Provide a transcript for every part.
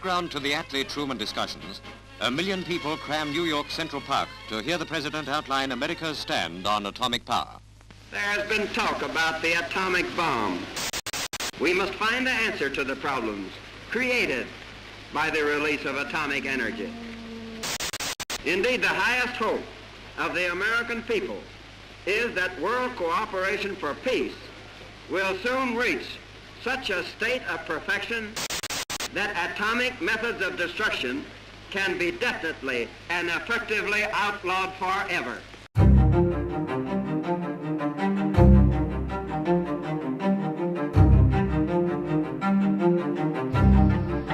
Background to the Attlee-Truman discussions, 1 million people cram New York Central Park to hear the president outline America's stand on atomic power. There has been talk about the atomic bomb. We must find the answer to the problems created by the release of atomic energy. Indeed, the highest hope of the American people is that world cooperation for peace will soon reach such a state of perfection that atomic methods of destruction can be definitely and effectively outlawed forever.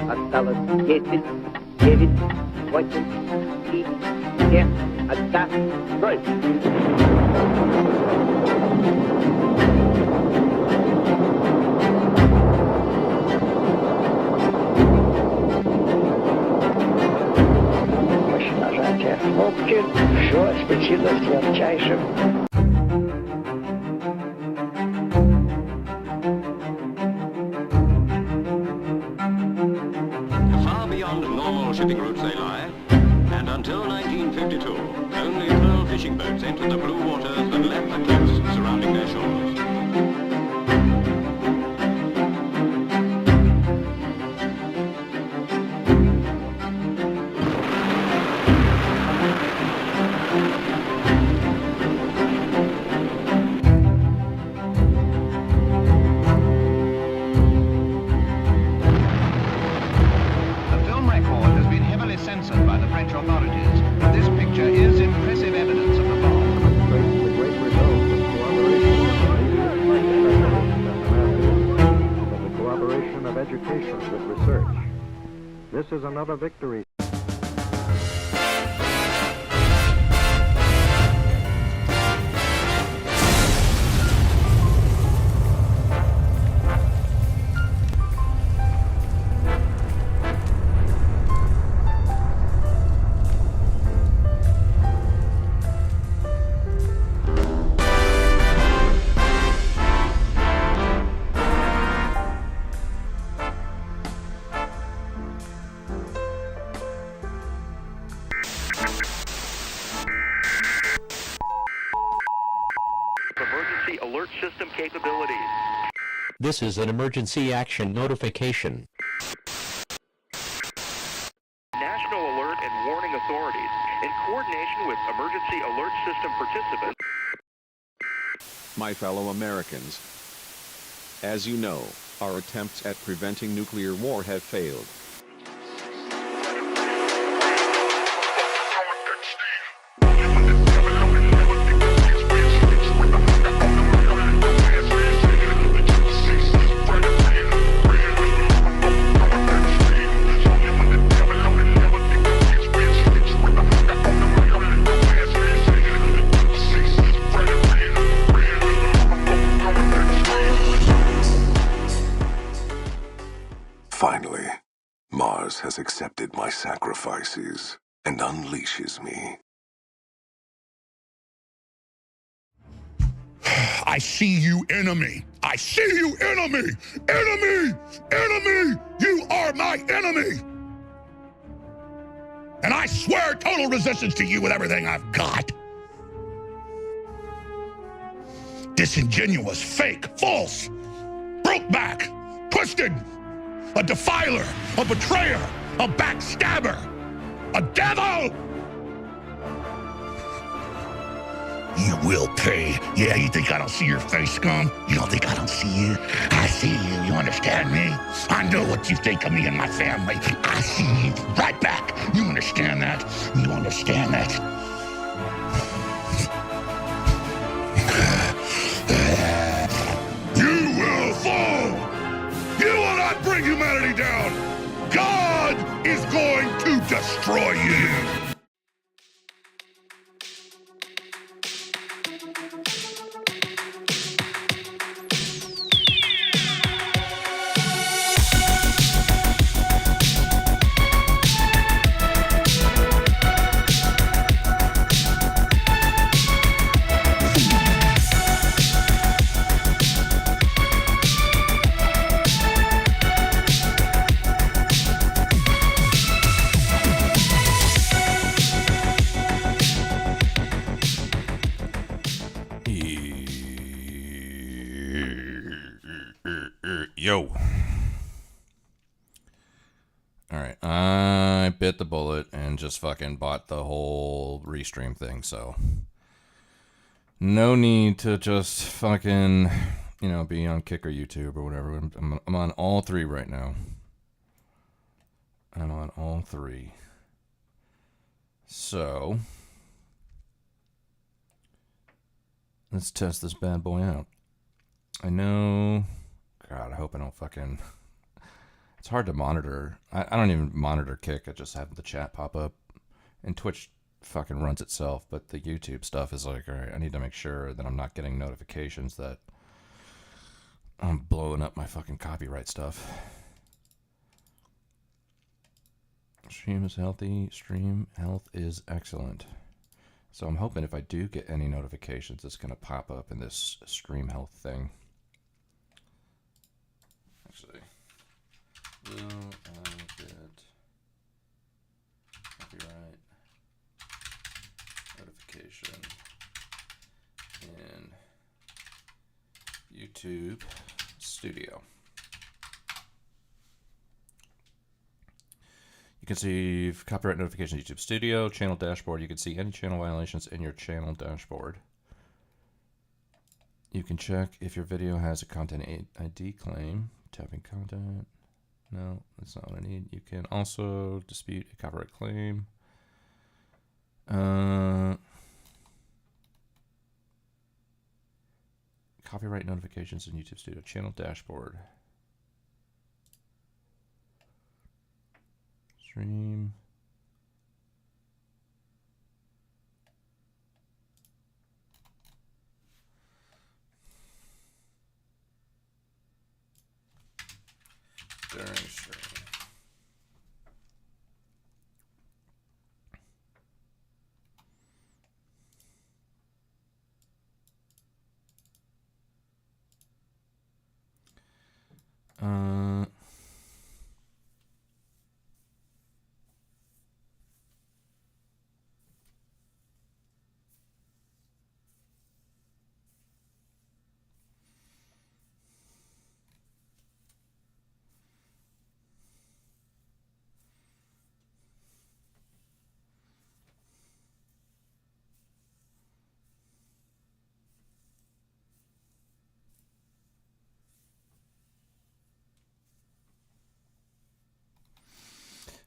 Осталось 10, 9, 8, 7, 6, 5, 4, 3, 2. Нажатие кнопки, все осветилось ярчайшим. Far beyond normal shipping routes they lie, and until 1952, only pearl fishing boats entered the blue waters and left the cliffs surrounding their shores. Censored by the French authorities, but this picture is impressive evidence of the bomb. The great result of the cooperation of education with research. This is another victory. Emergency alert system capabilities. This is an emergency action notification. National alert and warning authorities, in coordination with emergency alert system participants. My fellow Americans, as you know, our attempts at preventing nuclear war have failed. Finally, Mars has accepted my sacrifices and unleashes me. I see you, enemy. I see you, enemy. Enemy! Enemy! You are my enemy! And I swear total resistance to you with everything I've got. Disingenuous, fake, false, broke back, twisted, a defiler, a betrayer, a backstabber, a devil! You will pay. Yeah, you think I don't see your face, scum? You don't think I don't see you? I see you, you understand me? I know what you think of me and my family. I see you right back. You understand that? You understand that? You will fall! You will not bring humanity down! God is going to destroy you! Yo. Alright, I bit the bullet and just fucking bought the whole restream thing, so no need to just fucking, you know, be on Kick or YouTube or whatever. I'm on all three right now. I'm on all three. So, let's test this bad boy out. I know, God, I hope I don't fucking, it's hard to monitor. I don't even monitor Kick. I just have the chat pop up. And Twitch fucking runs itself, but the YouTube stuff is like, all right, I need to make sure that I'm not getting notifications that I'm blowing up my fucking copyright stuff. Stream is healthy. Stream health is excellent. So I'm hoping if I do get any notifications, it's going to pop up in this stream health thing. Actually, will I get copyright notification in YouTube Studio? You can see copyright notification YouTube Studio, channel dashboard. You can see any channel violations in your channel dashboard. You can check if your video has a content ID claim. Tapping content. No, that's not what I need. You can also dispute a copyright claim. Copyright notifications in YouTube Studio, channel dashboard. Stream. During stream.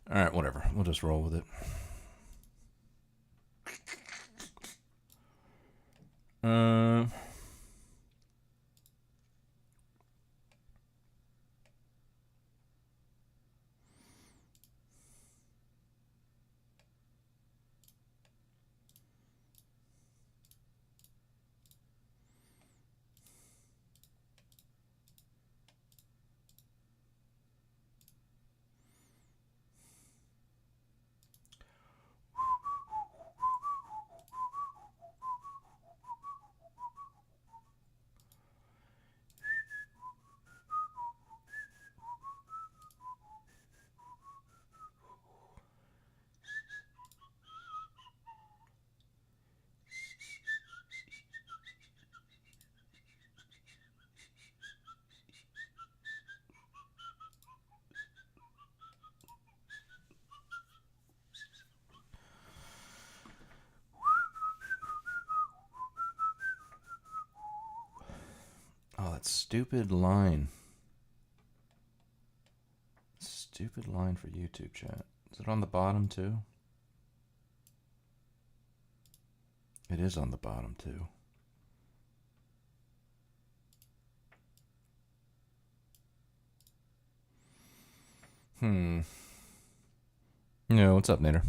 All right, whatever. We'll just roll with it. Oh, that stupid line. Stupid line for YouTube chat. Is it on the bottom too? It is on the bottom too. Yeah, what's up, Nader?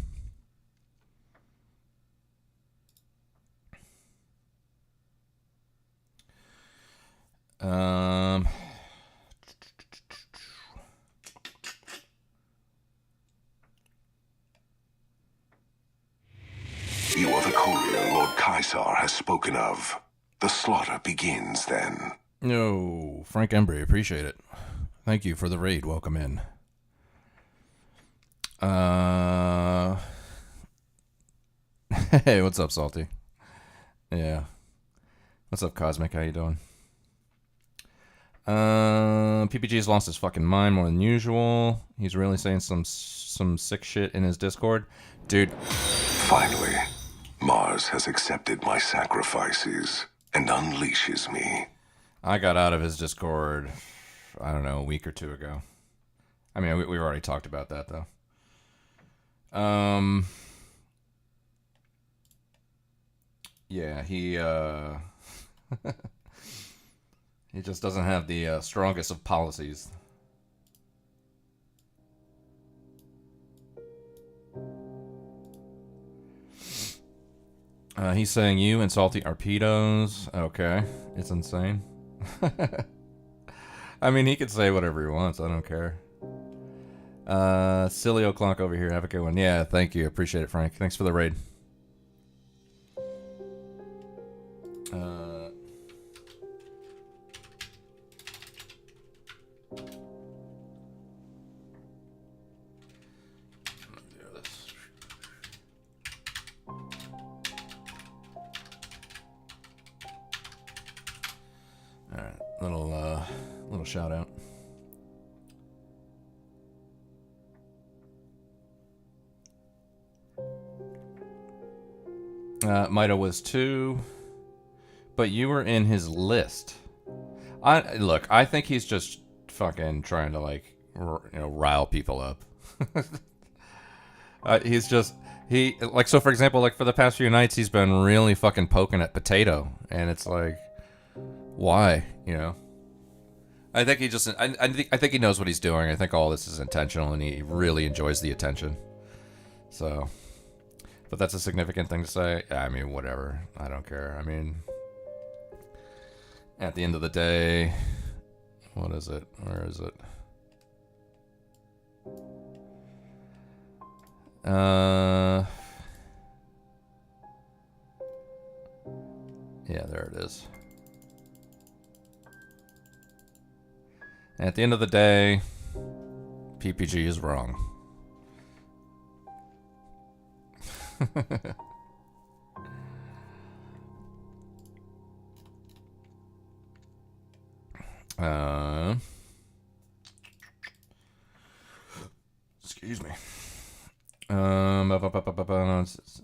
You are the courier Lord Caesar has spoken of. The slaughter begins then. No, Frank Embry, appreciate it. Thank you for the raid. Welcome in. Hey, what's up, Salty? Yeah. What's up, Cosmic? How you doing? PPG's lost his fucking mind more than usual. He's really saying some sick shit in his Discord. Dude. Finally, Mars has accepted my sacrifices and unleashes me. I got out of his Discord, I don't know, a week or two ago. I mean, we've already talked about that, though. Yeah, he he just doesn't have the strongest of policies. He's saying you and salty torpedoes. Okay, it's insane. I mean, he could say whatever he wants. I don't care. Silly o'clock over here. Have a good one. Yeah, thank you. Appreciate it, Frank. Thanks for the raid. Alright, little shout out. Mida was 2, but you were in his list. Look, I think he's just fucking trying to rile people up. So for example, like for the past few nights, he's been really fucking poking at Potato, and it's like, why, I think he just, I think he knows what he's doing. I think all this is intentional, and he really enjoys the attention. So. But that's a significant thing to say. I mean, whatever. I don't care. I mean, at the end of the day, what is it? Where is it? Yeah, there it is. At the end of the day, PPG is wrong. Excuse me.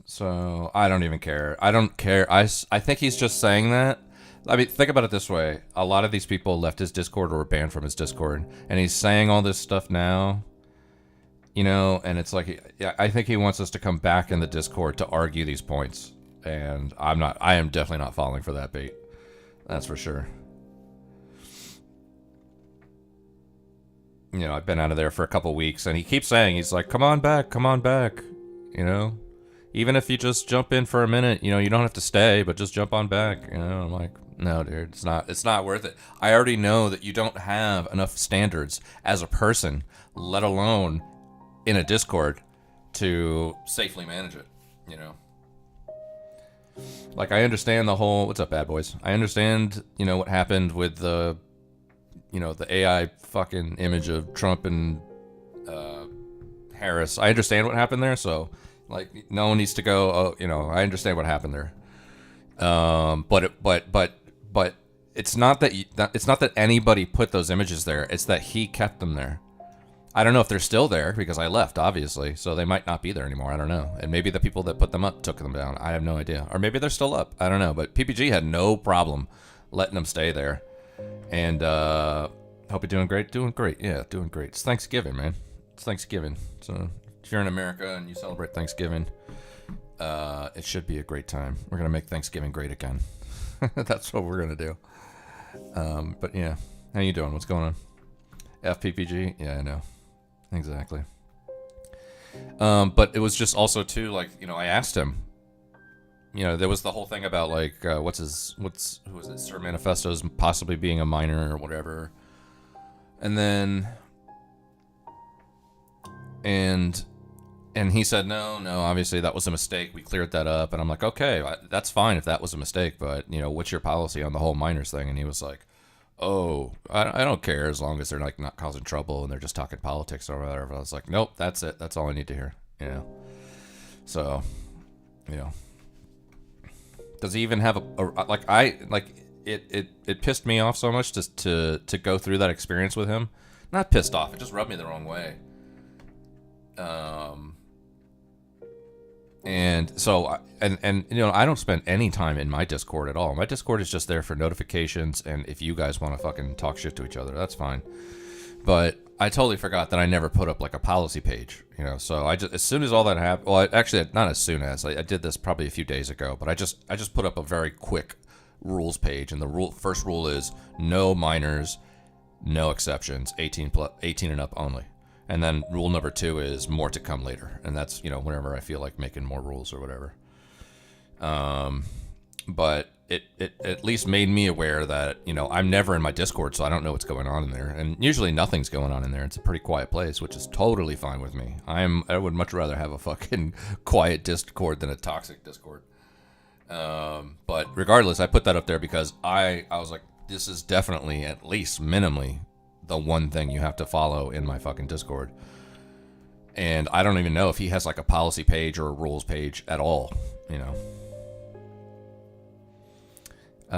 So I don't even care. I don't care. I think he's just saying that. I mean, think about it this way. A lot of these people left his Discord or were banned from his Discord, and he's saying all this stuff now. And it's like, I think he wants us to come back in the Discord to argue these points. And I am definitely not falling for that bait. That's for sure. I've been out of there for a couple weeks, and he keeps saying, he's like, come on back. Even if you just jump in for a minute, you don't have to stay, but just jump on back. I'm like, no, dude, it's not worth it. I already know that you don't have enough standards as a person, let alone in a Discord, to safely manage it, Like, I understand the whole... What's up, bad boys? I understand, what happened with the, the AI fucking image of Trump and Harris. I understand what happened there, so, like, no one needs to go, I understand what happened there. But it's not that anybody put those images there. It's that he kept them there. I don't know if they're still there, because I left, obviously, so they might not be there anymore. I don't know. And maybe the people that put them up took them down. I have no idea. Or maybe they're still up. I don't know. But PPG had no problem letting them stay there. And hope you're doing great. Doing great. Yeah, doing great. It's Thanksgiving, man. It's Thanksgiving. So if you're in America and you celebrate Thanksgiving, it should be a great time. We're going to make Thanksgiving great again. That's what we're going to do. But yeah, how you doing? What's going on? FPPG? Yeah, I know. Exactly. But it was just also too, like, I asked him, there was the whole thing about, like, who was it? Sir Manifesto's possibly being a minor or whatever. And then, and he said, no, obviously that was a mistake. We cleared that up. And I'm like, okay, that's fine if that was a mistake, but, what's your policy on the whole minors thing? And he was like, oh, I don't care as long as they're, like, not causing trouble and they're just talking politics or whatever. I was like, nope, that's it. That's all I need to hear. So, does he even have it pissed me off so much just to go through that experience with him. Not pissed off, it just rubbed me the wrong way. And so, and you know, I don't spend any time in my Discord at all. My Discord is just there for notifications, and if you guys want to fucking talk shit to each other, that's fine. But I totally forgot that I never put up like a policy page, you know. So I just, as soon as all that happened, well, actually not as soon as I did this probably a few days ago, but I just put up a very quick rules page, and the first rule is no minors, no exceptions, 18 and up only. And then rule number 2 is more to come later. And that's, you know, whenever I feel like making more rules or whatever. But it at least made me aware that, you know, I'm never in my Discord, so I don't know what's going on in there. And usually nothing's going on in there. It's a pretty quiet place, which is totally fine with me. I would much rather have a fucking quiet Discord than a toxic Discord. But regardless, I put that up there because I was like, this is definitely at least minimally the one thing you have to follow in my fucking Discord. And I don't even know if he has like a policy page or a rules page at all, you know.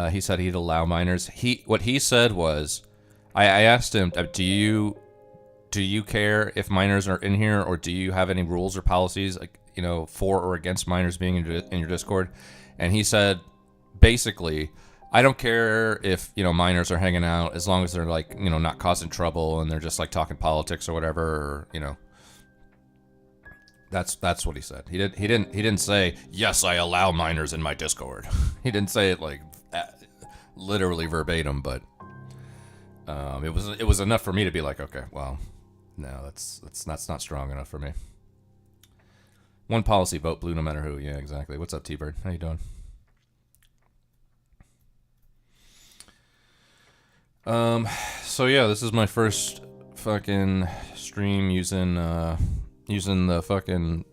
He said he'd allow minors. What he said was, I asked him, do you care if minors are in here, or do you have any rules or policies, like, you know, for or against minors being in your Discord? And he said, basically, I don't care if, you know, minors are hanging out as long as they're like, you know, not causing trouble and they're just like talking politics or whatever, or, you know. That's what he said. He didn't say, yes, I allow minors in my Discord. He didn't say it like literally verbatim, but it was enough for me to be like, okay, well, no, that's not strong enough for me. One policy, vote blue no matter who. Yeah, exactly. What's up, T-Bird? How you doing? So yeah, this is my first fucking stream using the fucking...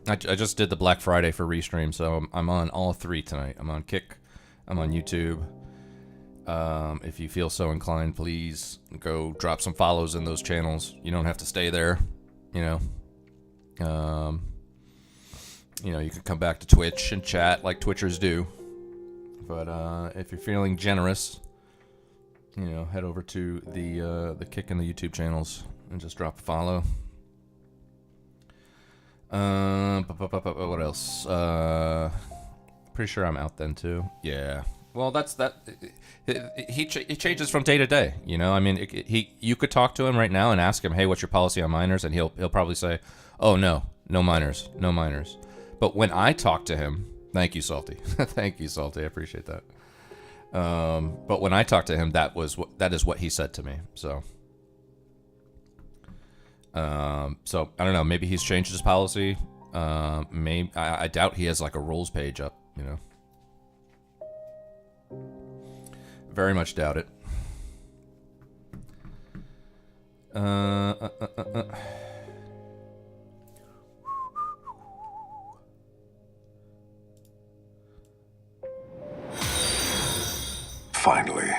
I just did the Black Friday for Restream, so I'm on all 3 tonight. I'm on Kick, I'm on YouTube. If you feel so inclined, please go drop some follows in those channels. You don't have to stay there, you know. You know, you can come back to Twitch and chat like Twitchers do. But if you're feeling generous, you know, head over to the Kick and the YouTube channels and just drop a follow. What else? Pretty sure I'm out then too. Yeah. Well, that's that. He changes from day to day. You know, I mean, you could talk to him right now and ask him, hey, what's your policy on minors? And he'll probably say, oh no minors. But when I talk to him, thank you, Salty. Thank you, Salty. I appreciate that. But when I talked to him, that is what he said to me. So I don't know. Maybe he's changed his policy. Maybe I doubt he has like a rules page up. You know, very much doubt it. Finally,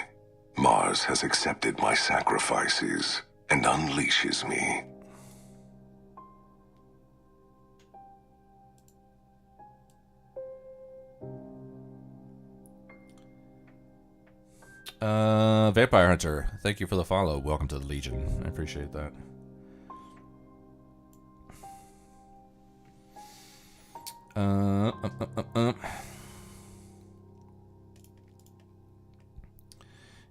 Mars has accepted my sacrifices and unleashes me. Vampire Hunter, thank you for the follow. Welcome to the Legion. I appreciate that.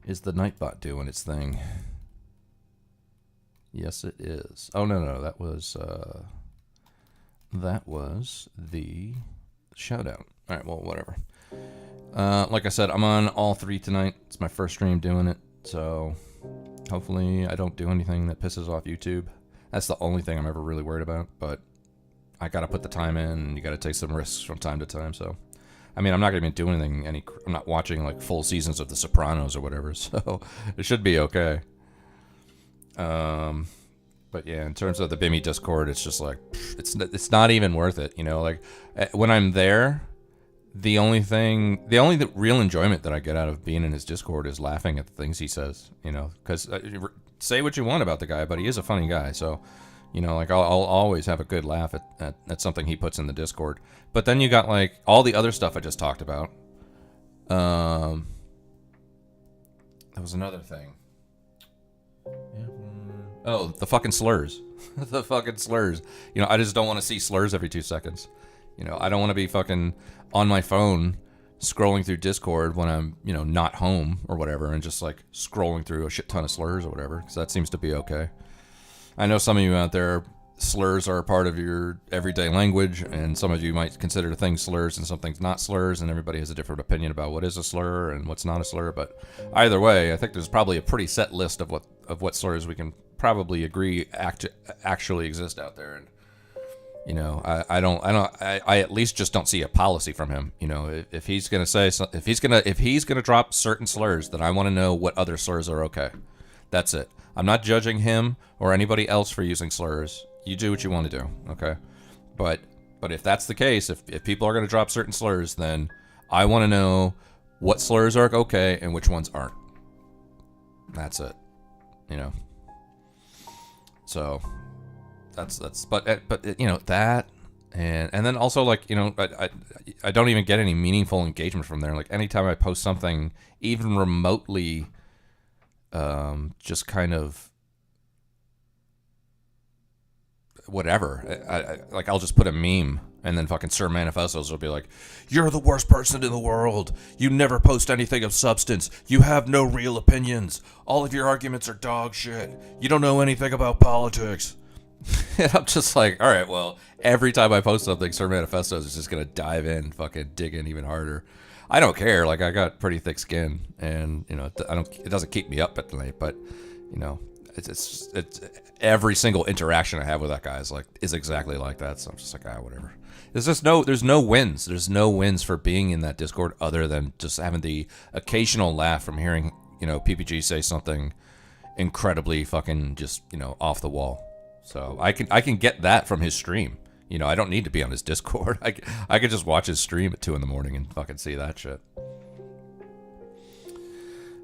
Is the Nightbot doing its thing? Yes, it is. Oh, no, that was the shoutout. All right, well, whatever. Like I said, I'm on all 3 tonight. It's my first stream doing it, so hopefully I don't do anything that pisses off YouTube. That's the only thing I'm ever really worried about, but I gotta put the time in, and you gotta take some risks from time to time, so... I mean, I'm not going to be doing anything, I'm not watching, like, full seasons of The Sopranos or whatever, so it should be okay. But yeah, in terms of the Bimmy Discord, it's just like, it's not even worth it, you know? Like, when I'm there, the only real enjoyment that I get out of being in his Discord is laughing at the things he says, you know? Because say what you want about the guy, but he is a funny guy, so... You know, like, I'll always have a good laugh at something he puts in the Discord. But then you got, like, all the other stuff I just talked about. That was another thing. Oh, the fucking slurs. The fucking slurs. You know, I just don't want to see slurs every 2 seconds. You know, I don't want to be fucking on my phone scrolling through Discord when I'm, you know, not home or whatever, and just like scrolling through a shit ton of slurs or whatever, because that seems to be okay. I know some of you out there, slurs are a part of your everyday language, and some of you might consider things slurs and some things not slurs, and everybody has a different opinion about what is a slur and what's not a slur. But either way, I think there's probably a pretty set list of what slurs we can probably agree actually exist out there. And you know, I at least just don't see a policy from him. You know, if he's gonna say, if he's gonna drop certain slurs, then I want to know what other slurs are okay. That's it. I'm not judging him or anybody else for using slurs. You do what you want to do, okay? But if that's the case, if people are going to drop certain slurs, then I want to know what slurs are okay and which ones aren't. That's it, you know. So that's but you know that, and then also, like, you know, I don't even get any meaningful engagement from there. Like anytime I post something even remotely just kind of whatever, like I'll just put a meme, and then fucking Sir Manifestos will be like, "You're the worst person in the world. You never post anything of substance. You have no real opinions. All of your arguments are dog shit. You don't know anything about politics." And I'm just like, all right, well, every time I post something, Sir Manifestos is just gonna dive in, fucking dig in even harder. I don't care. Like, I got pretty thick skin, and you know, it doesn't keep me up at night. But you know, it's every single interaction I have with that guy is exactly like that. So I'm just like, whatever. There's no wins. There's no wins for being in that Discord other than just having the occasional laugh from hearing, you know, PPG say something incredibly fucking just, you know, off the wall. So I can get that from his stream. You know, I don't need to be on his Discord. I could just watch his stream at 2 a.m. and fucking see that shit.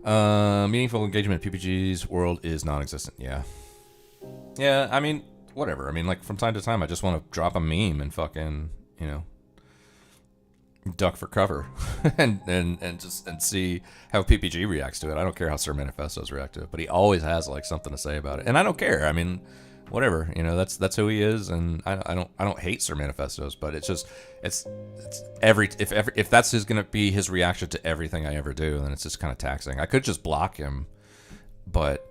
Meaningful engagement in PPG's world is non-existent. Yeah, I mean, whatever. I mean, like, from time to time, I just want to drop a meme and fucking, you know, duck for cover and see how PPG reacts to it. I don't care how Sir Manifestos react to it, but he always has like something to say about it, and I don't care. I mean, whatever, you know, that's who he is, and I don't hate Sir Manifestos, but it's just it's if that's gonna be his reaction to everything I ever do, then it's just kind of taxing. I could just block him, but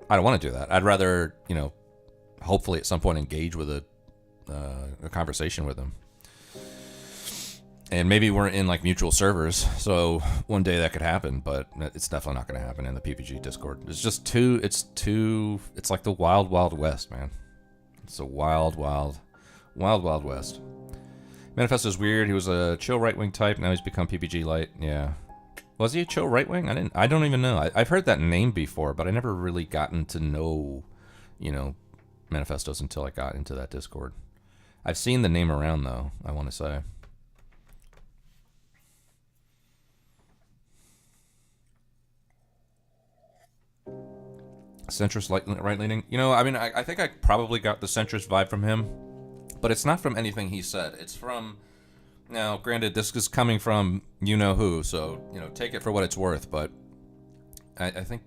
I don't want to do that. I'd rather, you know, hopefully at some point engage with a conversation with him, and maybe we're in like mutual servers, so one day that could happen, but it's definitely not going to happen in the PPG Discord. It's just it's like the wild west, man. It's a wild west. Manifesto's weird. He was a chill right-wing type, now he's become PPG light. Yeah. Was he a chill right-wing? I don't even know. I've heard that name before, but I never really gotten to know, you know, Manifestos until I got into that Discord. I've seen the name around, though, I want to say. Centrist right-leaning. You know, I mean, I think I probably got the centrist vibe from him, but it's not from anything he said. It's from... Now, granted, this is coming from you-know-who, so, you know, take it for what it's worth, but I think,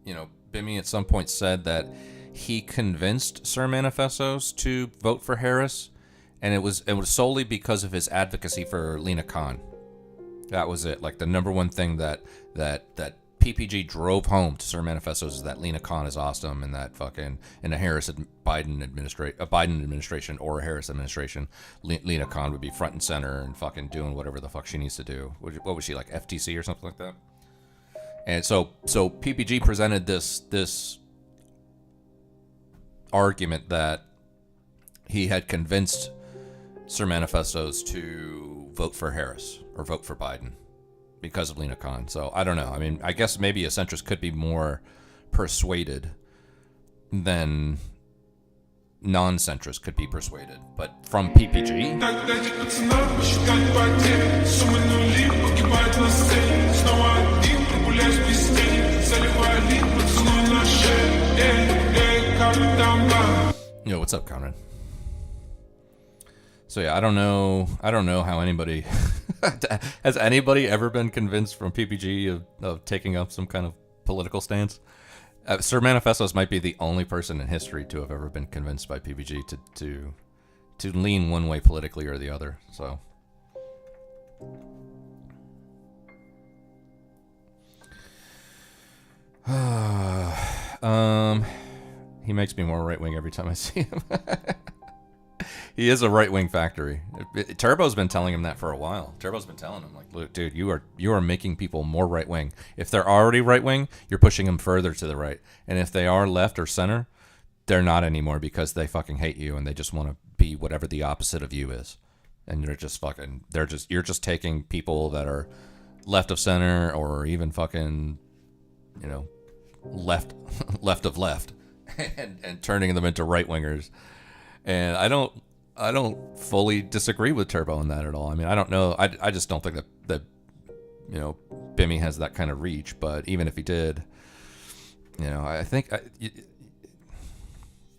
you know, Bimmy at some point said that he convinced Sir Manifestos to vote for Harris, and it was solely because of his advocacy for Lena Khan. That was it. Like, the number one thing that PPG drove home to Sir Manifestos is that Lena Khan is awesome, and that fucking in a Biden administration or a Harris administration, Lena Khan would be front and center and fucking doing whatever the fuck she needs to do. What was she, like FTC or something like that? And so PPG presented this argument that he had convinced Sir Manifestos to vote for Harris or vote for Biden because of Lena Khan. So I don't know. I mean, I guess maybe a centrist could be more persuaded than non-centrist could be persuaded. But from PPG, yo, what's up, Conrad? So yeah, I don't know how anybody has anybody ever been convinced from PPG of taking up some kind of political stance. Sir Manifestos might be the only person in history to have ever been convinced by PPG to lean one way politically or the other. So. He makes me more right wing every time I see him. He is a right wing factory. Turbo's been telling him that for a while. Turbo's been telling him, like, look, dude, you are making people more right wing. If they're already right wing, you're pushing them further to the right. And if they are left or center, they're not anymore because they fucking hate you and they just want to be whatever the opposite of you is. And you're just taking people that are left of center or even fucking, you know, left of left and turning them into right wingers. And I don't fully disagree with Turbo in that at all. I mean, I don't know. I just don't think that you know, Bimmy has that kind of reach. But even if he did, you know, I think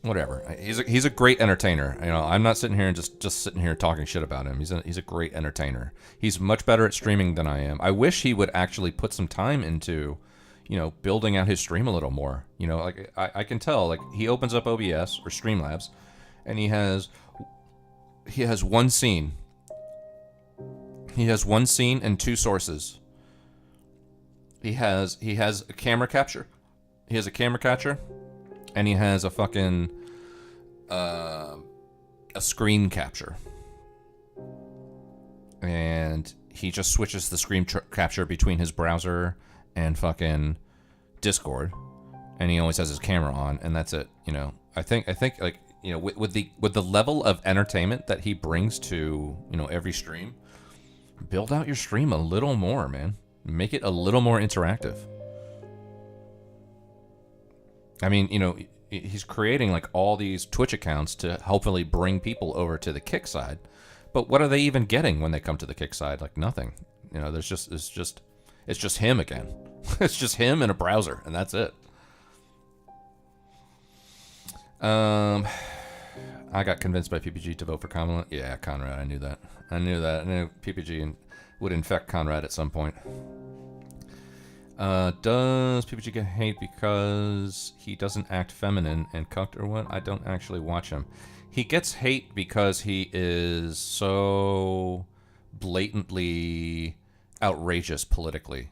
whatever. He's a great entertainer. You know, I'm not sitting here and just sitting here talking shit about him. He's a great entertainer. He's much better at streaming than I am. I wish he would actually put some time into, you know, building out his stream a little more. You know, like I can tell, like, he opens up OBS or Streamlabs, and he has one scene. He has one scene and two sources. He has a camera capture. He has a camera catcher, and he has a fucking a screen capture. And he just switches the screen capture between his browser and fucking Discord, and he always has his camera on, and that's it. You know, I think like, you know, with the level of entertainment that he brings to, you know, every stream, build out your stream a little more, man. Make it a little more interactive. I mean, you know, he's creating like all these Twitch accounts to hopefully bring people over to the Kick side, but what are they even getting when they come to the Kick side? Like nothing. You know, it's just him again. It's just him in a browser, and that's it. I got convinced by PPG to vote for Kamala. Yeah, Conrad, I knew that. I knew PPG would infect Conrad at some point. Does PPG get hate because he doesn't act feminine and cucked or what? I don't actually watch him. He gets hate because he is so blatantly outrageous politically.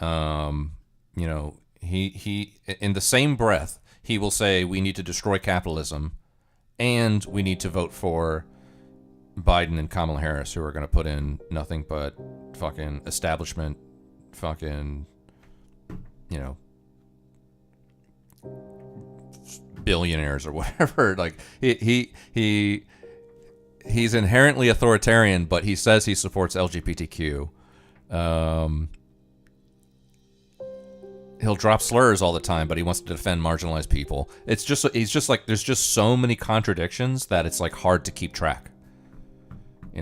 You know, he in the same breath, he will say we need to destroy capitalism and we need to vote for Biden and Kamala Harris, who are going to put in nothing but fucking establishment, fucking, you know, billionaires or whatever. Like he's inherently authoritarian, but he says he supports LGBTQ. He'll drop slurs all the time, but he wants to defend marginalized people. He's just like, there's just so many contradictions that it's like hard to keep track. You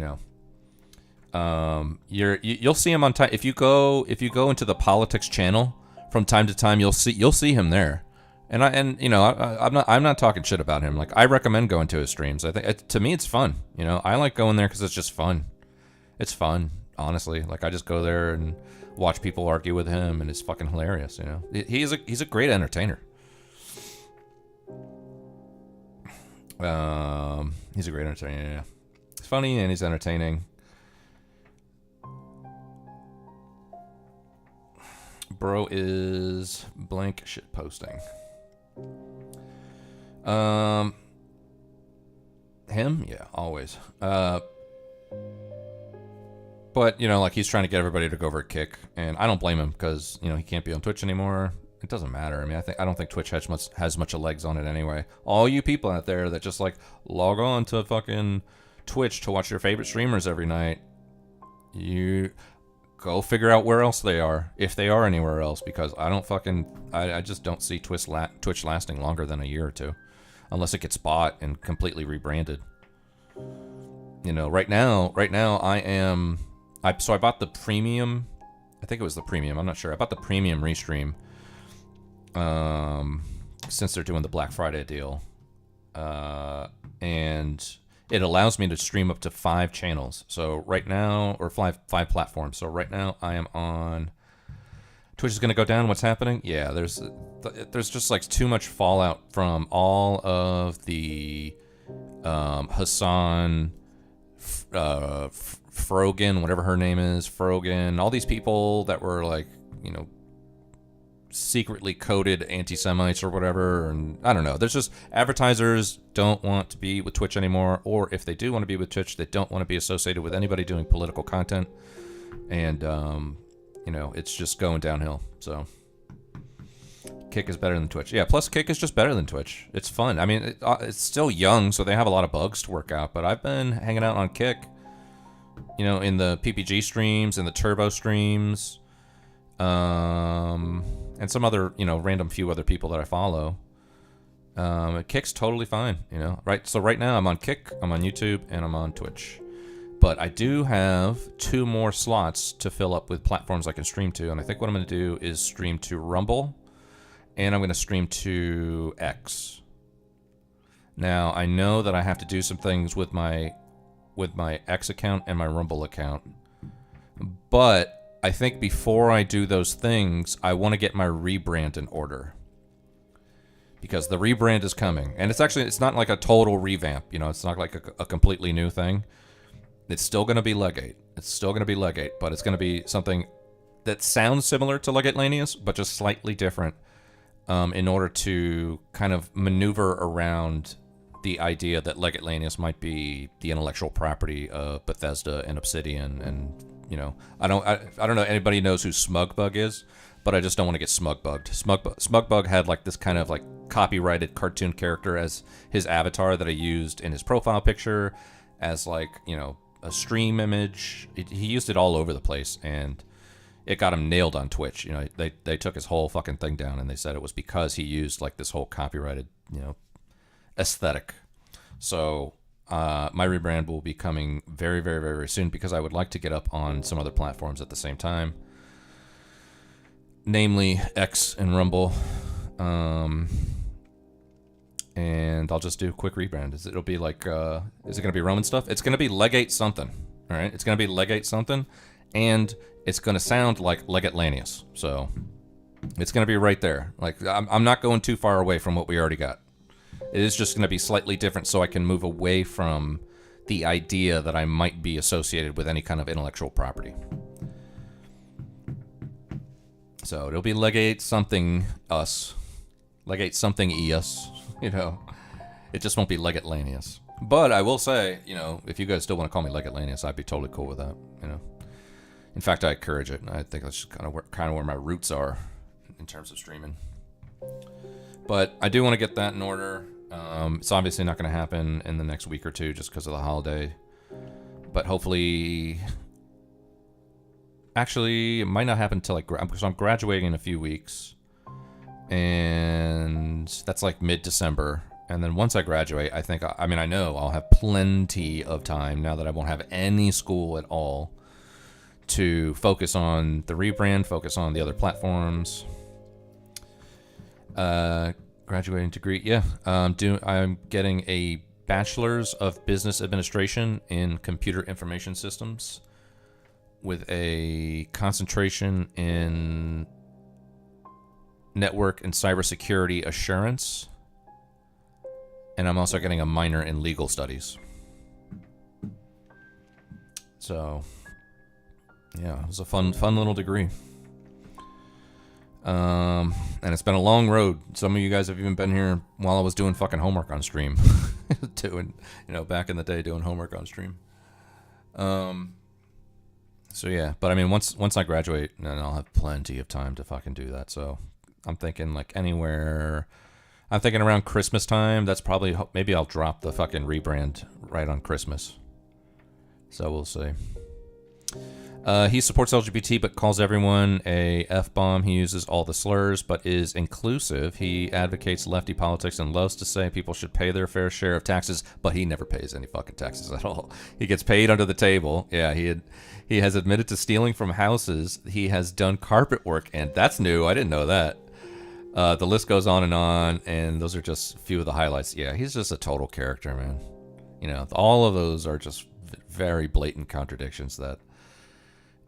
know, you'll see him on time. If you go into the politics channel from time to time, you'll see him there. And you know, I'm not talking shit about him. Like, I recommend going to his streams. I think to me it's fun. You know, I like going there because it's just fun. It's fun, honestly. Like, I just go there and watch people argue with him, and it's fucking hilarious. You know, he's a great entertainer. He's a great entertainer. Yeah, he's funny and he's entertaining. Bro is blank shit posting. Him? Yeah, always. But, you know, like, he's trying to get everybody to go over a Kick, and I don't blame him because, you know, he can't be on Twitch anymore. It doesn't matter. I mean, I don't think Twitch has much of legs on it anyway. All you people out there that just, like, log on to fucking Twitch to watch your favorite streamers every night, you go figure out where else they are, if they are anywhere else, because I just don't see Twitch lasting longer than a year or two, unless it gets bought and completely rebranded. You know, right now I bought the premium. I think it was the premium. I'm not sure. I bought the premium restream. Since they're doing the Black Friday deal, and it allows me to stream up to 5 channels. So right now, or five platforms. So right now I am on Twitch. Is going to go down. What's happening? Yeah, there's just like too much fallout from all of the Hassan, Frogan, whatever her name is, Frogan, all these people that were like, you know, secretly coded anti-Semites or whatever, and I don't know. There's just advertisers don't want to be with Twitch anymore, or if they do want to be with Twitch, they don't want to be associated with anybody doing political content, and you know, it's just going downhill. So Kick is better than Twitch. Yeah, plus Kick is just better than Twitch. It's fun. I mean, it's still young, so they have a lot of bugs to work out, but I've been hanging out on Kick, you know, in the PPG streams and the Turbo streams, and some other, you know, random few other people that I follow. Kick's totally fine, you know. Right. So right now I'm on Kick, I'm on YouTube, and I'm on Twitch. But I do have 2 more slots to fill up with platforms I can stream to, and I think what I'm going to do is stream to Rumble, and I'm going to stream to X. Now I know that I have to do some things with my X account and my Rumble account, but I think before I do those things, I want to get my rebrand in order, because the rebrand is coming, and it's not like a total revamp, you know, it's not like a completely new thing. It's still going to be Legate. It's still going to be Legate, but it's going to be something that sounds similar to Legate Lanius, but just slightly different, in order to kind of maneuver around the idea that Legate Lanius might be the intellectual property of Bethesda and Obsidian, and you know, I don't know anybody knows who Smugbug is, but I just don't want to get Smugbugged. Smugbug had like this kind of like copyrighted cartoon character as his avatar that I used in his profile picture, as like, you know, a stream image. He used it all over the place, and it got him nailed on Twitch. You know, they took his whole fucking thing down, and they said it was because he used like this whole copyrighted, you know, aesthetic. So my rebrand will be coming very, very, very, very soon, because I would like to get up on some other platforms at the same time, namely X and Rumble. And I'll just do a quick rebrand. It'll be like, is it going to be Roman stuff? It's going to be Legate something, all right? It's going to be Legate something, and it's going to sound like Legate Lanius. So it's going to be right there. Like, I'm not going too far away from what we already got. It is just going to be slightly different, so I can move away from the idea that I might be associated with any kind of intellectual property. So it'll be Legate something us. Legate something us. You know, it just won't be Legate Lanius. But I will say, you know, if you guys still want to call me Legate Lanius, I'd be totally cool with that, you know. In fact, I encourage it. I think that's kind of where my roots are in terms of streaming. But I do want to get that in order. It's obviously not going to happen in the next week or two just because of the holiday. But hopefully... Actually, it might not happen until because I'm graduating in a few weeks. And that's like mid-December. And then once I graduate, I know I'll have plenty of time, now that I won't have any school at all, to focus on the rebrand, focus on the other platforms. Graduating degree, yeah. I'm getting a Bachelor's of Business Administration in Computer Information Systems with a concentration in Network and Cybersecurity Assurance. And I'm also getting a minor in Legal Studies. So, yeah, it was a fun little degree. And it's been a long road. Some of you guys have even been here while I was doing fucking homework on stream. Back in the day, doing homework on stream. So yeah, but I mean, once I graduate, then I'll have plenty of time to fucking do that. So I'm thinking like anywhere. I'm thinking around Christmas time. That's probably, maybe I'll drop the fucking rebrand right on Christmas. So we'll see. He supports LGBT but calls everyone a F-bomb. He uses all the slurs but is inclusive. He advocates lefty politics and loves to say people should pay their fair share of taxes, but he never pays any fucking taxes at all. He gets paid under the table. Yeah, he has admitted to stealing from houses. He has done carpet work, and that's new. I didn't know that. The list goes on, and those are just a few of the highlights. Yeah, he's just a total character, man. You know, all of those are just very blatant contradictions that,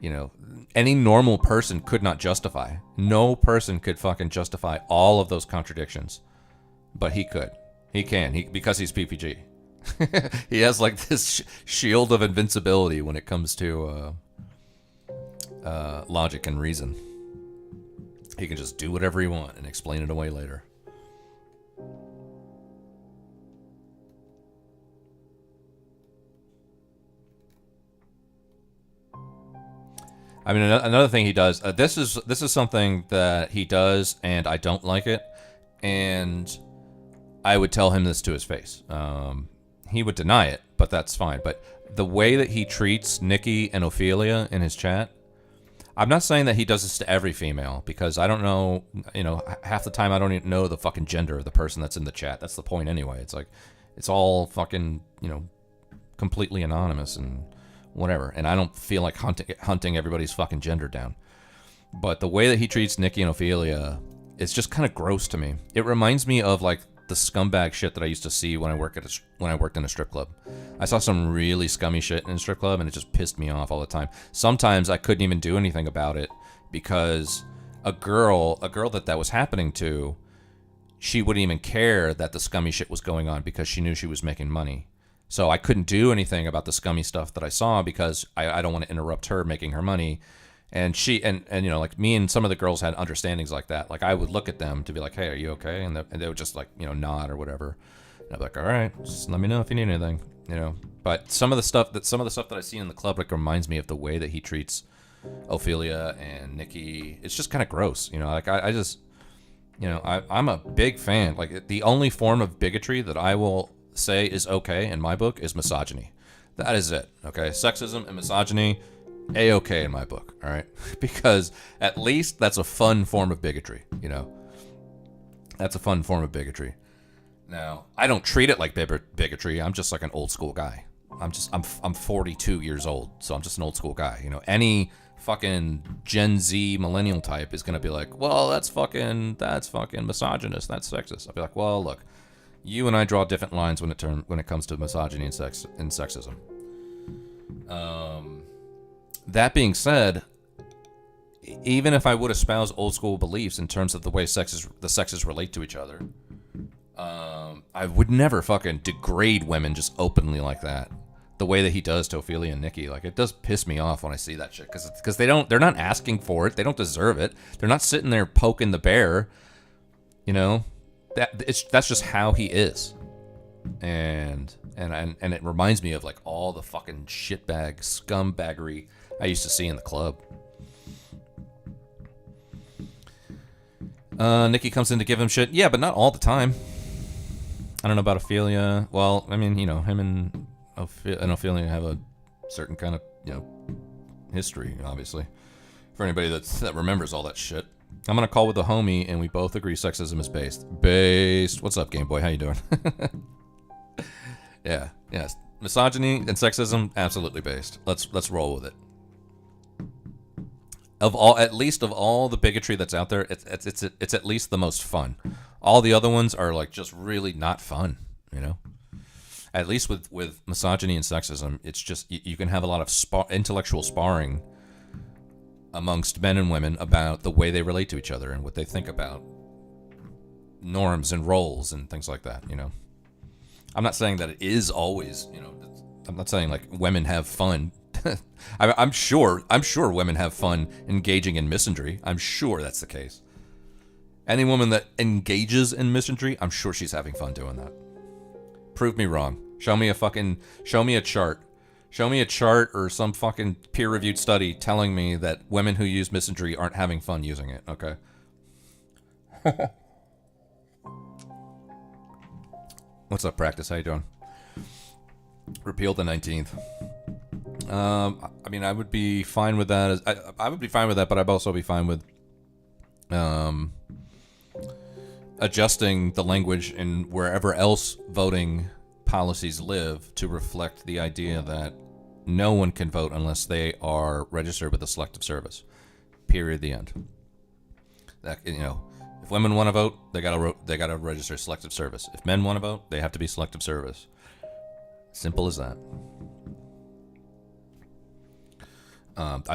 you know, any normal person could not justify. No person could fucking justify all of those contradictions. But he could. He can. Because he's PPG. He has like this shield of invincibility when it comes to logic and reason. He can just do whatever he wants and explain it away later. I mean, another thing he does. This is something that he does, and I don't like it. And I would tell him this to his face. He would deny it, but that's fine. But the way that he treats Nikki and Ophelia in his chat, I'm not saying that he does this to every female, because I don't know. You know, half the time I don't even know the fucking gender of the person that's in the chat. That's the point anyway. It's like, it's all fucking, you know, completely anonymous and whatever, and I don't feel like hunting everybody's fucking gender down. But the way that he treats Nikki and Ophelia, it's just kind of gross to me. It reminds me of like the scumbag shit that I used to see when I worked in a strip club. I saw some really scummy shit in a strip club, and it just pissed me off all the time. Sometimes I couldn't even do anything about it because a girl that was happening to, she wouldn't even care that the scummy shit was going on because she knew she was making money. So I couldn't do anything about the scummy stuff that I saw because I don't want to interrupt her making her money. And she, and you know, like me and some of the girls had understandings like that. Like I would look at them to be like, hey, are you okay? And they would just like, you know, nod or whatever. And I'd be like, all right, just let me know if you need anything, you know. But some of the stuff that I see in the club like reminds me of the way that he treats Ophelia and Nikki. It's just kind of gross, you know. Like I just, you know, I'm a big fan. Like the only form of bigotry that I will say is okay in my book is misogyny. That is it. Okay, sexism and misogyny, A-okay in my book. All right, because at least that's a fun form of bigotry. You know, that's a fun form of bigotry. Now, I don't treat it like bigotry. I'm just like an old school guy. I'm 42 years old, so I'm just an old school guy. You know, any fucking Gen Z millennial type is gonna be like, well, that's fucking misogynist. That's sexist. I'll be like, well, look. You and I draw different lines when it comes to misogyny and sexism. That being said, even if I would espouse old school beliefs in terms of the way the sexes relate to each other, I would never fucking degrade women just openly like that. The way that he does to Ophelia and Nikki, like it does piss me off when I see that shit because they're not asking for it, they don't deserve it, they're not sitting there poking the bear, you know. That's just how he is, and it reminds me of like all the fucking shitbag scumbaggery I used to see in the club. Nikki comes in to give him shit, yeah, but not all the time. I don't know about Ophelia. Well, I mean, you know, him and Ophelia have a certain kind of, you know, history, obviously. For anybody that remembers all that shit. I'm gonna call with a homie, and we both agree sexism is based. What's up, Game Boy? How you doing? Yeah, yes. Misogyny and sexism, absolutely based. Let's roll with it. At least of all the bigotry that's out there, it's at least the most fun. All the other ones are like just really not fun, you know. At least with misogyny and sexism, it's just you can have a lot of intellectual sparring amongst men and women about the way they relate to each other and what they think about norms and roles and things like that, you know. I'm not saying that it is always, you know, I'm not saying like women have fun. I'm sure women have fun engaging in misandry. I'm sure that's the case. Any woman that engages in misandry, I'm sure she's having fun doing that. Prove me wrong. Show me a chart. Show me a chart or some fucking peer-reviewed study telling me that women who use misandry aren't having fun using it, okay? What's up, Practice? How you doing? Repeal the 19th. I mean, I would be fine with that. I would be fine with that, but I'd also be fine with adjusting the language in wherever else voting policies live to reflect the idea that no one can vote unless they are registered with a selective service. Period. The end. That, you know, if women want to vote, they gotta register selective service. If men want to vote, they have to be selective service. Simple as that.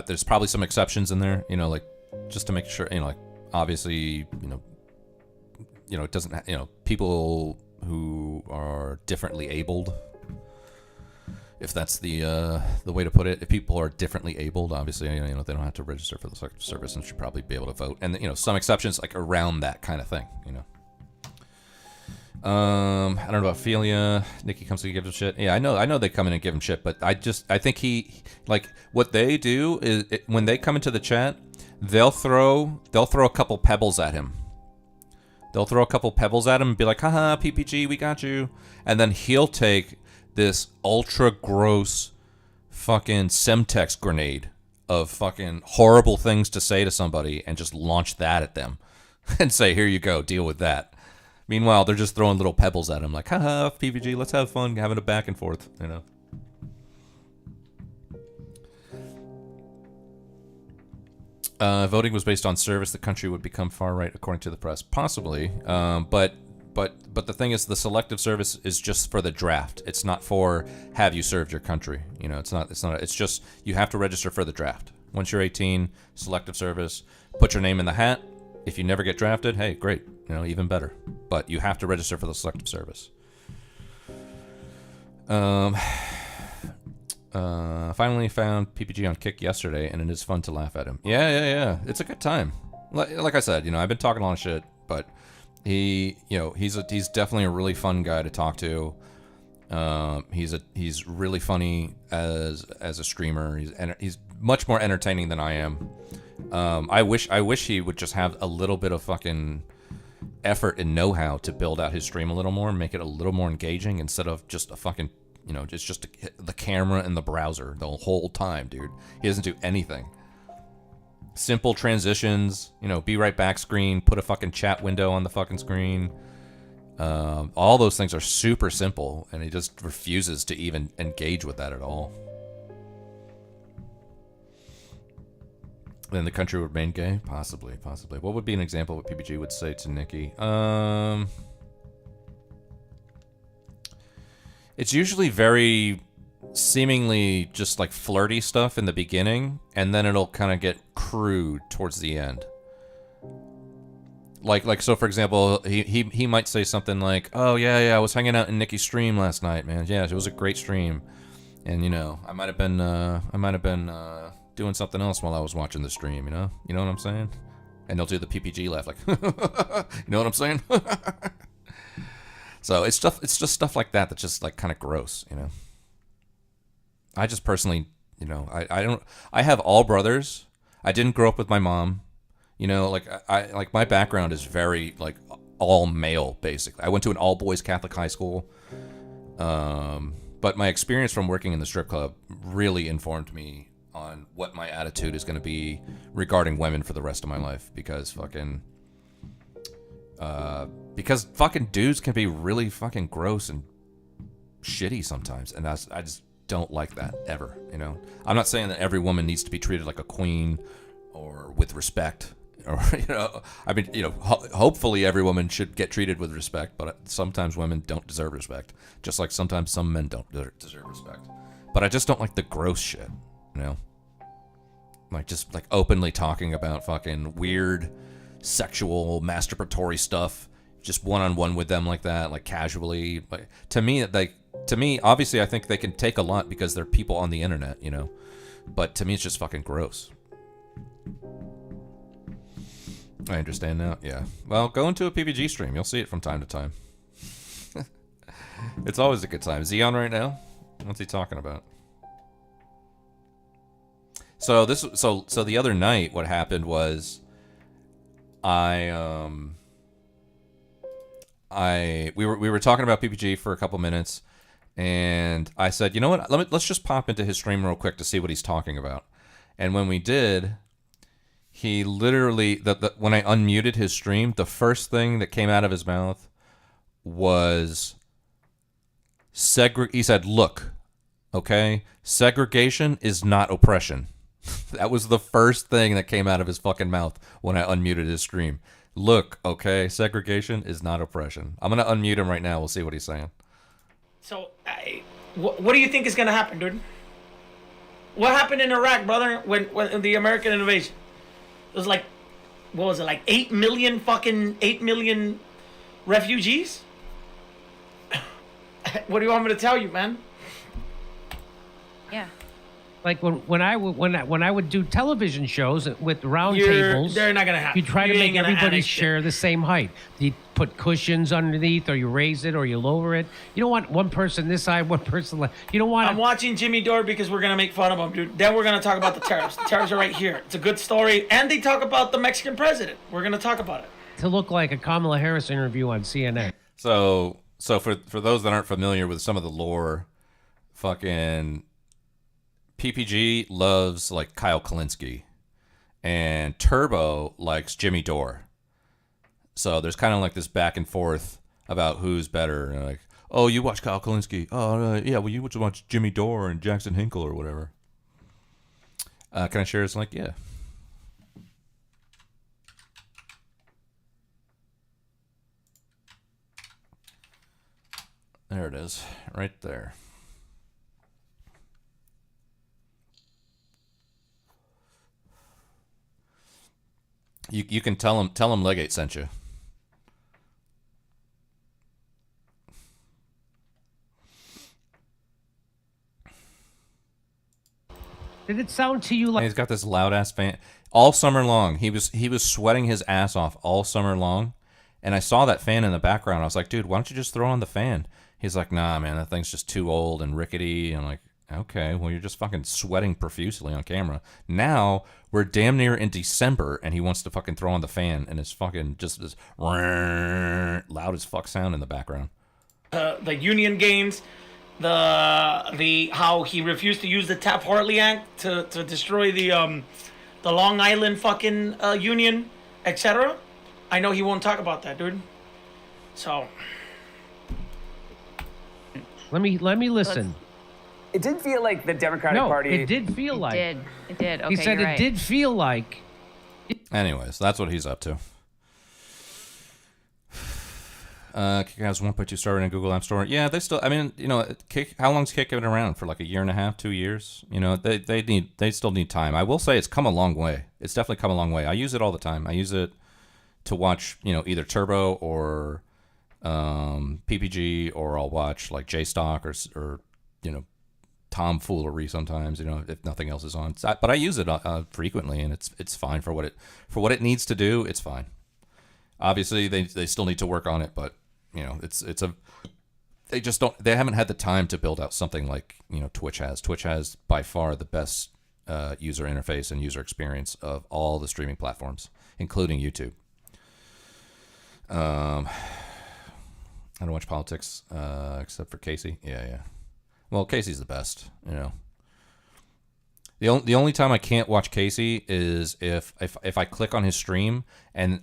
There's probably some exceptions in there, you know, like just to make sure, you know, like obviously, you know, it doesn't, people who are differently abled, if that's the way to put it. If people are differently abled, obviously, you know, they don't have to register for the Selective Service and should probably be able to vote. And, you know, some exceptions like around that kind of thing, you know. I don't know about Ophelia. Nikki comes to give him shit. Yeah, I know they come in and give him shit, but I think he, like, what they do is when they come into the chat, they'll throw a couple pebbles at him. They'll throw a couple pebbles at him and be like, haha, PPG, we got you. And then he'll take this ultra gross fucking Semtex grenade of fucking horrible things to say to somebody and just launch that at them and say, here you go, deal with that. Meanwhile, they're just throwing little pebbles at him like, haha, PPG, let's have fun having a back and forth, you know. Voting was based on service. The country would become far right, according to the press. Possibly, but the thing is, the selective service is just for the draft. It's not for have you served your country. You know, it's not. It's just you have to register for the draft. Once you're 18, selective service, put your name in the hat. If you never get drafted, hey, great. You know, even better. But you have to register for the selective service. Finally found PPG on Kick yesterday, and it is fun to laugh at him. Yeah. It's a good time. Like I said, you know, I've been talking a lot of shit, but he's definitely a really fun guy to talk to. He's really funny as a streamer. He's much more entertaining than I am. I wish he would just have a little bit of fucking effort and know-how to build out his stream a little more, make it a little more engaging instead of just a fucking, you know, just the camera and the browser the whole time, dude. He doesn't do anything. Simple transitions, you know, be right back screen, put a fucking chat window on the fucking screen. All those things are super simple, and he just refuses to even engage with that at all. Then the country would remain gay? Possibly. What would be an example of what PPG would say to Nikki? It's usually very seemingly just like flirty stuff in the beginning, and then it'll kind of get crude towards the end. Like so for example, he might say something like, "Oh yeah, I was hanging out in Nikki's stream last night, man. Yeah, it was a great stream." And you know, I might have been doing something else while I was watching the stream, you know what I'm saying? And they'll do the PPG laugh, like, you know what I'm saying? So it's just stuff like that that's just like kind of gross, you know. I just personally, you know, I have all brothers. I didn't grow up with my mom, you know, like like my background is very like all male basically. I went to an all boys Catholic high school, but my experience from working in the strip club really informed me on what my attitude is going to be regarding women for the rest of my life, because fucking dudes can be really fucking gross and shitty sometimes, and I just don't like that ever, you know. I'm not saying that every woman needs to be treated like a queen or with respect, or you know, I mean, you know, hopefully every woman should get treated with respect, but sometimes women don't deserve respect, just like sometimes some men don't deserve respect. But I just don't like the gross shit. You know, like just like openly talking about fucking weird sexual masturbatory stuff, just one-on-one with them like that, like casually. Like to me, obviously I think they can take a lot because they're people on the internet, you know, but to me it's just fucking gross. I understand now. Yeah, well, go into a PPG stream, you'll see it from time to time. It's always a good time. Is he on right now? What's he talking about? So the other night, what happened was, we were talking about PPG for a couple minutes, and I said, you know what? Let's just pop into his stream real quick to see what he's talking about. And when we did, he literally when I unmuted his stream, the first thing that came out of his mouth was he said, "Look, okay, segregation is not oppression." That was the first thing that came out of his fucking mouth when I unmuted his stream. Look, okay, segregation is not oppression. I'm going to unmute him right now. We'll see what he's saying. So What do you think is gonna happen, dude? What happened in Iraq, brother? When the American invasion, it was like, what was it, like 8 million refugees? What do you want me to tell you, man? Yeah. Like when I would do television shows with round tables, they're not gonna happen. You try to make everybody share the same height. You put cushions underneath, or you raise it, or you lower it. You don't want one person this side, one person left. You don't want. I'm watching Jimmy Dore because we're gonna make fun of him, dude. Then we're gonna talk about the tariffs. The tariffs are right here. It's a good story, and they talk about the Mexican president. We're gonna talk about it. To look like a Kamala Harris interview on CNN. So for those that aren't familiar with some of the lore, fucking PPG loves like Kyle Kalinske, and Turbo likes Jimmy Dore. So there's kind of like this back and forth about who's better. Like, oh, you watch Kyle Kalinske. Oh, yeah, well, you watch Jimmy Dore and Jackson Hinkle or whatever. Can I share this? Like, yeah. There it is, right there. You can tell him Legate sent you. Did it sound to you like? And he's got this loud ass fan all summer long. He was sweating his ass off all summer long, and I saw that fan in the background. I was like, dude, why don't you just throw on the fan? He's like, nah, man, that thing's just too old and rickety. I'm like, okay, well, you're just fucking sweating profusely on camera. Now we're damn near in December, and he wants to fucking throw on the fan, and it's fucking just this loud as fuck sound in the background. The Union games, the how he refused to use the Taft-Hartley Act to destroy the Long Island fucking Union, etc. I know he won't talk about that, dude. So let me listen. It did feel like the Democratic Party. It did feel like. It did. Okay, he said you're it right. did feel like. Anyways, that's what he's up to. Kick has 1.2 star in Google App Store. Yeah, they still. I mean, you know, Kick. How long's Kick been around for? Like a year and a half, 2 years. You know, they still need time. I will say it's come a long way. It's definitely come a long way. I use it all the time. I use it to watch, you know, either Turbo or PPG, or I'll watch like JStock or you know, tomfoolery sometimes, you know, if nothing else is on. But I use it frequently, and it's fine for what it needs to do. It's fine. Obviously, they still need to work on it, but you know, they haven't had the time to build out something like, you know, Twitch has. Twitch has by far the best user interface and user experience of all the streaming platforms, including YouTube. I don't watch politics except for Casey. Yeah. Well, Casey's the best, you know. The only time I can't watch Casey is if I click on his stream and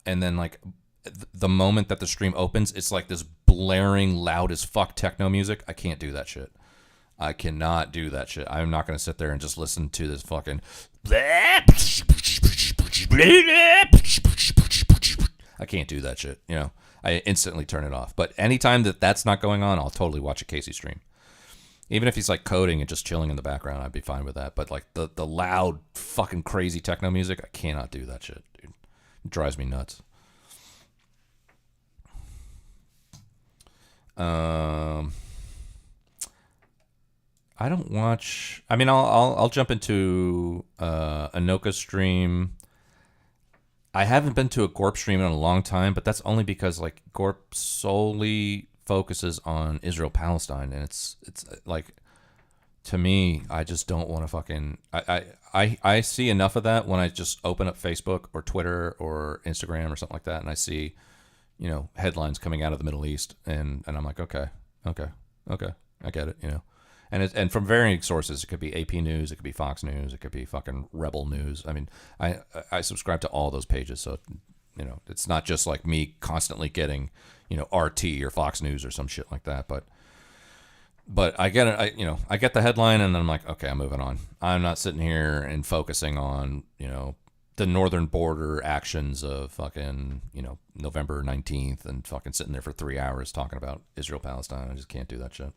then like the moment that the stream opens, it's like this blaring loud as fuck techno music. I can't do that shit. I cannot do that shit. I'm not gonna sit there and just listen to this fucking. I can't do that shit. You know, I instantly turn it off. But anytime that's not going on, I'll totally watch a Casey stream. Even if he's like coding and just chilling in the background, I'd be fine with that. But like the loud fucking crazy techno music, I cannot do that shit, dude. It drives me nuts. I don't watch. I mean, I'll jump into Anoka's stream. I haven't been to a Gorp stream in a long time, but that's only because like Gorp solely focuses on Israel Palestine, and it's like, to me, I just don't want to fucking. I see enough of that when I just open up Facebook or Twitter or Instagram or something like that, and I see, you know, headlines coming out of the Middle East, and I'm like, okay, I get it, you know. And from varying sources, it could be AP News, it could be Fox News, it could be fucking Rebel News. I mean, I subscribe to all those pages, so, you know, it's not just like me constantly getting, you know, RT or Fox News or some shit like that. But I get it. I get the headline, and then I'm like, okay, I'm moving on. I'm not sitting here and focusing on, you know, the northern border actions of fucking, you know, November 19th and fucking sitting there for 3 hours talking about Israel Palestine. I just can't do that shit.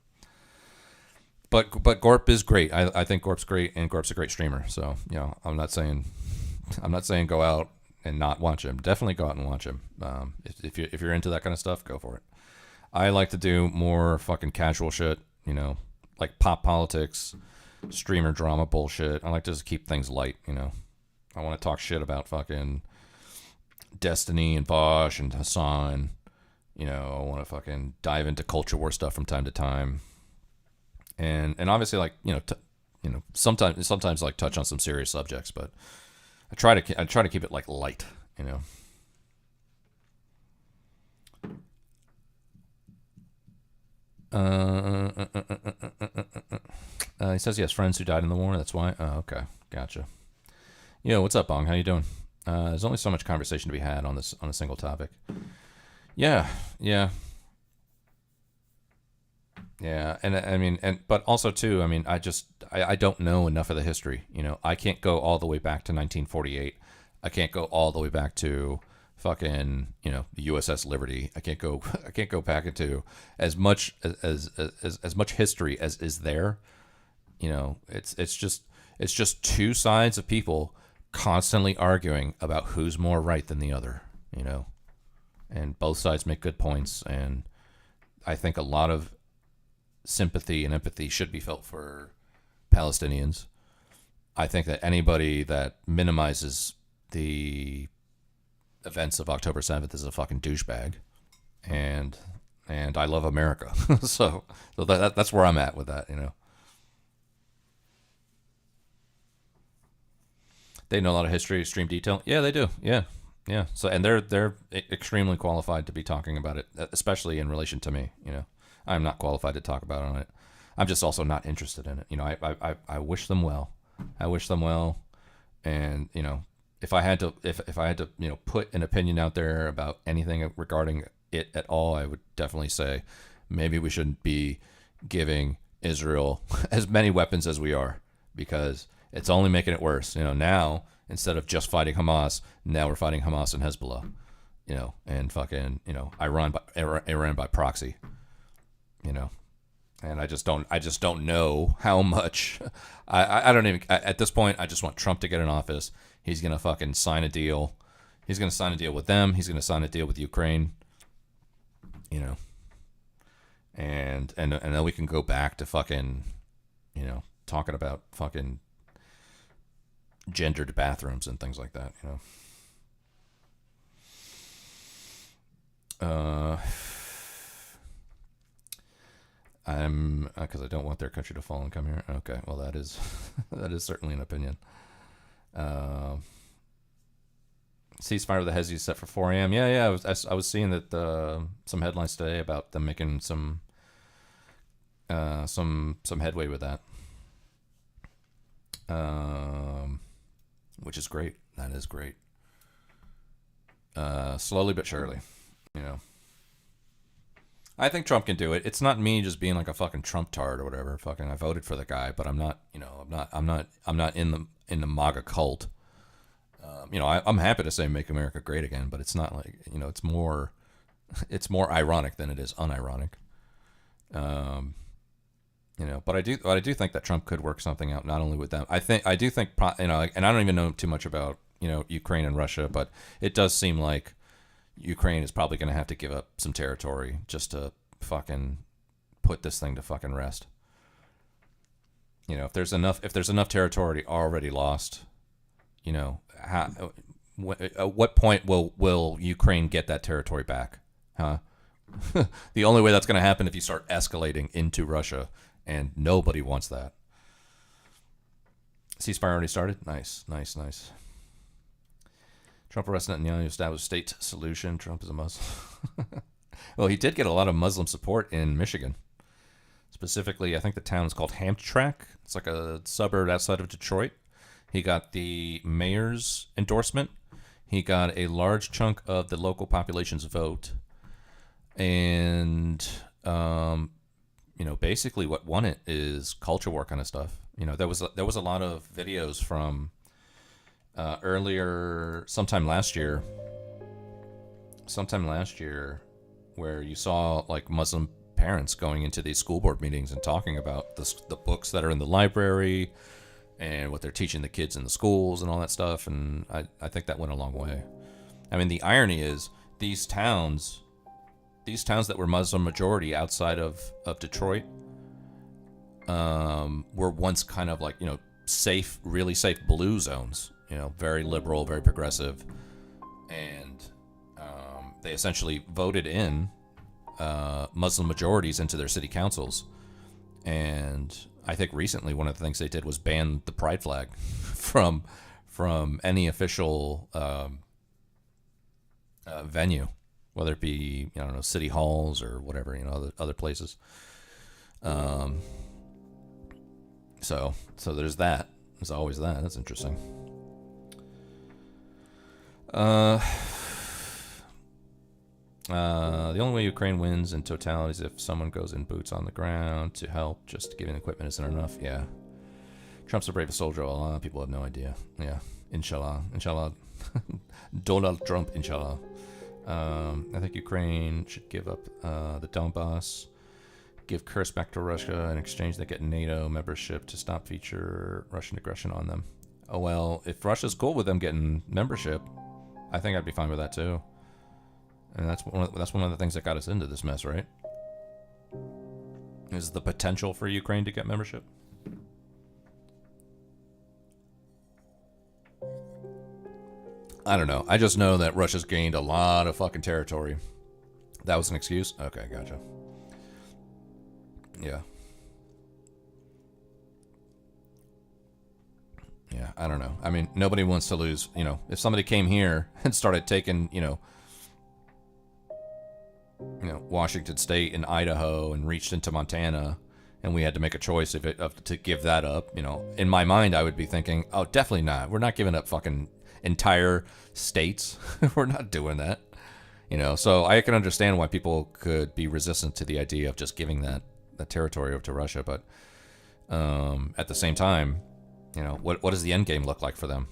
But Gorp is great. I think Gorp's great, and Gorp's a great streamer. So I'm not saying go out and not watch him. Definitely go out and watch him. If you're into that kind of stuff, go for it. I like to do more fucking casual shit. Like pop politics, streamer drama bullshit. I like to just keep things light. I want to talk shit about fucking Destiny and Bosch and Hassan. I want to fucking dive into culture war stuff from time to time. And obviously, like, sometimes like touch on some serious subjects, but I try to keep it like light, He says he has friends who died in the war. That's why. Oh, okay, gotcha. What's up, Bong? How you doing? There's only so much conversation to be had on a single topic. Yeah. And I mean, but also too, I mean, I don't know enough of the history. I can't go all the way back to 1948. I can't go all the way back to fucking, the USS Liberty. I can't go back into as much as much history as is there. It's just two sides of people constantly arguing about who's more right than the other. And both sides make good points, and I think a lot of sympathy and empathy should be felt for Palestinians. I think that anybody that minimizes the events of October 7th is a fucking douchebag, and I love America. so that's where I'm at with that. They know a lot of history, extreme detail. Yeah, they do. Yeah. So, and they're extremely qualified to be talking about it, especially in relation to me. I'm not qualified to talk about it. I'm just also not interested in it. I wish them well. And if I had to put an opinion out there about anything regarding it at all, I would definitely say maybe we shouldn't be giving Israel as many weapons as we are, because it's only making it worse. Now, instead of just fighting Hamas, now we're fighting Hamas and Hezbollah, and fucking, Iran by proxy, and I just don't know how much. I don't even, at this point, I just want Trump to get in office. He's going to fucking sign a deal. He's going to sign a deal with them. He's going to sign a deal with Ukraine, and then we can go back to fucking, talking about fucking gendered bathrooms and things like that. Because I don't want their country to fall and come here. Okay, well that is certainly an opinion. Ceasefire with the Hezbollah set for 4 a.m. Yeah. I was seeing that some headlines today about them making some headway with that. Which is great. That is great. Slowly but surely, I think Trump can do it. It's not me just being like a fucking Trump tard or whatever. Fucking, I voted for the guy, but I'm not in the MAGA cult. I'm happy to say "Make America Great Again," but it's not like, it's more ironic than it is unironic. But I do think that Trump could work something out, not only with them. I do think, and I don't even know too much about, Ukraine and Russia, but it does seem like Ukraine is probably going to have to give up some territory just to fucking put this thing to fucking rest. If there's enough territory already lost, at what point will Ukraine get that territory back? Huh? The only way that's going to happen if you start escalating into Russia, and nobody wants that. Ceasefire already started? Nice. Trump arrested Netanyahu, established state solution. Trump is a Muslim. Well, he did get a lot of Muslim support in Michigan. Specifically, I think the town is called Hamtramck. It's like a suburb outside of Detroit. He got the mayor's endorsement. He got a large chunk of the local population's vote. And, basically what won it is culture war kind of stuff. There was a lot of videos from sometime last year, where you saw like Muslim parents going into these school board meetings and talking about the books that are in the library and what they're teaching the kids in the schools and all that stuff. And I think that went a long way. I mean, the irony is these towns that were Muslim majority outside of Detroit were once kind of like, safe, really safe blue zones, very liberal, very progressive. And they essentially voted in Muslim majorities into their city councils. And I think recently one of the things they did was ban the pride flag from any official venue, whether it be, city halls or whatever, other places. So there's that. There's always that. That's interesting. The only way Ukraine wins in totality is if someone goes in boots on the ground to help. Just giving equipment isn't enough. Yeah. Trump's the bravest soldier of all. People have no idea. Yeah. Inshallah. Donald Trump, inshallah. I think Ukraine should give up the Donbass, give Kursk back to Russia. In exchange, they get NATO membership to stop future Russian aggression on them. Oh, well, if Russia's cool with them getting membership, I think I'd be fine with that, too. And that's one of the things that got us into this mess, right? Is the potential for Ukraine to get membership. I don't know. I just know that Russia's gained a lot of fucking territory. That was an excuse? Okay, gotcha. Yeah. Yeah, I don't know. I mean, nobody wants to lose, if somebody came here and started taking, Washington State and Idaho and reached into Montana, and we had to make a choice to give that up, in my mind I would be thinking, oh, definitely not. We're not giving up fucking entire states. We're not doing that. So I can understand why people could be resistant to the idea of just giving that territory over to Russia, but at the same time, what does the end game look like for them?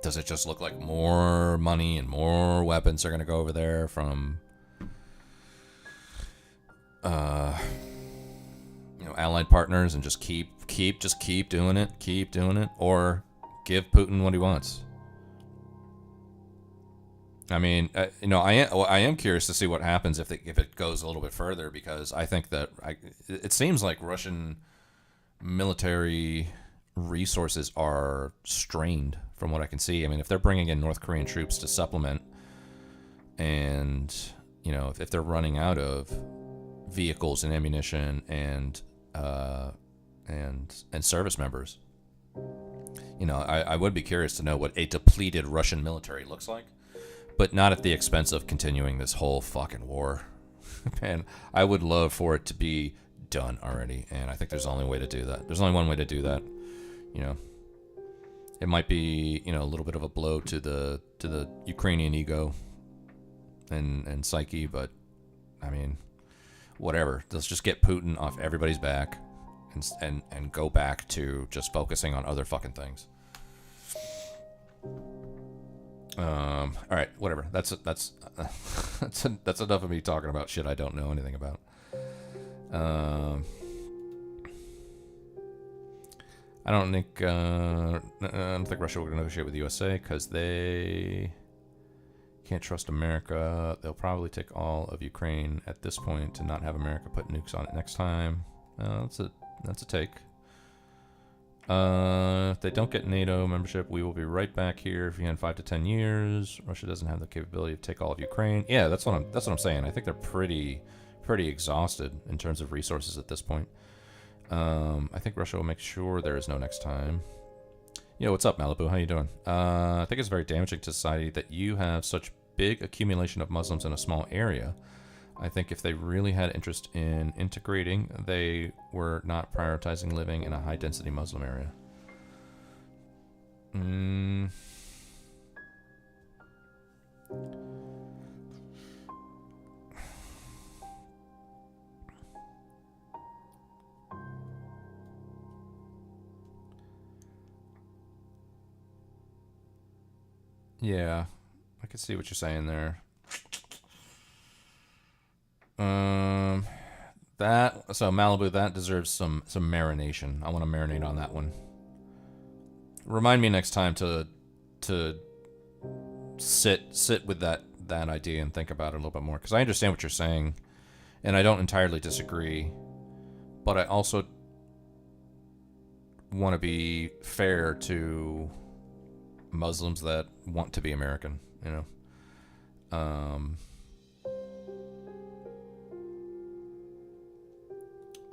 Does it just look like more money and more weapons are going to go over there from allied partners, and just keep doing it, or give Putin what he wants? I mean, I am curious to see what happens if it goes a little bit further, because I think that it seems like Russian military resources are strained from what I can see. I mean, if they're bringing in North Korean troops to supplement, and if they're running out of vehicles and ammunition and service members, I would be curious to know what a depleted Russian military looks like, but not at the expense of continuing this whole fucking war. Man, I would love for it to be done already, and I think there's only way to do that. There's only one way to do that. It might be, a little bit of a blow to the Ukrainian ego and psyche, but I mean, whatever. Let's just get Putin off everybody's back and go back to just focusing on other fucking things. All right, whatever. That's enough of me talking about shit I don't know anything about. I don't think Russia will negotiate with the USA because they can't trust America. They'll probably take all of Ukraine at this point to not have America put nukes on it next time. That's a take. If they don't get NATO membership, we will be right back here in 5 to 10 years. Russia doesn't have the capability to take all of Ukraine. Yeah, that's what I'm saying. I think they're pretty exhausted in terms of resources at this point. I think Russia will make sure there is no next time. Yo, what's up, Malibu? How you doing? I think it's very damaging to society that you have such big accumulation of Muslims in a small area. I think if they really had interest in integrating, they were not prioritizing living in a high-density Muslim area. Yeah, I can see what you're saying there. So Malibu, that deserves some marination. I want to marinate on that one. Remind me next time to sit with that idea and think about it a little bit more, because I understand what you're saying, and I don't entirely disagree, but I also want to be fair to Muslims that want to be American, you know.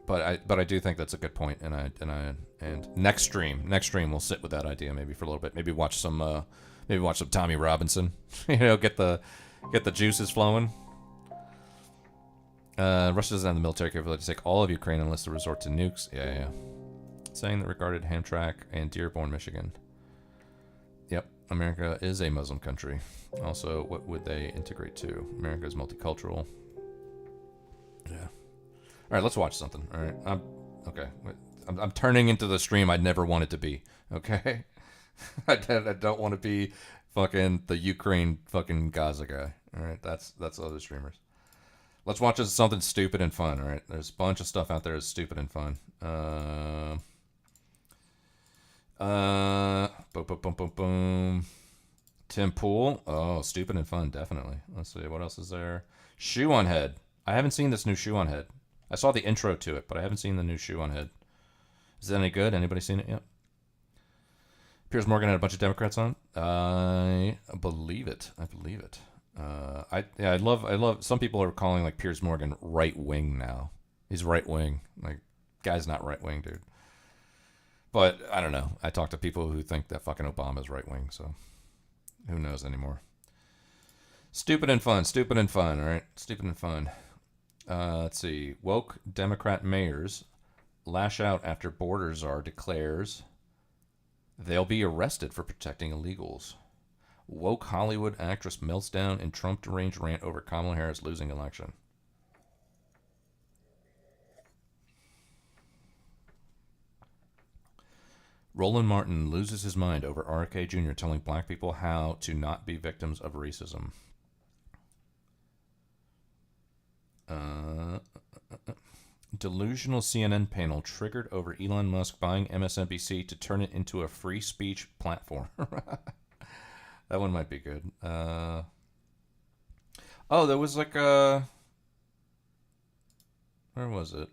But I do think that's a good point, and next stream we'll sit with that idea maybe for a little bit. Maybe watch some Tommy Robinson, you know, get the juices flowing. Russia doesn't have the military capability to take all of Ukraine unless they resort to nukes. Yeah. Saying that regarded Hamtramck and Dearborn, Michigan. Yep, America is a Muslim country. Also, what would they integrate to? America is multicultural. Yeah. All right, let's watch something. All right, I'm turning into the stream I never wanted to be. Okay, I don't want to be fucking the Ukraine fucking Gaza guy. All right, that's other streamers. Let's watch something stupid and fun. All right, there's a bunch of stuff out there that's stupid and fun. Boom. Tim Pool. Oh, stupid and fun, definitely. Let's see, what else is there? Shoe on Head. I haven't seen this new Shoe on Head. I saw the intro to it, but I haven't seen the new Shoe on Head. Is it any good? Anybody seen it yet? Piers Morgan had a bunch of Democrats on. I believe it. I love. Some people are calling like Piers Morgan right wing now. He's right wing. Like, guy's not right wing, dude. But I don't know. I talk to people who think that fucking Obama's right wing, so who knows anymore. Stupid and fun. All right, stupid and fun. Let's see. Woke Democrat mayors lash out after border czar declares they'll be arrested for protecting illegals. Woke Hollywood actress melts down in Trump-deranged rant over Kamala Harris losing election. Roland Martin loses his mind over RFK Jr. telling black people how to not be victims of racism. Delusional CNN panel triggered over Elon Musk buying MSNBC to turn it into a free speech platform. That one might be good. There was like a... Where was it?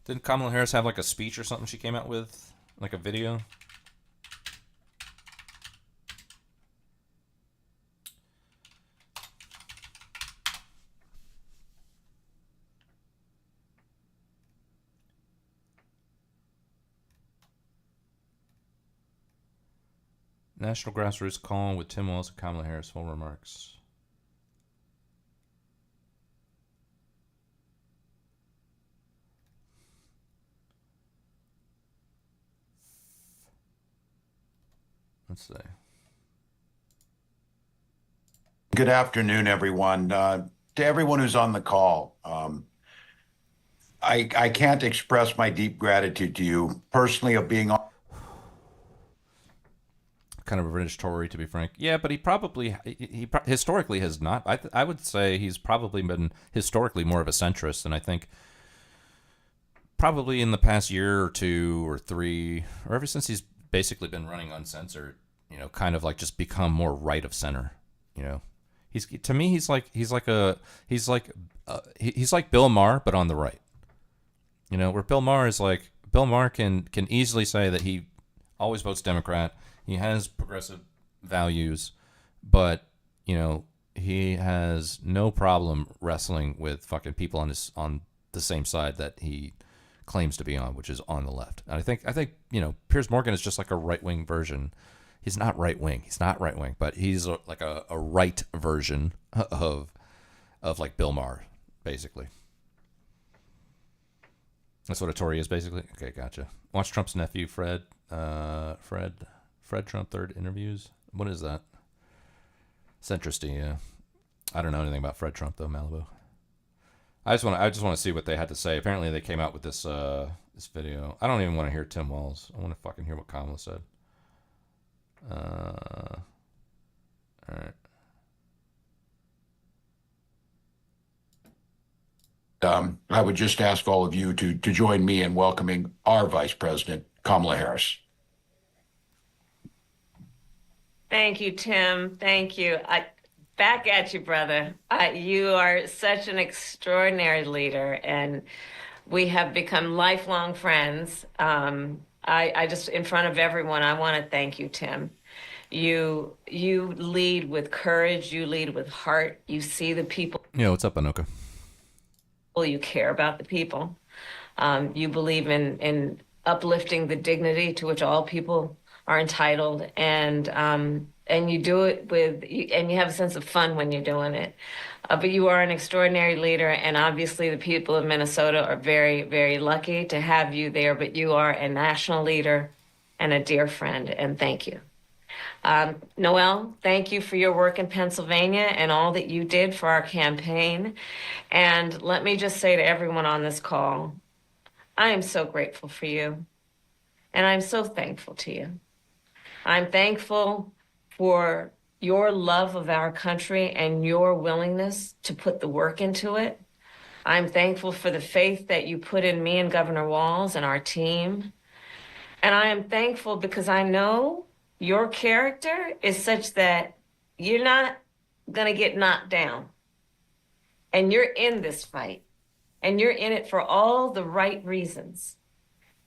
Didn't Kamala Harris have like a speech or something she came out with? Like a video? National Grassroots Call with Tim Walz and Kamala Harris. Full remarks. Let's see. Good afternoon, everyone. To everyone who's on the call, I can't express my deep gratitude to you personally of being on. Kind of a British Tory, to be frank. Yeah, but he historically has not. I would say he's probably been historically more of a centrist, and I think probably in the past year or two or three, or ever since he's basically been running uncensored, you know, kind of like just become more right of center. You know, he's like Bill Maher, but on the right. You know, where Bill Maher can easily say that he always votes Democrat. He has progressive values, but, you know, he has no problem wrestling with fucking people on the same side that he claims to be on, which is on the left. And I think you know, Piers Morgan is just like a right-wing version. He's not right-wing, but he's like a right version of like Bill Maher, basically. That's what a Tory is, basically. Okay, gotcha. Watch Trump's nephew, Fred Trump third interviews. What is that? Centristy, yeah. I don't know anything about Fred Trump though, Malibu. I just want to see what they had to say. Apparently they came out with this video. I don't even want to hear Tim Walz. I want to fucking hear what Kamala said. All right. I would just ask all of you to join me in welcoming our Vice President, Kamala Harris. Thank you, Tim. Thank you. Back at you, brother. You are such an extraordinary leader, and we have become lifelong friends. I just, in front of everyone, I want to thank you, Tim. You lead with courage. You lead with heart. You see the people. Yeah, what's up, Anoka? You care about the people. You believe in uplifting the dignity to which all people are entitled, and you do it and you have a sense of fun when you're doing it. But you are an extraordinary leader, and obviously the people of Minnesota are very, very lucky to have you there. But you are a national leader and a dear friend, and thank you. Noel, thank you for your work in Pennsylvania and all that you did for our campaign. And let me just say to everyone on this call, I am so grateful for you, and I'm so thankful to you. I'm thankful for your love of our country and your willingness to put the work into it. I'm thankful for the faith that you put in me and Governor Walz and our team. And I am thankful because I know your character is such that you're not going to get knocked down. And you're in this fight. And you're in it for all the right reasons.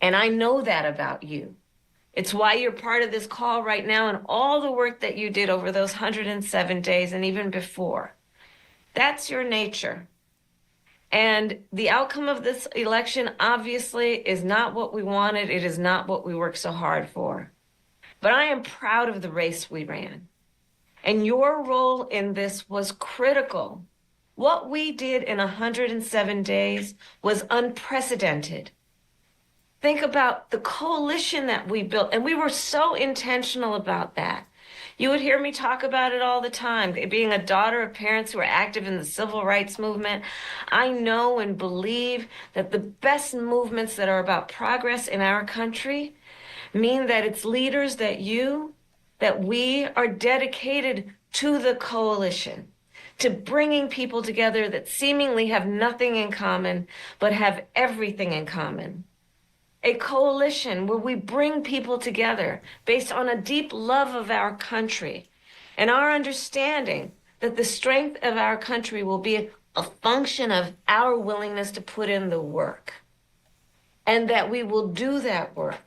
And I know that about you. It's why you're part of this call right now and all the work that you did over those 107 days and even before. That's your nature. And the outcome of this election obviously is not what we wanted. It is not what we worked so hard for. But I am proud of the race we ran. And your role in this was critical. What we did in 107 days was unprecedented. Think about the coalition that we built, and we were so intentional about that. You would hear me talk about it all the time. Being a daughter of parents who are active in the civil rights movement, I know and believe that the best movements that are about progress in our country mean that it's leaders that we are dedicated to the coalition, to bringing people together that seemingly have nothing in common, but have everything in common. A coalition where we bring people together based on a deep love of our country and our understanding that the strength of our country will be a function of our willingness to put in the work, and that we will do that work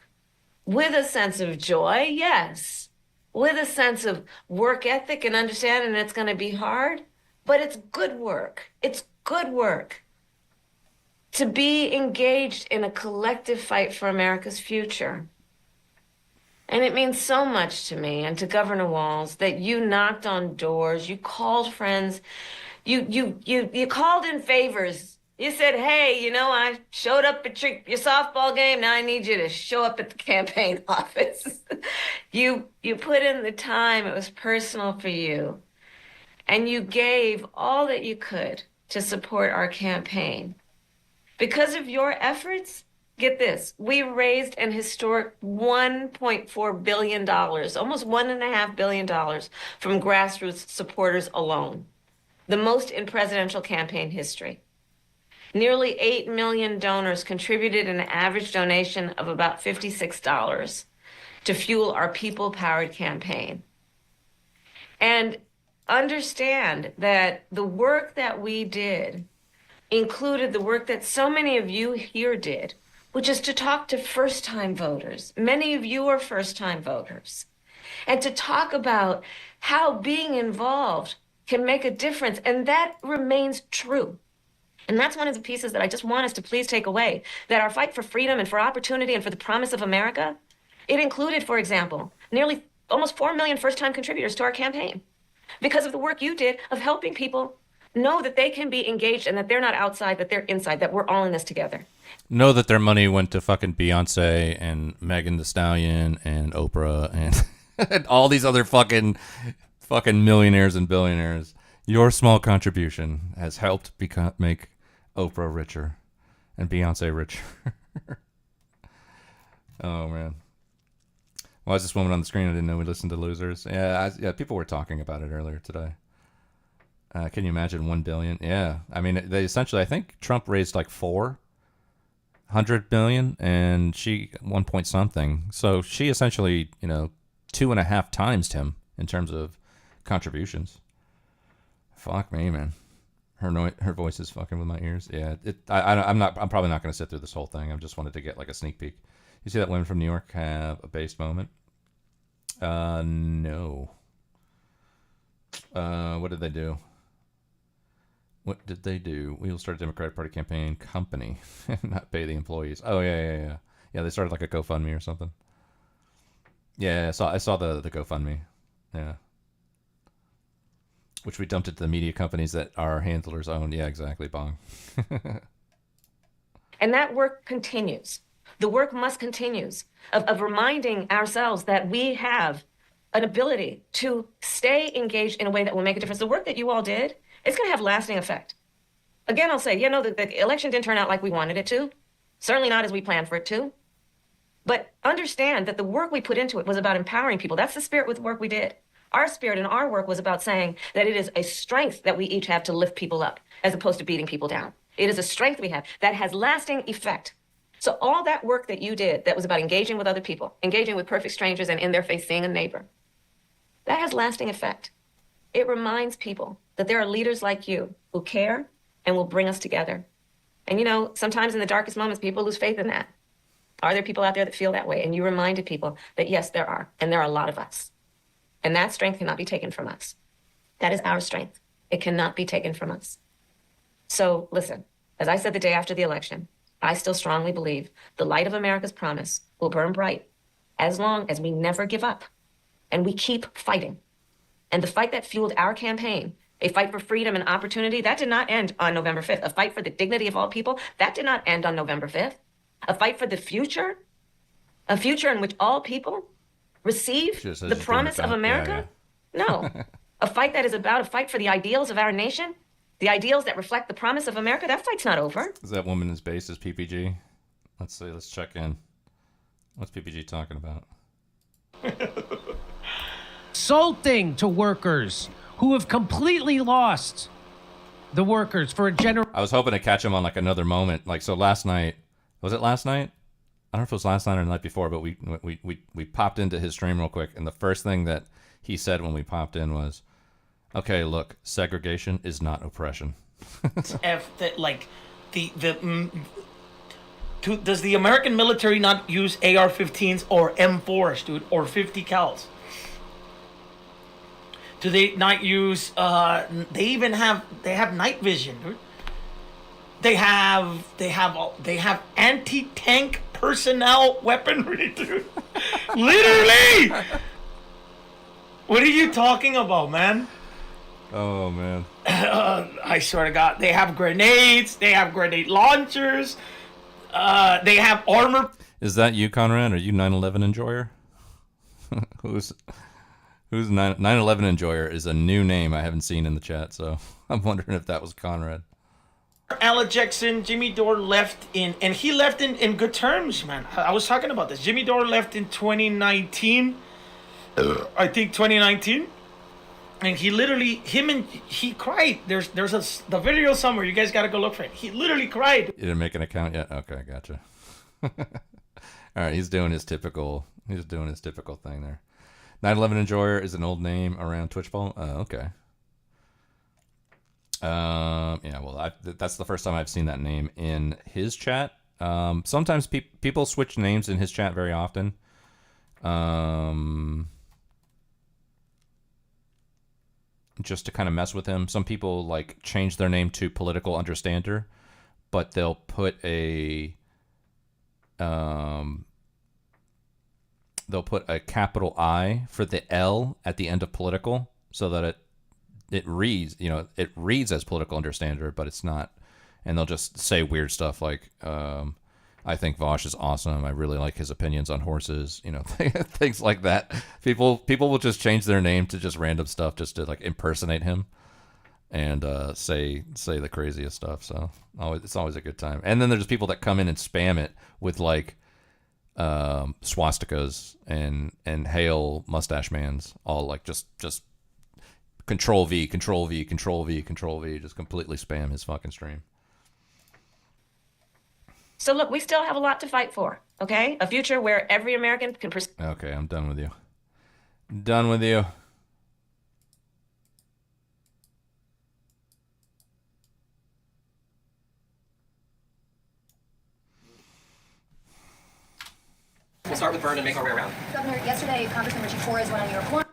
with a sense of joy, yes, with a sense of work ethic and understanding it's going to be hard, but it's good work. It's good work. To be engaged in a collective fight for America's future. And it means so much to me and to Governor Walz that you knocked on doors, you called friends, you called in favors. You said, hey, I showed up at your softball game, now I need you to show up at the campaign office. You put in the time, it was personal for you. And you gave all that you could to support our campaign. Because of your efforts, get this, we raised an historic $1.4 billion, almost $1.5 billion from grassroots supporters alone, the most in presidential campaign history. Nearly 8 million donors contributed an average donation of about $56 to fuel our people-powered campaign. And understand that the work that we did included the work that so many of you here did, which is to talk to first-time voters. Many of you are first-time voters. And to talk about how being involved can make a difference. And that remains true. And that's one of the pieces that I just want us to please take away, that our fight for freedom and for opportunity and for the promise of America, it included, for example, almost 4 million first-time contributors to our campaign because of the work you did of helping people know that they can be engaged and that they're not outside, that they're inside, that we're all in this together. Know that their money went to fucking Beyonce and Megan Thee Stallion and Oprah and, and all these other fucking millionaires and billionaires. Your small contribution has helped make Oprah richer and Beyonce richer. Oh, man. Why is this woman on the screen? I didn't know we listened to Losers. Yeah, people were talking about it earlier today. Can you imagine 1 billion? Yeah. I mean, they essentially, I think Trump raised like 400 billion and she 1 point something. So she essentially, 2.5 times him in terms of contributions. Fuck me, man. Her voice is fucking with my ears. Yeah. I'm probably not going to sit through this whole thing. I just wanted to get like a sneak peek. You see that women from New York have a based moment? No. What did they do? What did they do? We will start a Democratic Party campaign company, not pay the employees. Oh yeah. Yeah, they started like a GoFundMe or something. Yeah, I saw the GoFundMe. Yeah. Which we dumped it to the media companies that our handlers own. Yeah, exactly, Bong. And that work continues. The work must continue of reminding ourselves that we have an ability to stay engaged in a way that will make a difference. The work that you all did, it's going to have lasting effect. Again, I'll say, the election didn't turn out like we wanted it to. Certainly not as we planned for it to. But understand that the work we put into it was about empowering people. That's the spirit with the work we did. Our spirit and our work was about saying that it is a strength that we each have to lift people up as opposed to beating people down. It is a strength we have that has lasting effect. So all that work that you did that was about engaging with other people, engaging with perfect strangers and in their face seeing a neighbor, that has lasting effect. It reminds people that there are leaders like you who care and will bring us together. And sometimes in the darkest moments, people lose faith in that. Are there people out there that feel that way? And you reminded people that yes, there are, and there are a lot of us. And that strength cannot be taken from us. That is our strength. It cannot be taken from us. So listen, as I said the day after the election, I still strongly believe the light of America's promise will burn bright as long as we never give up and we keep fighting. And the fight that fueled our campaign, a fight for freedom and opportunity, that did not end on November 5th. A fight for the dignity of all people, that did not end on November 5th. A fight for the future, a future in which all people receive the promise of America? Yeah. No. A fight that is about a fight for the ideals of our nation, the ideals that reflect the promise of America, that fight's not over. Is that woman as base as PPG? Let's see. Let's check in. What's PPG talking about? Insulting to workers who have completely lost the workers for a general. I was hoping to catch him on like another moment. Like, so last night, was it last night? I don't know if it was last night or the night before, but we popped into his stream real quick, and the first thing that he said when we popped in was, "Okay, look, segregation is not oppression." Does the American military not use AR-15s or M4s, dude, or 50 cals? Do they not use? They have night vision, dude. They have anti-tank personnel weaponry, dude. Literally. What are you talking about, man? Oh man. I swear to God, they have grenades. They have grenade launchers. They have armor. Is that you, Conrad? Are you 9/11 enjoyer? Who's 9/11 enjoyer is a new name I haven't seen in the chat, so I'm wondering if that was Conrad. Alex Jackson, Jimmy Dore left and he left in good terms, man. I was talking about this. Jimmy Dore left in 2019. I think 2019. And he literally, he cried. There's the video somewhere. You guys got to go look for it. He literally cried. You didn't make an account yet? Okay, gotcha. All right, he's doing his typical thing there. 9/11 enjoyer is an old name around Twitch ball. Oh, okay. Yeah, well, that's the first time I've seen that name in his chat. Sometimes people switch names in his chat very often. Just to kind of mess with him. Some people like change their name to political understander, but they'll put a capital I for the L at the end of political, so that it reads, it reads as political understander, but it's not. And they'll just say weird stuff like, I think Vosh is awesome. I really like his opinions on horses. Things like that. People will just change their name to just random stuff just to like impersonate him and say the craziest stuff. So it's always a good time. And then there's people that come in and spam it with like swastikas and hail mustache mans, all like just Control V, Control V, Control V, Control V. Just completely spam his fucking stream. So look, we still have a lot to fight for, okay? A future where every American can... Okay, I'm done with you. Done with you. We'll start with Byrne and make our way around. Governor, yesterday, Congressman Richie Torres went on your report.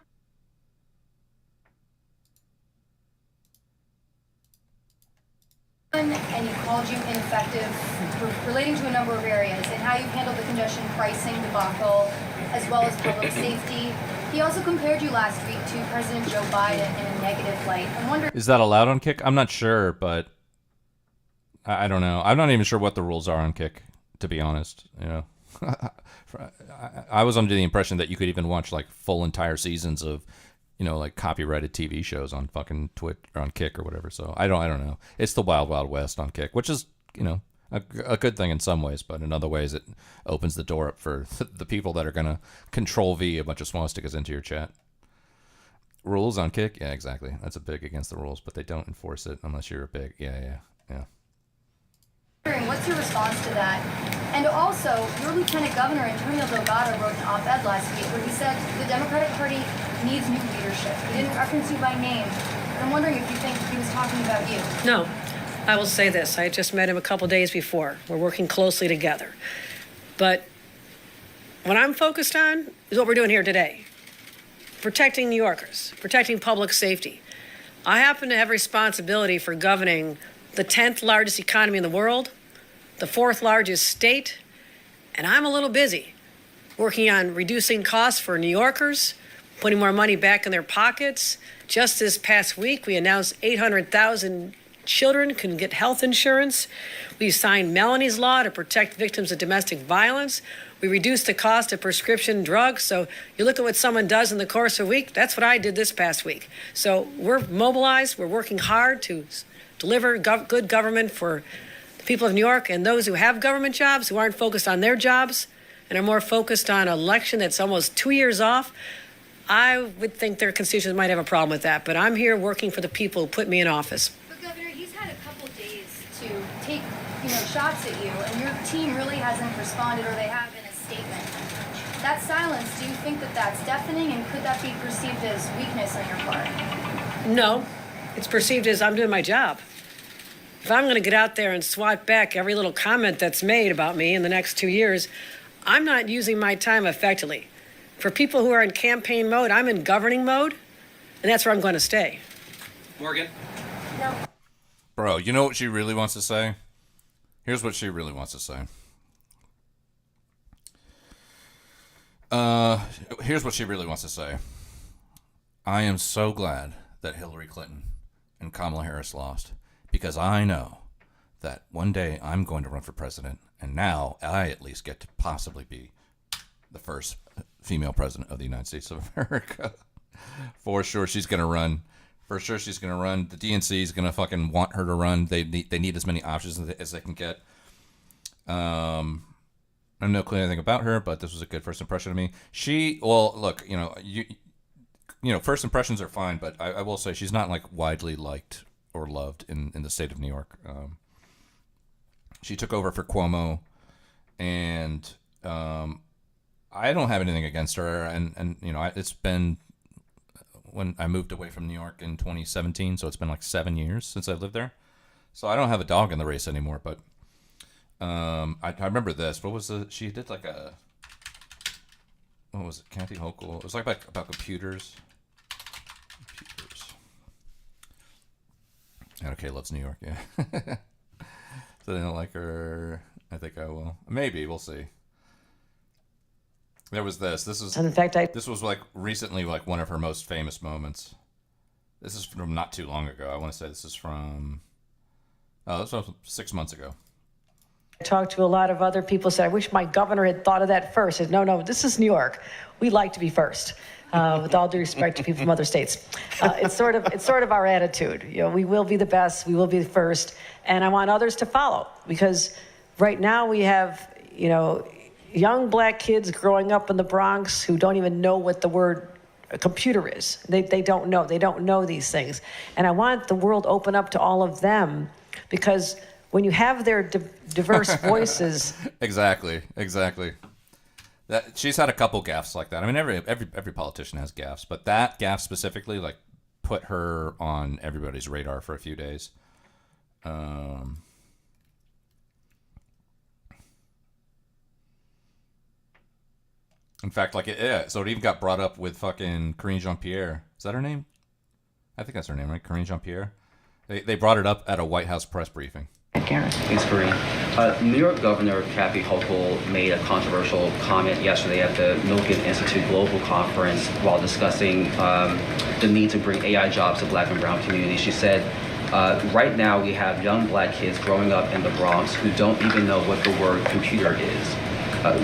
And he called you ineffective relating to a number of areas and how you've handled the congestion pricing debacle as well as public safety. He also compared you last week to President Joe Biden in a negative light. I'm wondering... Is that allowed on Kick? I'm not sure, but I don't know. I'm not even sure what the rules are on Kick, to be honest. You know, I was under the impression that you could even watch like full entire seasons of, you know, like copyrighted TV shows on fucking Twitch or on Kick or whatever. So I don't know. It's the Wild Wild West on Kick, which is, you know, a good thing in some ways, but in other ways it opens the door up for the people that are gonna Control V a bunch of swastikas into your chat. Rules on Kick? Yeah, exactly. That's a big against the rules, but they don't enforce it unless you're a big. Yeah. What's your response to that? And also, your Lieutenant Governor, Antonio Delgado, wrote an op-ed last week where he said the Democratic Party needs new leadership. He didn't reference you by name. But I'm wondering if you think he was talking about you. No. I will say this. I just met him a couple days before. We're working closely together. But what I'm focused on is what we're doing here today. Protecting New Yorkers, protecting public safety. I happen to have responsibility for governing the 10th largest economy in the world, the 4th largest state, and I'm a little busy working on reducing costs for New Yorkers, putting more money back in their pockets. Just this past week, we announced 800,000 children can get health insurance. We signed Melanie's Law to protect victims of domestic violence. We reduced the cost of prescription drugs. So you look at what someone does in the course of a week, that's what I did this past week. So we're mobilized, we're working hard to deliver good government for the people of New York and those who have government jobs, who aren't focused on their jobs and are more focused on an election that's almost 2 years off. I would think their constituents might have a problem with that, but I'm here working for the people who put me in office. But Governor, he's had a couple days to take, shots at you, and your team really hasn't responded, or they have in a statement. That silence, do you think that that's deafening, and could that be perceived as weakness on your part? No, it's perceived as I'm doing my job. If I'm going to get out there and swat back every little comment that's made about me in the next 2 years, I'm not using my time effectively. For people who are in campaign mode, I'm in governing mode, and that's where I'm going to stay. Morgan? No. Bro, you know what she really wants to say? Here's what she really wants to say. Here's what she really wants to say. I am so glad that Hillary Clinton and Kamala Harris lost, because I know that one day I'm going to run for president, and now I at least get to possibly be the first female president of the United States of America. For sure she's going to run. For sure she's going to run. The DNC is going to fucking want her to run. They need as many options as they can get. I don't know clearly anything about her, but this was a good first impression of me. Look, first impressions are fine, but I will say she's not like widely liked or loved in the state of New York. She took over for Cuomo, and I don't have anything against her. And it's been when I moved away from New York in 2017, so it's been like 7 years since I lived there. So I don't have a dog in the race anymore, but I remember this. What was she did like a, what was it, Kathy Hochul? It was like about computers. Okay, loves New York, yeah. So they don't like her. I think I will. Maybe, we'll see. There was this. This was like recently like one of her most famous moments. This is from not too long ago. I want to say this is from, this was 6 months ago. I talked to a lot of other people, said, I wish my governor had thought of that first. I said, no, this is New York. We like to be first. With all due respect to people from other states. It's sort of our attitude. We will be the best, we will be the first, and I want others to follow, because right now we have, young black kids growing up in the Bronx who don't even know what the word a computer is. They don't know. They don't know these things. And I want the world open up to all of them, because when you have their diverse voices. Exactly. That she's had a couple gaffes like that. I mean, every politician has gaffes, but that gaffe specifically, like, put her on everybody's radar for a few days. In fact, like, so it even got brought up with fucking Karine Jean-Pierre. Is that her name? I think that's her name, right? Karine Jean-Pierre. They brought it up at a White House press briefing. Thanks, Karine. New York Governor Kathy Hochul made a controversial comment yesterday at the Milken Institute Global Conference while discussing the need to bring AI jobs to Black and brown communities. She said, right now we have young Black kids growing up in the Bronx who don't even know what the word computer is.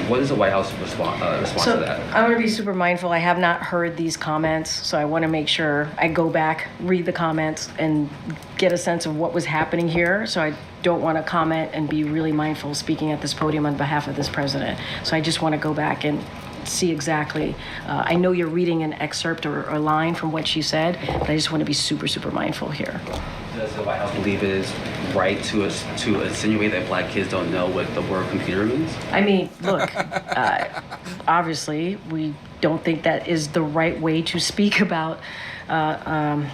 What is the White House response to that? I want to be super mindful. I have not heard these comments, so I want to make sure I go back, read the comments, and get a sense of what was happening here. So I don't want to comment and be really mindful speaking at this podium on behalf of this president. So I just want to go back and see exactly. I know you're reading an excerpt or a line from what she said, but I just want to be super, super mindful here. Does the White House believe it is right to insinuate that Black kids don't know what the word computer means? I mean, look, obviously, we don't think that is the right way to speak about young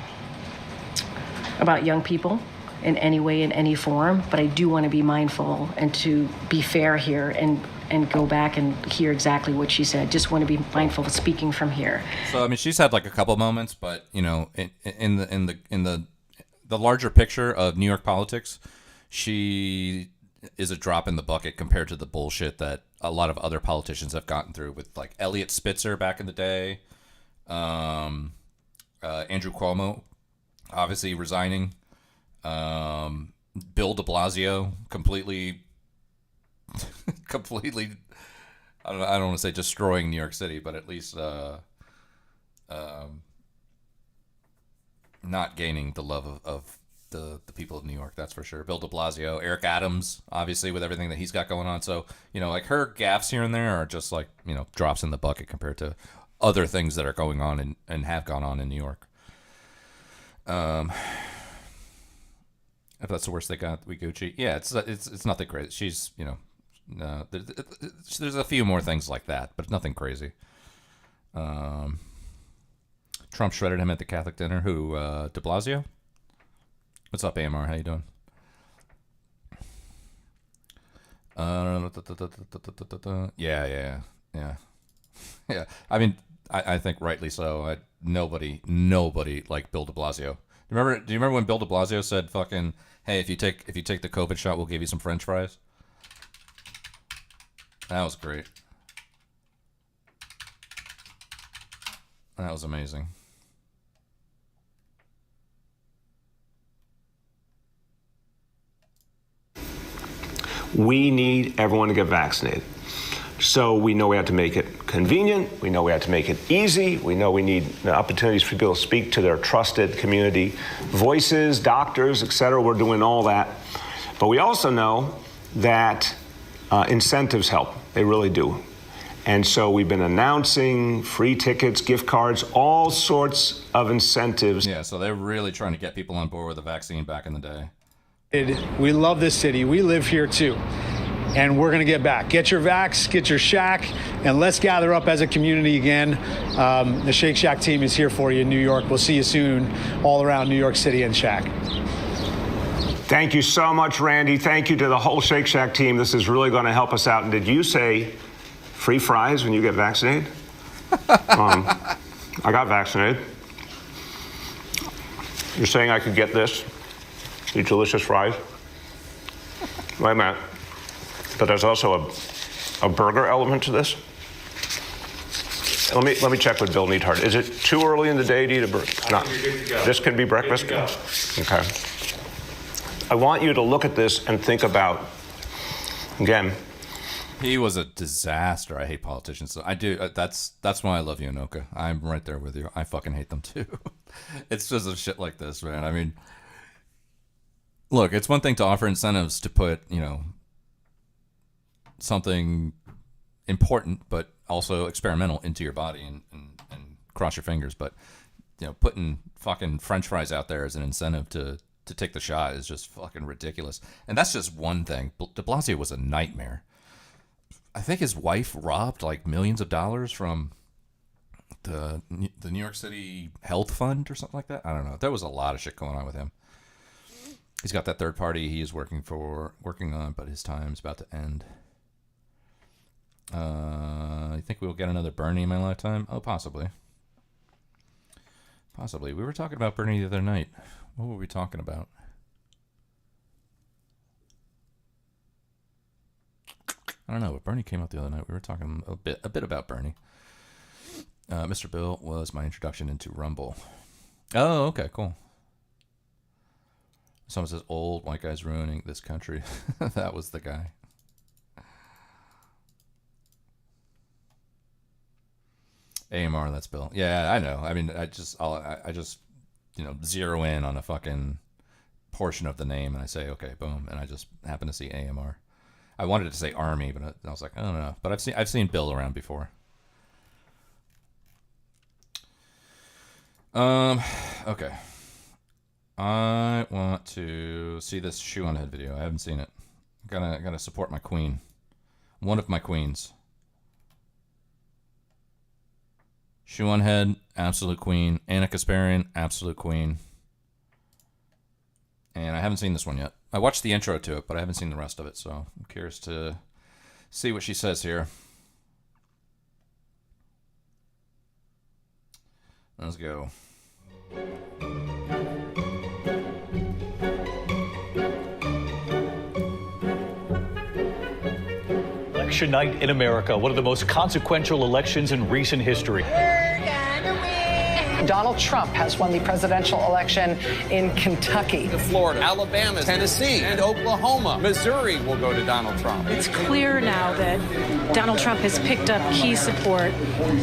people in any way, in any form. But I do want to be mindful and to be fair here and go back and hear exactly what she said. Just want to be mindful of speaking from here. So I mean, she's had like a couple moments, but you know, in the larger picture of New York politics, she is a drop in the bucket compared to the bullshit that a lot of other politicians have gotten through with, like, Elliot Spitzer back in the day, Andrew Cuomo obviously resigning, Bill de Blasio completely I don't want to say destroying New York City, but at least not gaining the love of the people of New York, that's for sure. Bill de Blasio, Eric Adams, obviously, with everything that he's got going on. So, you know, like, her gaffes here and there are just like, you know, drops in the bucket compared to other things that are going on and have gone on in New York. If that's the worst they got, we Gucci. Yeah, it's nothing crazy. She's, you know, there's a few more things like that, but nothing crazy. Trump shredded him at the Catholic dinner. Who, de Blasio? What's up, AMR? How you doing? Yeah. I mean, I think rightly so. Nobody like Bill de Blasio. Do you remember when Bill de Blasio said, "Fucking, hey, if you take the COVID shot, we'll give you some French fries"? That was great. That was amazing. We need everyone to get vaccinated. So we know we have to make it convenient. We know we have to make it easy. We know we need opportunities for people to speak to their trusted community voices, doctors, et cetera. We're doing all that. But we also know that incentives help. They really do. And so we've been announcing free tickets, gift cards, all sorts of incentives. Yeah, so they're really trying to get people on board with the vaccine back in the day. We love this city. We live here too. And we're going to get back. Get your vax, get your shack, and let's gather up as a community again. The Shake Shack team is here for you in New York. We'll see you soon all around New York City and Shack. Thank you so much, Randy. Thank you to the whole Shake Shack team. This is really going to help us out. And did you say free fries when you get vaccinated? I got vaccinated. You're saying I could get this? These delicious fries? Wait a minute. But there's also a burger element to this? Let me check with Bill Neathart. Is it too early in the day to eat a burger? No. You're good to go. This can be breakfast? Okay. I want you to look at this and think about, again. He was a disaster. I hate politicians. I do. That's why I love you, Anoka. I'm right there with you. I fucking hate them too. It's just a shit like this, man. I mean, look, it's one thing to offer incentives to put, you know, something important but also experimental into your body and cross your fingers. But, putting fucking French fries out there as an incentive to take the shot is just fucking ridiculous. And that's just one thing. De Blasio was a nightmare. I think his wife robbed like millions of dollars from the New York City Health Fund or something like that. I don't know. There was a lot of shit going on with him. He's got that third party he is working on, but his time's about to end. I think we'll get another Bernie in my lifetime. Oh, possibly. Possibly. We were talking about Bernie the other night. What were we talking about? I don't know, but Bernie came out the other night. We were talking a bit about Bernie. Mr. Bill was my introduction into Rumble. Oh, okay, cool. Someone says, old white guys ruining this country. That was the guy. AMR, that's Bill. Yeah, I know. I mean, I just zero in on a fucking portion of the name, and I say, okay, boom, and I just happen to see AMR. I wanted to say Army, but I was like, I don't know. But I've seen Bill around before. Okay. I want to see this shoe on head video. I haven't seen it. Gotta support my queen. One of my queens. Shoe on head, absolute queen. Anna Kasparian, absolute queen. And I haven't seen this one yet. I watched the intro to it, but I haven't seen the rest of it, so I'm curious to see what she says here. Let's go. Election night in America, one of the most consequential elections in recent history. Donald Trump has won the presidential election in Kentucky. Florida, Alabama, Tennessee, and Oklahoma. Missouri will go to Donald Trump. It's clear now that Donald Trump has picked up key support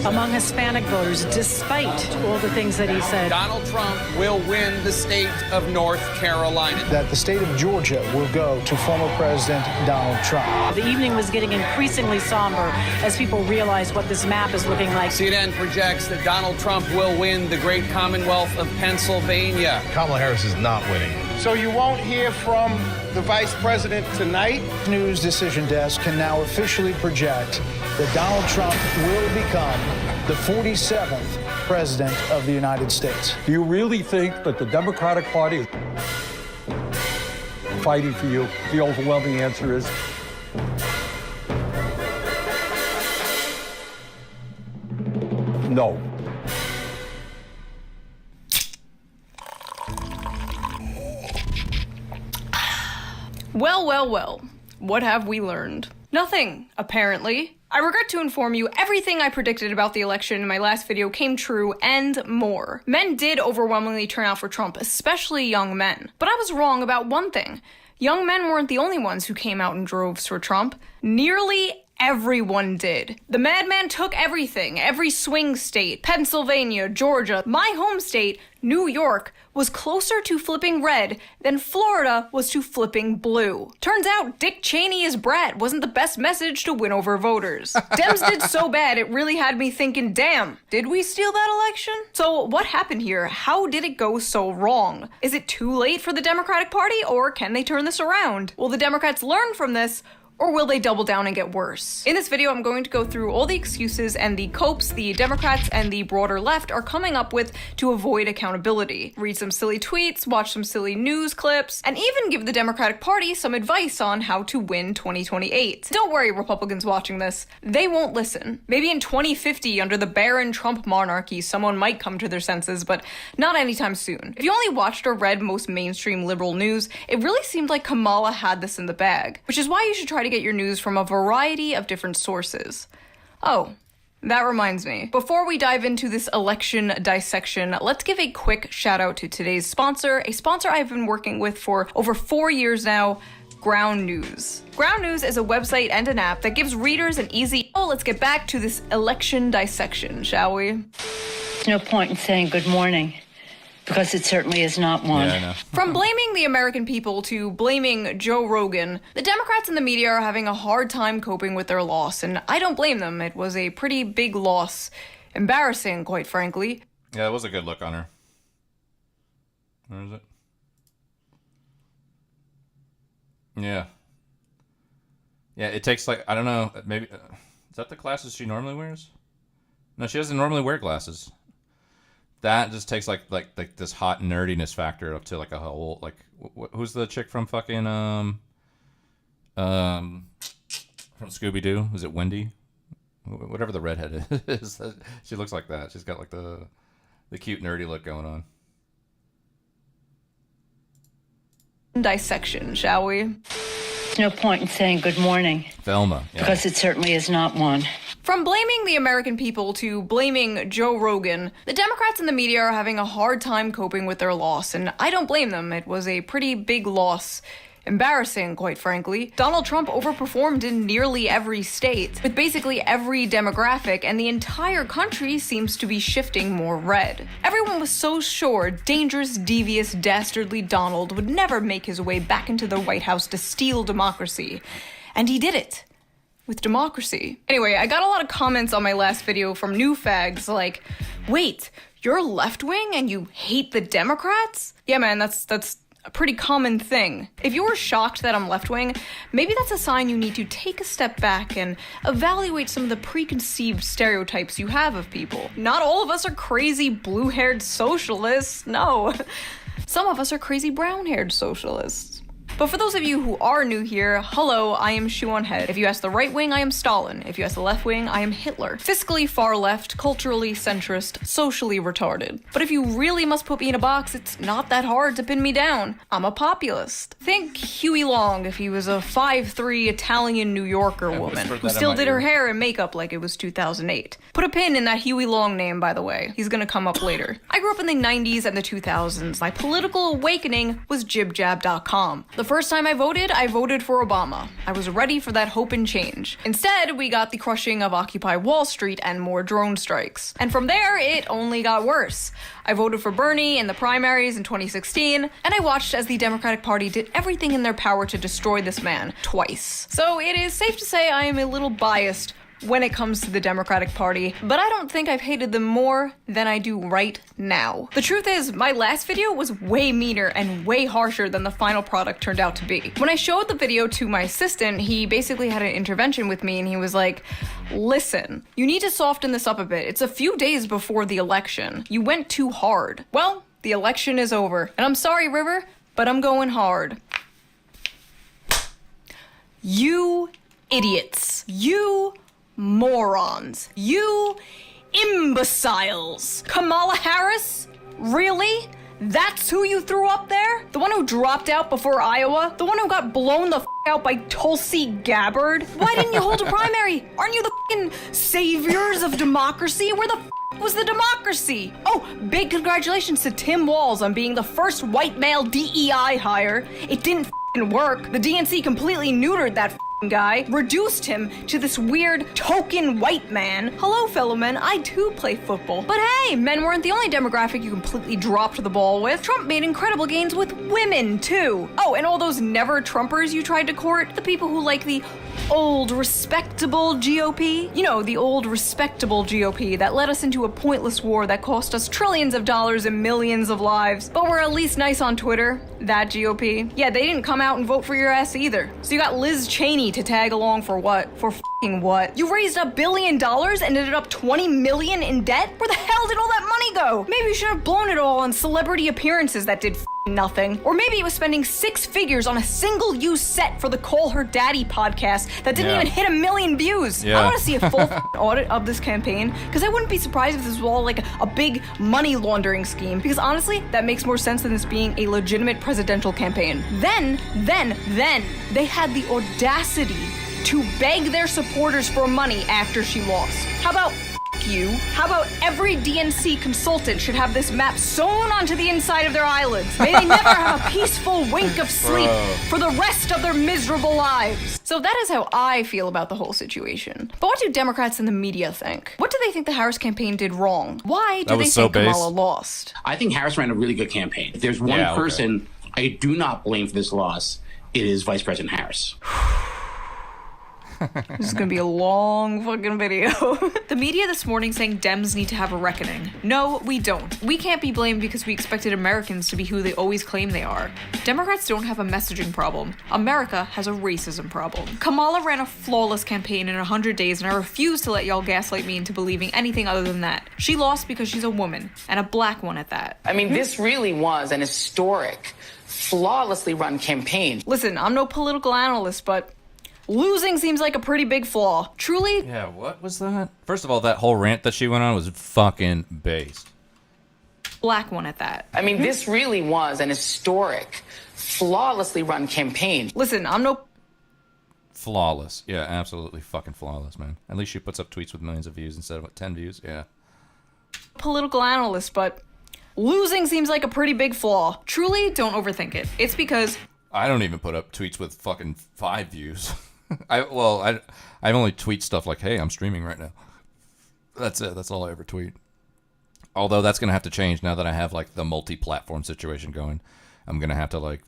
among Hispanic voters, despite all the things that he said. Donald Trump will win the state of North Carolina. That the state of Georgia will go to former President Donald Trump. The evening was getting increasingly somber as people realized what this map is looking like. CNN projects that Donald Trump will win the great Commonwealth of Pennsylvania. Kamala Harris is not winning. So you won't hear from the vice president tonight? News Decision Desk can now officially project that Donald Trump will become the 47th president of the United States. Do you really think that the Democratic Party is fighting for you? The overwhelming answer is no. Well, well, well. What have we learned? Nothing, apparently. I regret to inform you everything I predicted about the election in my last video came true and more. Men did overwhelmingly turn out for Trump, especially young men. But I was wrong about one thing. Young men weren't the only ones who came out in droves for Trump. Nearly everyone did. The madman took everything, every swing state, Pennsylvania, Georgia, my home state, New York, was closer to flipping red than Florida was to flipping blue. Turns out Dick Cheney as Brad wasn't the best message to win over voters. Dems did so bad it really had me thinking, damn, did we steal that election? So what happened here? How did it go so wrong? Is it too late for the Democratic Party, or can they turn this around? Will the Democrats learn from this, or will they double down and get worse? In this video, I'm going to go through all the excuses and the copes the Democrats and the broader left are coming up with to avoid accountability. Read some silly tweets, watch some silly news clips, and even give the Democratic Party some advice on how to win 2028. Don't worry, Republicans watching this. They won't listen. Maybe in 2050, under the barren Trump monarchy, someone might come to their senses, but not anytime soon. If you only watched or read most mainstream liberal news, it really seemed like Kamala had this in the bag, which is why you should try to get your news from a variety of different sources. Oh, that reminds me. Before we dive into this election dissection, let's give a quick shout out to today's sponsor, a sponsor I've been working with for over 4 years now, Ground News. Ground News is a website and an app that gives readers an easy, let's get back to this election dissection, shall we? There's no point in saying good morning, because it certainly is not one. Yeah, I know. From blaming the American people to blaming Joe Rogan, the Democrats and the media are having a hard time coping with their loss, and I don't blame them. It was a pretty big loss Embarrassing, quite frankly. Yeah, it was a good look on her. Where is it? Yeah. Yeah, it takes like, I don't know, maybe, is that the glasses she normally wears? No, she doesn't normally wear glasses. That just takes like this hot nerdiness factor up to like a whole, like, who's the chick from fucking, from Scooby-Doo? Is it Wendy? Whatever the redhead is. She looks like that. She's got like the cute nerdy look going on. Dissection, shall we? There's no point in saying good morning. Velma. Yeah. Because it certainly is not one. From blaming the American people to blaming Joe Rogan, the Democrats and the media are having a hard time coping with their loss, and I don't blame them. It was a pretty big loss. Embarrassing, quite frankly. Donald Trump overperformed in nearly every state, with basically every demographic, and the entire country seems to be shifting more red. Everyone was so sure dangerous, devious, dastardly Donald would never make his way back into the White House to steal democracy. And he did it. With democracy. Anyway, I got a lot of comments on my last video from new fags like, wait, you're left-wing and you hate the Democrats? Yeah, man, that's a pretty common thing. If you were shocked that I'm left-wing, maybe that's a sign you need to take a step back and evaluate some of the preconceived stereotypes you have of people. Not all of us are crazy blue-haired socialists, no. Some of us are crazy brown-haired socialists. But for those of you who are new here, hello, I am Shoe on Head. If you ask the right wing, I am Stalin. If you ask the left wing, I am Hitler. Fiscally far left, culturally centrist, socially retarded. But if you really must put me in a box, it's not that hard to pin me down. I'm a populist. Think Huey Long if he was a 5'3" Italian New Yorker woman who still did her hair and makeup like it was 2008. Put a pin in that Huey Long name, by the way. He's gonna come up later. I grew up in the 90s and the 2000s. My political awakening was jibjab.com. The first time I voted for Obama. I was ready for that hope and change. Instead, we got the crushing of Occupy Wall Street and more drone strikes. And from there, it only got worse. I voted for Bernie in the primaries in 2016, and I watched as the Democratic Party did everything in their power to destroy this man twice. So it is safe to say I am a little biased when it comes to the Democratic Party, but I don't think I've hated them more than I do right now. The truth is, my last video was way meaner and way harsher than the final product turned out to be. When I showed the video to my assistant, he basically had an intervention with me and he was like, listen, you need to soften this up a bit. It's a few days before the election. You went too hard. Well, the election is over. And I'm sorry, River, but I'm going hard. You idiots. You morons. You imbeciles. Kamala Harris? Really? That's who you threw up there? The one who dropped out before Iowa? The one who got blown the f*** out by Tulsi Gabbard? Why didn't you hold a primary? Aren't you the f***ing saviors of democracy? Where the f*** was the democracy? Oh, big congratulations to Tim Walz on being the first white male DEI hire. It didn't f***ing work. The DNC completely neutered that guy, reduced him to this weird token white man. Hello, fellow men, I too play football. But hey, men weren't the only demographic you completely dropped the ball with. Trump made incredible gains with women, too. Oh, and all those never-Trumpers you tried to court, the people who like the old, respectable GOP. You know, the old, respectable GOP that led us into a pointless war that cost us trillions of dollars and millions of lives. But we're at least nice on Twitter, that GOP. Yeah, they didn't come out and vote for your ass either. So you got Liz Cheney to tag along for what? For f***ing what? You raised $1 billion and ended up $20 million in debt? Where the hell did all that money go? Maybe you should have blown it all on celebrity appearances that did nothing. Or maybe it was spending 6 figures on a single-use set for the Call Her Daddy podcast that didn't even hit 1 million views. I want to see a full audit of this campaign, because I wouldn't be surprised if this was all like a big money laundering scheme, because honestly, that makes more sense than this being a legitimate presidential campaign. Then, they had the audacity to beg their supporters for money after she lost. How about you? How about every DNC consultant should have this map sewn onto the inside of their eyelids? May they never have a peaceful wink of sleep for the rest of their miserable lives. So that is how I feel about the whole situation. But what do Democrats and the media think? What do they think the Harris campaign did wrong? Why do they think Kamala lost? I think Harris ran a really good campaign. If there's one person I do not blame for this loss, it is Vice President Harris. This is gonna be a long fucking video. The media this morning saying Dems need to have a reckoning. No, we don't. We can't be blamed because we expected Americans to be who they always claim they are. Democrats don't have a messaging problem. America has a racism problem. Kamala ran a flawless campaign in 100 days, and I refuse to let y'all gaslight me into believing anything other than that. She lost because she's a woman, and a black one at that. I mean, this really was an historic, flawlessly run campaign. Listen, I'm no political analyst, but losing seems like a pretty big flaw. Truly? Yeah, what was that? First of all, that whole rant that she went on was fucking based. Black one at that. I mean, this really was an historic, flawlessly run campaign. Listen, I'm no... Flawless. Yeah, absolutely fucking flawless, man. At least she puts up tweets with millions of views instead of, what, 10 views? Yeah. Political analyst, but losing seems like a pretty big flaw. Truly, don't overthink it. It's because... I don't even put up tweets with fucking 5 views. I only tweet stuff like, hey, I'm streaming right now. That's it. That's all I ever tweet. Although that's going to have to change now that I have, like, the multi-platform situation going. I'm going to have to, like,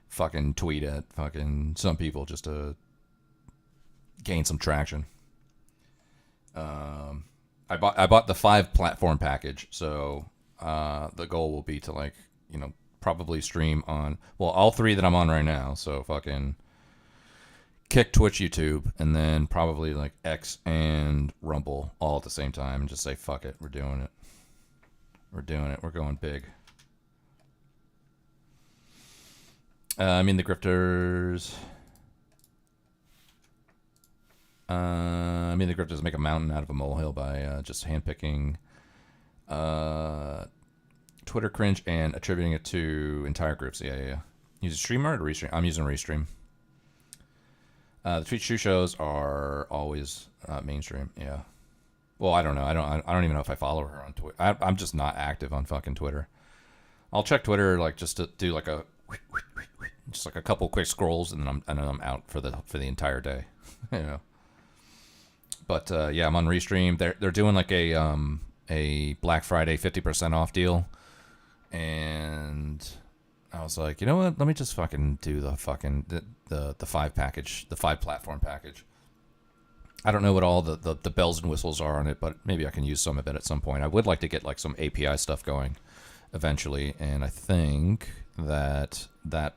fucking tweet at fucking some people just to gain some traction. I bought the 5-platform package, so the goal will be to, like, you know, probably stream on, well, all 3 that I'm on right now, so fucking Kick, Twitch, YouTube, and then probably like X and Rumble all at the same time, and just say, fuck it, we're doing it. We're doing it. We're going big. I mean, the grifters... the grifters make a mountain out of a molehill by just handpicking Twitter cringe and attributing it to entire groups. Yeah. Use a stream mode or restream? I'm using restream. The tweet shoe shows are always mainstream. Yeah. Well, I don't know. I don't even know if I follow her on Twitter. I'm just not active on fucking Twitter. I'll check Twitter like just to do like a couple quick scrolls, and then I'm out for the entire day. You know. But yeah, I'm on restream. They're doing like a Black Friday 50% off deal. And I was like, you know what? Let me just fucking do the 5 package, the 5-platform package. I don't know what all the bells and whistles are on it, but maybe I can use some of it at some point. I would like to get like some API stuff going eventually, and I think that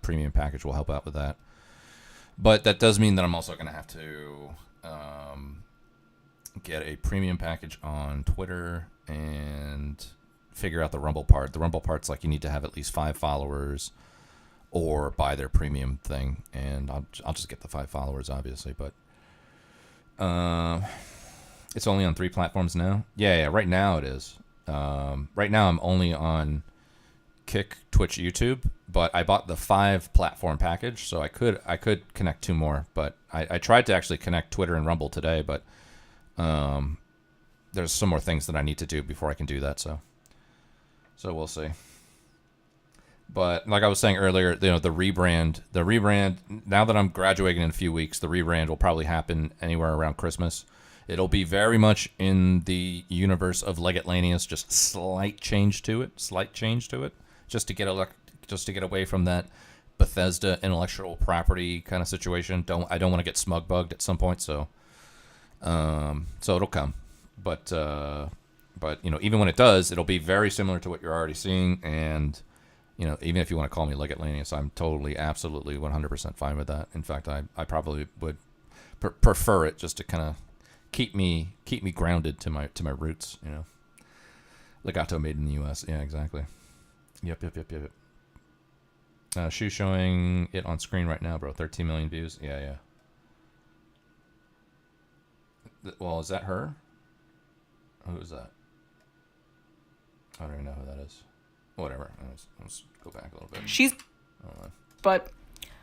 premium package will help out with that. But that does mean that I'm also going to have to get a premium package on Twitter and figure out the Rumble part. The Rumble part's like you need to have at least 5 followers or buy their premium thing, and I'll just get the 5 followers, obviously. But it's only on 3 platforms now. Yeah, right now it is. Right now I'm only on Kick, Twitch, YouTube, but I bought the 5-platform package, so I could connect 2 more. But I tried to actually connect Twitter and Rumble today, but there's some more things that I need to do before I can do that. So we'll see. But like I was saying earlier, you know, the rebrand. Now that I'm graduating in a few weeks, the rebrand will probably happen anywhere around Christmas. It'll be very much in the universe of Legatlanius, just slight change to it, just to get away from that Bethesda intellectual property kind of situation. I don't want to get smug bugged at some point, so it'll come. But you know, even when it does, it'll be very similar to what you're already seeing, and you know, even if you want to call me Legatlanius, I'm totally, absolutely, 100% fine with that. In fact, I probably would prefer it just to kind of keep me grounded to my roots. You know, Legato made in the U.S. Yeah, exactly. Yep. Shoe showing it on screen right now, bro. 13 million views. Yeah. Well, is that her? Who is that? I don't even know who that is. Whatever. Let's go back a little bit. But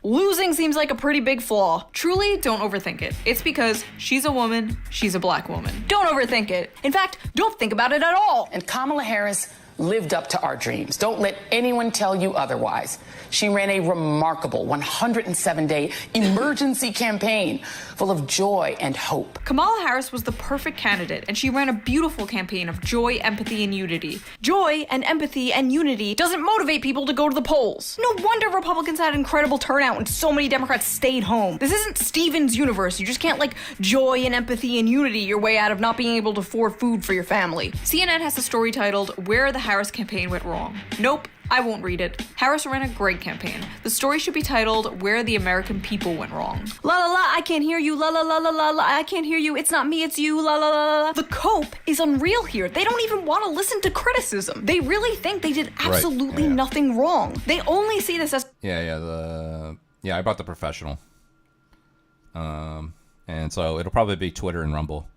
losing seems like a pretty big flaw. Truly, don't overthink it. It's because she's a woman, she's a black woman. Don't overthink it. In fact, don't think about it at all. And Kamala Harris lived up to our dreams. Don't let anyone tell you otherwise. She ran a remarkable 107-day emergency campaign full of joy and hope. Kamala Harris was the perfect candidate, and she ran a beautiful campaign of joy, empathy, and unity. Joy and empathy and unity doesn't motivate people to go to the polls. No wonder Republicans had incredible turnout and so many Democrats stayed home. This isn't Steven's universe. You just can't, joy and empathy and unity your way out of not being able to afford food for your family. CNN has a story titled, Where the Harris Campaign Went Wrong. Nope. I won't read it. Harris ran a great campaign. The story should be titled, Where the American People Went Wrong. La la la, I can't hear you. La la la la la la, I can't hear you. It's not me, it's you. La la la la. The cope is unreal here. They don't even want to listen to criticism. They really think they did absolutely nothing wrong. They only see this as... I bought the professional. And so it'll probably be Twitter and Rumble.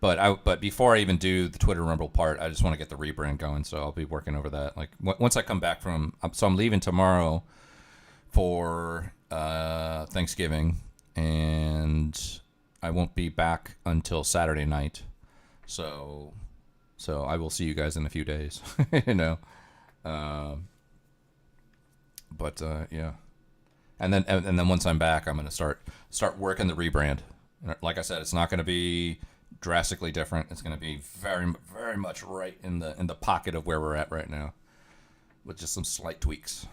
But before I even do the Twitter Rumble part, I just want to get the rebrand going. So I'll be working over that. Once I come back from, so I'm leaving tomorrow for Thanksgiving, and I won't be back until Saturday night. So I will see you guys in a few days, yeah. And then once I'm back, I'm gonna start working the rebrand. Like I said, it's not gonna be drastically different. It's going to be very, very much right in the pocket of where we're at right now, with just some slight tweaks.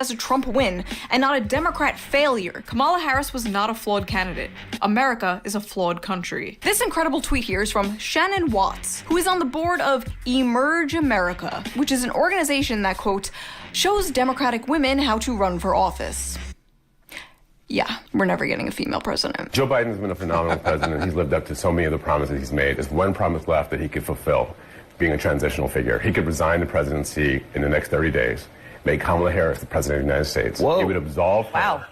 As a Trump win and not a Democrat failure. Kamala Harris was not a flawed candidate. America is a flawed country. This incredible tweet here is from Shannon Watts, who is on the board of Emerge America, which is an organization that, quote, shows Democratic women how to run for office. Yeah, we're never getting a female president. Joe Biden's been a phenomenal president. He's lived up to so many of the promises he's made. There's one promise left that he could fulfill, being a transitional figure. He could resign the presidency in the next 30 days, make Kamala Harris the president of the United States. Whoa. He would absolve her. Wow.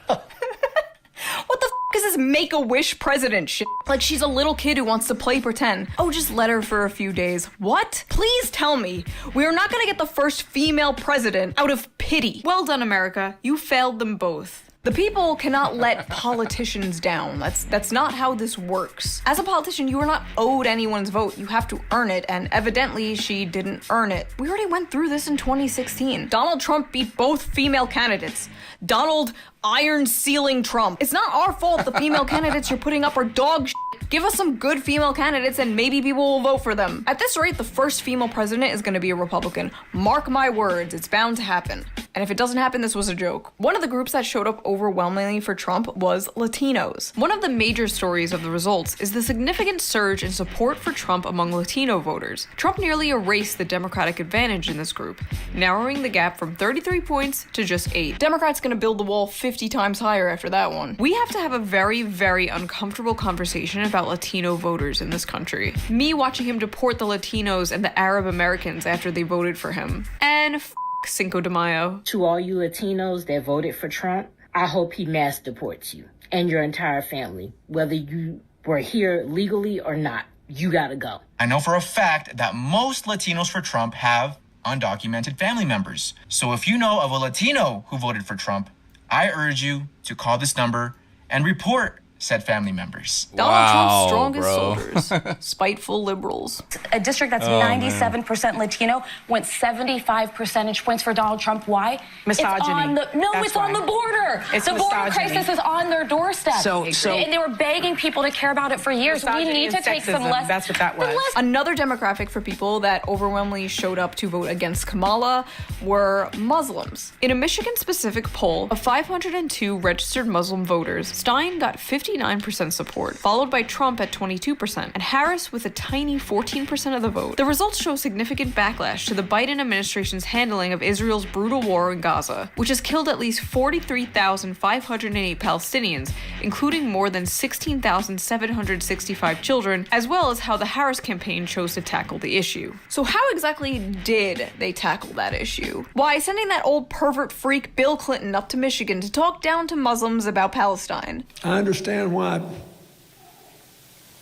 What the is this Make-A-Wish president shit? Like she's a little kid who wants to play pretend. Oh, just let her for a few days. What? Please tell me we are not gonna get the first female president out of pity. Well done, America. You failed them both. The people cannot let politicians down. That's not how this works. As a politician, you are not owed anyone's vote. You have to earn it, and evidently she didn't earn it. We already went through this in 2016. Donald Trump beat both female candidates. Donald iron sealing Trump. It's not our fault the female candidates you're putting up are dog shit. Give us some good female candidates and maybe people will vote for them. At this rate, the first female president is going to be a Republican. Mark my words, it's bound to happen. And if it doesn't happen, this was a joke. One of the groups that showed up overwhelmingly for Trump was Latinos. One of the major stories of the results is the significant surge in support for Trump among Latino voters. Trump nearly erased the Democratic advantage in this group, narrowing the gap from 33 points to just 8. Democrats gonna build the wall 50 times higher after that one. We have to have a very, very uncomfortable conversation about Latino voters in this country. Me watching him deport the Latinos and the Arab Americans after they voted for him. And Cinco de Mayo. To all you Latinos that voted for Trump, I hope he mass deports you and your entire family, whether you were here legally or not. You gotta go. I know for a fact that most Latinos for Trump have undocumented family members. So if you know of a Latino who voted for Trump, I urge you to call this number and report said family members. Donald Trump's strongest soldiers. Spiteful liberals. A district that's 97% Latino went 75 percentage points for Donald Trump. Why? Misogyny. It's on the border. It's the border misogyny. crisis is on their doorstep. And they were begging people to care about it for years. We need to take some less. That's what that was. Another demographic for people that overwhelmingly showed up to vote against Kamala were Muslims. In a Michigan-specific poll of 502 registered Muslim voters, Stein got 59% support, followed by Trump at 22%, and Harris with a tiny 14% of the vote. The results show significant backlash to the Biden administration's handling of Israel's brutal war in Gaza, which has killed at least 43,508 Palestinians, including more than 16,765 children, as well as how the Harris campaign chose to tackle the issue. So how exactly did they tackle that issue? Why, sending that old pervert freak Bill Clinton up to Michigan to talk down to Muslims about Palestine. I understand why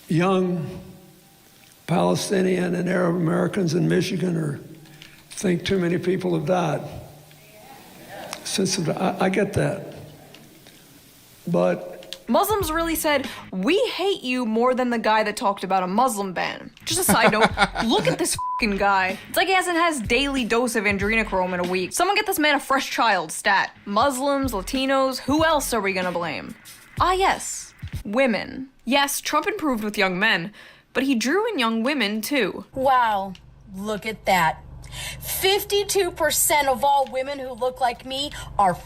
young Palestinian and Arab Americans in Michigan think too many people have died. I get that. But Muslims really said, we hate you more than the guy that talked about a Muslim ban. Just a side note, look at this fucking guy. It's like he hasn't had his daily dose of adrenochrome in a week. Someone get this man a fresh child stat. Muslims, Latinos, who else are we gonna blame? Ah yes, women. Yes, Trump improved with young men, but he drew in young women too. Wow, look at that. 52% of all women who look like me are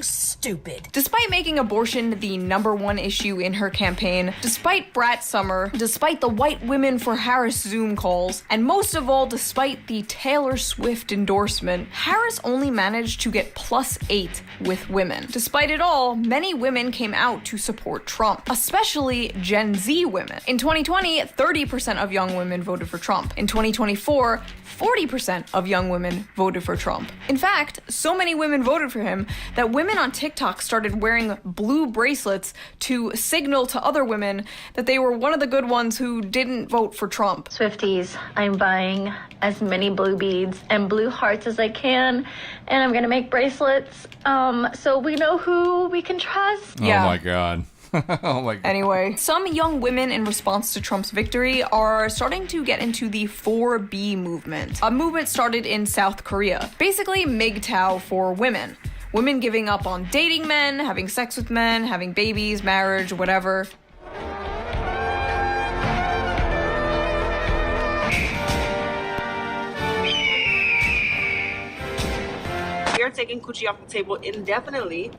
stupid. Despite making abortion the #1 issue in her campaign, despite Brat Summer, despite the white women for Harris Zoom calls, and most of all, despite the Taylor Swift endorsement, Harris only managed to get +8 with women. Despite it all, many women came out to support Trump, especially Gen Z women. In 2020, 30% of young women voted for Trump. In 2024, 40% of young women voted for Trump. In fact, so many women voted for him that women on TikTok started wearing blue bracelets to signal to other women that they were one of the good ones who didn't vote for Trump. Swifties, I'm buying as many blue beads and blue hearts as I can, and I'm gonna make bracelets so we know who we can trust. Yeah. Oh my God. Oh my God. Anyway, some young women in response to Trump's victory are starting to get into the 4B movement. A movement started in South Korea. Basically, MGTOW for women. Women giving up on dating men, having sex with men, having babies, marriage, whatever. We are taking coochie off the table indefinitely.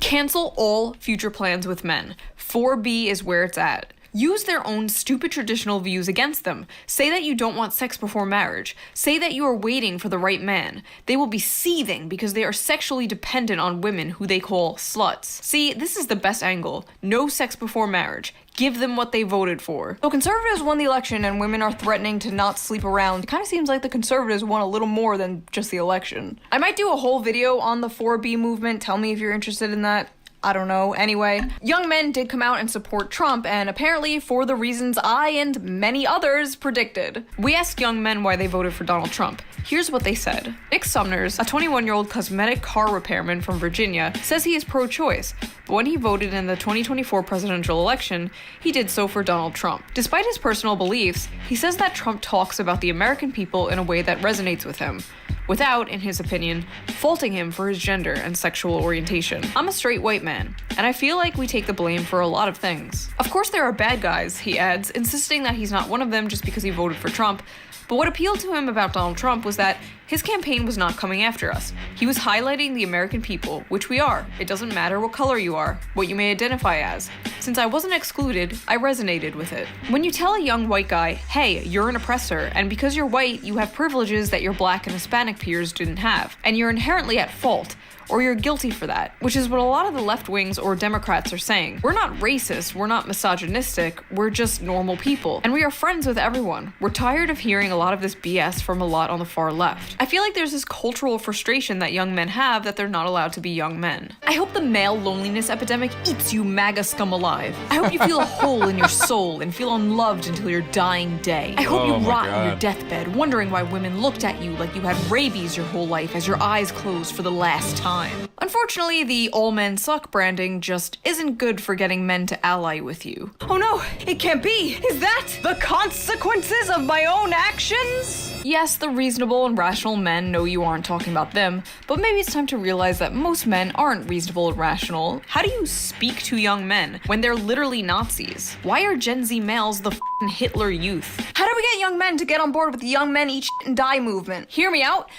Cancel all future plans with men. 4B is where it's at. Use their own stupid traditional views against them. Say that you don't want sex before marriage. Say that you are waiting for the right man. They will be seething because they are sexually dependent on women who they call sluts. See, this is the best angle. No sex before marriage. Give them what they voted for. So conservatives won the election and women are threatening to not sleep around. It kind of seems like the conservatives won a little more than just the election. I might do a whole video on the 4B movement. Tell me if you're interested in that. I don't know. Anyway, young men did come out and support Trump, and apparently for the reasons I and many others predicted. We asked young men why they voted for Donald Trump. Here's what they said. Nick Sumners, a 21-year-old cosmetic car repairman from Virginia, says he is pro-choice, but when he voted in the 2024 presidential election, he did so for Donald Trump. Despite his personal beliefs, he says that Trump talks about the American people in a way that resonates with him, without, in his opinion, faulting him for his gender and sexual orientation. I'm a straight white man, and I feel like we take the blame for a lot of things. Of course there are bad guys, he adds, insisting that he's not one of them just because he voted for Trump. But what appealed to him about Donald Trump was that his campaign was not coming after us. He was highlighting the American people, which we are. It doesn't matter what color you are, what you may identify as. Since I wasn't excluded, I resonated with it. When you tell a young white guy, hey, you're an oppressor, and because you're white, you have privileges that your black and Hispanic peers didn't have, and you're inherently at fault, or you're guilty for that, which is what a lot of the left wings or Democrats are saying. We're not racist, we're not misogynistic, we're just normal people, and we are friends with everyone. We're tired of hearing a lot of this BS from a lot on the far left. I feel like there's this cultural frustration that young men have that they're not allowed to be young men. I hope the male loneliness epidemic eats you MAGA scum alive. I hope you feel a hole in your soul and feel unloved until your dying day. I hope you rot in your deathbed, wondering why women looked at you like you had rabies your whole life as your eyes closed for the last time. Unfortunately, the all men suck branding just isn't good for getting men to ally with you. Oh no, it can't be! Is that the consequences of my own actions? Yes, the reasonable and rational men know you aren't talking about them, but maybe it's time to realize that most men aren't reasonable and rational. How do you speak to young men when they're literally Nazis? Why are Gen Z males the f***ing Hitler youth? How do we get young men to get on board with the young men eat shit and die movement? Hear me out.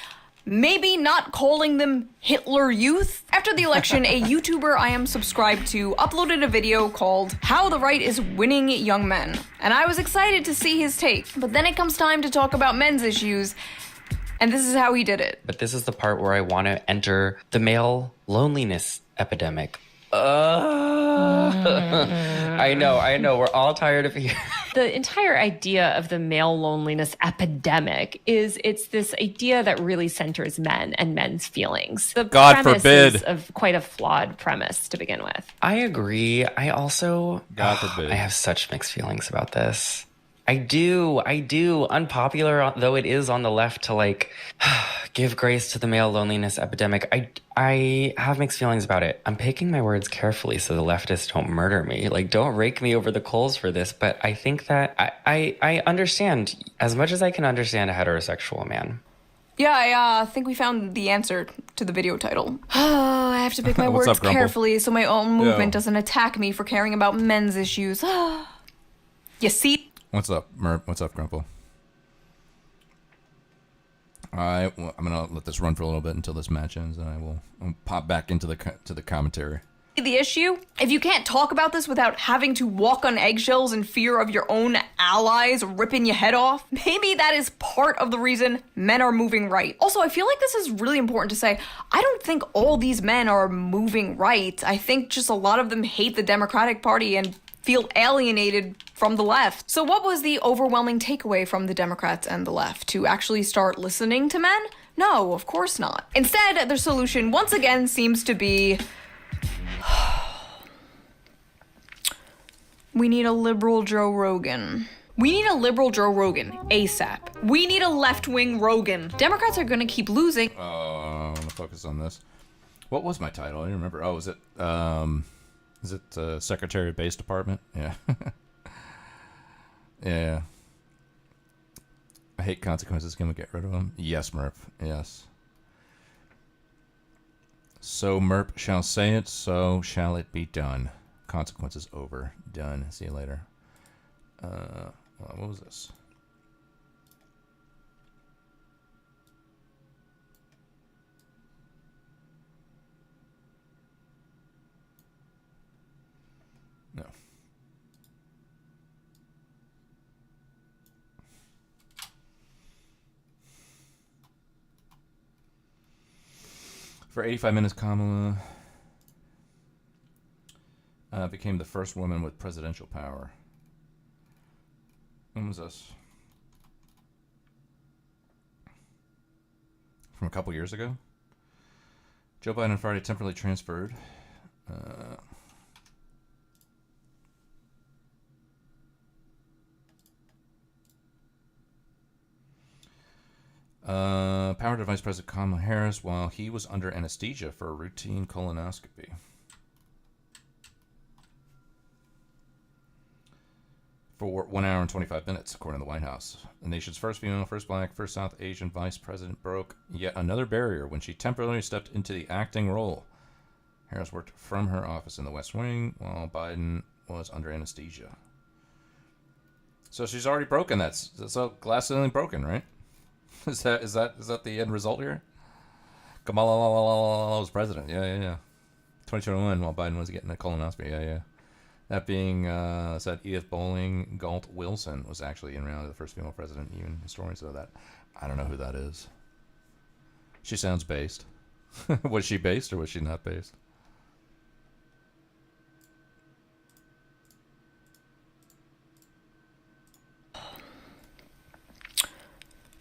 Maybe not calling them Hitler Youth? After the election, a YouTuber I am subscribed to uploaded a video called How the Right is Winning Young Men, and I was excited to see his take. But then it comes time to talk about men's issues, and this is how he did it. But this is the part where I want to enter the male loneliness epidemic. I know. We're all tired of hearing. The entire idea of the male loneliness epidemic is it's this idea that really centers men and men's feelings. The God premise forbid. is of quite a flawed premise to begin with. I agree. I also, God forbid. I have such mixed feelings about this. I do. Unpopular though it is on the left to like give grace to the male loneliness epidemic. I have mixed feelings about it. I'm picking my words carefully so the leftists don't murder me. Like, don't rake me over the coals for this. But I think that I understand as much as I can understand a heterosexual man. Yeah, I think we found the answer to the video title. Oh, I have to pick my What's words up, Grumple? carefully so my own movement Yo. doesn't attack me for caring about men's issues. You see? What's up, Merp? What's up, Grumple? I'm gonna let this run for a little bit until this match ends, and I'll pop back into the commentary. The issue? If you can't talk about this without having to walk on eggshells in fear of your own allies ripping your head off, maybe that is part of the reason men are moving right. Also, I feel like this is really important to say. I don't think all these men are moving right. I think just a lot of them hate the Democratic Party and feel alienated from the left. So what was the overwhelming takeaway from the Democrats and the left? To actually start listening to men? No, of course not. Instead, their solution once again seems to be... we need a liberal Joe Rogan. We need a liberal Joe Rogan, ASAP. We need a left-wing Rogan. Democrats are gonna keep losing. I want to focus on this. What was my title? I don't remember. Oh, is it Secretary of Base Department? Yeah. Yeah. I hate consequences. Can we get rid of them? Yes, Merp. Yes. So Merp shall say it, so shall it be done. Consequences over. Done. See you later. What was this? No. For 85 minutes, Kamala became the first woman with presidential power. When was this? From a couple years ago? Joe Biden Friday temporarily transferred. Power to Vice President Kamala Harris while he was under anesthesia for a routine colonoscopy. For 1 hour and 25 minutes, according to the White House. The nation's first female, first black, first South Asian vice president broke yet another barrier when she temporarily stepped into the acting role. Harris worked from her office in the West Wing while Biden was under anesthesia. So she's already broken that. So glass ceiling broken, right? Is that the end result here? Kamala was president. Yeah. 2021 while Biden was getting a colonoscopy. Yeah. That being said, Edith Bowling Galt Wilson was actually in round of the first female president. Even historians know that. I don't know who that is. She sounds based. Was she based or was she not based?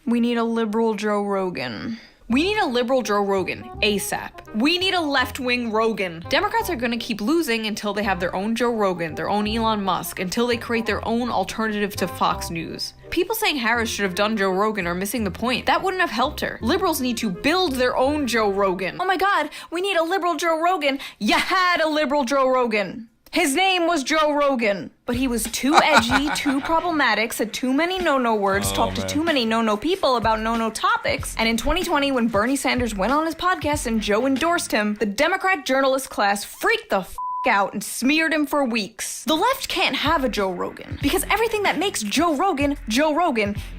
We need a liberal Joe Rogan. We need a liberal Joe Rogan, ASAP. We need a left-wing Rogan. Democrats are gonna keep losing until they have their own Joe Rogan, their own Elon Musk, until they create their own alternative to Fox News. People saying Harris should have done Joe Rogan are missing the point. That wouldn't have helped her. Liberals need to build their own Joe Rogan. Oh my god, we need a liberal Joe Rogan. You had a liberal Joe Rogan. His name was Joe Rogan, but he was too edgy, too problematic, said too many no-no words, talked to too many no-no people about no-no topics, and in 2020, when Bernie Sanders went on his podcast and Joe endorsed him, the Democrat journalist class freaked the out and smeared him for weeks. The left can't have a Joe Rogan, because everything that makes Joe Rogan,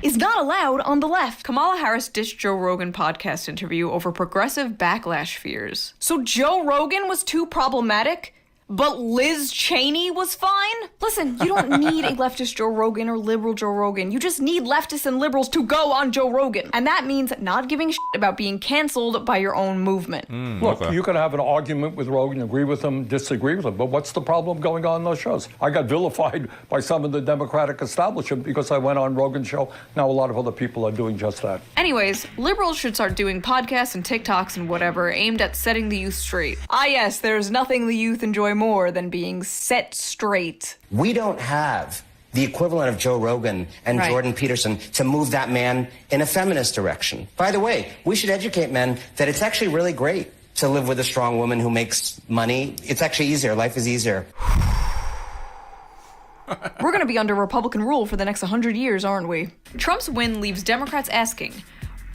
is not allowed on the left. Kamala Harris dished Joe Rogan podcast interview over progressive backlash fears. So Joe Rogan was too problematic? But Liz Cheney was fine? Listen, you don't need a leftist Joe Rogan or liberal Joe Rogan. You just need leftists and liberals to go on Joe Rogan. And that means not giving a shit about being canceled by your own movement. Look, you could have an argument with Rogan, agree with him, disagree with him, but what's the problem going on those shows? I got vilified by some of the Democratic establishment because I went on Rogan's show. Now a lot of other people are doing just that. Anyways, liberals should start doing podcasts and TikToks and whatever aimed at setting the youth straight. Ah yes, there's nothing the youth enjoy more than being set straight. We don't have the equivalent of Joe Rogan and Jordan Peterson to move that man in a feminist direction. By the way, we should educate men that it's actually really great to live with a strong woman who makes money. It's actually easier. Life is easier. We're going to be under Republican rule for the next 100 years, aren't we? Trump's win leaves Democrats asking,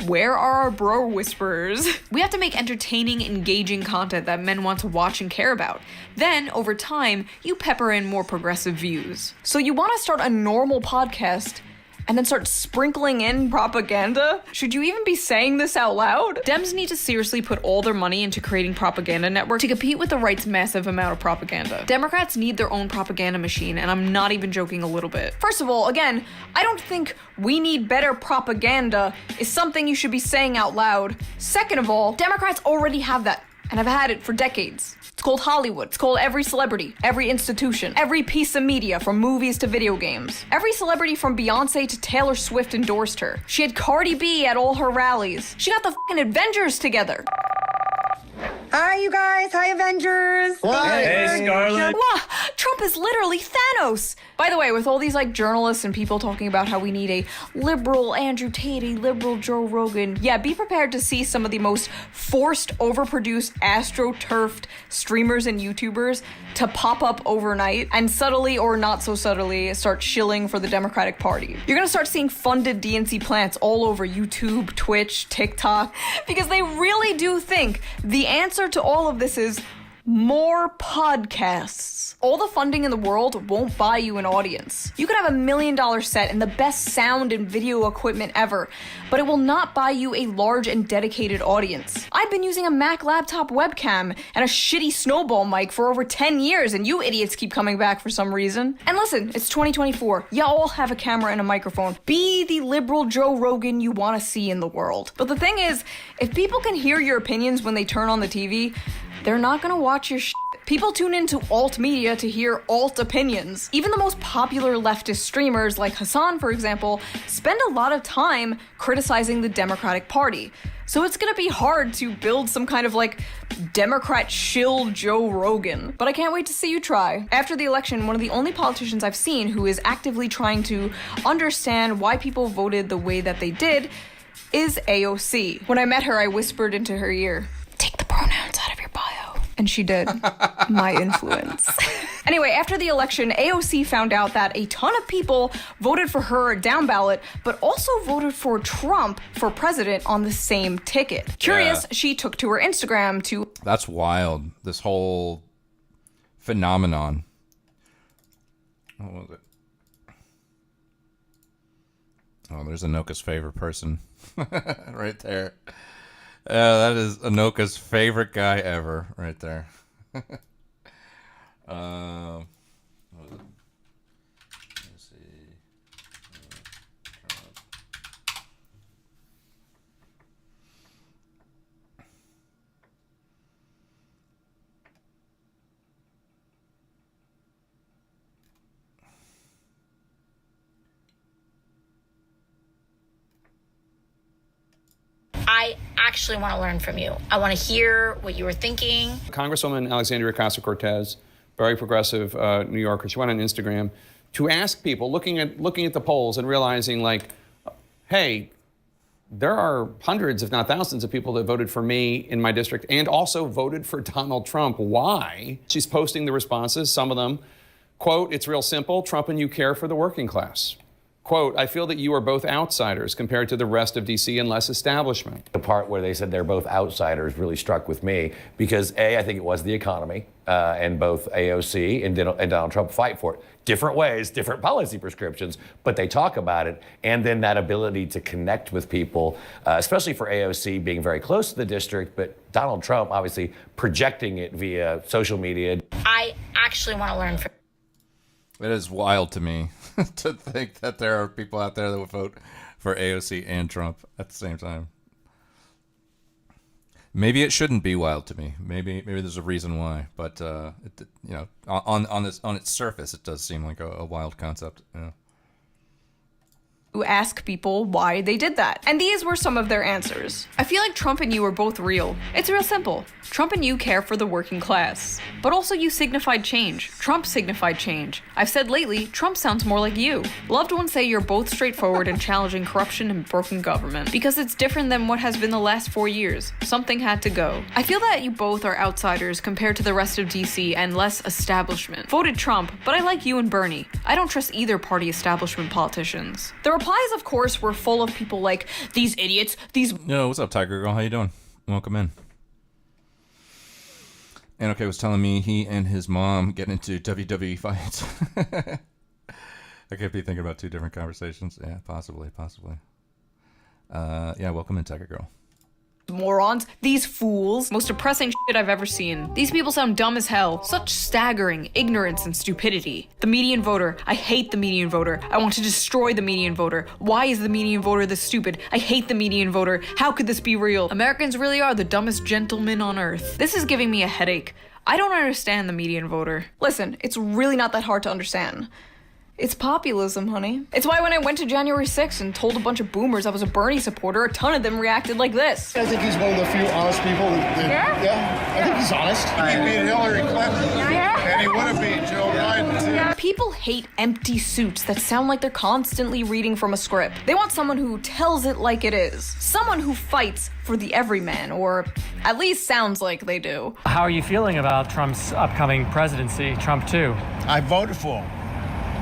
where are our bro whisperers? We have to make entertaining, engaging content that men want to watch and care about. Then, over time, you pepper in more progressive views. So you want to start a normal podcast and then start sprinkling in propaganda? Should you even be saying this out loud? Dems need to seriously put all their money into creating propaganda network to compete with the right's massive amount of propaganda. Democrats need their own propaganda machine, and I'm not even joking a little bit. First of all, again, I don't think we need better propaganda is something you should be saying out loud. Second of all, Democrats already have that, and have had it for decades. It's called Hollywood. It's called every celebrity, every institution, every piece of media, from movies to video games. Every celebrity from Beyonce to Taylor Swift endorsed her. She had Cardi B at all her rallies. She got the fucking Avengers together. Hi, you guys. Hi, Avengers. Hey, Scarlett. Wow, Trump is literally Thanos. By the way, with all these journalists and people talking about how we need a liberal Andrew Tate, a liberal Joe Rogan, yeah, be prepared to see some of the most forced, overproduced, astroturfed streamers and YouTubers to pop up overnight and subtly or not so subtly start shilling for the Democratic Party. You're gonna start seeing funded DNC plants all over YouTube, Twitch, TikTok, because they really do think the answer to all of this is more podcasts. All the funding in the world won't buy you an audience. You could have $1 million set and the best sound and video equipment ever, but it will not buy you a large and dedicated audience. I've been using a Mac laptop webcam and a shitty snowball mic for over 10 years, and you idiots keep coming back for some reason. And listen, it's 2024. You all have a camera and a microphone. Be the liberal Joe Rogan you want to see in the world. But the thing is, if people can hear your opinions when they turn on the TV, they're not gonna watch your shit. People tune into alt media to hear alt opinions. Even the most popular leftist streamers, like Hassan, for example, spend a lot of time criticizing the Democratic Party. So it's gonna be hard to build some kind of Democrat shill Joe Rogan. But I can't wait to see you try. After the election, one of the only politicians I've seen who is actively trying to understand why people voted the way that they did is AOC. When I met her, I whispered into her ear, "Take the pronouns out of your bio." And she did. My influence. Anyway, after the election, AOC found out that a ton of people voted for her down ballot, but also voted for Trump for president on the same ticket. Curious, she took to her Instagram to... That's wild. This whole phenomenon. What was it? Oh, there's Anoka's favorite person. Right there. That is Anoka's favorite guy ever, right there. What was it? Let's see. I actually want to learn from you. I want to hear what you were thinking. Congresswoman Alexandria Ocasio-Cortez, very progressive New Yorker, she went on Instagram to ask people, looking at the polls and realizing, hey, there are hundreds, if not thousands, of people that voted for me in my district and also voted for Donald Trump. Why? She's posting the responses, some of them. Quote, "It's real simple. Trump and you care for the working class." Quote, "I feel that you are both outsiders compared to the rest of D.C. and less establishment." The part where they said they're both outsiders really struck with me because, A, I think it was the economy, and both AOC and Donald Trump fight for it. Different ways, different policy prescriptions, but they talk about it. And then that ability to connect with people, especially for AOC being very close to the district, but Donald Trump obviously projecting it via social media. I actually want to learn from... It is wild to me to think that there are people out there that would vote for AOC and Trump at the same time. Maybe it shouldn't be wild to me. Maybe there's a reason why. But on its surface, it does seem like a wild concept. Yeah. ask people why they did that. And these were some of their answers. I feel like Trump and you are both real. It's real simple. Trump and you care for the working class. But also you signified change. Trump signified change. I've said lately, Trump sounds more like you. Loved ones say you're both straightforward and challenging corruption and broken government. Because it's different than what has been the last 4 years. Something had to go. I feel that you both are outsiders compared to the rest of DC and less establishment. Voted Trump, but I like you and Bernie. I don't trust either party establishment politicians. The replies, of course, were full of people like, these idiots, these... Yo, what's up, Tiger Girl? How you doing? Welcome in. And okay was telling me he and his mom get into WWE fights. I could be thinking about two different conversations. Yeah, possibly. Yeah, welcome in, Tiger Girl. Morons, these fools, most depressing shit I've ever seen. These people sound dumb as hell. Such staggering ignorance and stupidity. The median voter, I hate the median voter. I want to destroy the median voter. Why is the median voter this stupid? I hate the median voter. How could this be real? Americans really are the dumbest gentlemen on earth. This is giving me a headache. I don't understand the median voter. Listen, it's really not that hard to understand. It's populism, honey. It's why when I went to January 6th and told a bunch of boomers I was a Bernie supporter, a ton of them reacted like this. I think he's one of the few honest people I think he's honest. He beat Hillary Clinton, and he would have beat Joe Biden, too. People hate empty suits that sound like they're constantly reading from a script. They want someone who tells it like it is. Someone who fights for the everyman, or at least sounds like they do. How are you feeling about Trump's upcoming presidency, Trump 2? I voted for him.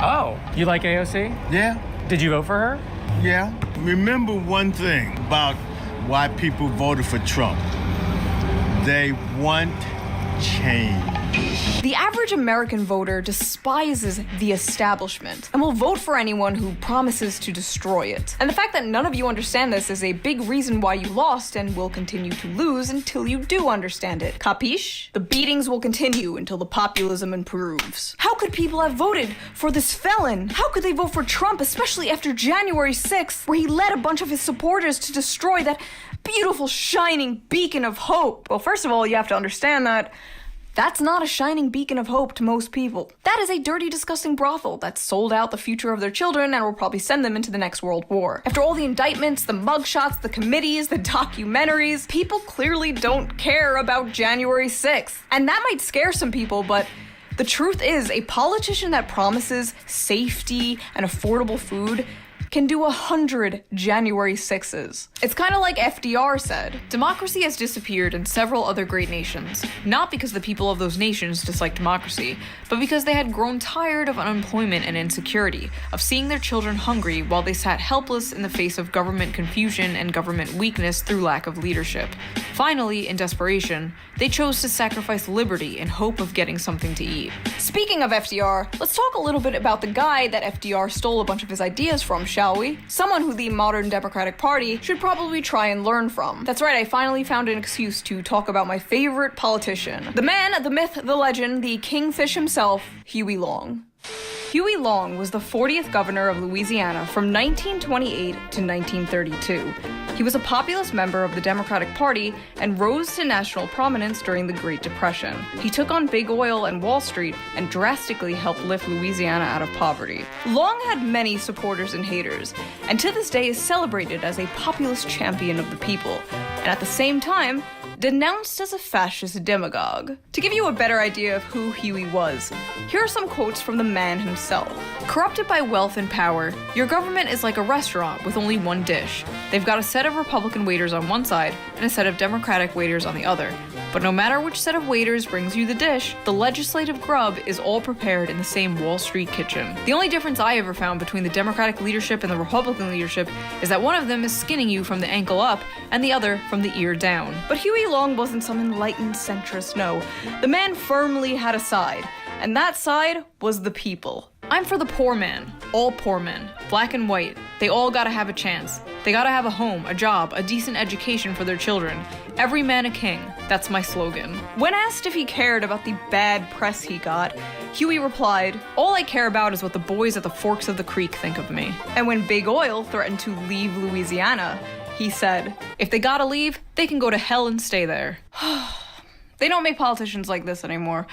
Oh, you like AOC? Yeah. Did you vote for her? Yeah. Remember one thing about why people voted for Trump. They want change. The average American voter despises the establishment and will vote for anyone who promises to destroy it. And the fact that none of you understand this is a big reason why you lost and will continue to lose until you do understand it. Capiche? The beatings will continue until the populism improves. How could people have voted for this felon? How could they vote for Trump, especially after January 6th, where he led a bunch of his supporters to destroy that beautiful, shining beacon of hope? Well, first of all, you have to understand that that's not a shining beacon of hope to most people. That is a dirty, disgusting brothel that sold out the future of their children and will probably send them into the next world war. After all the indictments, the mugshots, the committees, the documentaries, people clearly don't care about January 6th. And that might scare some people, but the truth is, a politician that promises safety and affordable food can do 100 January 6s. It's kind of like FDR said. Democracy has disappeared in several other great nations, not because the people of those nations dislike democracy, but because they had grown tired of unemployment and insecurity, of seeing their children hungry while they sat helpless in the face of government confusion and government weakness through lack of leadership. Finally, in desperation, they chose to sacrifice liberty in hope of getting something to eat. Speaking of FDR, let's talk a little bit about the guy that FDR stole a bunch of his ideas from, shall we? Someone who the modern Democratic Party should probably try and learn from. That's right, I finally found an excuse to talk about my favorite politician. The man, the myth, the legend, the kingfish himself, Huey Long. Huey Long was the 40th governor of Louisiana from 1928 to 1932. He was a populist member of the Democratic Party and rose to national prominence during the Great Depression. He took on big oil and Wall Street and drastically helped lift Louisiana out of poverty. Long had many supporters and haters, and to this day is celebrated as a populist champion of the people, and at the same time, denounced as a fascist demagogue. To give you a better idea of who Huey was, here are some quotes from the man himself. Corrupted by wealth and power, your government is like a restaurant with only one dish. They've got a set of Republican waiters on one side and a set of Democratic waiters on the other. But no matter which set of waiters brings you the dish, the legislative grub is all prepared in the same Wall Street kitchen. The only difference I ever found between the Democratic leadership and the Republican leadership is that one of them is skinning you from the ankle up and the other from the ear down. But Huey Long wasn't some enlightened centrist, no. The man firmly had a side, and that side was the people. I'm for the poor man. All poor men. Black and white. They all gotta have a chance. They gotta have a home, a job, a decent education for their children. Every man a king. That's my slogan. When asked if he cared about the bad press he got, Huey replied, "All I care about is what the boys at the forks of the creek think of me." And when Big Oil threatened to leave Louisiana, he said, "If they gotta leave, they can go to hell and stay there." They don't make politicians like this anymore.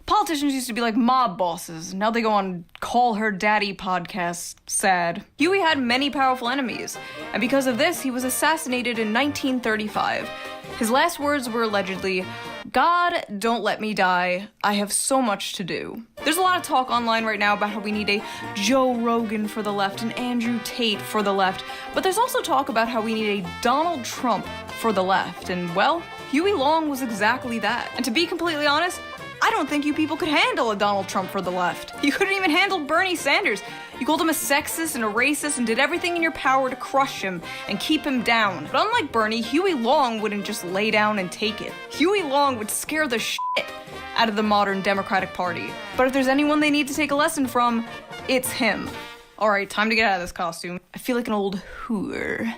Politicians used to be like mob bosses. Now they go on Call Her Daddy podcasts. Sad. Huey had many powerful enemies, and because of this, he was assassinated in 1935. His last words were allegedly, "God, don't let me die. I have so much to do." There's a lot of talk online right now about how we need a Joe Rogan for the left and Andrew Tate for the left, but there's also talk about how we need a Donald Trump for the left, and well, Huey Long was exactly that. And to be completely honest, I don't think you people could handle a Donald Trump for the left. You couldn't even handle Bernie Sanders. You called him a sexist and a racist and did everything in your power to crush him and keep him down. But unlike Bernie, Huey Long wouldn't just lay down and take it. Huey Long would scare the shit out of the modern Democratic Party. But if there's anyone they need to take a lesson from, it's him. Alright, time to get out of this costume. I feel like an old whore.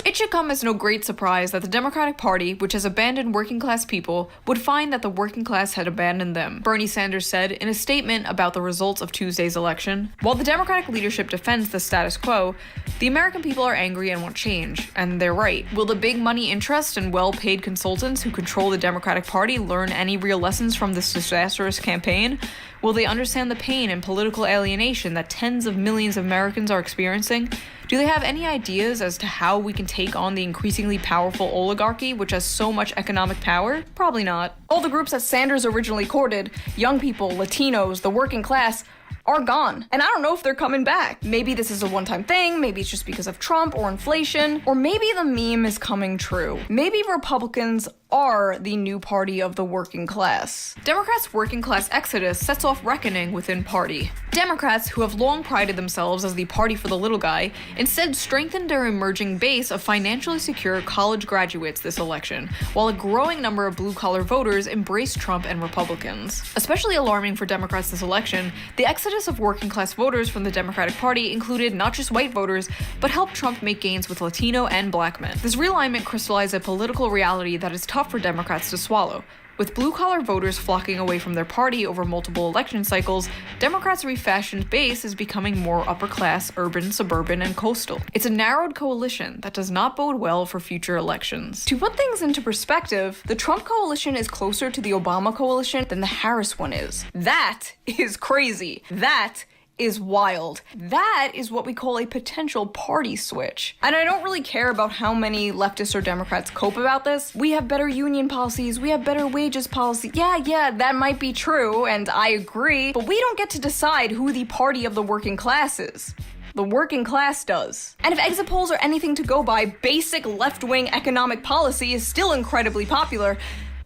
It should come as no great surprise that the Democratic Party, which has abandoned working class people, would find that the working class had abandoned them. Bernie Sanders said in a statement about the results of Tuesday's election, "While the Democratic leadership defends the status quo, the American people are angry and want change, and they're right. Will the big money interest and well-paid consultants who control the Democratic Party learn any real lessons from this disastrous campaign? Will they understand the pain and political alienation that tens of millions of Americans are experiencing? Do they have any ideas as to how we can take on the increasingly powerful oligarchy, which has so much economic power? Probably not. All the groups that Sanders originally courted, young people, Latinos, the working class, are gone. And I don't know if they're coming back. Maybe this is a one-time thing, maybe it's just because of Trump or inflation, or maybe the meme is coming true. Maybe Republicans are the new party of the working class. Democrats' working class exodus sets off reckoning within party. Democrats, who have long prided themselves as the party for the little guy, instead strengthened their emerging base of financially secure college graduates this election, while a growing number of blue-collar voters embraced Trump and Republicans. Especially alarming for Democrats this election, the exodus of working class voters from the Democratic Party included not just white voters, but helped Trump make gains with Latino and black men. This realignment crystallized a political reality that is tough for Democrats to swallow. With blue-collar voters flocking away from their party over multiple election cycles, Democrats' refashioned base is becoming more upper-class, urban, suburban, and coastal. It's a narrowed coalition that does not bode well for future elections. To put things into perspective, the Trump coalition is closer to the Obama coalition than the Harris one is. That is crazy. That is wild. That is what we call a potential party switch. And I don't really care about how many leftists or Democrats cope about this. We have better union policies, we have better wages policy. Yeah, that might be true, and I agree, but we don't get to decide who the party of the working class is. The working class does. And if exit polls are anything to go by, basic left-wing economic policy is still incredibly popular.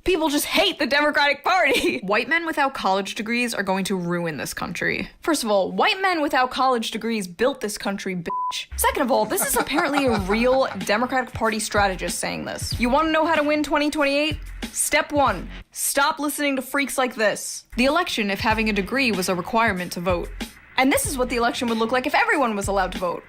People just hate the Democratic Party. White men without college degrees are going to ruin this country. First of all, white men without college degrees built this country, bitch. Second of all, this is apparently a real Democratic Party strategist saying this. You want to know how to win 2028? Step 1, stop listening to freaks like this. The election, if having a degree was a requirement to vote. And this is what the election would look like if everyone was allowed to vote.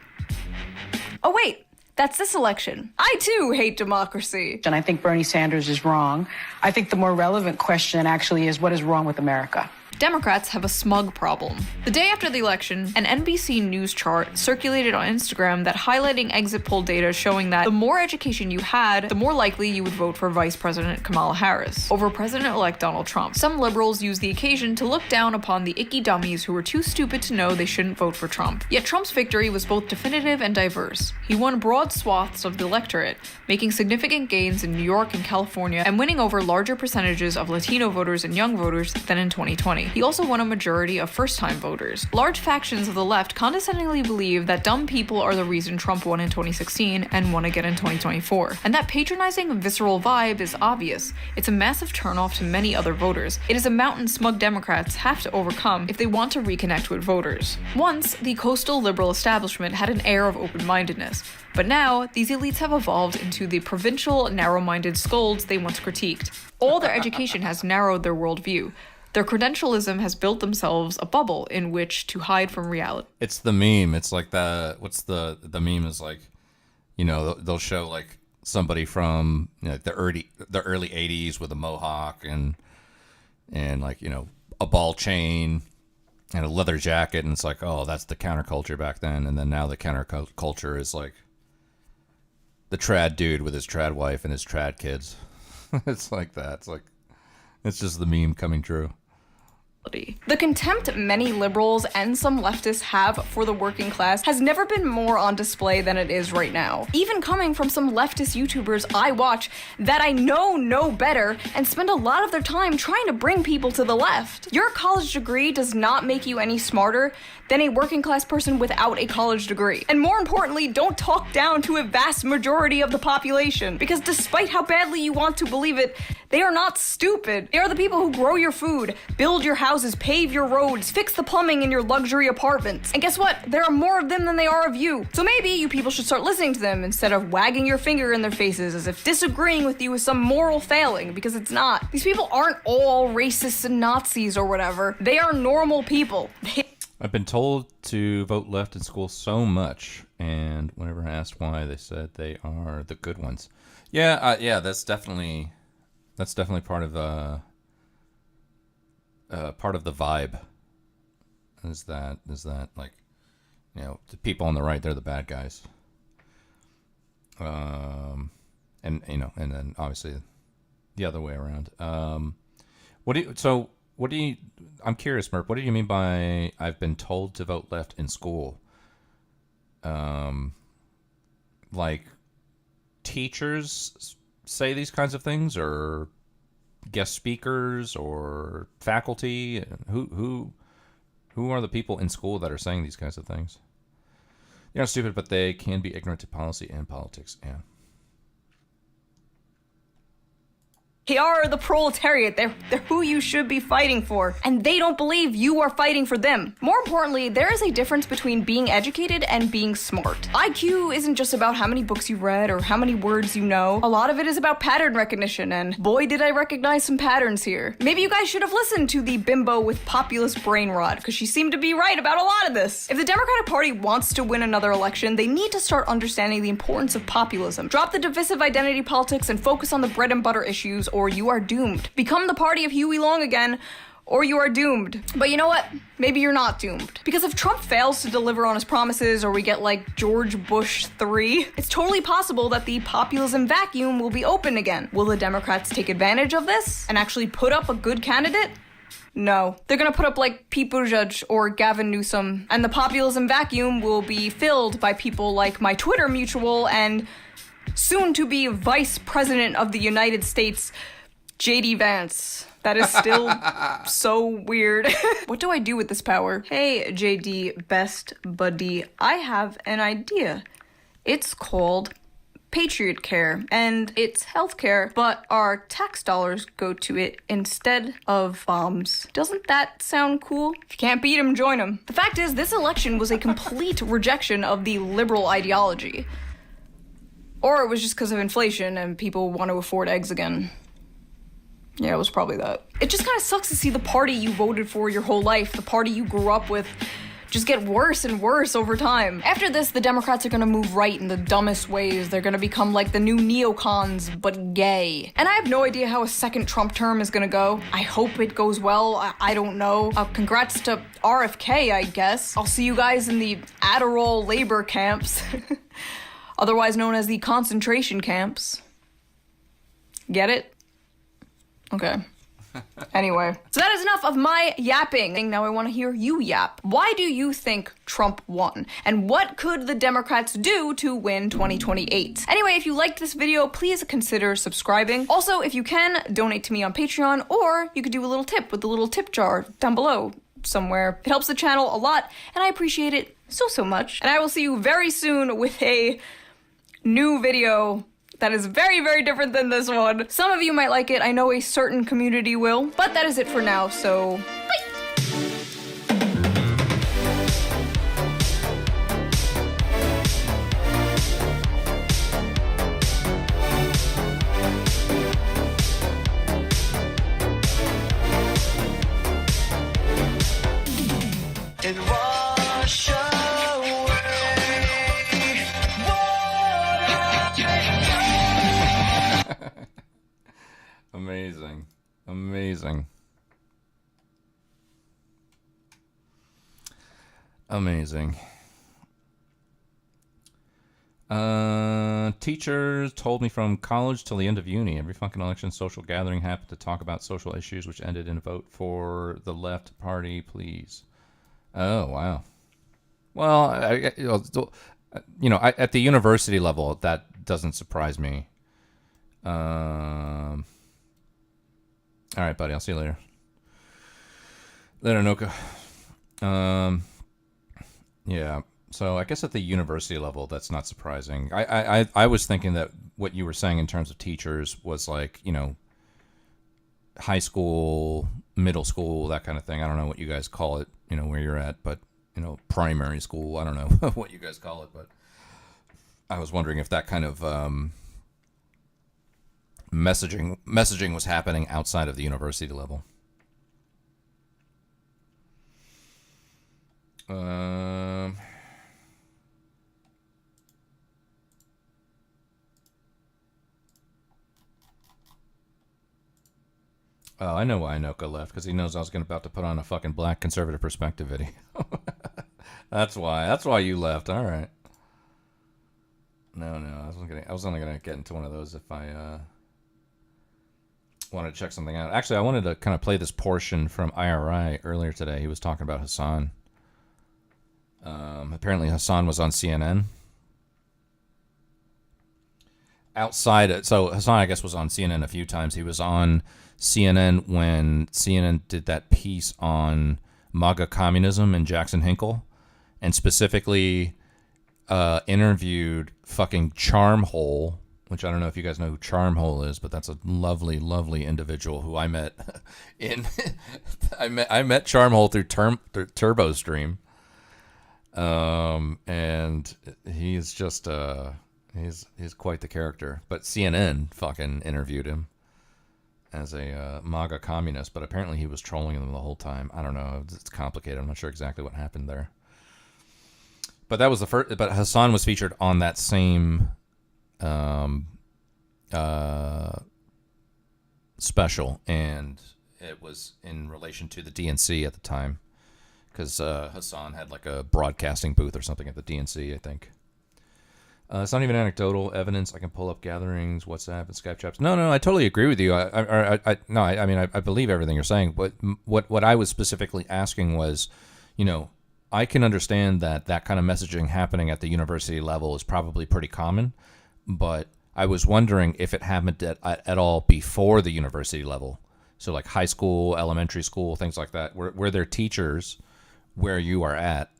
Oh wait, that's this election. I too hate democracy. And I think Bernie Sanders is wrong. I think the more relevant question actually is what is wrong with America? Democrats have a smug problem. The day after the election, an NBC News chart circulated on Instagram that highlighting exit poll data showing that the more education you had, the more likely you would vote for Vice President Kamala Harris over President-elect Donald Trump. Some liberals used the occasion to look down upon the icky dummies who were too stupid to know they shouldn't vote for Trump. Yet Trump's victory was both definitive and diverse. He won broad swaths of the electorate, making significant gains in New York and California, and winning over larger percentages of Latino voters and young voters than in 2020. He also won a majority of first-time voters. Large factions of the left condescendingly believe that dumb people are the reason Trump won in 2016 and won again in 2024. And that patronizing, visceral vibe is obvious. It's a massive turnoff to many other voters. It is a mountain smug Democrats have to overcome if they want to reconnect with voters. Once, the coastal liberal establishment had an air of open-mindedness. But now, these elites have evolved into the provincial, narrow-minded scolds they once critiqued. All their education has narrowed their worldview. Their credentialism has built themselves a bubble in which to hide from reality. It's the meme. It's like the meme is like, you know, they'll show like somebody from, you know, the early 80s with a mohawk and like, you know, a ball chain and a leather jacket, and it's like, oh, that's the counterculture back then. And then now the counterculture is like the trad dude with his trad wife and his trad kids. It's like that. It's like, it's just the meme coming true. The contempt many liberals and some leftists have for the working class has never been more on display than it is right now. Even coming from some leftist YouTubers I watch that I know better and spend a lot of their time trying to bring people to the left. Your college degree does not make you any smarter than a working class person without a college degree. And more importantly, don't talk down to a vast majority of the population, because despite how badly you want to believe it, they are not stupid. They are the people who grow your food, build your houses, pave your roads, fix the plumbing in your luxury apartments. And guess what? There are more of them than they are of you. So maybe you people should start listening to them instead of wagging your finger in their faces as if disagreeing with you is some moral failing, because it's not. These people aren't all racists and Nazis or whatever. They are normal people. I've been told to vote left in school so much, and whenever asked why, they said they are the good ones. Yeah, that's definitely part of the vibe. Is that like, you know, the people on the right, they're the bad guys. And then obviously the other way around. I'm curious, Murph, what do you mean by I've been told to vote left in school? Like teachers say these kinds of things, or guest speakers, or faculty? Who are the people in school that are saying these kinds of things? They're not stupid, but they can be ignorant to policy and politics. Yeah. They are the proletariat. They're who you should be fighting for. And they don't believe you are fighting for them. More importantly, there is a difference between being educated and being smart. IQ isn't just about how many books you read or how many words you know. A lot of it is about pattern recognition, and boy did I recognize some patterns here. Maybe you guys should have listened to the bimbo with populist brain rot, because she seemed to be right about a lot of this. If the Democratic Party wants to win another election, they need to start understanding the importance of populism. Drop the divisive identity politics and focus on the bread and butter issues, or you are doomed. Become the party of Huey Long again, or you are doomed. But you know what? Maybe you're not doomed. Because if Trump fails to deliver on his promises, or we get like George Bush 3, it's totally possible that the populism vacuum will be open again. Will the Democrats take advantage of this and actually put up a good candidate? No. They're gonna put up like Pete Buttigieg or Gavin Newsom, and the populism vacuum will be filled by people like my Twitter mutual and soon to be Vice President of the United States, J.D. Vance. That is still so weird. What do I do with this power? Hey, J.D. best buddy, I have an idea. It's called Patriot Care, and it's healthcare, but our tax dollars go to it instead of bombs. Doesn't that sound cool? If you can't beat 'em, join 'em. The fact is, this election was a complete rejection of the liberal ideology. Or it was just because of inflation and people want to afford eggs again. Yeah, it was probably that. It just kind of sucks to see the party you voted for your whole life, the party you grew up with, just get worse and worse over time. After this, the Democrats are gonna move right in the dumbest ways. They're gonna become like the new neocons, but gay. And I have no idea how a second Trump term is gonna go. I hope it goes well. I don't know. Congrats to RFK, I guess. I'll see you guys in the Adderall labor camps. Otherwise known as the concentration camps. Get it? Okay. Anyway, so that is enough of my yapping. Now I want to hear you yap. Why do you think Trump won? And what could the Democrats do to win 2028? Anyway, if you liked this video, please consider subscribing. Also, if you can, donate to me on Patreon, or you could do a little tip with the little tip jar down below somewhere. It helps the channel a lot, and I appreciate it so much. And I will see you very soon with a new video that is very, very different than this one. Some of you might like it. I know a certain community will. But that is it for now, so bye! In Russia. Amazing. Amazing. Amazing. Teachers told me from college till the end of uni, every fucking election social gathering happened to talk about social issues, which ended in a vote for the left party, please. Oh, wow. Well, at the university level, that doesn't surprise me. All right, buddy. I'll see you later. Later, Noka. Yeah. So I guess at the university level, that's not surprising. I was thinking that what you were saying in terms of teachers was like, high school, middle school, that kind of thing. I don't know what you guys call it, where you're at, but, primary school. I don't know what you guys call it, but I was wondering if that kind of messaging was happening outside of the university level. Oh, I know why Anoka left, because he knows I was about to put on a fucking Black Conservative Perspective video. That's why. That's why you left. All right. No, I was only gonna get into one of those if I wanted to check something out. Actually, I wanted to kind of play this portion from IRI earlier today. He was talking about Hassan. Apparently, Hassan was on CNN. So Hassan, I guess, was on CNN a few times. He was on CNN when CNN did that piece on MAGA communism and Jackson Hinkle, and specifically interviewed fucking Charmhole, which I don't know if you guys know who Charmhole is, but that's a lovely, lovely individual who I met I met Charmhole through TurboStream, and he's just he's quite the character. But CNN fucking interviewed him as a MAGA communist, but apparently he was trolling them the whole time. I don't know. It's complicated. I'm not sure exactly what happened there. But that was the first. But Hassan was featured on that same special, and it was in relation to the DNC at the time, because Hassan had like a broadcasting booth or something at the DNC, I think. It's not even anecdotal evidence. I can pull up gatherings, WhatsApp, and Skype chats. No, I totally agree with you. I believe everything you're saying. But what I was specifically asking was, I can understand that kind of messaging happening at the university level is probably pretty common, but I was wondering if it happened at all before the university level. So like high school, elementary school, things like that. Were there teachers where you are at,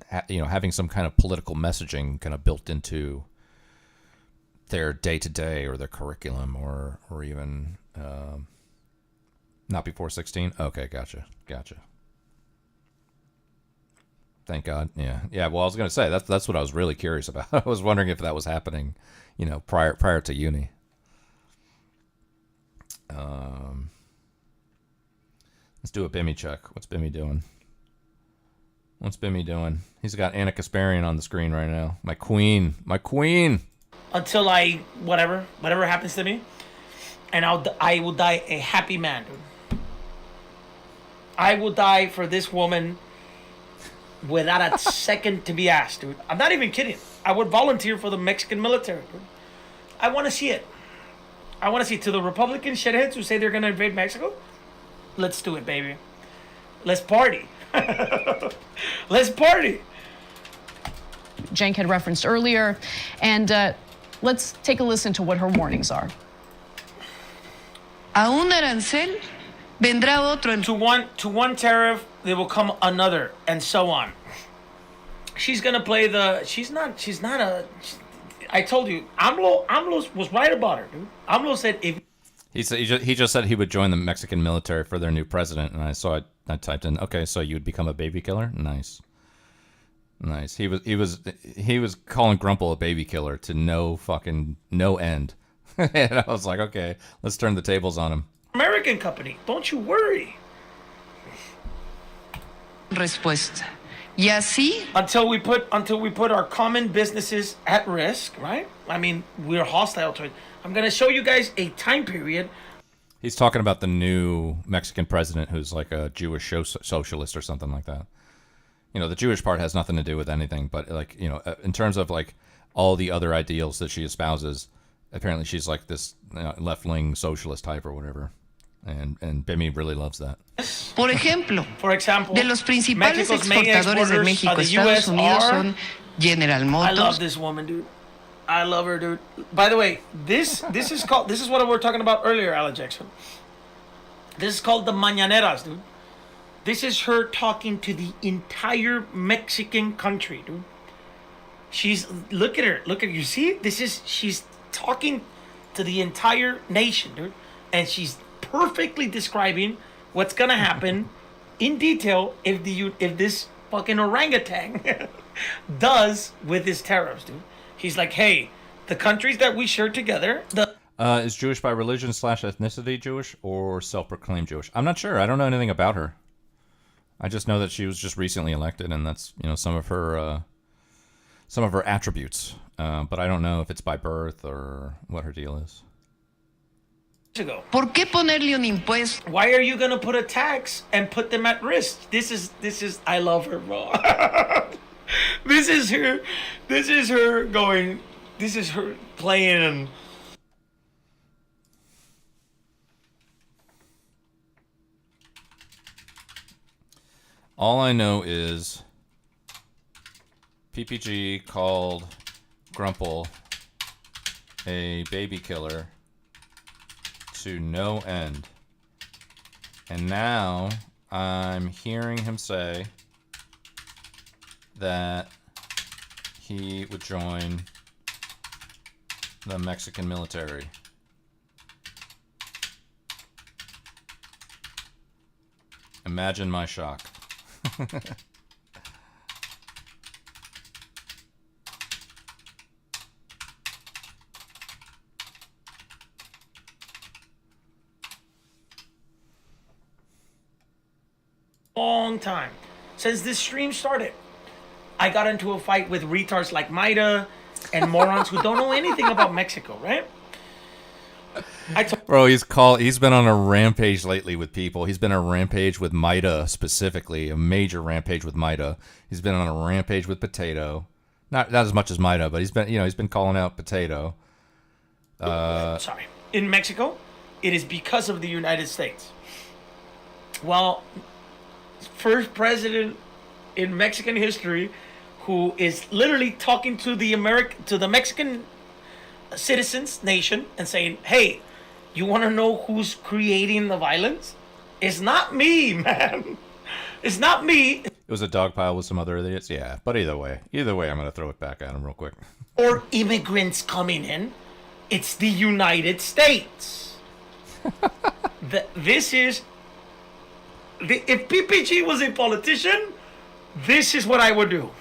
having some kind of political messaging kind of built into their day-to-day or their curriculum, or even not before 16? Okay, gotcha. Thank God. Yeah. Well, I was going to say that's what I was really curious about. I was wondering if that was happening, prior to uni. Let's do a Bimmy check. What's Bimmy doing? He's got Anna Kasparian on the screen right now. My queen. Until whatever happens to me, and I will die a happy man, dude. I will die for this woman without a second to be asked, dude. I'm not even kidding. I would volunteer for the Mexican military, dude. I want to see it. To the Republican shitheads who say they're going to invade Mexico, let's do it, baby. Let's party. Let's party. Cenk had referenced earlier, and let's take a listen to what her warnings are. A un arancel vendrá otro. To one tariff, there will come another, and so on. She's gonna play I told you, AMLO was right about her, dude. AMLO said if he just said he would join the Mexican military for their new president, and I typed in, okay, so you would become a baby killer? Nice. He was calling Grumple a baby killer to no end. And I was like, okay, let's turn the tables on him. American company, don't you worry. Respuesta. Y así, until we put our common businesses at risk, right? I mean, we're hostile to it. I'm going to show you guys a time period. He's talking about the new Mexican president who's like a Jewish socialist or something like that. The Jewish part has nothing to do with anything, but in terms of like all the other ideals that she espouses. Apparently, she's like this left-wing socialist type or whatever, and Bimmy really loves that. Por ejemplo, For example, de los principales Mexico's main exportadores de exporters México of a the Estados US Unidos are- son General I Motors. love this woman, dude. I love her, dude. By the way, this is called. This is what we were talking about earlier, Alex Jackson. This is called the Mañaneras, dude. This is her talking to the entire Mexican country, dude. She's look at her. You see? She's talking to the entire nation, dude. And she's perfectly describing what's gonna happen in detail if this fucking orangutan does with his tariffs, dude. He's like, hey, the countries that we share together, Is Jewish by religion / ethnicity Jewish or self-proclaimed Jewish? I'm not sure. I don't know anything about her. I just know that she was just recently elected, and that's some of her attributes. But I don't know if it's by birth or what her deal is. ¿Por qué ponerle un impuesto? Why are you gonna put a tax and put them at risk? This is I love her, bro. This is her going. This is her playing. All I know is PPG called Grumple a baby killer to no end. And now I'm hearing him say that he would join the Mexican military. Imagine my shock. Long time since this stream started. I got into a fight with retards like Maida and morons who don't know anything about Mexico, right? Bro, he's been on a rampage lately with people. He's been on a rampage with Maida specifically, a major rampage with Maida. He's been on a rampage with Potato. Not as much as Maida, but he's been calling out Potato. Sorry. In Mexico, it is because of the United States. Well, first president in Mexican history who is literally talking to the Mexican citizens nation and saying, hey, you want to know who's creating the violence? It's not me, man. It's not me. It was a dog pile with some other idiots. Yeah, but either way, I'm going to throw it back at him real quick. Or immigrants coming in. It's the United States. If PPG was a politician, this is what I would do.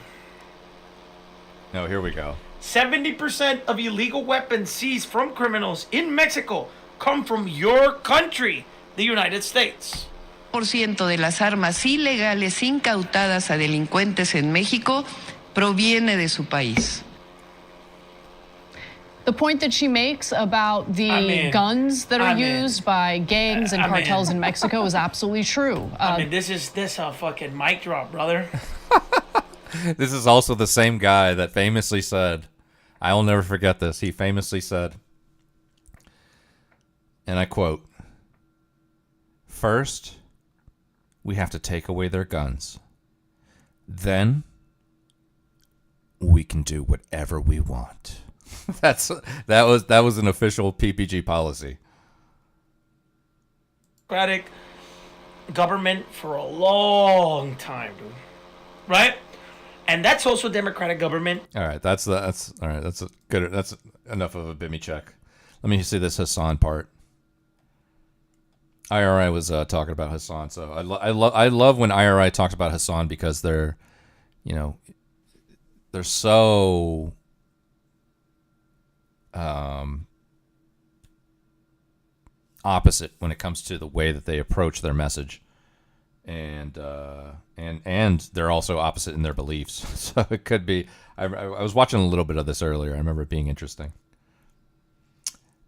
No, here we go. 70% of illegal weapons seized from criminals in Mexico come from your country, the United States. Por ciento de las armas ilegales incautadas a delincuentes en México proviene de su país. The point that she makes about the guns that are used by gangs and cartels in Mexico is absolutely true. This a fucking mic drop, brother. This is also the same guy that famously said, I'll never forget this. He famously said, and I quote, "First, we have to take away their guns. Then, we can do whatever we want." that was an official PPG policy. Democratic government for a long time, dude. Right? And that's also Democratic government. All right, that's all right. That's enough of a Bimmy check. Let me see this Hassan part. IRI was talking about Hassan, so I love when IRI talks about Hassan because they're so opposite when it comes to the way that they approach their message. And they're also opposite in their beliefs. So it could be. I was watching a little bit of this earlier. I remember it being interesting.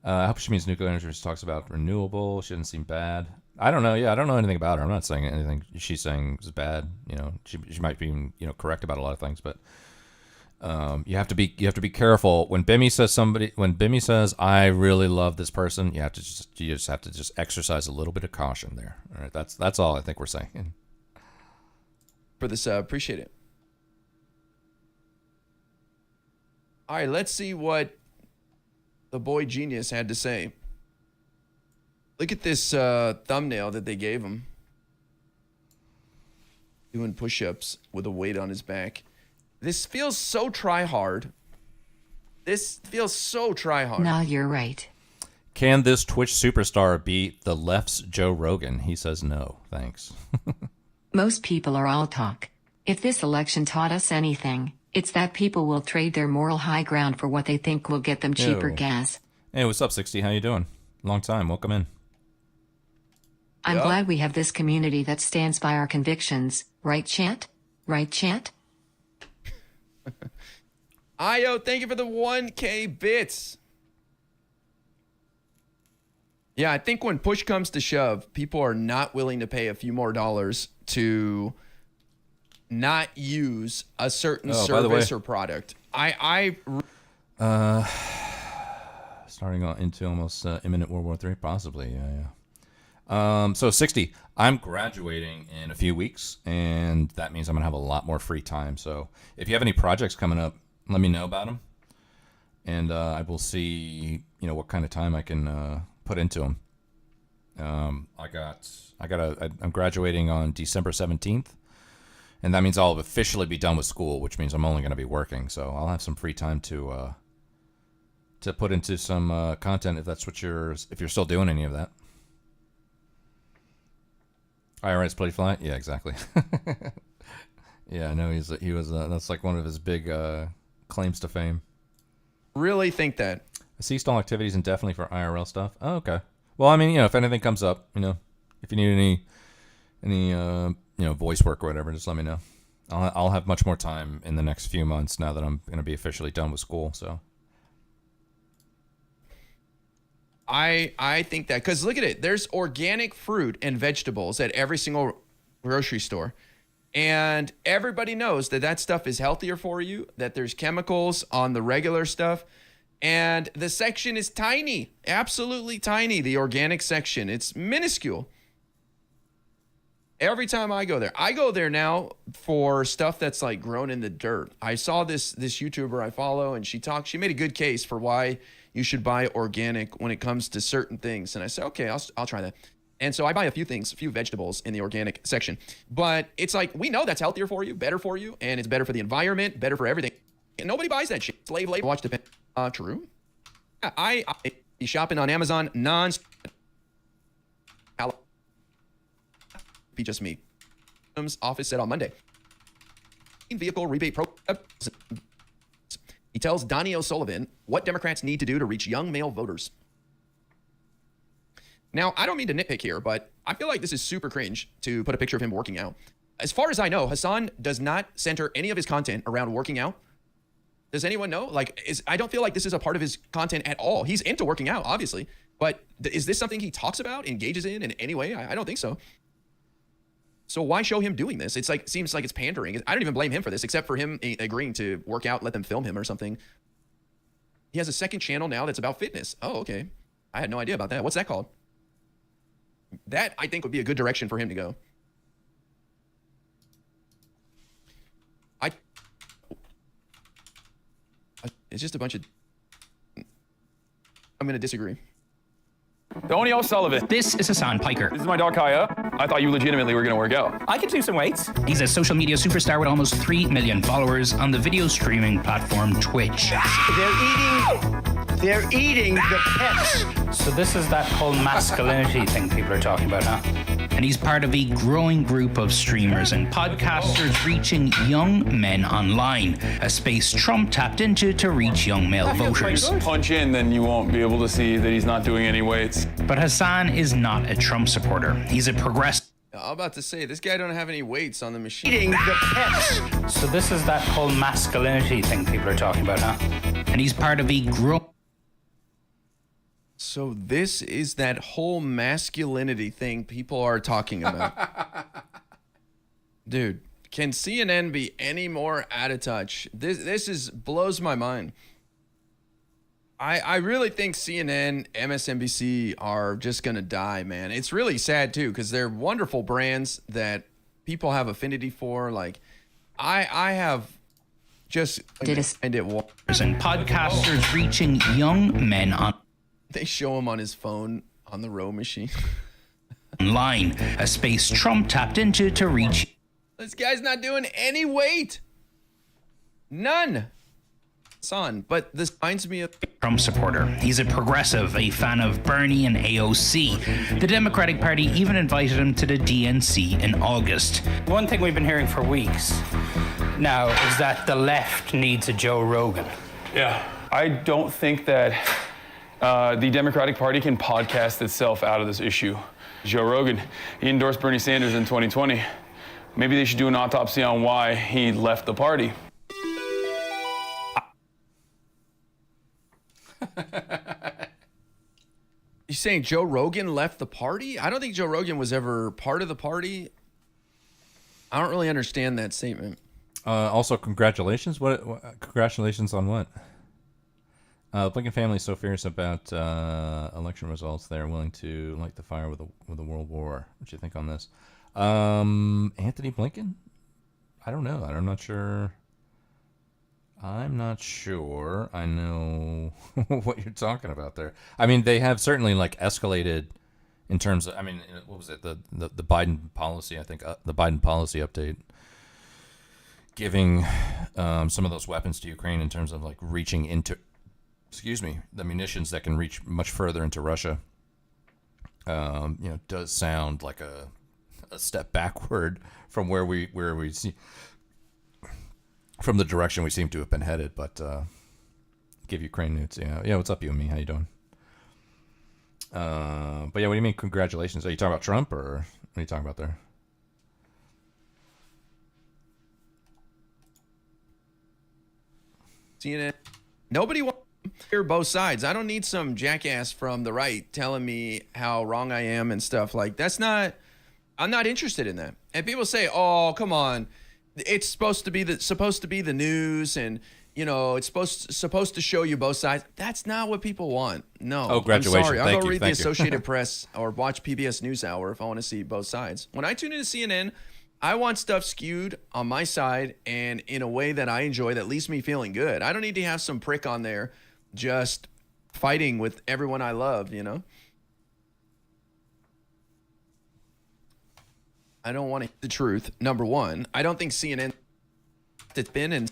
I hope she means nuclear energy. She talks about renewable. She doesn't seem bad. I don't know. Yeah, I don't know anything about her. I'm not saying anything she's saying is bad. She might be correct about a lot of things, but You have to be careful when Bimmy says I really love this person. You just have to exercise a little bit of caution there. All right, that's all I think we're saying. For this, appreciate it. All right, let's see what the boy genius had to say. Look at this thumbnail that they gave him. Doing push-ups with a weight on his back. This feels so try-hard. This feels so try-hard. No, you're right. Can this Twitch superstar be the left's Joe Rogan? He says no, thanks. Most people are all talk. If this election taught us anything, it's that people will trade their moral high ground for what they think will get them cheaper Yo. gas. Hey, what's up, 60? How you doing? Long time. Welcome in. I'm glad we have this community that stands by our convictions. Right, chat? Right, chat? Io, thank you for the 1K bits. Yeah, I think when push comes to shove, people are not willing to pay a few more dollars to not use a certain service or product. Starting on into almost imminent World War III, possibly. Yeah. So 60. I'm graduating in a few weeks, and that means I'm gonna have a lot more free time. So if you have any projects coming up, let me know about them, and I will see what kind of time I can put into them. I'm graduating on December 17th, and that means I'll officially be done with school, which means I'm only going to be working. So I'll have some free time to put into some content if that's what if you're still doing any of that. IRS play fly? Yeah, exactly. Yeah, I know he was that's like one of his big claims to fame. Really think that. Ceased all activities indefinitely for IRL stuff. Oh, okay. Well, I mean, if anything comes up, if you need any voice work or whatever, just let me know. I'll have much more time in the next few months now that I'm going to be officially done with school. So I think that, because look at it, there's organic fruit and vegetables at every single grocery store, and everybody knows that stuff is healthier for you, that there's chemicals on the regular stuff, and the section is tiny, absolutely tiny. The organic section, it's minuscule. Every time I go there now for stuff that's like grown in the dirt. I saw this YouTuber I follow, and she made a good case for why you should buy organic when it comes to certain things. And I said, okay, I'll try that. And so I buy a few vegetables in the organic section. But it's like, we know that's healthier for you, better for you, and it's better for the environment, better for everything. And nobody buys that shit. Slave labor. Watch the true. I be shopping on Amazon be just me. Office said on Monday. Vehicle rebate program. He tells Donnie O'Sullivan what Democrats need to do to reach young male voters. Now, I don't mean to nitpick here, but I feel like this is super cringe to put a picture of him working out. As far as I know, Hassan does not center any of his content around working out. Does anyone know? I don't feel like this is a part of his content at all. He's into working out, obviously, but is this something he talks about, engages in any way? I don't think so. So why show him doing this? Seems like it's pandering. I don't even blame him for this, except for him agreeing to work out, let them film him or something. He has a second channel now that's about fitness. Oh, okay. I had no idea about that. What's that called? That, I think, would be a good direction for him to go. It's just a bunch of... I'm going to disagree. Tony O'Sullivan. This is Hassan Piker. This is my dog Kaya. I thought you legitimately were going to work out. I can do some weights. He's a social media superstar with almost 3 million followers on the video streaming platform Twitch. They're eating the pets. So this is that whole masculinity thing people are talking about, huh? And he's part of a growing group of streamers and podcasters reaching young men online, a space Trump tapped into to reach young male voters. Punch in, then you won't be able to see that he's not doing any weights. But Hassan is not a Trump supporter. He's a progressive. I'm about to say, this guy don't have any weights on the machine. Eating the pets. So this is that whole masculinity thing people are talking about, huh? And he's part of a growing... So this is that whole masculinity thing people are talking about. Dude, Can CNN be any more out of touch? This blows my mind. I really think CNN, MSNBC are just going to die, man. It's really sad, too, because they're wonderful brands that people have affinity for. Like, I have just... And podcasters reaching young men on... They show him on his phone on the row machine. Online, a space Trump tapped into to reach... This guy's not doing any weight. None. Son, but this reminds me of Trump supporter. He's a progressive, a fan of Bernie and AOC. The Democratic Party even invited him to the DNC in August. One thing we've been hearing for weeks now is that the left needs a Joe Rogan. Yeah. I don't think that the Democratic Party can podcast itself out of this issue. Joe Rogan, he endorsed Bernie Sanders in 2020. Maybe they should do an autopsy on why he left the party. You saying Joe Rogan left the party? I don't think Joe Rogan was ever part of the party. I don't really understand that statement. Also, congratulations. What congratulations on what? Blinken family is so fierce about election results, they're willing to light the fire with a world war. What do you think on this? Anthony Blinken? I don't know. I'm not sure. I'm not sure I know what you're talking about there. I mean, they have certainly like escalated in terms of, I mean, what was it? The Biden policy, I think, the Biden policy update, giving some of those weapons to Ukraine in terms of like reaching into, the munitions that can reach much further into Russia, does sound like a step backward from where we see, from the direction we seem to have been headed. But give Ukraine news. Yeah. What's up, you and me? How you doing? But yeah, what do you mean congratulations? Are you talking about Trump, or what are you talking about there? CNN. Nobody wants to hear both sides. I don't need some jackass from the right telling me how wrong I am and stuff. Like, I'm not interested in that. And people say, "Oh, come on, it's supposed to be the news, and it's supposed to show you both sides." That's not what people want. No. Oh, graduation. I'm sorry. I'll go read the Thank you. Associated Press or watch PBS NewsHour if I want to see both sides. When I tune into CNN, I want stuff skewed on my side and in a way that I enjoy, that leaves me feeling good. I don't need to have some prick on there just fighting with everyone I love, I don't want to hear the truth, number one. I don't think CNN has been in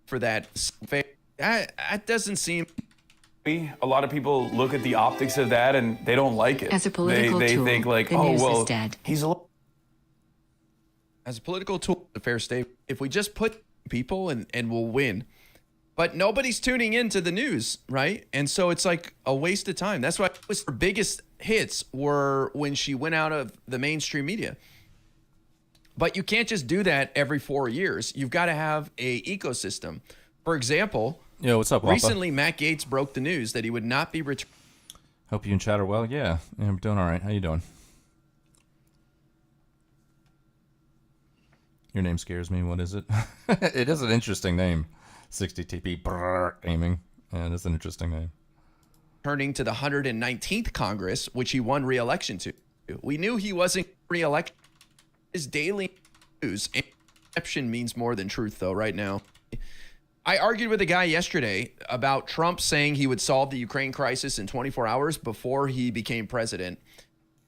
for that. That doesn't seem... A lot of people look at the optics of that and they don't like it. As a political they tool, think like, the oh, news well, is dead. he's a little... As a political tool, a fair statement. If we just put people and we'll win. But nobody's tuning into the news, right? And so it's like a waste of time. That's why her biggest hits were when she went out of the mainstream media. But you can't just do that every 4 years. You've got to have a ecosystem. For example, what's up, Wampa? Recently Matt Gaetz broke the news that he would not be returned. Hope you and Chad are well. Yeah, I'm doing all right. How you doing? Your name scares me. What is it? It is an interesting name. 60 TP aiming. Yeah, it is an interesting name. Turning to the 119th Congress, which he won re-election to. We knew he wasn't re-elected. His daily news and perception means more than truth, though, right now. I argued with a guy yesterday about Trump saying he would solve the Ukraine crisis in 24 hours before he became president.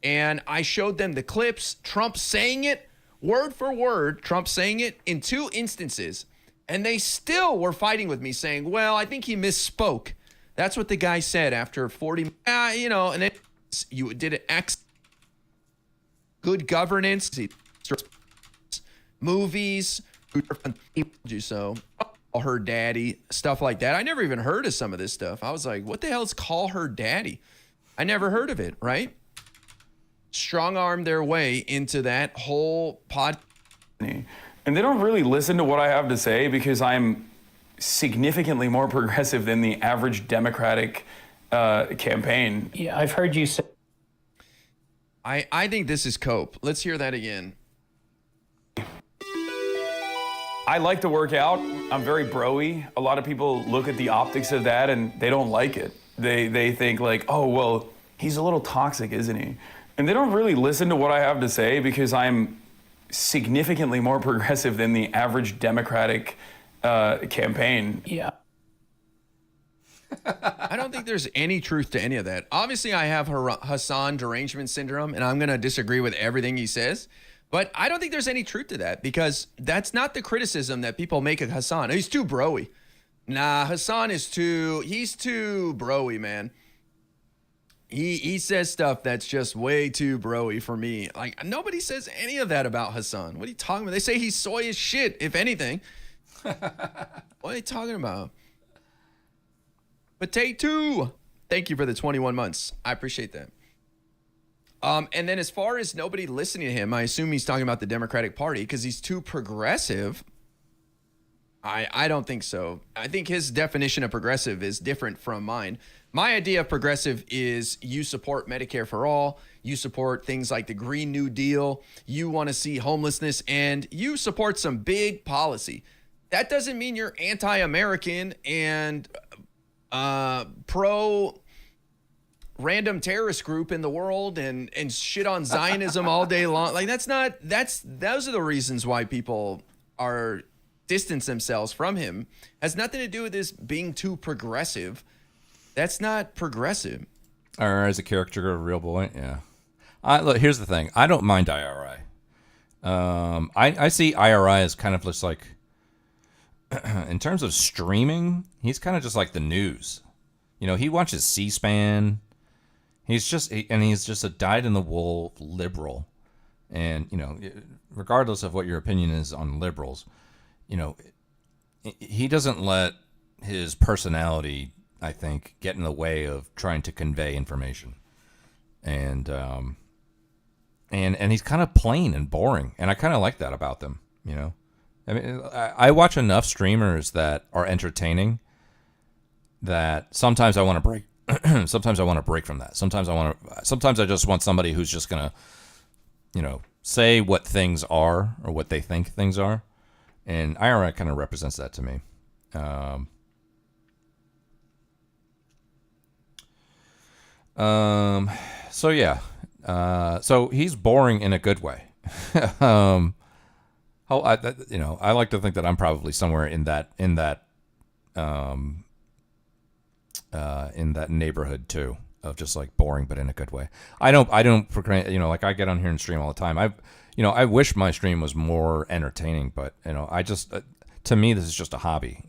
And I showed them the clips, Trump saying it, word for word, Trump saying it in 2 instances. And they still were fighting with me saying, well, I think he misspoke. That's what the guy said after 40, and then you did it. Good governance, movies, so call her daddy, stuff like that. I never even heard of some of this stuff. I was like, what the hell is call her daddy? I never heard of it, right? Strong arm their way into that whole pod. And they don't really listen to what I have to say because I'm significantly more progressive than the average Democratic campaign. Yeah, I've heard you say. I think this is cope. Let's hear that again. I like to work out. I'm very bro-y. A lot of people look at the optics of that and they don't like it. They think like, oh, well, he's a little toxic, isn't he? And they don't really listen to what I have to say because I'm significantly more progressive than the average Democratic campaign. Yeah. I don't think there's any truth to any of that. Obviously, I have Hassan derangement syndrome, and I'm going to disagree with everything he says. But I don't think there's any truth to that because that's not the criticism that people make of Hassan. He's too bro-y. Nah, Hassan he's too bro-y, man. He says stuff that's just way too bro-y for me. Like, nobody says any of that about Hassan. What are you talking about? They say he's soy as shit, if anything. What are you talking about? Potato. Thank you for the 21 months. I appreciate that. And then as far as nobody listening to him, I assume he's talking about the Democratic Party because he's too progressive. I don't think so. I think his definition of progressive is different from mine. My idea of progressive is you support Medicare for all, you support things like the Green New Deal, you want to see homelessness, and you support some big policy. That doesn't mean you're anti-American and pro random terrorist group in the world and shit on Zionism all day long. Like those are the reasons why people are distance themselves from him. Has nothing to do with this being too progressive. That's not progressive. Or as a caricature of a real boy, yeah. Look, here's the thing. I don't mind IRI. I see IRI as kind of just like, in terms of streaming, he's kind of just like the news. You know, he watches C-SPAN. He's just a dyed-in-the-wool liberal. And, you know, regardless of what your opinion is on liberals, you know, he doesn't let his personality, I think, get in the way of trying to convey information. And he's kind of plain and boring. And I kind of like that about them, you know. I mean, I watch enough streamers that are entertaining that sometimes I want to break. Sometimes I want to break from that. Sometimes I just want somebody who's just gonna, you know, say what things are or what they think things are, and IRA kind of represents that to me. So yeah, so he's boring in a good way. I like to think that I'm probably somewhere in that neighborhood too, of just like boring, but in a good way. I don't, like I get on here and stream all the time. I wish my stream was more entertaining, but I just, to me, this is just a hobby.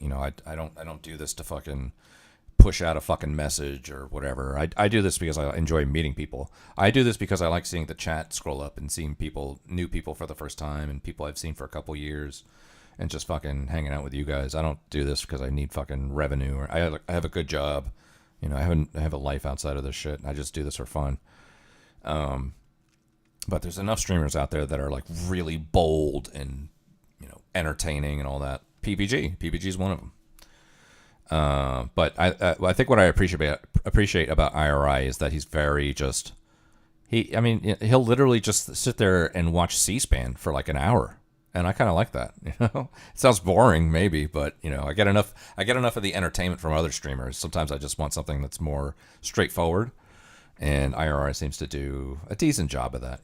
I don't do this to fucking push out a fucking message or whatever. I do this because I enjoy meeting people. I do this because I like seeing the chat scroll up and seeing new people for the first time and people I've seen for a couple years and just fucking hanging out with you guys. I don't do this because I need fucking revenue or I have a good job. I have a life outside of this shit. I just do this for fun. But there's enough streamers out there that are like really bold and, entertaining and all that. PPG is one of them. But I think what I appreciate about IRI is that he's very he'll literally just sit there and watch C-SPAN for like an hour, and I kind of like that. It sounds boring maybe, but I get enough of the entertainment from other streamers. Sometimes I just want something that's more straightforward, and IRI seems to do a decent job of that.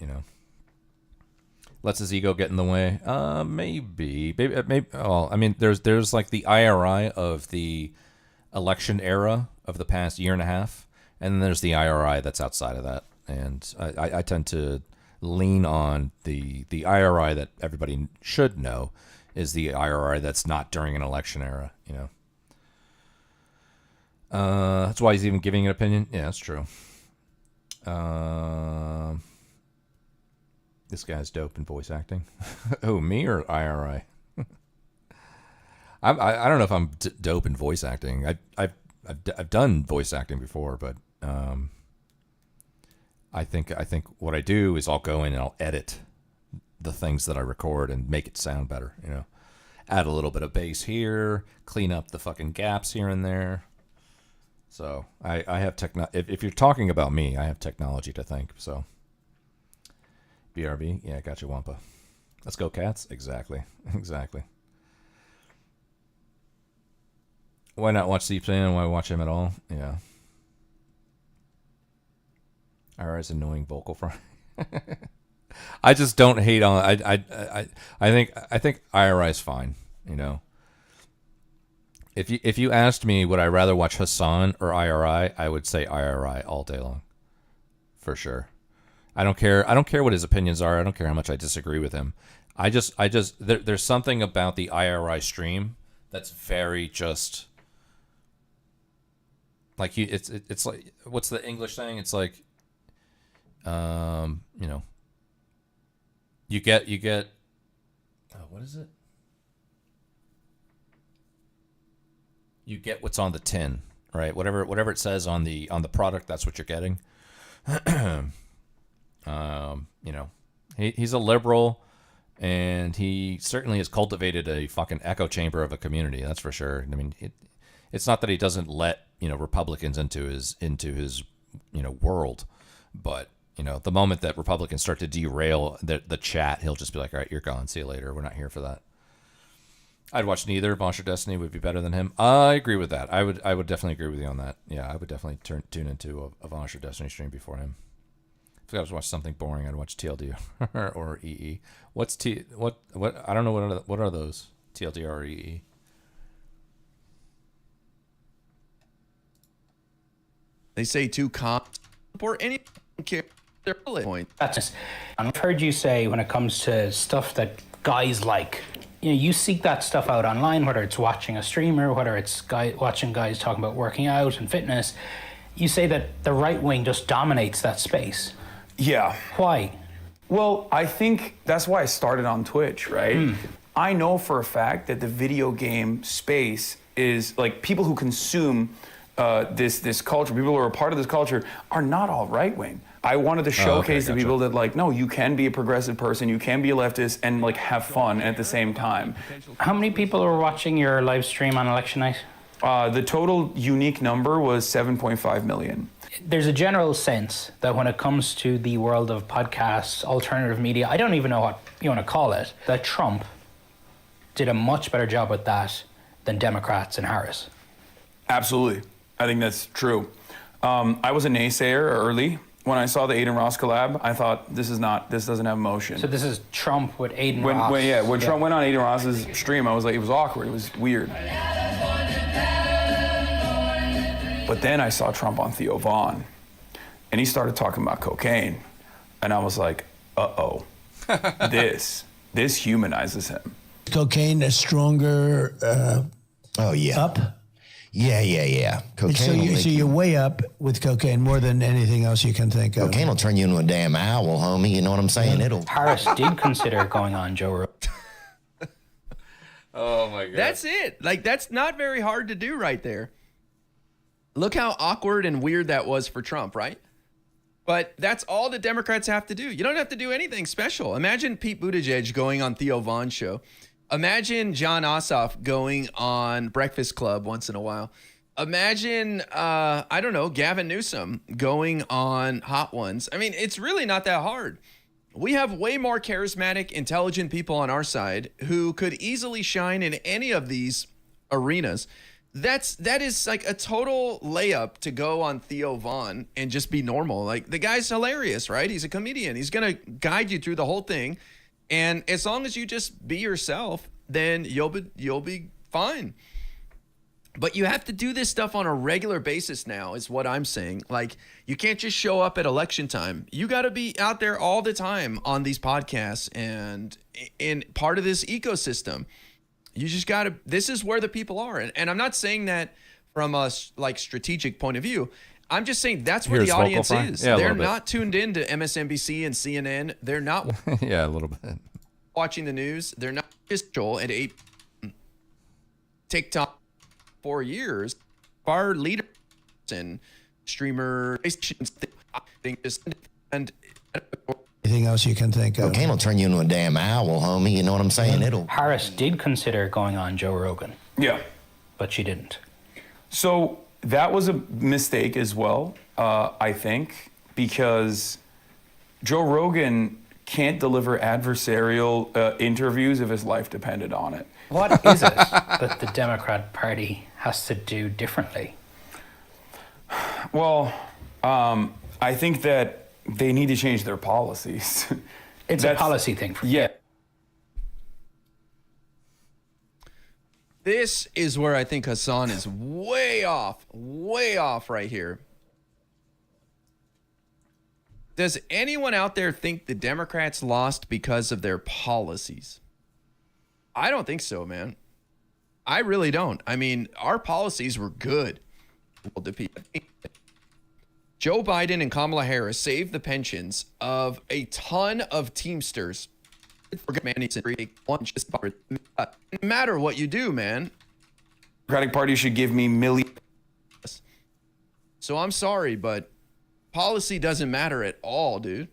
Lets his ego get in the way. Maybe. Well, I mean, there's like the IRI of the election era of the past year and a half, and then there's the IRI that's outside of that. And I tend to lean on the IRI that everybody should know is the IRI that's not during an election era. That's why he's even giving an opinion. Yeah, that's true. This guy's dope in voice acting. Oh, me or IRI? I don't know if I'm dope in voice acting. I've done voice acting before, but I think what I do is I'll go in and I'll edit the things that I record and make it sound better. Add a little bit of bass here, clean up the fucking gaps here and there. So I have if you're talking about me, I have technology to thank. So. BRB, yeah, gotcha, Wampa. Let's go, Cats. Exactly. Why not watch C-SPAN? Why watch him at all? Yeah. IRI's annoying vocal fry. I just don't hate on. I think IRI's fine. You know. If you asked me would I rather watch Hassan or IRI, I would say IRI all day long. For sure. I don't care what his opinions are. I don't care how much I disagree with him. There's something about the IRI stream that's very just like it's like, what's the English saying? It's like, you know, you get what is it? You get what's on the tin, right? Whatever it says on the product, that's what you're getting. You know, he's a liberal, and he certainly has cultivated a fucking echo chamber of a community. That's for sure. I mean, it's not that he doesn't let, you know, Republicans into his you know, world, but you know, the moment that Republicans start to derail the chat, he'll just be like, all right, you're gone. See you later. We're not here for that. I'd watch neither. Monster Destiny would be better than him. I agree with that. I would definitely agree with you on that. Yeah, I would definitely tune into a Monster Destiny stream before him. If I was watching something boring, I'd watch TLDR or EE. What's what? I don't know what are those TLDR or EE. They say too comp or any care their bullet point. That's just, I've heard you say when it comes to stuff that guys like, you know, you seek that stuff out online, whether it's watching a streamer, whether it's watching guys talking about working out and fitness. You say that the right wing just dominates that space. Yeah. Why? Well, I think that's why I started on Twitch, right? I know for a fact that the video game space is like people who consume this culture, people who are a part of this culture are not all right wing. I wanted to showcase the people that like, no, you can be a progressive person, you can be a leftist and like have fun at the same time. How many people were watching your live stream on election night? The total unique number was 7.5 million. There's a general sense that when it comes to the world of podcasts, alternative media, I don't even know what you want to call it, that Trump did a much better job with that than Democrats and Harris. Absolutely. I think that's true. I was a naysayer early. When I saw the Aiden Ross collab, I thought this doesn't have motion. So this is Trump with Aiden Ross. When Trump went on Aiden Ross's stream, I was like, it was awkward, it was weird. But then I saw Trump on Theo Von, and he started talking about cocaine, and I was like, uh-oh, this humanizes him. Cocaine is stronger. Oh yeah. Up. Yeah. Cocaine. So you're way up with cocaine more than anything else you can think of. Cocaine will turn you into a damn owl, homie. You know what I'm saying? It'll. Harris did consider going on Joe Rogan. Oh my God. That's it. Like, that's not very hard to do right there. Look how awkward and weird that was for Trump, right? But that's all the Democrats have to do. You don't have to do anything special. Imagine Pete Buttigieg going on Theo Von's show. Imagine John Ossoff going on Breakfast Club once in a while. Imagine, I don't know, Gavin Newsom going on Hot Ones. I mean, it's really not that hard. We have way more charismatic, intelligent people on our side who could easily shine in any of these arenas. That is like a total layup to go on Theo Von and just be normal. Like, the guy's hilarious, right? He's a comedian. He's going to guide you through the whole thing. And as long as you just be yourself, then you'll be fine. But you have to do this stuff on a regular basis now, is what I'm saying. Like, you can't just show up at election time. You got to be out there all the time on these podcasts and in part of this ecosystem. You just got to, this is where the people are. And I'm not saying that from a like strategic point of view. I'm just saying that's where the audience is. Yeah, they're not tuned in to MSNBC and CNN. They're not yeah, a little bit watching the news. They're not just Joel at 8 TikTok 4 years. Our leaders and streamer and anything else you can think of. Cocaine will turn you into a damn owl, homie. You know what I'm saying? It'll. Harris did consider going on Joe Rogan. Yeah. But she didn't. So that was a mistake as well, I think, because Joe Rogan can't deliver adversarial interviews if his life depended on it. What is it that the Democrat Party has to do differently? Well, I think that they need to change their policies. It's a policy thing for yeah. This is where I think Hassan is way off right here. Does anyone out there think the Democrats lost because of their policies? I don't think so, man. I really don't. I mean, our policies were good. Joe Biden and Kamala Harris saved the pensions of a ton of Teamsters. No matter what you do, man. Democratic Party should give me millions. So I'm sorry, but policy doesn't matter at all, dude.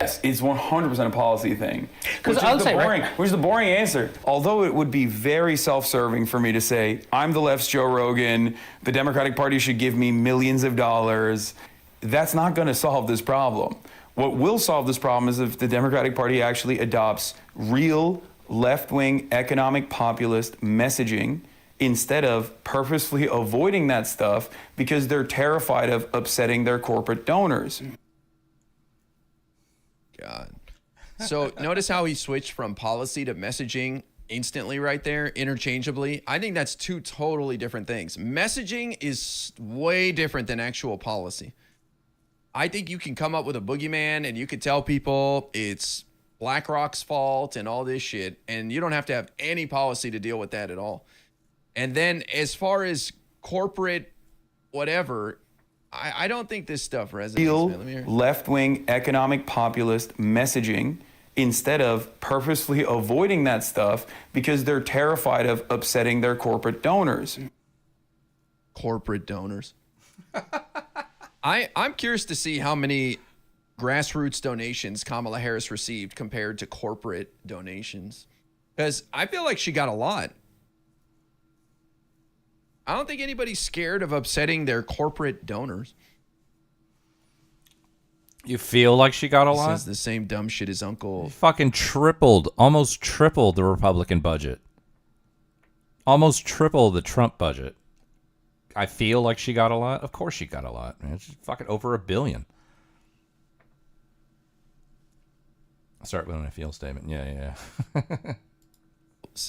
Yes, it's 100% a policy thing. Because I'll say, which is the boring answer. Although it would be very self-serving for me to say, I'm the left's Joe Rogan, the Democratic Party should give me millions of dollars. That's not going to solve this problem. What will solve this problem is if the Democratic Party actually adopts real left-wing economic populist messaging instead of purposefully avoiding that stuff because they're terrified of upsetting their corporate donors. God. So notice how he switched from policy to messaging instantly right there, interchangeably. I think that's two totally different things. Messaging is way different than actual policy. I think you can come up with a boogeyman and you could tell people it's BlackRock's fault and all this shit, and you don't have to have any policy to deal with that at all. And then as far as corporate whatever, I don't think this stuff resonates. Real Man. Let me hear. left-wing economic populist messaging instead of purposefully avoiding that stuff because they're terrified of upsetting their corporate donors. Corporate donors. I'm curious to see how many grassroots donations Kamala Harris received compared to corporate donations. Because I feel like she got a lot. I don't think anybody's scared of upsetting their corporate donors. You feel like she got a lot? Says the same dumb shit as Uncle. Fucking almost tripled the Republican budget. Almost triple the Trump budget. I feel like she got a lot. Of course she got a lot, man. She's fucking over $1 billion. Start with a feel statement. Yeah.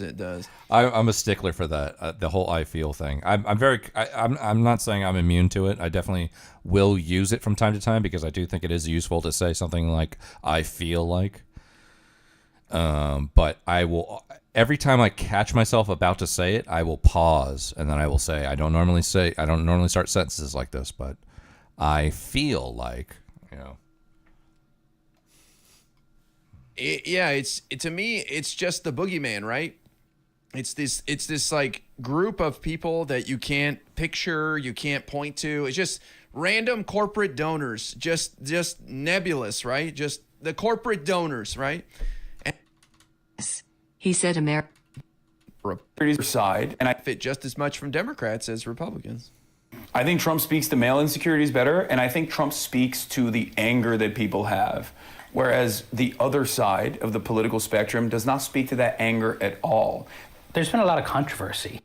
It does. I'm a stickler for that. The whole I feel thing. I'm not saying I'm immune to it. I definitely will use it from time to time because I do think it is useful to say something like I feel like. But I will every time I catch myself about to say it, I will pause and then I will say I don't normally start sentences like this, but I feel like, you know. To me, it's just the boogeyman, right? It's this like group of people that you can't picture, you can't point to. It's just random corporate donors, just nebulous, right? Just the corporate donors, right? He said America side, and I fit just as much from Democrats as Republicans. I think Trump speaks to male insecurities better, and I think Trump speaks to the anger that people have. Whereas the other side of the political spectrum does not speak to that anger at all. There's been a lot of controversy.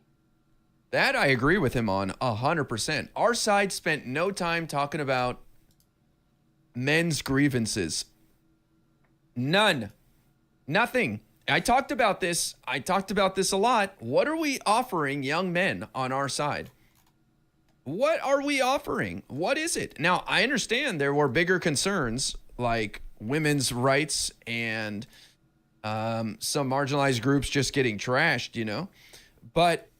That I agree with him on 100%. Our side spent no time talking about men's grievances. None. Nothing. I talked about this a lot. What are we offering young men on our side? What are we offering? What is it? Now, I understand there were bigger concerns like women's rights and some marginalized groups just getting trashed, you know. But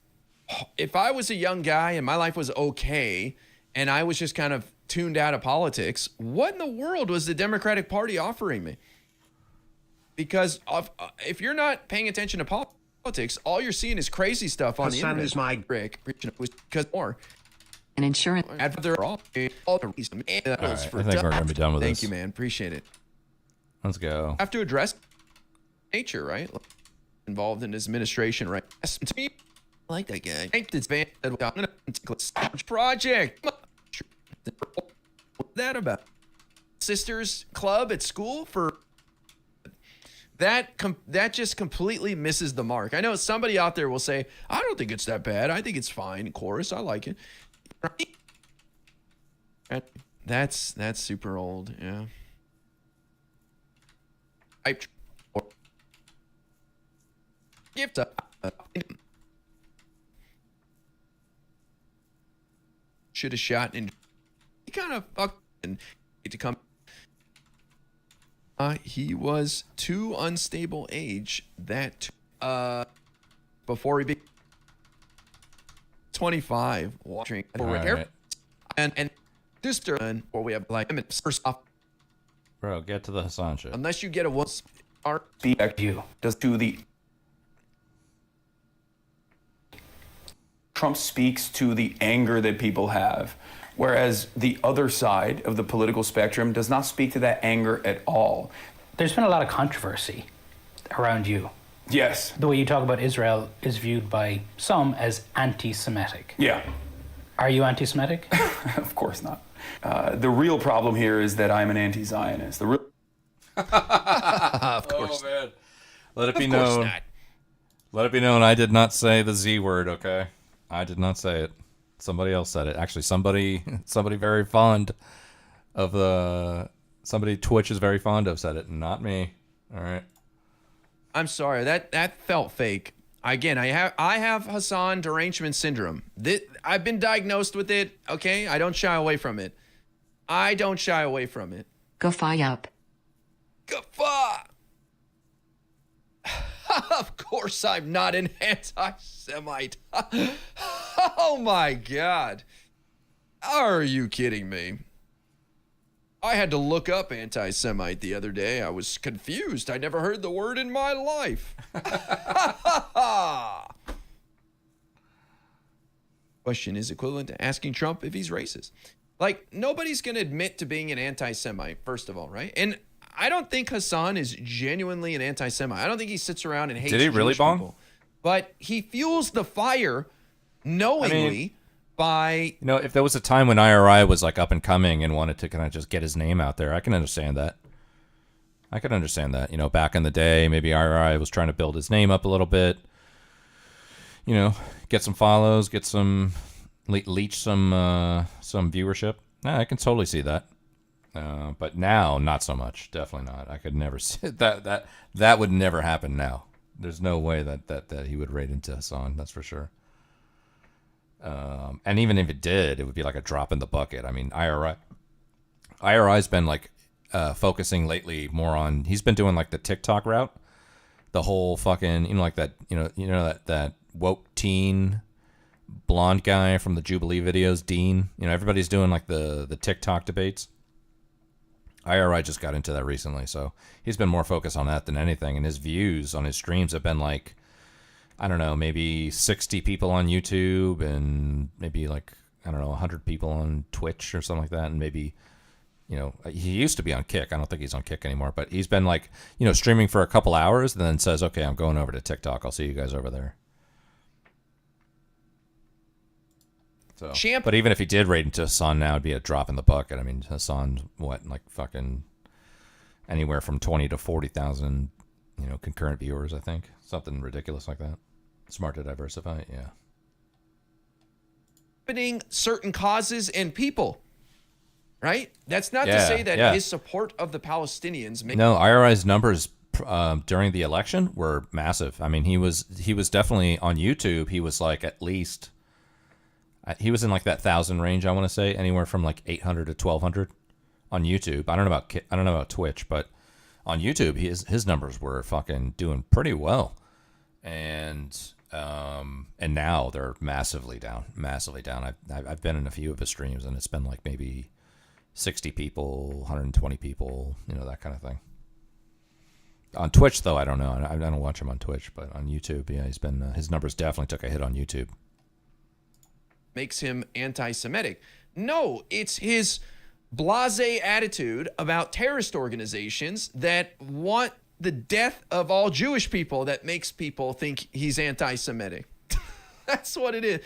if I was a young guy and my life was okay and I was just kind of tuned out of politics, what in the world was the Democratic Party offering me? Because if you're not paying attention to politics, all you're seeing is crazy stuff on the internet. Is my because more. An insurance. All right, I think we're going to be done with this. Thank you, man. Appreciate it. Let's go. Have to address nature, right? Involved in his administration, right? To me, I like that guy. This band project. What's that about? Sisters club at school for. that just completely misses the mark. I know somebody out there will say, I don't think it's that bad. I think it's fine. Chorus, I like it. That's super old. Yeah. Gift should have shot and he kind of fucked and to come. He was too unstable age that before he became 25 watching right. and this turn where we have like first off. Bro, get to the Hassan shit. Unless you get a one art you does do the Trump speaks to the anger that people have, whereas the other side of the political spectrum does not speak to that anger at all. There's been a lot of controversy around you. Yes. The way you talk about Israel is viewed by some as anti-Semitic. Yeah. Are you anti-Semitic? Of course not. The real problem here is that I'm an anti-Zionist. The real of course. Oh, man. Let it be known. Let it be known I did not say the Z word, okay? I did not say it. Somebody else said it. Actually, somebody very fond of somebody Twitch is very fond of said it, not me. All right. I'm sorry. That felt fake. Again, I have Hassan derangement syndrome. I've been diagnosed with it, okay? I don't shy away from it. Guffi up. Guffa! Of course I'm not an anti-Semite. Oh my God. Are you kidding me? I had to look up anti-Semite the other day. I was confused. I never heard the word in my life. Question is equivalent to asking Trump if he's racist. Like, nobody's going to admit to being an anti-Semite, first of all, right? And I don't think Hassan is genuinely an anti-Semite. I don't think he sits around and hates Did he really, Jewish Bong? people. But he fuels the fire knowingly by... You know, if there was a time when IRI was like up and coming and wanted to kind of just get his name out there, I can understand that. You know, back in the day, maybe IRI was trying to build his name up a little bit. You know, get some follows, get some... leech some viewership. Nah, I can totally see that. But now, not so much. Definitely not. I could never see that. That would never happen now. There's no way that he would raid into Hassan. That's for sure. And even if it did, it would be like a drop in the bucket. I mean, IRI's been like focusing lately more on. He's been doing like the TikTok route, the whole fucking like that. You know that woke teen blonde guy from the Jubilee videos, Dean. You know, everybody's doing like the TikTok debates. IRI just got into that recently, so he's been more focused on that than anything. And his views on his streams have been like, I don't know, maybe 60 people on YouTube and maybe like, I don't know, 100 people on Twitch or something like that. And maybe, you know, he used to be on Kick. I don't think he's on Kick anymore, but he's been like, you know, streaming for a couple hours and then says, okay, I'm going over to TikTok. I'll see you guys over there. So, but even if he did raid into Hassan now, it'd be a drop in the bucket. I mean, Hassan's what, like fucking anywhere from 20 to 40,000, you know, concurrent viewers, I think. Something ridiculous like that. Smart to diversify, yeah. Happening certain causes and people, right? That's not to say that his support of the Palestinians. No, IRI's numbers during the election were massive. I mean, he was definitely on YouTube. He was like at least. He was in like that 1,000 range, I want to say, anywhere from like 800 to 1,200 on YouTube. I don't know about Twitch, but on YouTube, his numbers were fucking doing pretty well, and now they're massively down. I've been in a few of his streams, and it's been like maybe 60 people, 120 people, you know, that kind of thing. On Twitch, though, I don't know. I don't watch him on Twitch, but on YouTube, yeah, he's been his numbers definitely took a hit on YouTube. Makes him anti-Semitic. No, it's his blasé attitude about terrorist organizations that want the death of all Jewish people that makes people think he's anti-Semitic. That's what it is.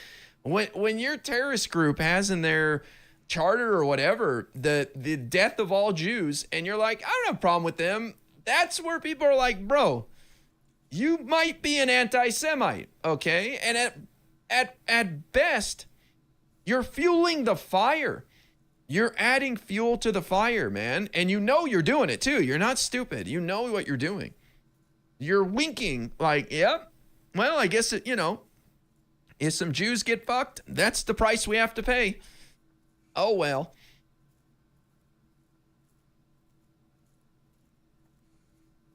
When your terrorist group has in their charter or whatever the death of all Jews, and you're like, I don't have a problem with them, That's where people are like, bro, you might be an anti-Semite, okay? And at best, you're fueling the fire. You're adding fuel to the fire, man. And you know you're doing it too. You're not stupid. You know what you're doing. You're winking like, yep. Well, I guess it, if some Jews get fucked, that's the price we have to pay. Oh, well.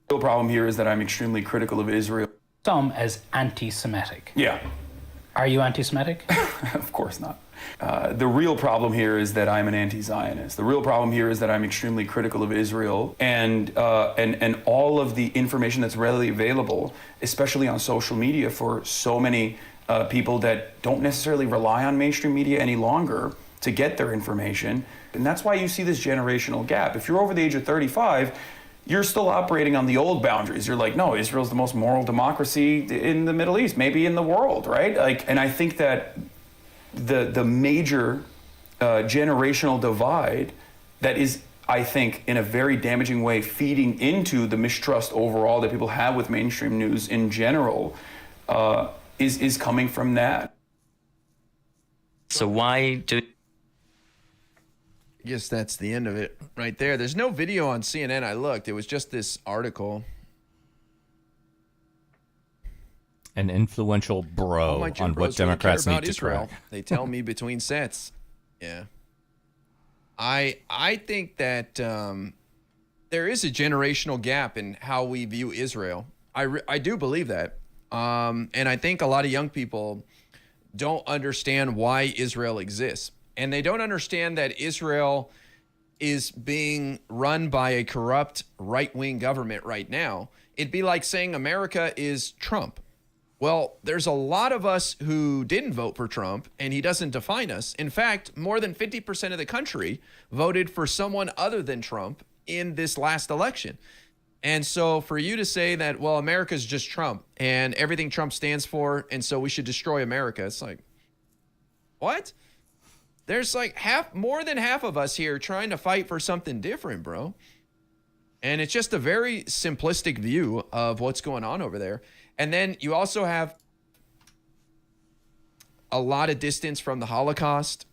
The real problem here is that I'm extremely critical of Israel. Some as anti-Semitic. Yeah. Are you anti-Semitic? Of course not. The real problem here is that I'm an anti-Zionist. The real problem here is that I'm extremely critical of Israel and all of the information that's readily available, especially on social media for so many people that don't necessarily rely on mainstream media any longer to get their information. And that's why you see this generational gap. If you're over the age of 35, you're still operating on the old boundaries. You're like, no, Israel's the most moral democracy in the Middle East, maybe in the world, right? And I think that the major generational divide that is, I think, in a very damaging way, feeding into the mistrust overall that people have with mainstream news in general, is coming from that. So why do... I guess that's the end of it right there. There's no video on CNN. I looked. It was just this article. An influential bro my Jim on bros what Democrats really care need about to Israel. correct. They tell me between sets. Yeah. I think that there is a generational gap in how we view Israel. I do believe that. And I think a lot of young people don't understand why Israel exists. And they don't understand that Israel is being run by a corrupt right-wing government right now. It'd be like saying America is Trump. Well, there's a lot of us who didn't vote for Trump, and he doesn't define us. In fact, more than 50% of the country voted for someone other than Trump in this last election. And so for you to say that, well, America's just Trump and everything Trump stands for, and so we should destroy America, it's like, what? There's like more than half of us here trying to fight for something different, bro. And it's just a very simplistic view of what's going on over there. And then you also have a lot of distance from the Holocaust.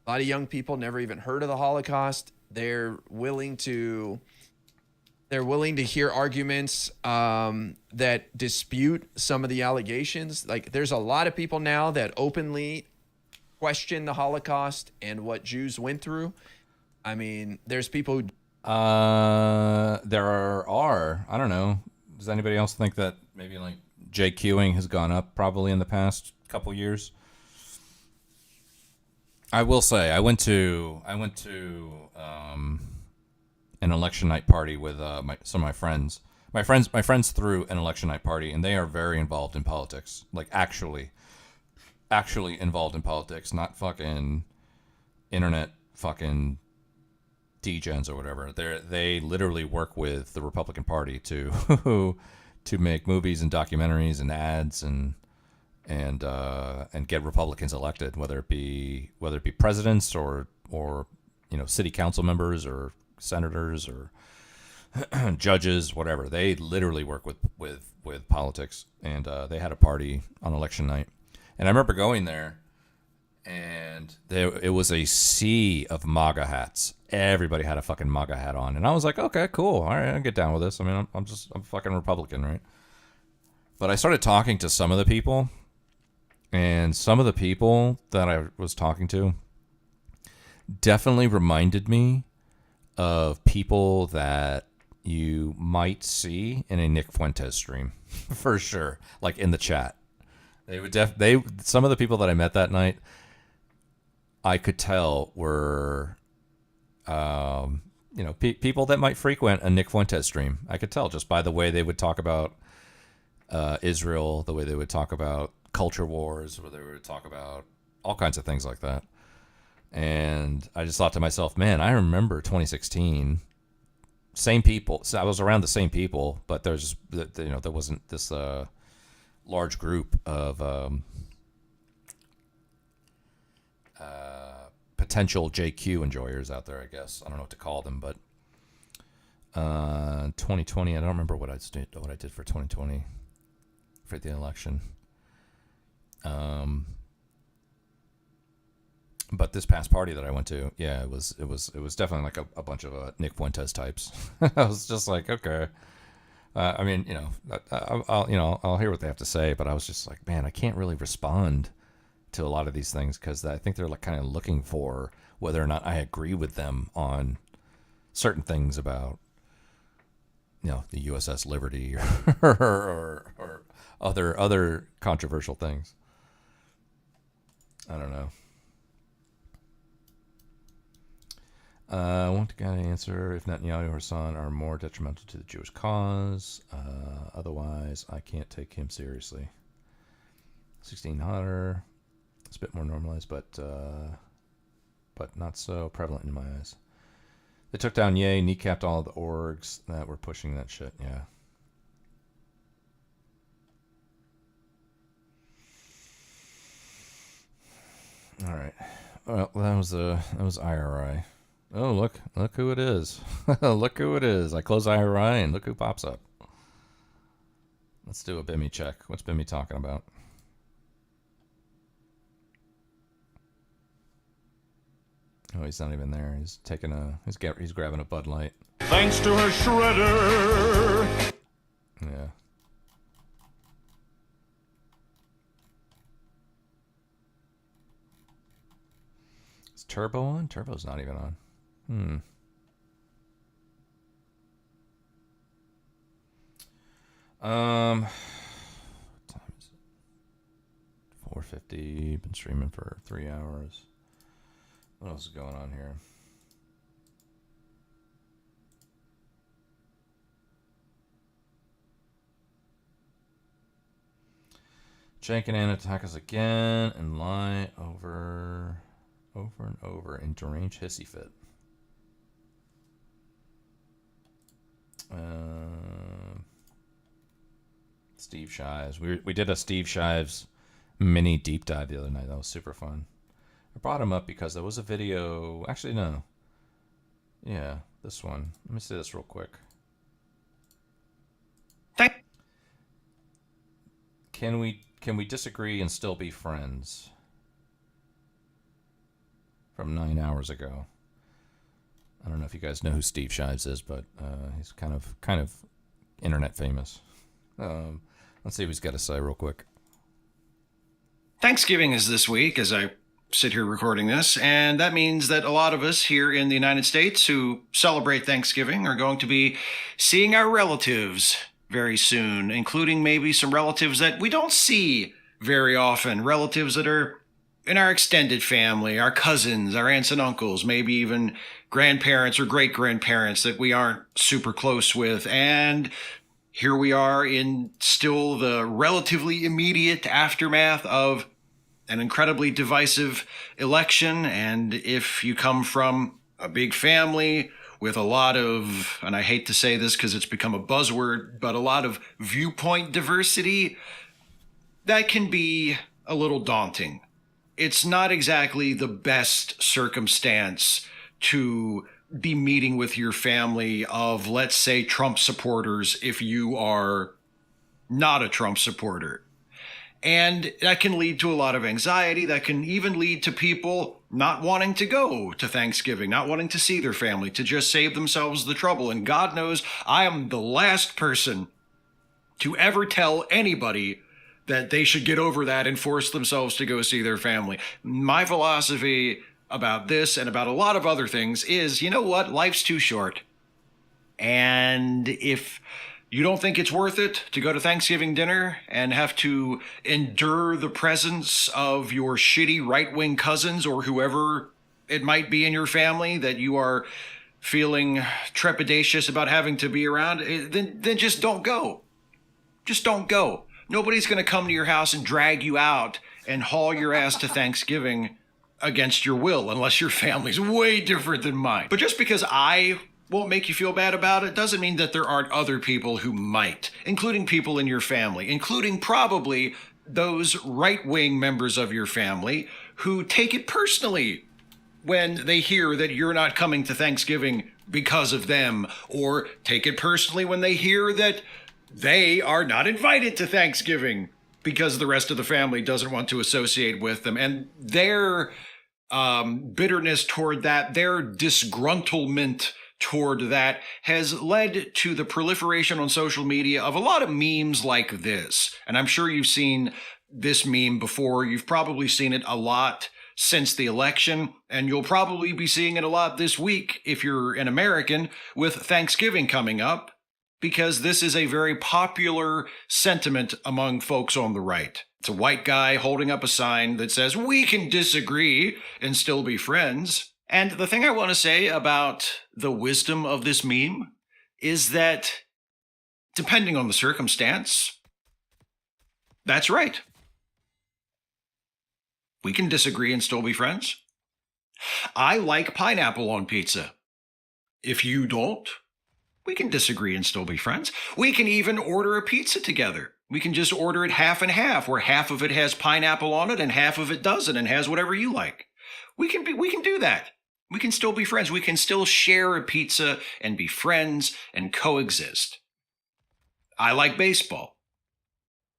A lot of young people never even heard of the Holocaust. They're willing to hear arguments that dispute some of the allegations. Like there's a lot of people now that openly question the Holocaust and what Jews went through. I mean, there's people who... There are. I don't know. Does anybody else think that maybe like JQing has gone up probably in the past couple years? I will say I went to an election night party with some of my friends. My friends threw an election night party, and they are very involved in politics. Like actually involved in politics, not fucking internet fucking degens or whatever. They literally work with the Republican Party to make movies and documentaries and ads and get Republicans elected, whether it be presidents or city council members or senators or judges, whatever. They literally work with politics, and they had a party on election night. And I remember going there, and it was a sea of MAGA hats. Everybody had a fucking MAGA hat on. And I was like, okay, cool. All right, I'll get down with this. I mean, I'm fucking Republican, right? But I started talking to some of the people, and some of the people that I was talking to definitely reminded me of people that you might see in a Nick Fuentes stream, for sure, like in the chat. Some of the people that I met that night, I could tell were, people that might frequent a Nick Fuentes stream. I could tell just by the way they would talk about Israel, the way they would talk about culture wars, where they would talk about all kinds of things like that. And I just thought to myself, man, I remember 2016, same people. So I was around the same people, but there wasn't this large group of potential JQ enjoyers out there, I guess. I don't know what to call them, but 2020, I don't remember what I did for 2020 for the election. But this past party that I went to, yeah, it was definitely like a bunch of Nick Fuentes types. I was just like, okay. I mean, I'll hear what they have to say, but I was just like, man, I can't really respond to a lot of these things because I think they're like kind of looking for whether or not I agree with them on certain things about, the USS Liberty or other controversial things. I don't know. I want to get an answer if Netanyahu or Hassan are more detrimental to the Jewish cause. Otherwise, I can't take him seriously. 16 hotter. It's a bit more normalized, but not so prevalent in my eyes. They took down Ye, kneecapped all the orgs that were pushing that shit. Yeah. All right. Well, that was IRI. Oh, look who it is. Look who it is. I close IRI and look who pops up. Let's do a Bimmy check. What's Bimmy talking about? Oh, he's not even there. He's he's grabbing a Bud Light. Thanks to her shredder. Yeah. Is Turbo on? Turbo's not even on. What time is it? 4:50. Been streaming for 3 hours. What else is going on here? Jank and Anna attack us again and lie over and over in deranged hissy fit. Steve Shives. We did a Steve Shives mini deep dive the other night. That was super fun. I brought him up because there was a video. Actually, no. Yeah, this one. Let me say this real quick. Can we disagree and still be friends? From 9 hours ago. I don't know if you guys know who Steve Shives is, but he's kind of internet famous. Let's see what he's got to say real quick. Thanksgiving is this week as I sit here recording this, and that means that a lot of us here in the United States who celebrate Thanksgiving are going to be seeing our relatives very soon, including maybe some relatives that we don't see very often, relatives that are in our extended family, our cousins, our aunts and uncles, maybe even grandparents or great-grandparents that we aren't super close with. And here we are in still the relatively immediate aftermath of an incredibly divisive election. And if you come from a big family with a lot of, and I hate to say this because it's become a buzzword, but a lot of viewpoint diversity, that can be a little daunting. It's not exactly the best circumstance to be meeting with your family of, let's say, Trump supporters if you are not a Trump supporter. And that can lead to a lot of anxiety. That can even lead to people not wanting to go to Thanksgiving, not wanting to see their family, to just save themselves the trouble. And God knows I am the last person to ever tell anybody that they should get over that and force themselves to go see their family. My philosophy about this and about a lot of other things is, you know what? Life's too short. And if you don't think it's worth it to go to Thanksgiving dinner and have to endure the presence of your shitty right-wing cousins or whoever it might be in your family that you are feeling trepidatious about having to be around, then just don't go. Just don't go. Nobody's going to come to your house and drag you out and haul your ass to Thanksgiving against your will, unless your family's way different than mine. But just because I won't make you feel bad about it doesn't mean that there aren't other people who might, including people in your family, including probably those right-wing members of your family who take it personally when they hear that you're not coming to Thanksgiving because of them, or take it personally when they hear that they are not invited to Thanksgiving because the rest of the family doesn't want to associate with them. And their bitterness toward that, their disgruntlement toward that has led to the proliferation on social media of a lot of memes like this. And I'm sure you've seen this meme before. You've probably seen it a lot since the election, and you'll probably be seeing it a lot this week if you're an American, with Thanksgiving coming up, because this is a very popular sentiment among folks on the right. It's a white guy holding up a sign that says, "We can disagree and still be friends." And the thing I want to say about the wisdom of this meme is that, depending on the circumstance, that's right. We can disagree and still be friends. I like pineapple on pizza. If you don't, we can disagree and still be friends. We can even order a pizza together. We can just order it half and half, where half of it has pineapple on it and half of it doesn't and has whatever you like. We can do that. We can still be friends. We can still share a pizza and be friends and coexist. I like baseball.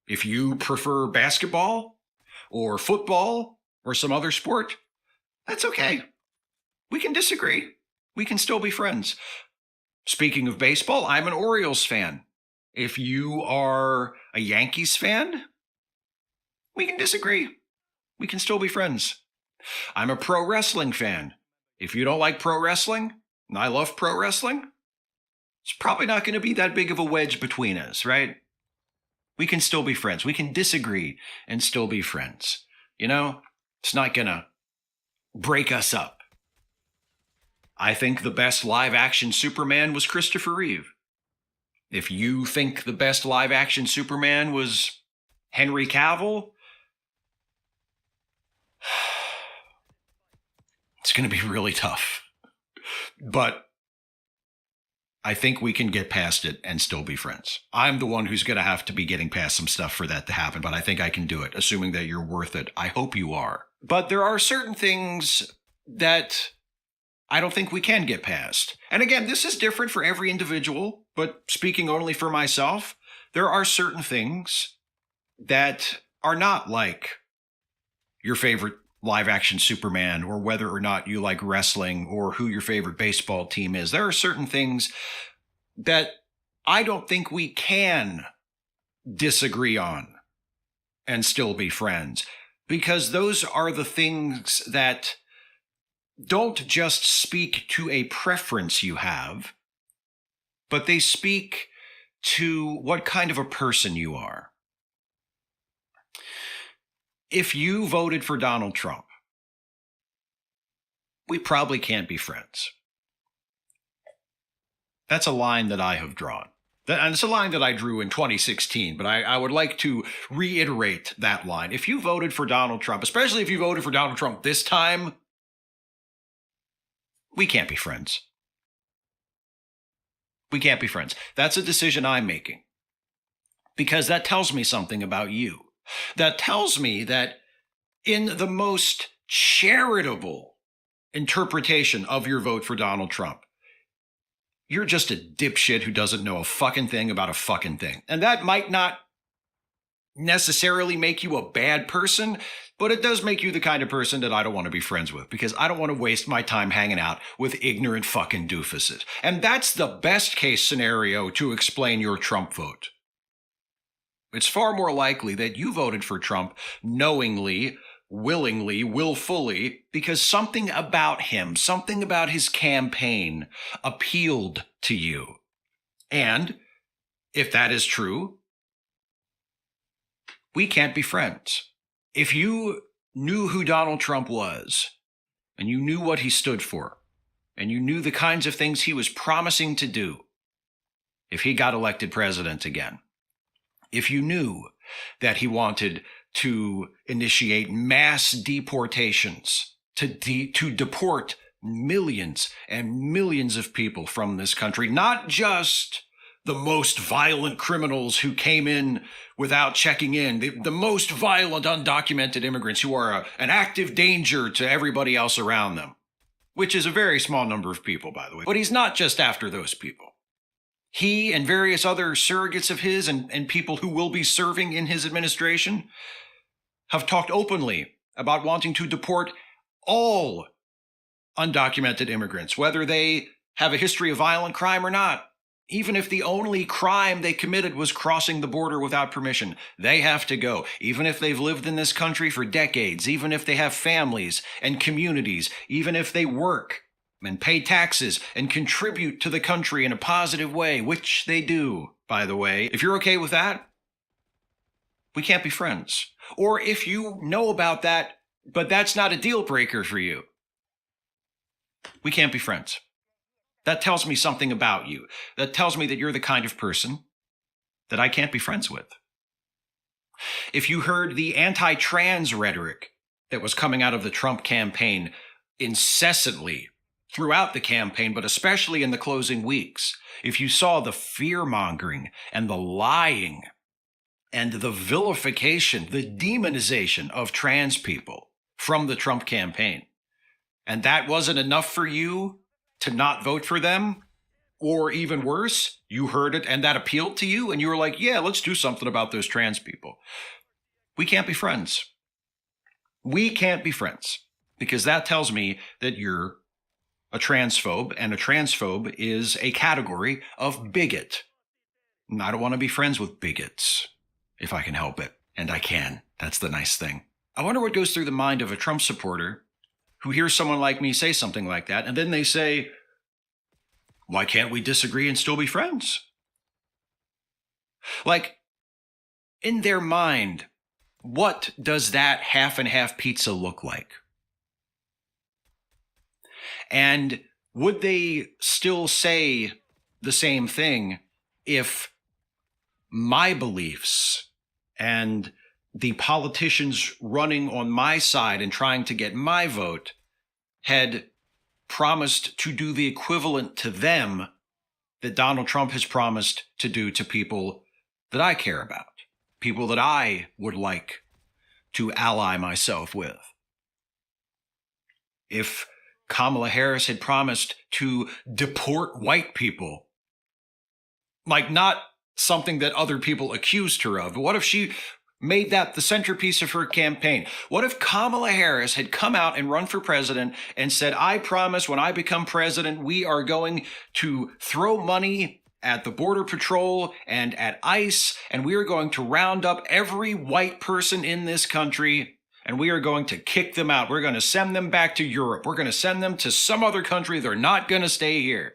If you prefer basketball or football or some other sport, that's okay. We can disagree. We can still be friends. Speaking of baseball, I'm an Orioles fan. If you are a Yankees fan, we can disagree. We can still be friends. I'm a pro wrestling fan. If you don't like pro wrestling, and I love pro wrestling, it's probably not going to be that big of a wedge between us, right? We can still be friends. We can disagree and still be friends. You know, it's not going to break us up. I think the best live-action Superman was Christopher Reeve. If you think the best live-action Superman was Henry Cavill, it's going to be really tough. But I think we can get past it and still be friends. I'm the one who's going to have to be getting past some stuff for that to happen, but I think I can do it, assuming that you're worth it. I hope you are. But there are certain things that I don't think we can get past. And again, this is different for every individual, but speaking only for myself, there are certain things that are not like your favorite live-action Superman, or whether or not you like wrestling, or who your favorite baseball team is. There are certain things that I don't think we can disagree on and still be friends, because those are the things that don't just speak to a preference you have, but they speak to what kind of a person you are. If you voted for Donald Trump, we probably can't be friends. That's a line that I have drawn. And it's a line that I drew in 2016, but I would like to reiterate that line. If you voted for Donald Trump, especially if you voted for Donald Trump this time, we can't be friends. We can't be friends. That's a decision I'm making, because that tells me something about you. That tells me that in the most charitable interpretation of your vote for Donald Trump, you're just a dipshit who doesn't know a fucking thing about a fucking thing. And that might not necessarily make you a bad person, but it does make you the kind of person that I don't want to be friends with, because I don't want to waste my time hanging out with ignorant fucking doofuses. And that's the best case scenario to explain your Trump vote. It's far more likely that you voted for Trump knowingly, willingly, willfully, because something about him, something about his campaign appealed to you. And if that is true, we can't be friends. If you knew who Donald Trump was, and you knew what he stood for, and you knew the kinds of things he was promising to do if he got elected president again, if you knew that he wanted to initiate mass deportations, to deport millions and millions of people from this country, not just the most violent criminals who came in without checking in, the most violent undocumented immigrants who are an active danger to everybody else around them. which is a very small number of people, by the way. But he's not just after those people. He and various other surrogates of his and people who will be serving in his administration have talked openly about wanting to deport all undocumented immigrants, whether they have a history of violent crime or not. Even if the only crime they committed was crossing the border without permission, they have to go. Even if they've lived in this country for decades, even if they have families and communities, even if they work and pay taxes and contribute to the country in a positive way, which they do, by the way. If you're okay with that, we can't be friends. Or if you know about that, but that's not a deal breaker for you, we can't be friends. That tells me something about you. That tells me that you're the kind of person that I can't be friends with. If you heard the anti-trans rhetoric that was coming out of the Trump campaign incessantly throughout the campaign, but especially in the closing weeks, if you saw the fear-mongering and the lying and the vilification, the demonization of trans people from the Trump campaign, and that wasn't enough for you to not vote for them, or even worse, you heard it and that appealed to you and you were like, yeah, let's do something about those trans people. We can't be friends. We can't be friends because that tells me that you're a transphobe, and a transphobe is a category of bigot. And I don't want to be friends with bigots if I can help it. And I can. That's the nice thing. I wonder what goes through the mind of a Trump supporter who hears someone like me say something like that, and then they say, why can't we disagree and still be friends? Like, in their mind, what does that half and half pizza look like? And would they still say the same thing if my beliefs and the politicians running on my side and trying to get my vote had promised to do the equivalent to them that Donald Trump has promised to do to people that I care about, people that I would like to ally myself with? If Kamala Harris had promised to deport white people, like not something that other people accused her of, but what if she made that the centerpiece of her campaign? What if Kamala Harris had come out and run for president and said, I promise when I become president, we are going to throw money at the Border Patrol and at ICE, and we are going to round up every white person in this country, and we are going to kick them out. We're going to send them back to Europe. We're going to send them to some other country. They're not going to stay here.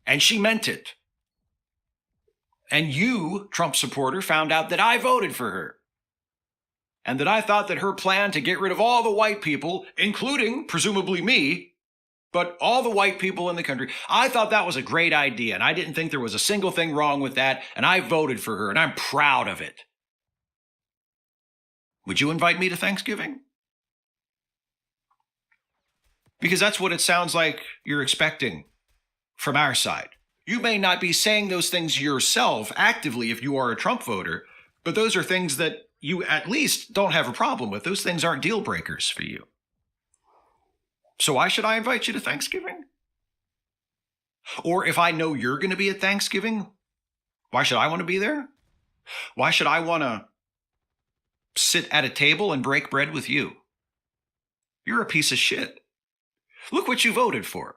And she meant it. And you, Trump supporter, found out that I voted for her. And that I thought that her plan to get rid of all the white people, including, presumably me, but all the white people in the country, I thought that was a great idea. And I didn't think there was a single thing wrong with that. And I voted for her, and I'm proud of it. Would you invite me to Thanksgiving? Because that's what it sounds like you're expecting from our side. You may not be saying those things yourself actively if you are a Trump voter, but those are things that you at least don't have a problem with. Those things aren't deal breakers for you. So why should I invite you to Thanksgiving? Or if I know you're going to be at Thanksgiving, why should I want to be there? Why should I want to sit at a table and break bread with you? You're a piece of shit. Look what you voted for.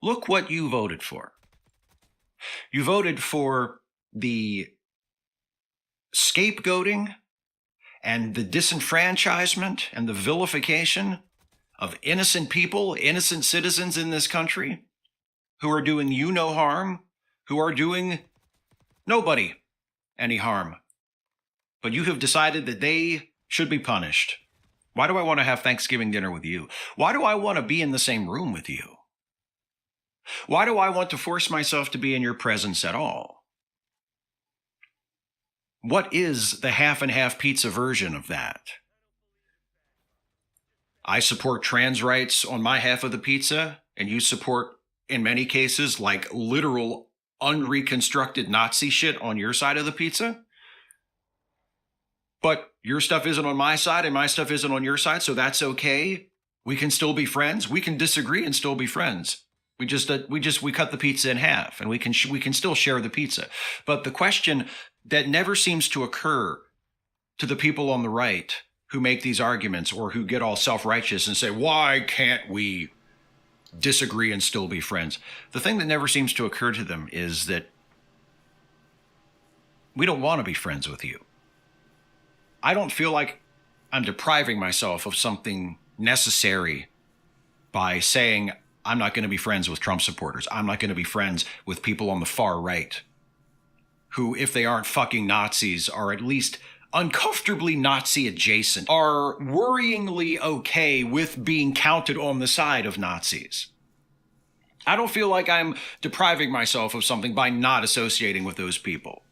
Look what you voted for. You voted for the scapegoating and the disenfranchisement and the vilification of innocent people, innocent citizens in this country who are doing you no harm, who are doing nobody any harm. But you have decided that they should be punished. Why do I want to have Thanksgiving dinner with you? Why do I want to be in the same room with you? Why do I want to force myself to be in your presence at all? What is the half and half pizza version of that? I support trans rights on my half of the pizza, and you support, in many cases, like literal unreconstructed Nazi shit on your side of the pizza? But your stuff isn't on my side and my stuff isn't on your side, so that's okay. We can still be friends. We can disagree and still be friends. We cut the pizza in half, and we can still share the pizza. But the question that never seems to occur to the people on the right who make these arguments or who get all self-righteous and say, why can't we disagree and still be friends? The thing that never seems to occur to them is that we don't want to be friends with you. I don't feel like I'm depriving myself of something necessary by saying I'm not going to be friends with Trump supporters. I'm not going to be friends with people on the far right who, if they aren't fucking Nazis, are at least uncomfortably Nazi adjacent, are worryingly okay with being counted on the side of Nazis. I don't feel like I'm depriving myself of something by not associating with those people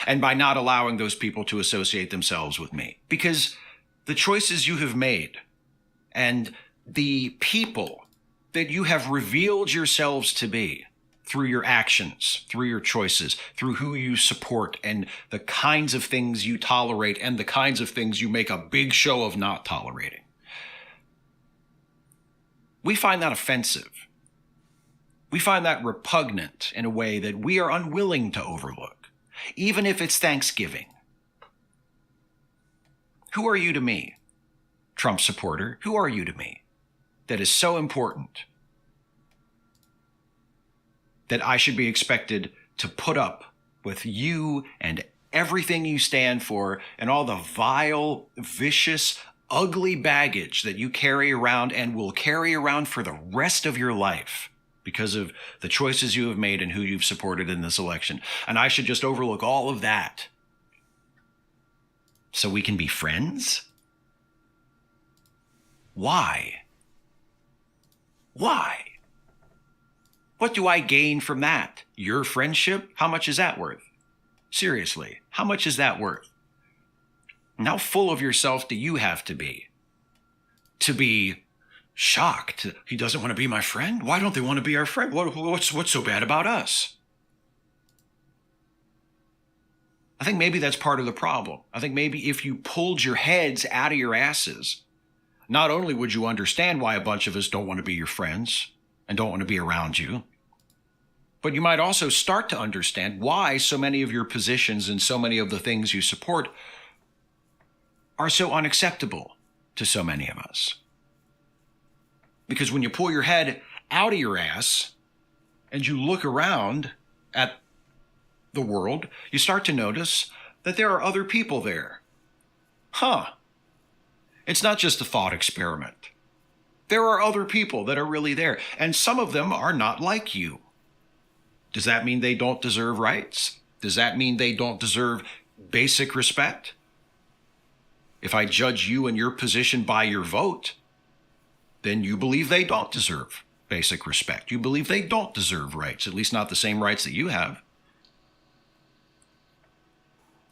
and by not allowing those people to associate themselves with me, because the choices you have made and the people that you have revealed yourselves to be through your actions, through your choices, through who you support and the kinds of things you tolerate and the kinds of things you make a big show of not tolerating. We find that offensive. We find that repugnant in a way that we are unwilling to overlook, even if it's Thanksgiving. Who are you to me, Trump supporter? Who are you to me that is so important that I should be expected to put up with you and everything you stand for and all the vile, vicious, ugly baggage that you carry around and will carry around for the rest of your life because of the choices you have made and who you've supported in this election? And I should just overlook all of that so we can be friends? Why? Why? What do I gain from that? Your friendship? How much is that worth? Seriously, how much is that worth? And how full of yourself do you have to be shocked? He doesn't want to be my friend? Why don't they want to be our friend? What's so bad about us? I think maybe that's part of the problem. I think maybe if you pulled your heads out of your asses, not only would you understand why a bunch of us don't want to be your friends and don't want to be around you, but you might also start to understand why so many of your positions and so many of the things you support are so unacceptable to so many of us. Because when you pull your head out of your ass and you look around at the world, you start to notice that there are other people there. It's not just a thought experiment. There are other people that are really there, and some of them are not like you. Does that mean they don't deserve rights? Does that mean they don't deserve basic respect? If I judge you and your position by your vote, then you believe they don't deserve basic respect. You believe they don't deserve rights, at least not the same rights that you have.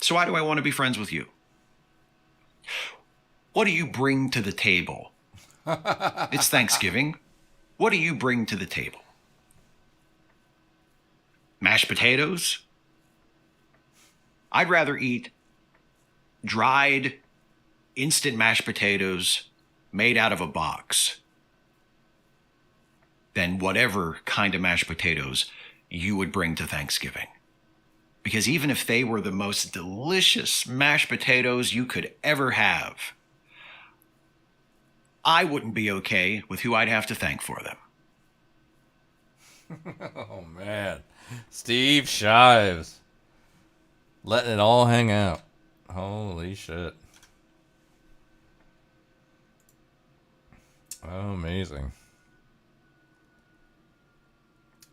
So why do I want to be friends with you? What do you bring to the table? It's Thanksgiving. What do you bring to the table? Mashed potatoes? I'd rather eat dried, instant mashed potatoes made out of a box than whatever kind of mashed potatoes you would bring to Thanksgiving. Because even if they were the most delicious mashed potatoes you could ever have, I wouldn't be okay with who I'd have to thank for them. Oh, man. Steve Shives. Letting it all hang out. Holy shit. Oh, amazing.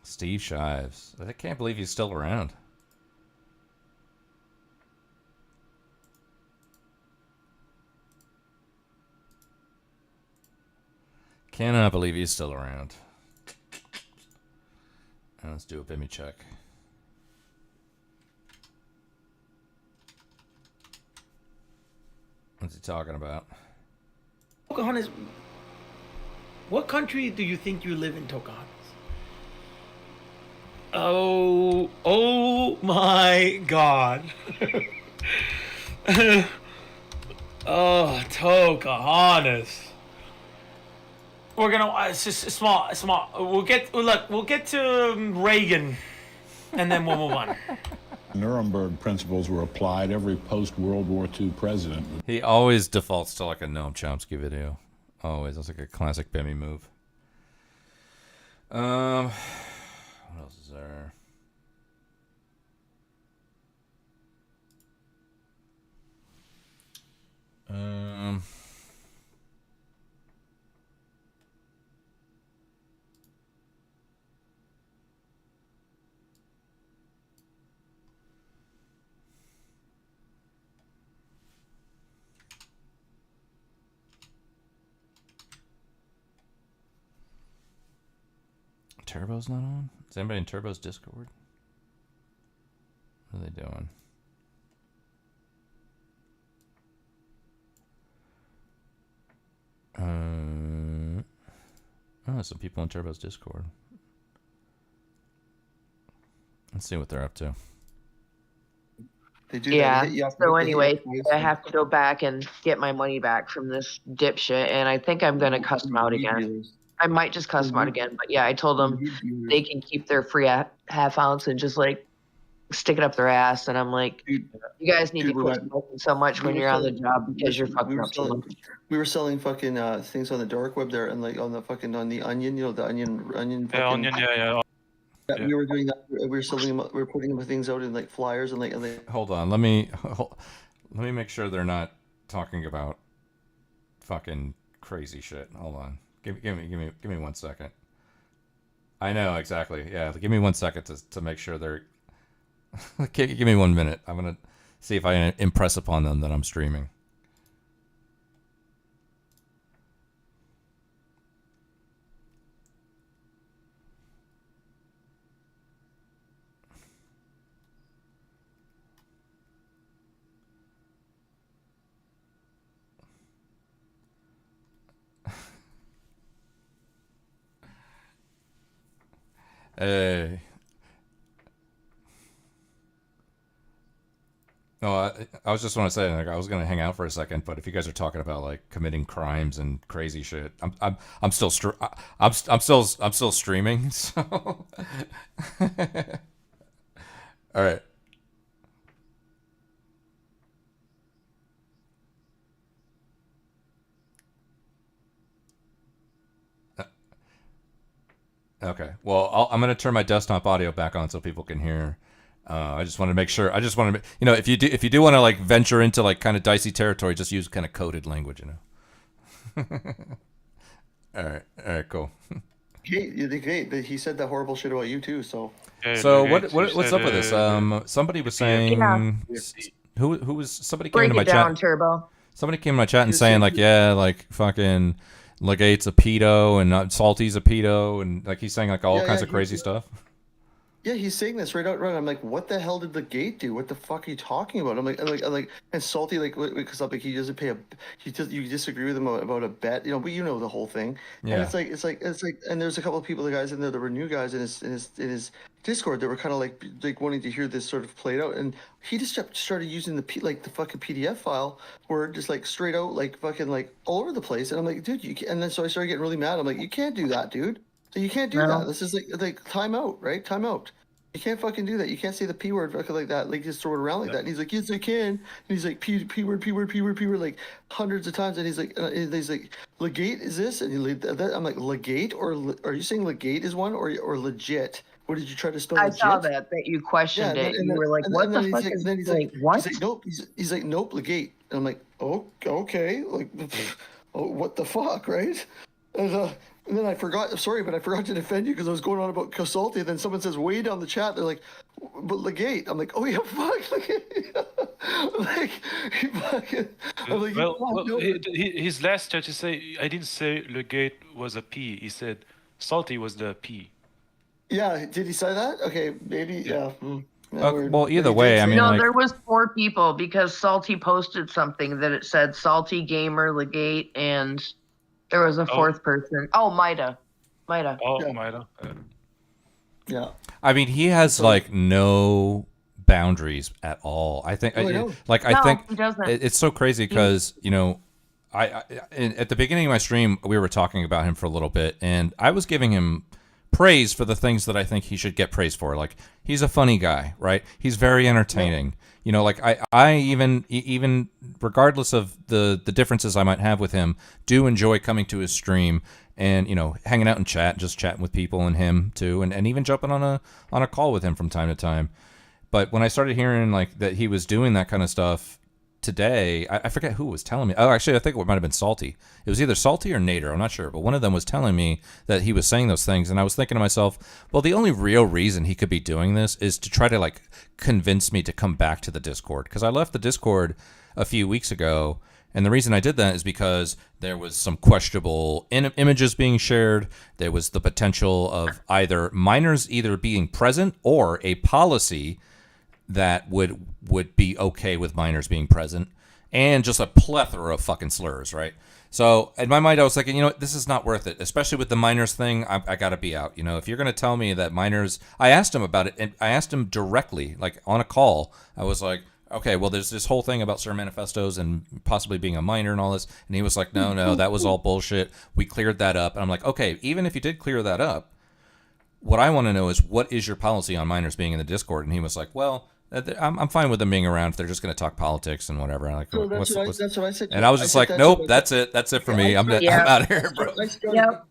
Steve Shives. I can't believe he's still around. Cannot believe he's still around. Let's do a Bimmy check. What's he talking about? Pocahontas, what country do you think you live in, Pocahontas? Oh my God. Oh, Pocahontas. We're gonna. It's just small. We'll get to Reagan, and then we'll move on. Nuremberg principles were applied every post-World War II president. He always defaults to like a Noam Chomsky video. Always. That's like a classic Bemmy move. What else is there? Turbo's not on? Is anybody in Turbo's Discord? What are they doing? Oh, some people in Turbo's Discord. Let's see what they're up to. They do that. Yeah. So anyway, I have to go back and get my money back from this dipshit, and I think I'm gonna cuss them out again. I might just cuss them out again, but yeah, I told them they can keep their free half ounce and just like stick it up their ass, and I'm like, you guys need to quit smoking so much when you're on the job because you're fucking up too much. We were selling fucking things on the dark web there, and like on the onion, you know, the onion. Yeah, onion, yeah. Yeah, we were doing that. We were selling them. We were putting things out in like flyers and like. Hold on, let me make sure they're not talking about fucking crazy shit. Hold on, give me 1 second. I know exactly. Yeah, give me 1 second to make sure they're. Give me 1 minute. I'm gonna see if I impress upon them that I'm streaming. Hey. No, I was just want to say, like, I was gonna hang out for a second, but if you guys are talking about like committing crimes and crazy shit, I'm still streaming. So, all right. Okay. Well, I'm gonna turn my desktop audio back on so people can hear. I just want to make sure. I just want to, you know, if you do want to like venture into like kind of dicey territory, just use kind of coded language, you know. All right, cool. You did great, but he said that horrible shit about you too. So. So what's up with this? Somebody was saying who was somebody came into my chat. Turbo. Somebody came in my chat and saying like, yeah, like fucking Legate's a pedo and Salty's a pedo, and like he's saying like all kinds of crazy stuff. Yeah, he's saying this right out right. I'm like, what the hell did the gate do? What the fuck are you talking about? I'm like, and Salty, like, because like he doesn't pay you disagree with him about a bet, you know, but you know the whole thing. Yeah. And it's like, and there's a couple of people, the guys in there that were new guys in his Discord that were kind of like wanting to hear this sort of played out, and he just started using the fucking PDF file where just like straight out like fucking like all over the place, and I'm like, dude, you can't. And then so I started getting really mad. I'm like, you can't do that, dude. So you can't do that. This is like time out, right? Time out. You can't fucking do that. You can't say the P word like that. Like just throw it around like that. And he's like, yes, I can. And he's like, P word, like hundreds of times. And he's like, legate is this? And I'm like, legate, or are you saying legate is one, or legit? What did you try to spell? I legit? saw that you questioned it. You were like, what the fuck is this? Like, what? He's like, nope. He's like, nope, legate. And I'm like, oh, okay. Like, oh, what the fuck, right? And then I forgot, sorry, but I forgot to defend you because I was going on about Casalti. And then someone says way down the chat, they're like, but Legate. I'm like, oh yeah, fuck Legate. His last chat to say, I didn't say Legate was a P. He said Salty was the P. Yeah, did he say that? Okay, maybe, yeah. Well, either way, I mean, no, there was 4 people because Salty posted something that it said Salty Gamer, Legate, and there was a 4th person. Oh, Mida. Oh, yeah. Mida. Yeah. I mean, he has like no boundaries at all. I think, he doesn't. it's so crazy because you know, at the beginning of my stream, we were talking about him for a little bit, and I was giving him praise for the things that I think he should get praise for. Like, he's a funny guy, right? He's very entertaining. You know, like I even regardless of the differences I might have with him, do enjoy coming to his stream and, you know, hanging out and just chatting with people and him too, and even jumping on a call with him from time to time. But when I started hearing like that he was doing that kind of stuff today, I forget who was telling me. Oh, actually, I think it might have been Salty. It was either Salty or Nader. I'm not sure, but one of them was telling me that he was saying those things, and I was thinking to myself, well, the only real reason he could be doing this is to try to like convince me to come back to the Discord, because I left the Discord a few weeks ago, and the reason I did that is because there was some questionable images being shared. There was the potential of either minors being present or a policy that would be okay with minors being present, and just a plethora of fucking slurs, right? So in my mind, I was thinking, you know what, this is not worth it, especially with the minors thing. I gotta be out. You know, if you're gonna tell me that minors, I asked him about it, and I asked him directly, like on a call. I was like, okay, well, there's this whole thing about Sir Manifestos and possibly being a minor and all this, and he was like, no, that was all bullshit. We cleared that up, and I'm like, okay, even if you did clear that up, what I want to know is, what is your policy on minors being in the Discord? And he was like, well, I'm fine with them being around if they're just going to talk politics and whatever. And like, So that's what I said. And I was just like, nope, that's it for me. I'm out of here, bro.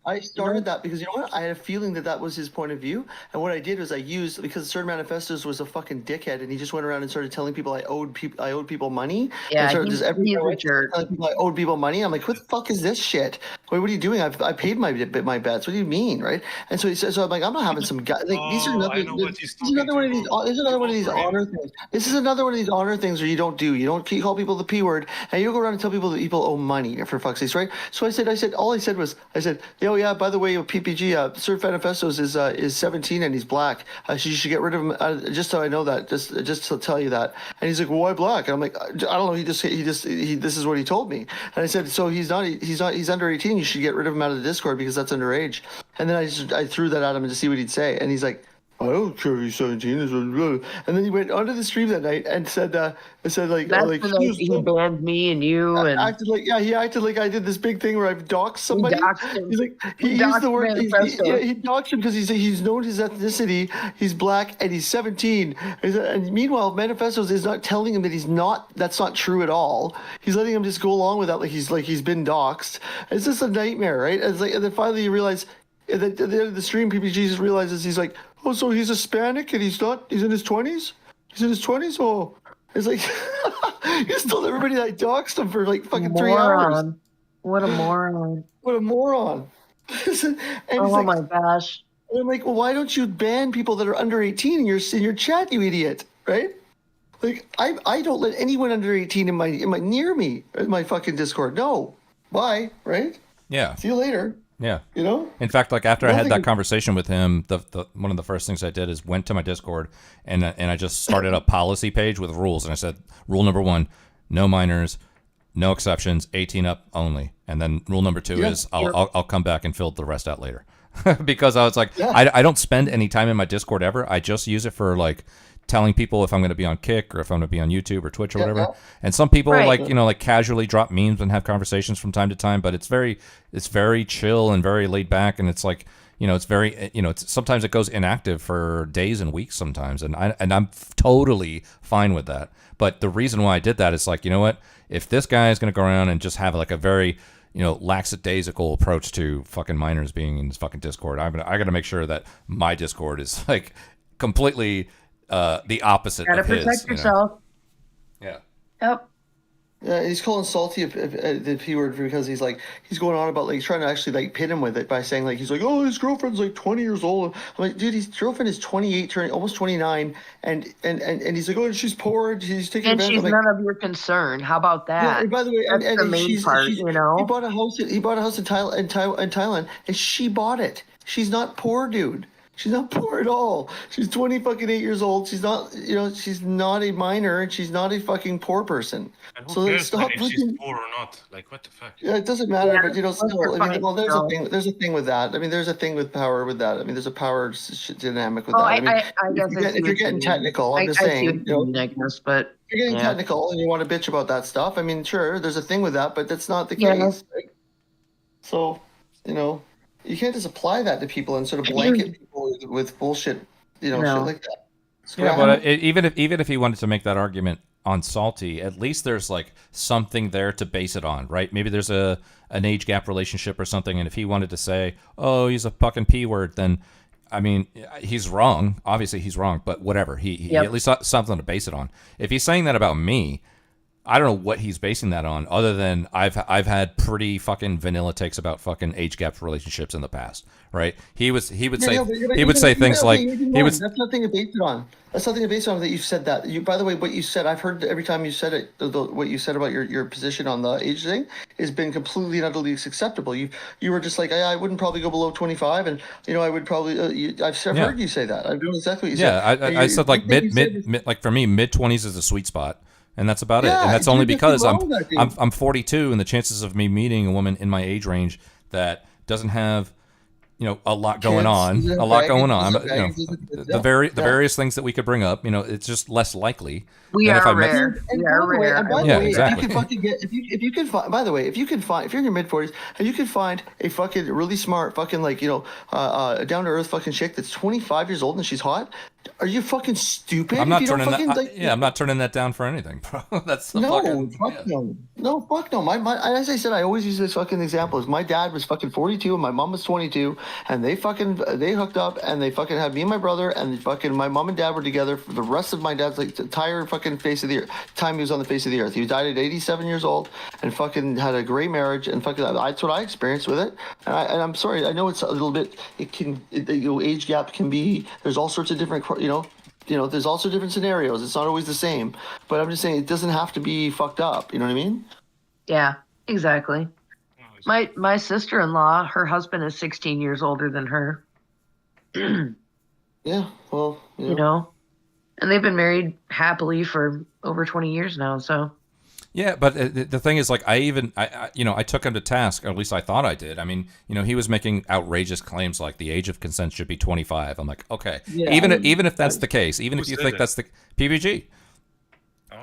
I started that because, you know what? I had a feeling that was his point of view. And what I did was I used, because Sir Manifestos was a fucking dickhead, and he just went around and started telling people I owed people money. Yeah, he's a jerk. People I owed people money. I'm like, what the fuck is this shit? What are you doing? I paid my bets. What do you mean, right? And so he says, so I'm like, I'm not having some guy. Like, these are another one of these. This is another one of these honor things. This is another one of these honor things where you don't call people the P word, and you don't go around and tell people that people owe money, for fuck's sake, right? So I said, all I said was, oh yeah, by the way, PPG, Sir Manifestos is 17 and he's black. So you should get rid of him, just so I know that, just to tell you that. And he's like, well, why black? And I'm like, I don't know. He this is what he told me. And I said, so he's under 18. You should get rid of him out of the Discord because that's underage. And then I threw that at him to see what he'd say, and he's like, I don't care if he's 17. And then he went onto the stream that night and said, that's he banned me and you, and he acted like I did this big thing where I've doxed somebody. He's like, he used the word, he doxed him because he's known his ethnicity, he's black, and he's 17. And meanwhile, Manifestos is not telling him that that's not true at all. He's letting him just go along with that like he's been doxed. It's just a nightmare, right? And then finally you realize, at the end of the stream, PPG just realizes, he's like, oh, so he's Hispanic and he's in his 20s? He's in his 20s? Oh, it's like, he just told everybody that I doxed him for like fucking 3 hours. What a moron. What a moron. And oh my gosh. And I'm like, well, why don't you ban people that are under 18 in your chat, you idiot, right? Like, I don't let anyone under 18 in my near me in my fucking Discord. No. Bye, right? Yeah. See you later. Yeah. You know? In fact, like after I had that conversation with him, the one of the first things I did is went to my Discord and I just started a policy page with rules, and I said, rule number 1, no minors, no exceptions, 18 up only. And then rule number 2 is I'll come back and fill the rest out later. Because I was like, I don't spend any time in my Discord ever. I just use it for like telling people if I'm going to be on Kick or if I'm going to be on YouTube or Twitch or whatever. And some people like casually drop memes and have conversations from time to time, but it's very chill and very laid back, and it's like, it's very, sometimes it goes inactive for days and weeks sometimes, and I'm totally fine with that. But the reason why I did that is like, you know what, if this guy is going to go around and just have like a very lackadaisical approach to fucking minors being in this fucking Discord, I got to make sure that my Discord is like completely the opposite of his. Gotta protect yourself. Yeah. Yep. Yeah, he's calling Salty the P word because he's going on about like trying to actually like pin him with it by saying like, he's like, oh, his girlfriend's like 20 years old. I'm like, dude, his girlfriend is 28, turning almost 29, and he's like, oh, she's poor, she's taking advantage. And she's none of your concern. How about that? Yeah, and by the way, that's the main part. He bought a house in Thailand, and she bought it. She's not poor, dude. She's not poor at all. She's 28 years old. She's not, she's not a minor, and she's not a fucking poor person. So cares stop if she's looking. poor or not? Like, what the fuck? Yeah, it doesn't matter, Yeah, but you know, those still, are I mean, well, there's a funny, thing. There's a thing with that. I mean, there's a thing with power with that. I mean, there's a power dynamic with Oh, that. I mean, I guess if you're getting technical, I'm just I see saying, what you mean, I guess, but if you're getting yeah. technical and you want to bitch about that stuff. I mean, sure, there's a thing with that, but that's not the Yeah. case. Right? So, you know, you can't just apply that to people and sort of blanket people with bullshit, you know, shit like that. Yeah, but even if he wanted to make that argument on Salty, at least there's like something there to base it on, right? Maybe there's an age gap relationship or something, and if he wanted to say, "Oh, he's a fucking P word," then I mean, he's wrong. Obviously, he's wrong, but whatever. He at least got something to base it on. If he's saying that about me, I don't know what he's basing that on, other than I've had pretty fucking vanilla takes about fucking age gap relationships in the past, right? He would say things like That's nothing to base it on. That's nothing to base it on that you've said that. You, by the way, what you said, I've heard every time you said it. What you said about your position on the age thing has been completely and utterly acceptable. You were just like, I wouldn't probably go below 25, and you know I would probably. I've heard you say that. I know exactly what you said. I said like mid like for me mid-20s is a sweet spot. And that's about it. And that's only because I'm 42, and the chances of me meeting a woman in my age range that doesn't have, you know, a lot going on. But, you know, the various things that we could bring up, you know, it's just less likely. We are rare. Yeah, exactly. If you can find, by the way, if you're in your mid 40s and you can find a fucking really smart fucking like, you know, down to earth fucking chick that's 25 years old and she's hot, are you fucking stupid? I'm not turning that. I'm not turning that down for anything, bro. That's the fuck no. No, fuck no. My as I said, I always use this fucking example. Is my dad was fucking 42 and my mom was 22, and they hooked up and they fucking had me and my brother, and fucking my mom and dad were together for the rest of my dad's like entire fucking face of the earth, time he was on the face of the earth. He died at 87 years old and fucking had a great marriage, and fucking that's what I experienced with it. And I'm sorry, I know it's a little bit. Age gap can be. There's all sorts of different. You know, there's also different scenarios. It's not always the same. But I'm just saying it doesn't have to be fucked up. You know what I mean? Yeah, exactly. My sister-in-law, her husband is 16 years older than her. Yeah, well, you know, and they've been married happily for over 20 years now. So. Yeah, but the thing is, like, I took him to task, or at least I thought I did. I mean, you know, he was making outrageous claims like the age of consent should be 25. I'm like, okay, even if that's the case, even if you think that's the PBG,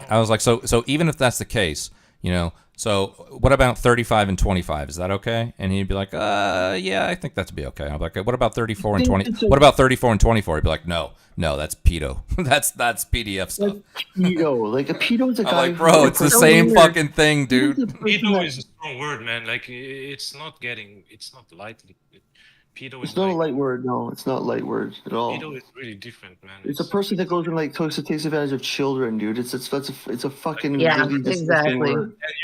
I was like, so even if that's the case, you know, so what about 35 and 25? Is that okay? And he'd be like, yeah, I think that'd be okay. I'm like, what about 34 and 20? What about 34 and 24? He'd be like, no, that's pedo. that's PDF stuff. Pedo, like a pedo is a guy. I'm like, bro, it's the same fucking thing, dude. Pedo is a strong word, man. Like it's not lightly. Pedo is it's not a light word. No, it's not light word at all. Pedo is really different, man. It's a person that goes and like takes advantage of children, dude. It's a fucking really exactly.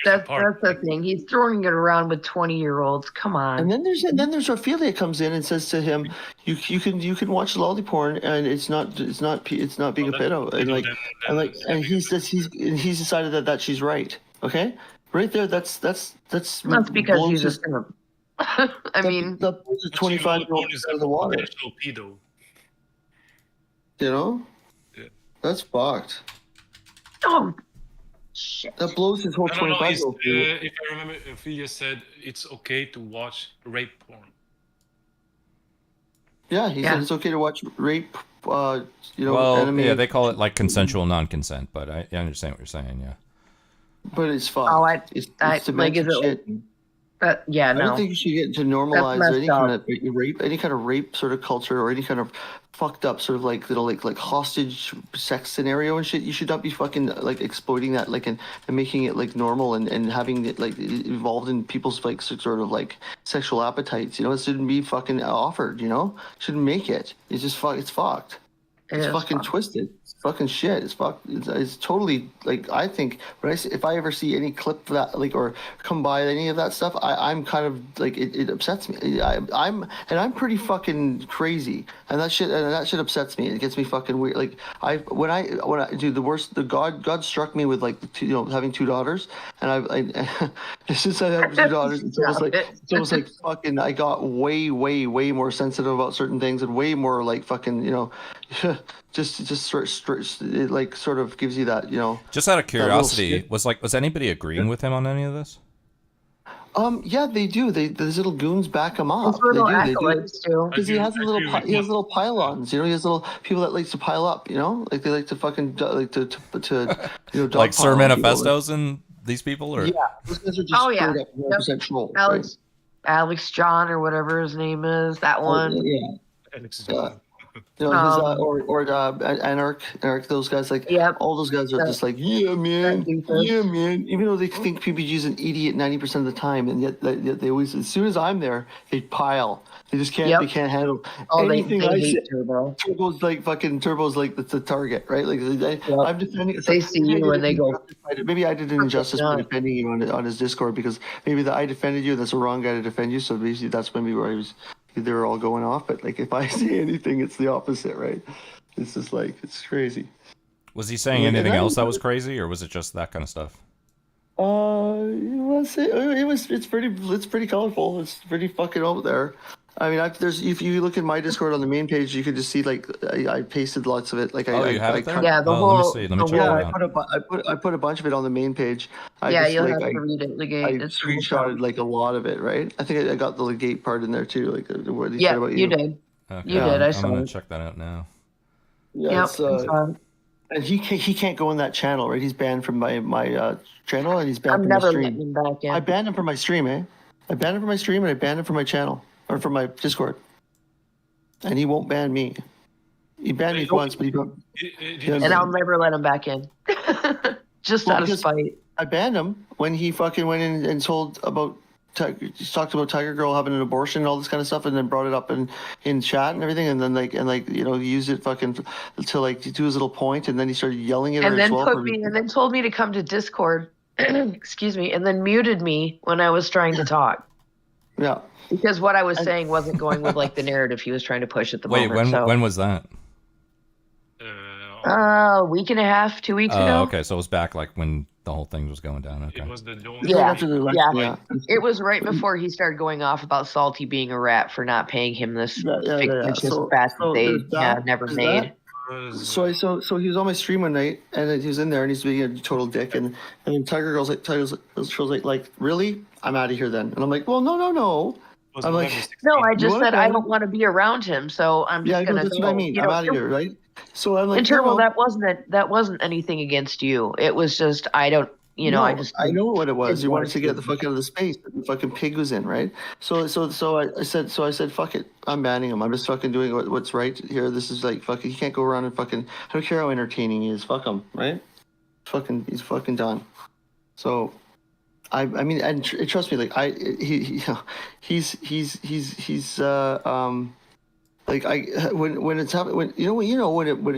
That's the thing. He's throwing it around with 20-year-olds. Come on. And then there's Ophelia comes in and says to him, you can watch lolly porn and it's not being a pedo. And he's decided that she's right. Okay, right there. That's because he's just gonna. I mean, the 25-year-old is out of the water. Pedo. You know, that's fucked. Oh, shit. That blows his whole 25-year-old. If I remember, Ophelia said it's okay to watch rape porn. Yeah, he said it's okay to watch rape. Well, anime. Yeah, they call it like consensual non-consent, but I understand what you're saying. Yeah. But it's fucked. Oh, it's like is it? Yeah, no. I don't think you should get to normalize any kind of rape sort of culture or any kind of fucked up sort of like little like hostage sex scenario and shit. You should not be fucking like exploiting that like and making it like normal and having it like involved in people's like sort of like sexual appetites. You know, it shouldn't be fucking offered. You know, shouldn't make it. It's just It's fucked. It's fucking twisted. It's fucking shit. It's fucked. It's totally like I think if I ever see any clip of that like or come by any of that stuff, I'm kind of like it upsets me. I'm pretty fucking crazy, and that shit upsets me. It gets me fucking weird. Like when I do the worst. God struck me with like having two daughters, and since I have two daughters, it's almost like fucking I got way more sensitive about certain things and way more like fucking it like sort of gives you that, you know. Just out of that little curiosity, was anybody agreeing with him on any of this? Yeah, they do. These little goons back him up. His little They do. acolytes do. Because he has little pylons. You know, he has little people that likes to pile up. You know, like they like to fucking like to you know, dog Like Sir pile on people. Manifestos and these people, or Yeah, those guys are just Oh yeah, straight up 100% troll. Alex John or whatever his name is. That one. Yeah. You know, Anarch, those guys, like, all those guys are just like, yeah, man. Even though they think PPG is an idiot 90% of the time, and yet they always, as soon as I'm there, they pile. They just can't. They can't handle anything they I hate say. Turbo. Turbo's like the target, right? Like I'm defending. They see you and they go. Maybe I did an injustice by defending you on his Discord, because maybe I defended you. That's the wrong guy to defend you. So basically, that's maybe where they were all going off. But like, if I say anything, it's the opposite, right? It's just like, it's crazy. was he saying anything else that was crazy, or was it just that kind of stuff? It's pretty colorful. It's pretty fucking out there. I mean, if you look at my Discord on the main page, you could just see, like, I pasted lots of it. Like, you have it there? Yeah, the whole. Let me see. Let me check it out. I put a bunch of it on the main page. You'll have to read it. Legate. I screenshotted like a lot of it, right? I think I got the legate part in there too, like where they said about you did. Okay. You did. I'm gonna check that out now. Yeah, and he can't go in that channel, right? He's banned from my channel, and he's banned from my stream. Letting him back in. I banned him from my stream, I banned him from my stream, and I banned him from my channel, or from my Discord. And he won't ban me. He banned me once, but he don't. And I'll never let him back in. Just out of spite. I banned him when he fucking went in and talked about Tiger Girl having an abortion and all this kind of stuff, and then brought it up in chat and everything, and then you know, he used it fucking to like do his little point, and then he started yelling at her as well. And then told me to come to Discord, excuse me, and then muted me when I was trying to talk. Yeah. Because what I was saying wasn't going with like the narrative he was trying to push at the moment. Wait, when was that? A week and a half, 2 weeks ago. Oh, okay, so it was back like when the whole thing was going down. Okay. It was the Yeah. It was right before he started going off about Salty being a rat for not paying him this fictitious fast they never made. So he was on my stream one night, and he was in there, and he's being a total dick, and then Tiger Girl's like, really? I'm out of here then. And I'm like, well, no. I'm like, no, I just said I don't want to be around him, so I'm just gonna. That's what I mean. I'm out of here, right? So I'm like, and Turbo, that wasn't anything against you. It was just I don't. You know, I know what it was. You wanted to get the fuck out of the space that the fucking pig was in, right? So I said, fuck it. I'm banning him. I'm just fucking doing what's right here. This is like fucking. He can't go around and fucking. I don't care how entertaining he is. Fuck him, right? He's fucking done. So, I mean, and trust me, like he's like when it's happening, when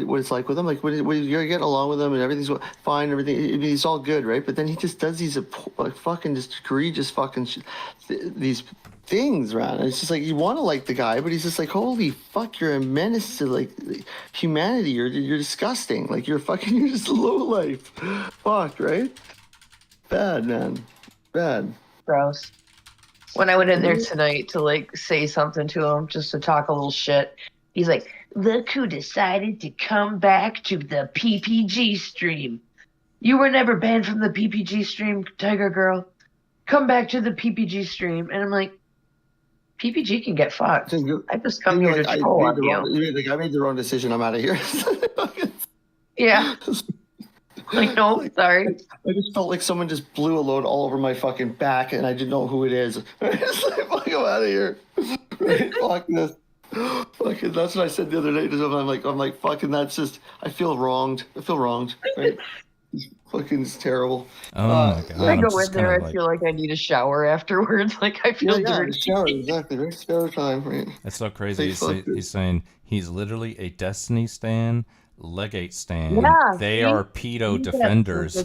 what it's like with him, like when you're getting along with him and everything's fine, everything, he's all good, right? But then he just does these like fucking just egregious fucking these things around, and it's just like you want to like the guy, but he's just like, holy fuck, you're a menace to like humanity. You're disgusting. Like you're just low life. Fuck, right? Bad, man. Bad. Gross. When I went in there tonight to like say something to him, just to talk a little shit, he's like, look who decided to come back to the PPG stream. You were never banned from the PPG stream, Tiger Girl. Come back to the PPG stream. And I'm like, PPG can get fucked. I just come here to troll on you. I made the wrong decision. I'm out of here. Yeah. Like, no, sorry. I just felt like someone just blew a load all over my fucking back, and I didn't know who it is. It's like, fuck, I'm out of here. Right? Fuck this. Fucking, that's what I said the other day to someone. I'm like, fucking, that's just, I feel wronged. Right? It's terrible. Oh my god. I go in there, I feel like I need a shower afterwards. Like, I feel dirty. Shower, exactly. Right? Shower time, right? That's so crazy. He's saying he's literally a Destiny stan. Legate stand. Yeah, they are pedo defenders.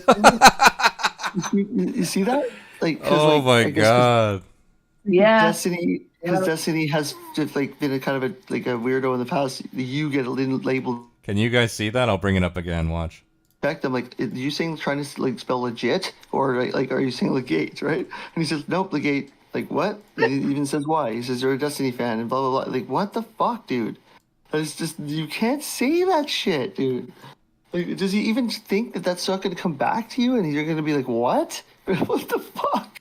You see that? Like, oh my god. Yeah. Destiny has just like been a kind of a weirdo in the past. You get labeled. Can you guys see that? I'll bring it up again. Watch. I'm like, are you saying trying to like spell legit, or like are you saying legate, right? And he says, nope, legate. Like what? And he even says why. He says you're a Destiny fan and blah blah blah. Like what the fuck, dude? It's just, you can't say that shit, dude. Like, does he even think that that's not going to come back to you and you're going to be like, what? What the fuck?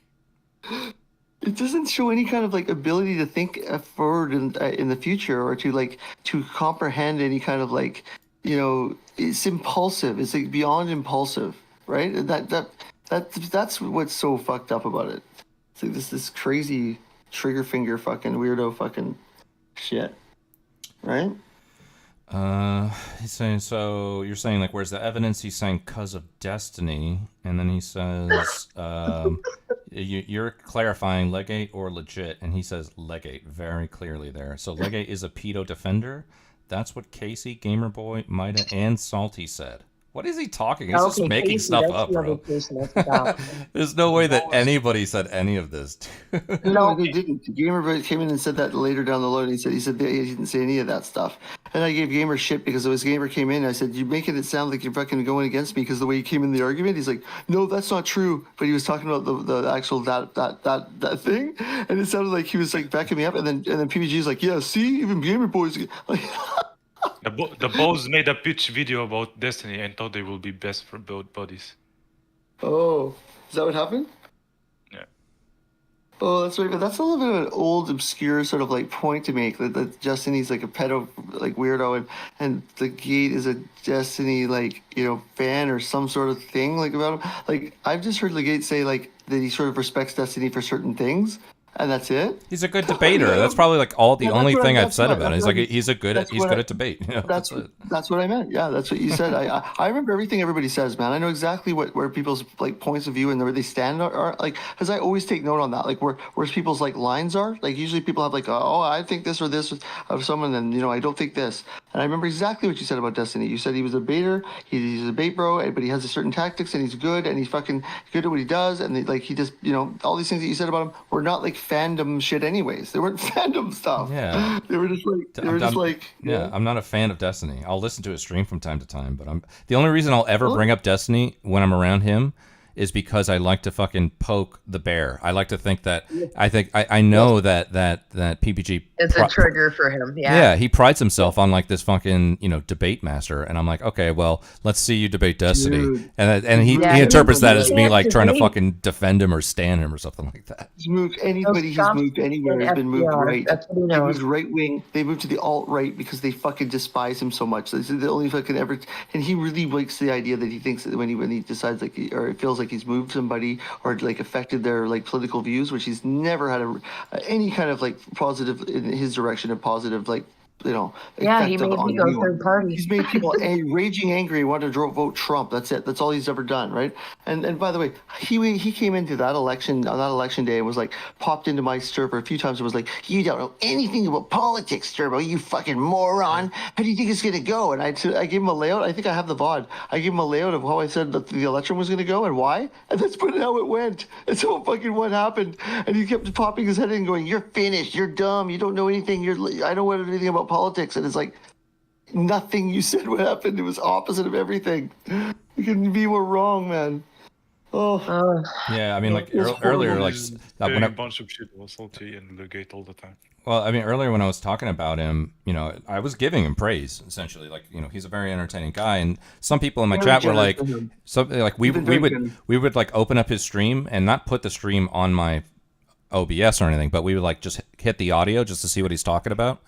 It doesn't show any kind of like ability to think forward in the future, or to comprehend any kind of like, it's impulsive. It's like beyond impulsive, right? And that's what's so fucked up about it. It's like this crazy trigger finger fucking weirdo fucking shit, right? He's saying, so you're saying, like, where's the evidence? He's saying, cause of destiny. And then he says, you're clarifying legate or legit. And he says legate very clearly there. So legate is a pedo defender. That's what Casey, Gamerboy, Mida, and Salty said. What is he talking? He's just making stuff up, bro. There's no way that anybody said any of this. No, they didn't. Gamer came in and said that later down the road. He said he didn't say any of that stuff. And I gave Gamer shit because it was Gamer came in. I said, you're making it sound like you're fucking going against me because the way he came in the argument. He's like, no, that's not true. But he was talking about the actual that thing, and it sounded like he was like backing me up. And then PBG's like, yeah, see, even Gamer Boys like. The boys made a pitch video about Destiny and thought they will be best for both bodies. Oh, is that what happened? Yeah. Oh, that's right. But that's a little bit of an old, obscure sort of like point to make. That Destiny's like a pedo, like weirdo, and the Gate is a Destiny like fan or some sort of thing like about him. Like I've just heard the Gate say like that he sort of respects Destiny for certain things. And that's it. He's a good debater. That's probably like the only thing I've said about him. He's like he's good at debate. That's what I meant. Yeah, that's what you said. I remember everything everybody saes, man. I know exactly where people's like points of view and where they stand are like, because I always take note on that. Like where people's like lines are. Like usually people have like, oh, I think this or this of someone, and I don't think this. And I remember exactly what you said about Destiny. You said he was a baiter. He's a bait bro, but he has a certain tactics, and he's good, and he's fucking good at what he does, and he just all these things that you said about him were not like fandom shit anyways. They weren't fandom stuff. Yeah. They were just like yeah, I'm not a fan of Destiny. I'll listen to his stream from time to time, but the only reason I'll ever bring up Destiny when I'm around him is because I like to fucking poke the bear. I like to think that I know that PPG it's a trigger for him. Yeah, he prides himself on like this fucking debate master, and I'm like, okay, well, let's see you debate Destiny. Dude. And he interprets that as me like trying to fucking defend him or stand him or something like that. He's moved anybody he's moved anywhere has been moved right. That's what he knows. They moved right wing. They moved to the alt right because they fucking despise him so much. This is the only fucking ever. And he really likes the idea that he thinks that when he decides like or it feels like he's moved somebody or like affected their like political views, which he's never had any kind of like positive in his direction of positive like yeah, he made me go third party. He's made people raging angry, want to vote Trump. That's it. That's all he's ever done, right? And by the way, he came into that election on that election day and was like popped into my server a few times and was like, "You don't know anything about politics, Turbo. You fucking moron. How do you think it's gonna go?" And I gave him a layout. I think I have the VOD. I gave him a layout of how I said that the election was gonna go and why, and that's how it went. And so fucking what happened? And he kept popping his head in, going, "You're finished. You're dumb. You don't know anything. I don't know anything about politics." And it's like nothing you said what happened. It was opposite of everything. You couldn't be more wrong, man. Oh. Yeah, I mean, like earlier, like when a bunch of shit was Salty and the Gate all the time. Well, I mean, earlier when I was talking about him, I was giving him praise essentially. Like, he's a very entertaining guy, and some people in my chat were like, we would like open up his stream and not put the stream on my OBS or anything, but we would like just hit the audio just to see what he's talking about.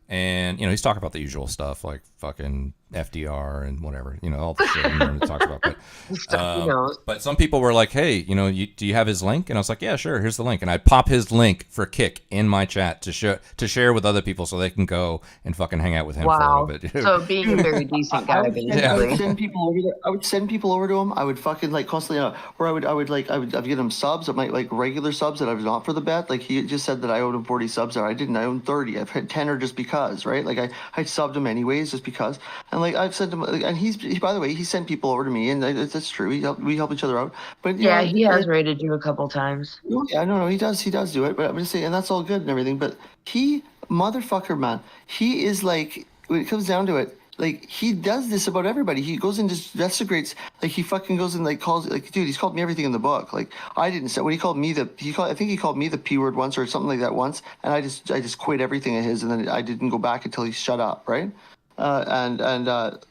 And, he's talking about the usual stuff like fucking FDR and whatever, all the shit I'm to talk about. But some people were like, hey, do you have his link? And I was like, yeah, sure. Here's the link. And I'd pop his link for kick in my chat to share with other people so they can go and fucking hang out with him for a little bit. So being a very decent guy, basically. I would send people over there. I would send people over to him. I would fucking like constantly, or I'd get him subs. I might like regular subs that I was not for the bet. Like he just said that I owed him 40 subs there. I didn't. I owned 30. I've had 10 or just because, right? Like I subbed him anyways just because. And like I've sent him, and he by the way, he sent people over to me, and that's true. We help each other out. But yeah, he has rated you a couple times. Yeah, no, he does do it. But I'm just saying, and that's all good and everything. But he, motherfucker, man, he is like when it comes down to it. like he does this about everybody. He goes and just desecrates. Like he fucking goes and like calls like, dude, he's called me everything in the book. Like I didn't say when he called me I think he called me the P word once or something like that once, and I just quit everything of his, and then I didn't go back until he shut up, right? And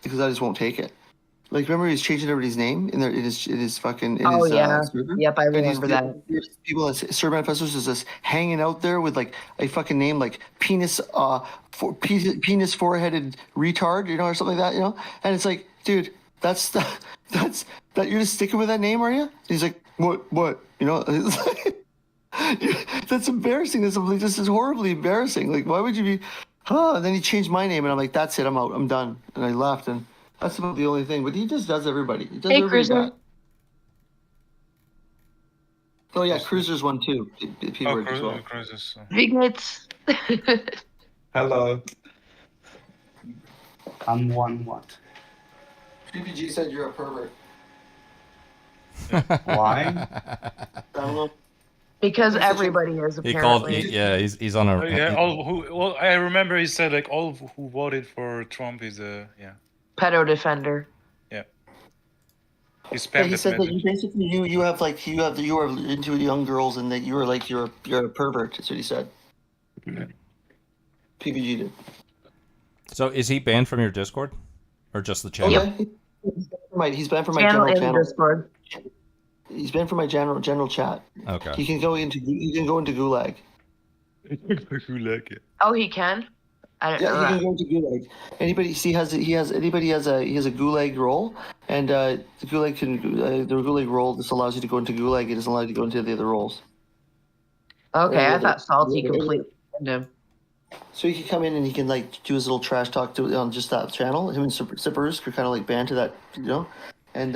because I just won't take it. Like, remember he was changing everybody's name in his fucking server? Yep, I remember that. People at Server Manifestos is just hanging out there with like a fucking name like penis four-headed retard, you know, or something like that, you know. And it's like, dude, that's you're just sticking with that name, are you? And he's like, what, you know? It's like, that's embarrassing. This is horribly embarrassing. Like, why would you be? And then he changed my name, and I'm like, that's it, I'm out, I'm done, and I left and. That's about the only thing, but he just does everybody. He does everybody bad. Oh yeah, Cruiser's one too. P word as well. Cruisers. Vignettes. Hello. I'm one what? PPG said you're a pervert. Why? I don't know. Because everybody is apparently. He's on a. Well, I remember he said like all who voted for Trump is pedo defender. Yeah. He said that you basically you are into young girls and that you're a pervert. That's what he said. Yeah. PPG did. So is he banned from your Discord, or just the channel? Yeah. He's banned from my general channel. Discord. He's banned from my general chat. Okay. He can go into Gulag. Gulag. Yeah. Oh, he can. I don't know. He can go into Gulag. Anybody has a Gulag role, and the Gulag role just allows you to go into Gulag. It doesn't allow you to go into the other roles. Okay, I thought Salty completely banned him. So he can come in and he can like do his little trash talk on just that channel. Him and Sippers are kind of like banned to that, you know, and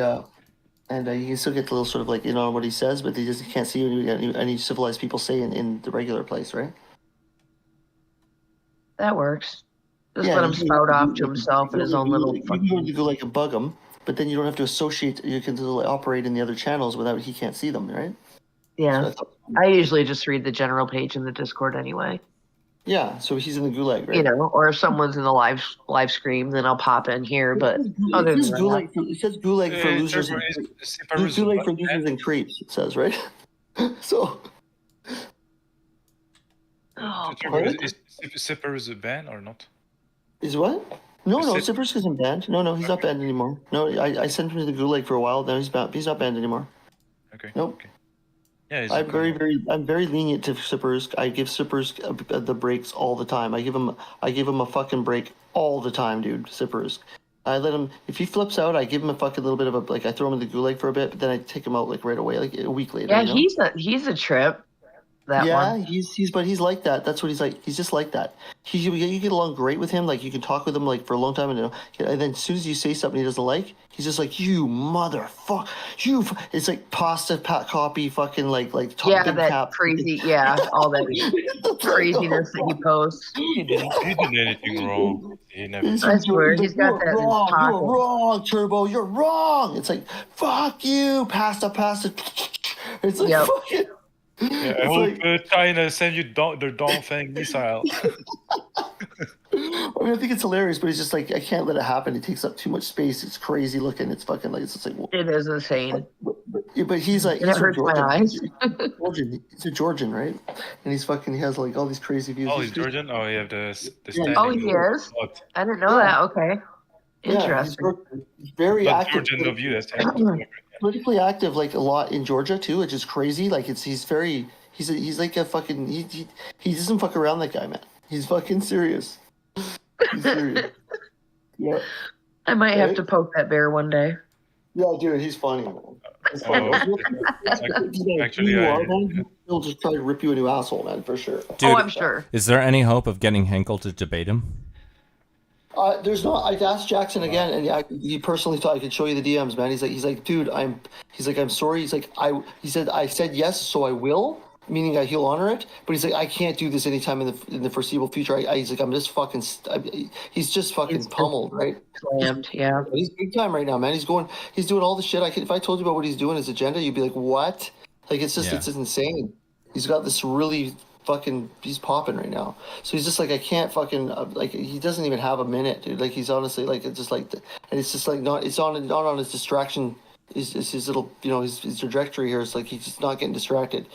you can still get the little sort of like on what he says, but he can't see any civilized people say in the regular place, right? That works. Just let him spout off to himself in his own little. You can go like bug him, but then you don't have to associate. You can operate in the other channels without he can't see them, right? Yeah, so I usually just read the general page in the Discord anyway. Yeah, so he's in the Gulag, right? You know, or if someone's in the live stream, then I'll pop in here. But it says Gulag for losers. Gulag for losers and creeps. It says, right? So. Is Sippers banned or not? Is what? No, Sippers isn't banned. No, he's not banned anymore. No, I sent him to the Gulag for a while. Now he's not banned anymore. Okay. Nope. Okay. Yeah, I'm very lenient to Sippers. I give Sippers the breaks all the time. I give him a fucking break all the time, dude. Sippers. I let him, if he flips out, I give him a fucking little bit of I throw him in the Gulag for a bit, but then I take him out like right away, like a week later. Yeah, you know? he's a trip. He's like that. That's what he's like. He's just like that. You get along great with him. Like you can talk with him like for a long time, and then as soon as you say something he doesn't like, he's just like, you motherfucker, it's like pasta copy, fucking like top that cap. Crazy, all that craziness that he posts. He didn't anything wrong. He never. I swear, he's got that in his pocket. You're wrong, Turbo. You're wrong. It's like fuck you, pasta. It's like fucking. Yeah, I hope China send you their Dongfeng missile. I mean, I think it's hilarious, but it's just like I can't let it happen. It takes up too much space. It's crazy looking. It's fucking like it's just like it is insane. But he's like it hurts my eyes. He's a Georgian, right? And he has like all these crazy views. Oh, he's Georgian. Oh, you have the Oh, he is. I didn't know that. Okay, interesting. He's very active. Georgian of you. Politically active, like a lot in Georgia too, which is crazy. Like he's like a fucking he doesn't fuck around. That guy, man. He's fucking serious. He's serious. Yeah. I might have to poke that bear one day. Yeah, dude, he's funny. Actually, he'll just try to rip you a new asshole, man, for sure. Dude, I'm sure. Is there any hope of getting Henkel to debate him? There's not. I've asked Jackson again, and he personally thought I could show you the DMs, man. He's like, dude, I'm sorry. He's like, I said yes, so I will, meaning he'll honor it. But he's like, I can't do this anytime in the foreseeable future. He's like, I'm just fucking. He's just fucking pummeled, right? Slammed, yeah. He's big time right now, man. He's doing all the shit. If I told you about what he's doing, his agenda, you'd be like, what? Like it's just insane. He's got this really he's popping right now. So he's just like, I can't fucking like, he doesn't even have a minute, dude. Like he's honestly like, it's just like, and it's just like not on his distraction. Is his little, his trajectory here is like he's just not getting distracted.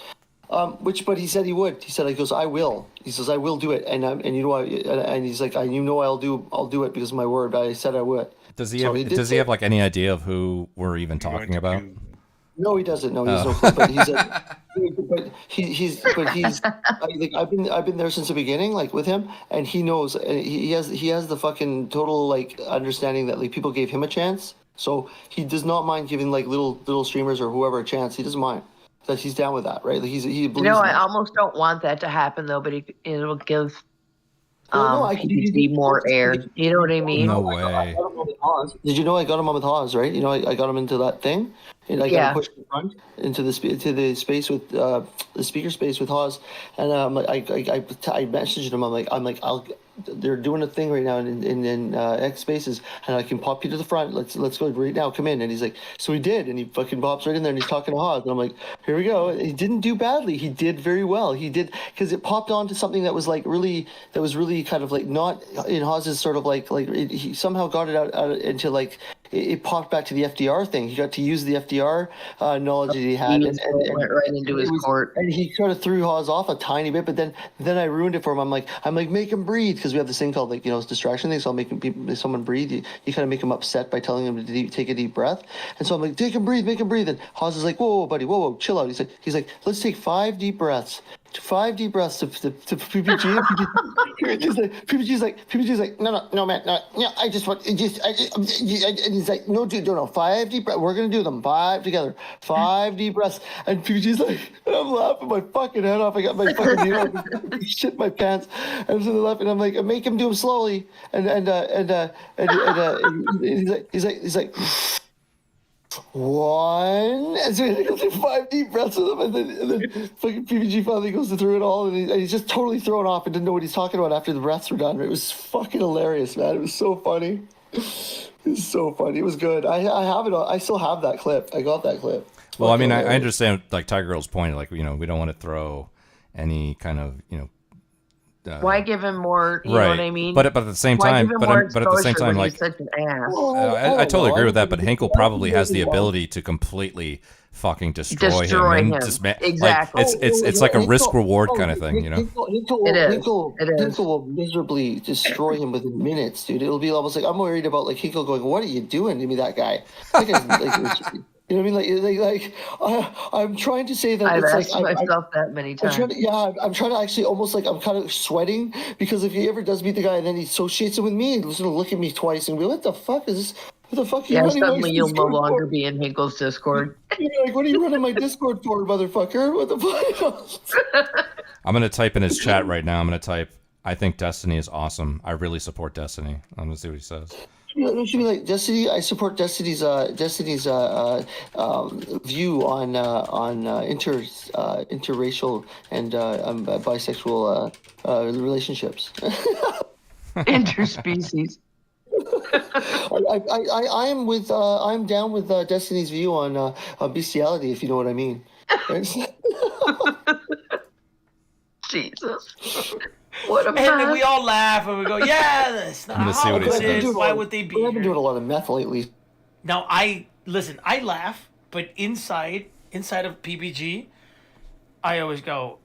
But he said he would. He said, he goes, I will. He says, I will do it. And you know what? And he's like, I'll do it because of my word. I said I would. Does he have like any idea of who we're even talking about? No, he doesn't. No, he has no clue. But he's I've been there since the beginning, like with him, and he knows. And he has the fucking total like understanding that like people gave him a chance, so he does not mind giving like little streamers or whoever a chance. He doesn't mind. That he's down with that, right? Like he believes. I almost don't want that to happen though, but it'll give PPG more air. You know what I mean? No way. Did you know I got him on with Haas, right? I got him into that thing, and I got him pushed in front into the space with the speaker space with Haas, and I messaged him. I'm like they're doing a thing right now in X Spaces, and I can pop you to the front. Let's go right now. Come in. And he's like, so he did, and he fucking pops right in there, and he's talking to Haas, and I'm like, here we go. He didn't do badly. He did very well. He did, because it popped onto something that was really kind of like not in Haas's sort of like he somehow got it out into like. It popped back to the FDR thing. He got to use the FDR knowledge that he had, and went right into his court. And he sort of threw Haas off a tiny bit, but then I ruined it for him. I'm like, make him breathe, because we have this thing called like distraction thing. So I'll make someone breathe. You kind of make him upset by telling him to take a deep breath. And so I'm like, make him breathe. And Haas is like, whoa, buddy, whoa, chill out. He's like, let's take 5 deep breaths. 5 deep breaths to PPG. PPG's like, no, man, no, I just want, and he's like, no, dude, no, 5 deep breaths. We're gonna do them 5 together, 5 deep breaths. And PPG's like, and I'm laughing my fucking head off. I got my fucking shit in my pants. I'm sitting there laughing. I'm like, make him do them slowly. And he's like. 1, and so he goes 5 deep breaths with him, and then fucking PPG finally goes through it all, and he's just totally thrown off and didn't know what he's talking about after the breaths were done. It was fucking hilarious, man. It was so funny. It was so funny. It was good. I have it. I still have that clip. I got that clip. Well, I mean, I understand like Tiger Girl's point. Like, we don't want to throw any kind of why give him more? You know what I mean? But at the same time, like, such an ass? I totally agree with that. But Hinkle probably has the ability to completely fucking destroy him. Exactly. Like, it's like a risk reward kind of thing, Hinkle will miserably destroy him within minutes, dude. It'll be almost like, I'm worried about like Hinkle going, "What are you doing to me, that guy?" You know what I mean? Like I'm trying to say that I've it's asked myself that many times. I'm trying to actually almost like I'm kind of sweating, because if he ever does meet the guy and then he associates it with me, he's gonna look at me twice and be like, "What the fuck is this? What the fuck are you running suddenly you'll no longer for? be in Hinkle's Discord. You're like, what are you running my Discord for, motherfucker? What the fuck?" I'm gonna type in his chat right now. I'm gonna type, "I think Destiny is awesome. I really support Destiny." I'm gonna see what he says. It should be like Destiny. I support Destiny's view on interracial and bisexual relationships. Interspecies. I'm down with Destiny's view on bestiality, if you know what I mean. Jesus. What a and then we all laugh and we go, yeah, that's not how it is. Why would they be? I've been doing a lot of meth lately. Now, I laugh, but inside of PPG, I always go,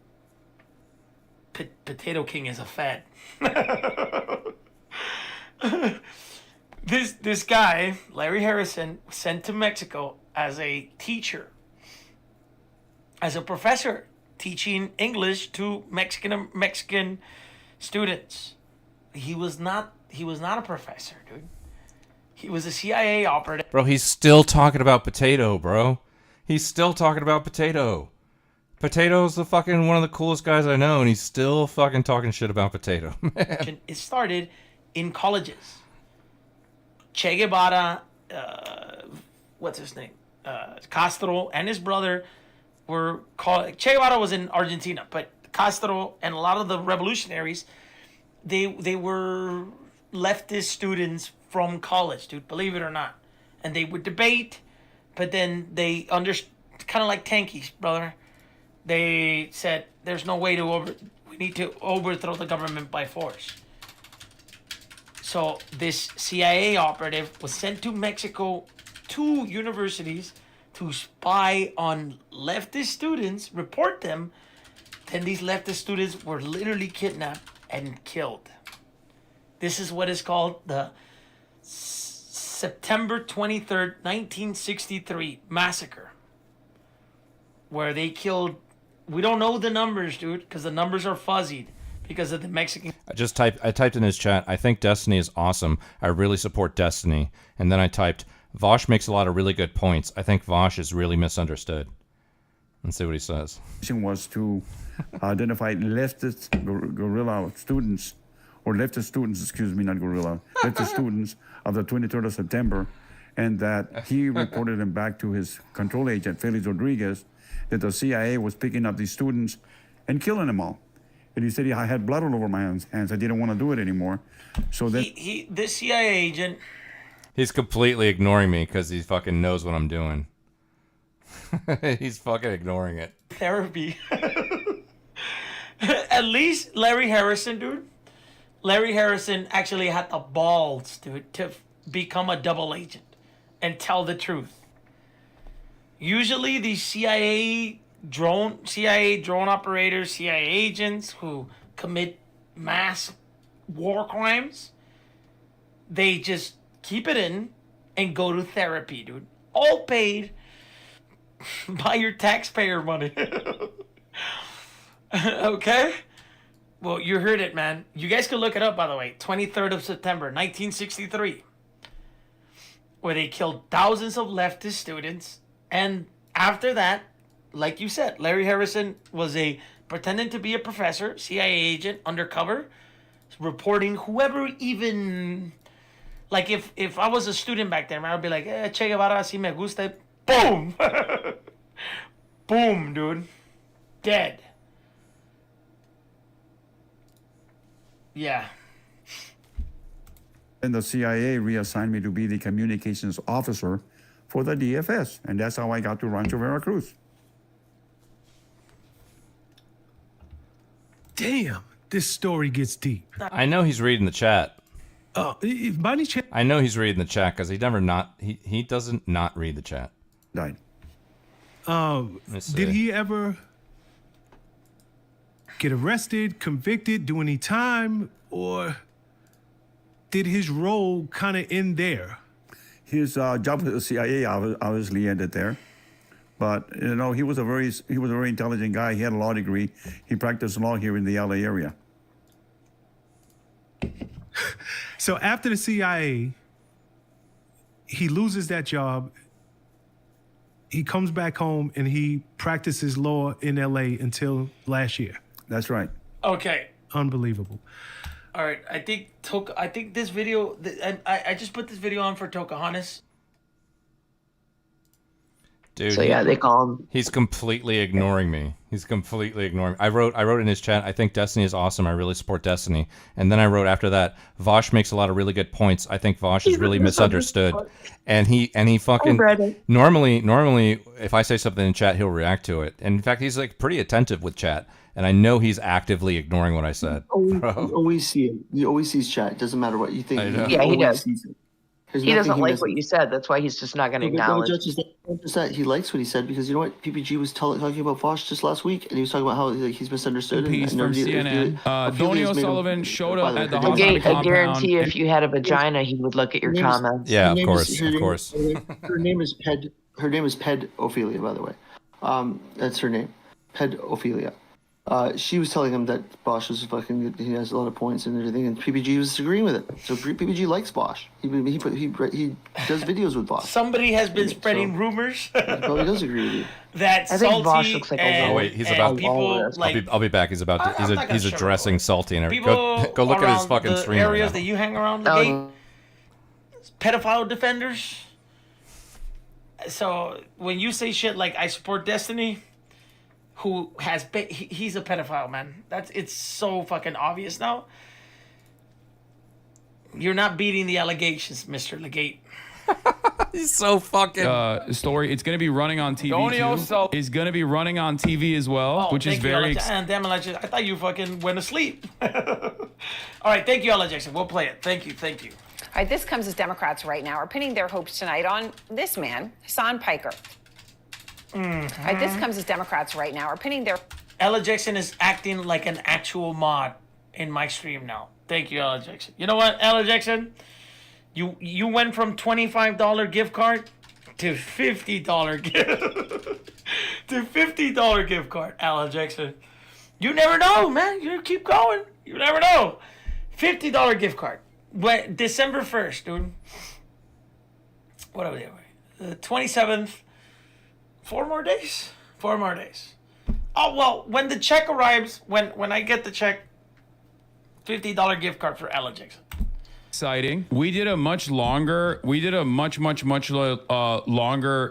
Potato King is a fed. This guy, Larry Harrison, was sent to Mexico as a teacher, as a professor, teaching English to Mexican students. He was not a professor, dude. He was a CIA operative. Bro, he's still talking about Potato, bro. He's still talking about Potato. Potato's the fucking one of the coolest guys I know, and he's still fucking talking shit about Potato. Man. It started in colleges. Che Guevara, what's his name? Castro and his brother were called. Che Guevara was in Argentina, but Castro and a lot of the revolutionaries, they were leftist students from college, dude, believe it or not. And they would debate, but then they kind of like tankies, brother. They said there's no way to We need to overthrow the government by force. So this CIA operative was sent to Mexico, to universities, to spy on leftist students, report them. Then these leftist students were literally kidnapped and killed. This is what is called the September 23rd, 1963 massacre, where they killed, we don't know the numbers, dude, because the numbers are fuzzied because of the Mexican. I typed in his chat, I think Destiny is awesome. I really support Destiny. And then I typed, Vosh makes a lot of really good points. I think Vosh is really misunderstood. Let's see what he says. Was to identify leftist guerrilla students, or leftist students, excuse me, not guerrilla, leftist students of the 23rd of September, and that he reported them back to his control agent, Felix Rodriguez, that the CIA was picking up these students and killing them all. And he said, I had blood all over my hands. I didn't want to do it anymore. So then this CIA agent. He's completely ignoring me because he fucking knows what I'm doing. He's fucking ignoring it. Therapy. At least Larry Harrison, dude. Larry Harrison actually had the balls, dude, to become a double agent and tell the truth. Usually these CIA drone operators, CIA agents who commit mass war crimes, they just keep it in and go to therapy, dude. All paid by your taxpayer money. Okay? Well, you heard it, man. You guys can look it up, by the way. 23rd of September, 1963. Where they killed thousands of leftist students. And after that, like you said, Larry Harrison was pretending to be a professor, CIA agent, undercover, reporting whoever even... Like, if I was a student back then, I would be like, Che Guevara, si me gusta. Boom! Boom, dude. Dead. Yeah. And the CIA reassigned me to be the communications officer for the DFS. And that's how I got to Rancho Veracruz. Damn, this story gets deep. I know he's reading the chat. If by any chance, I know he's reading the chat because he doesn't not read the chat. Died. Did he ever get arrested, convicted, do any time, or did his role kind of end there? His job with the CIA obviously ended there, but he was a very intelligent guy. He had a law degree. He practiced law here in the LA area. So after the CIA, he loses that job. He comes back home and he practices law in LA until last year. That's right. Okay. Unbelievable. All right. I think this video. I just put this video on for Tocahonis. Dude, so yeah, they call him. He's completely ignoring me. I wrote in his chat, I think Destiny is awesome. I really support Destiny. And then I wrote after that, Vosh makes a lot of really good points. I think Vosh is really misunderstood. And he fucking normally if I say something in chat, he'll react to it. And in fact, he's like pretty attentive with chat. And I know he's actively ignoring what I said. You always see it. You always see his chat. It doesn't matter what you think. Yeah, he does. He doesn't like what you said. That's why he's just not going to acknowledge. He likes what he said because you know what? PPG was talking about Vosh just last week, and he was talking about how he's misunderstood. Piece from CNN. Tony O'Sullivan showed up at the hospital compound. I guarantee if you had a vagina, he would look at your comments. Yeah, of course. Her name is Ped Ophelia, by the way. That's her name, Ped Ophelia. She was telling him that Bosch was fucking. He has a lot of points and everything, and PPG was disagreeing with it. So PPG likes Bosch. He does videos with Bosch. Somebody has been spreading rumors. He probably does agree with you. That I think Bosch looks like a wait, he's about. I'll be back. He's about. He's addressing Salty and everything. Go look at his fucking stream. Areas that you hang around the gate. Pedophile defenders. So when you say shit like I support Destiny. Who has he's a pedophile, man. It's so fucking obvious now. You're not beating the allegations, Mr. Legate. He's so fucking story. It's going to be running on TV too. It's going to be running on TV as well, which is very damn it, I thought you fucking went to sleep. All right, thank you, Ella Jackson. We'll play it. Thank you. All right, this comes as Democrats right now are pinning their hopes tonight on this man, Hassan Piker. All right, this comes as Democrats right now are pinning their... Ella Jackson is acting like an actual mod in my stream now. Thank you, Ella Jackson. You know what, Ella Jackson? You went from $25 gift card to $50 gift card, Ella Jackson. You never know, man. You keep going. You never know. $50 gift card. When December 1st, dude. What are we doing? The 27th. 4 more days. Oh well, when the check arrives, when I get the check, $50 gift card for Ella Jackson. exciting. We did a much longer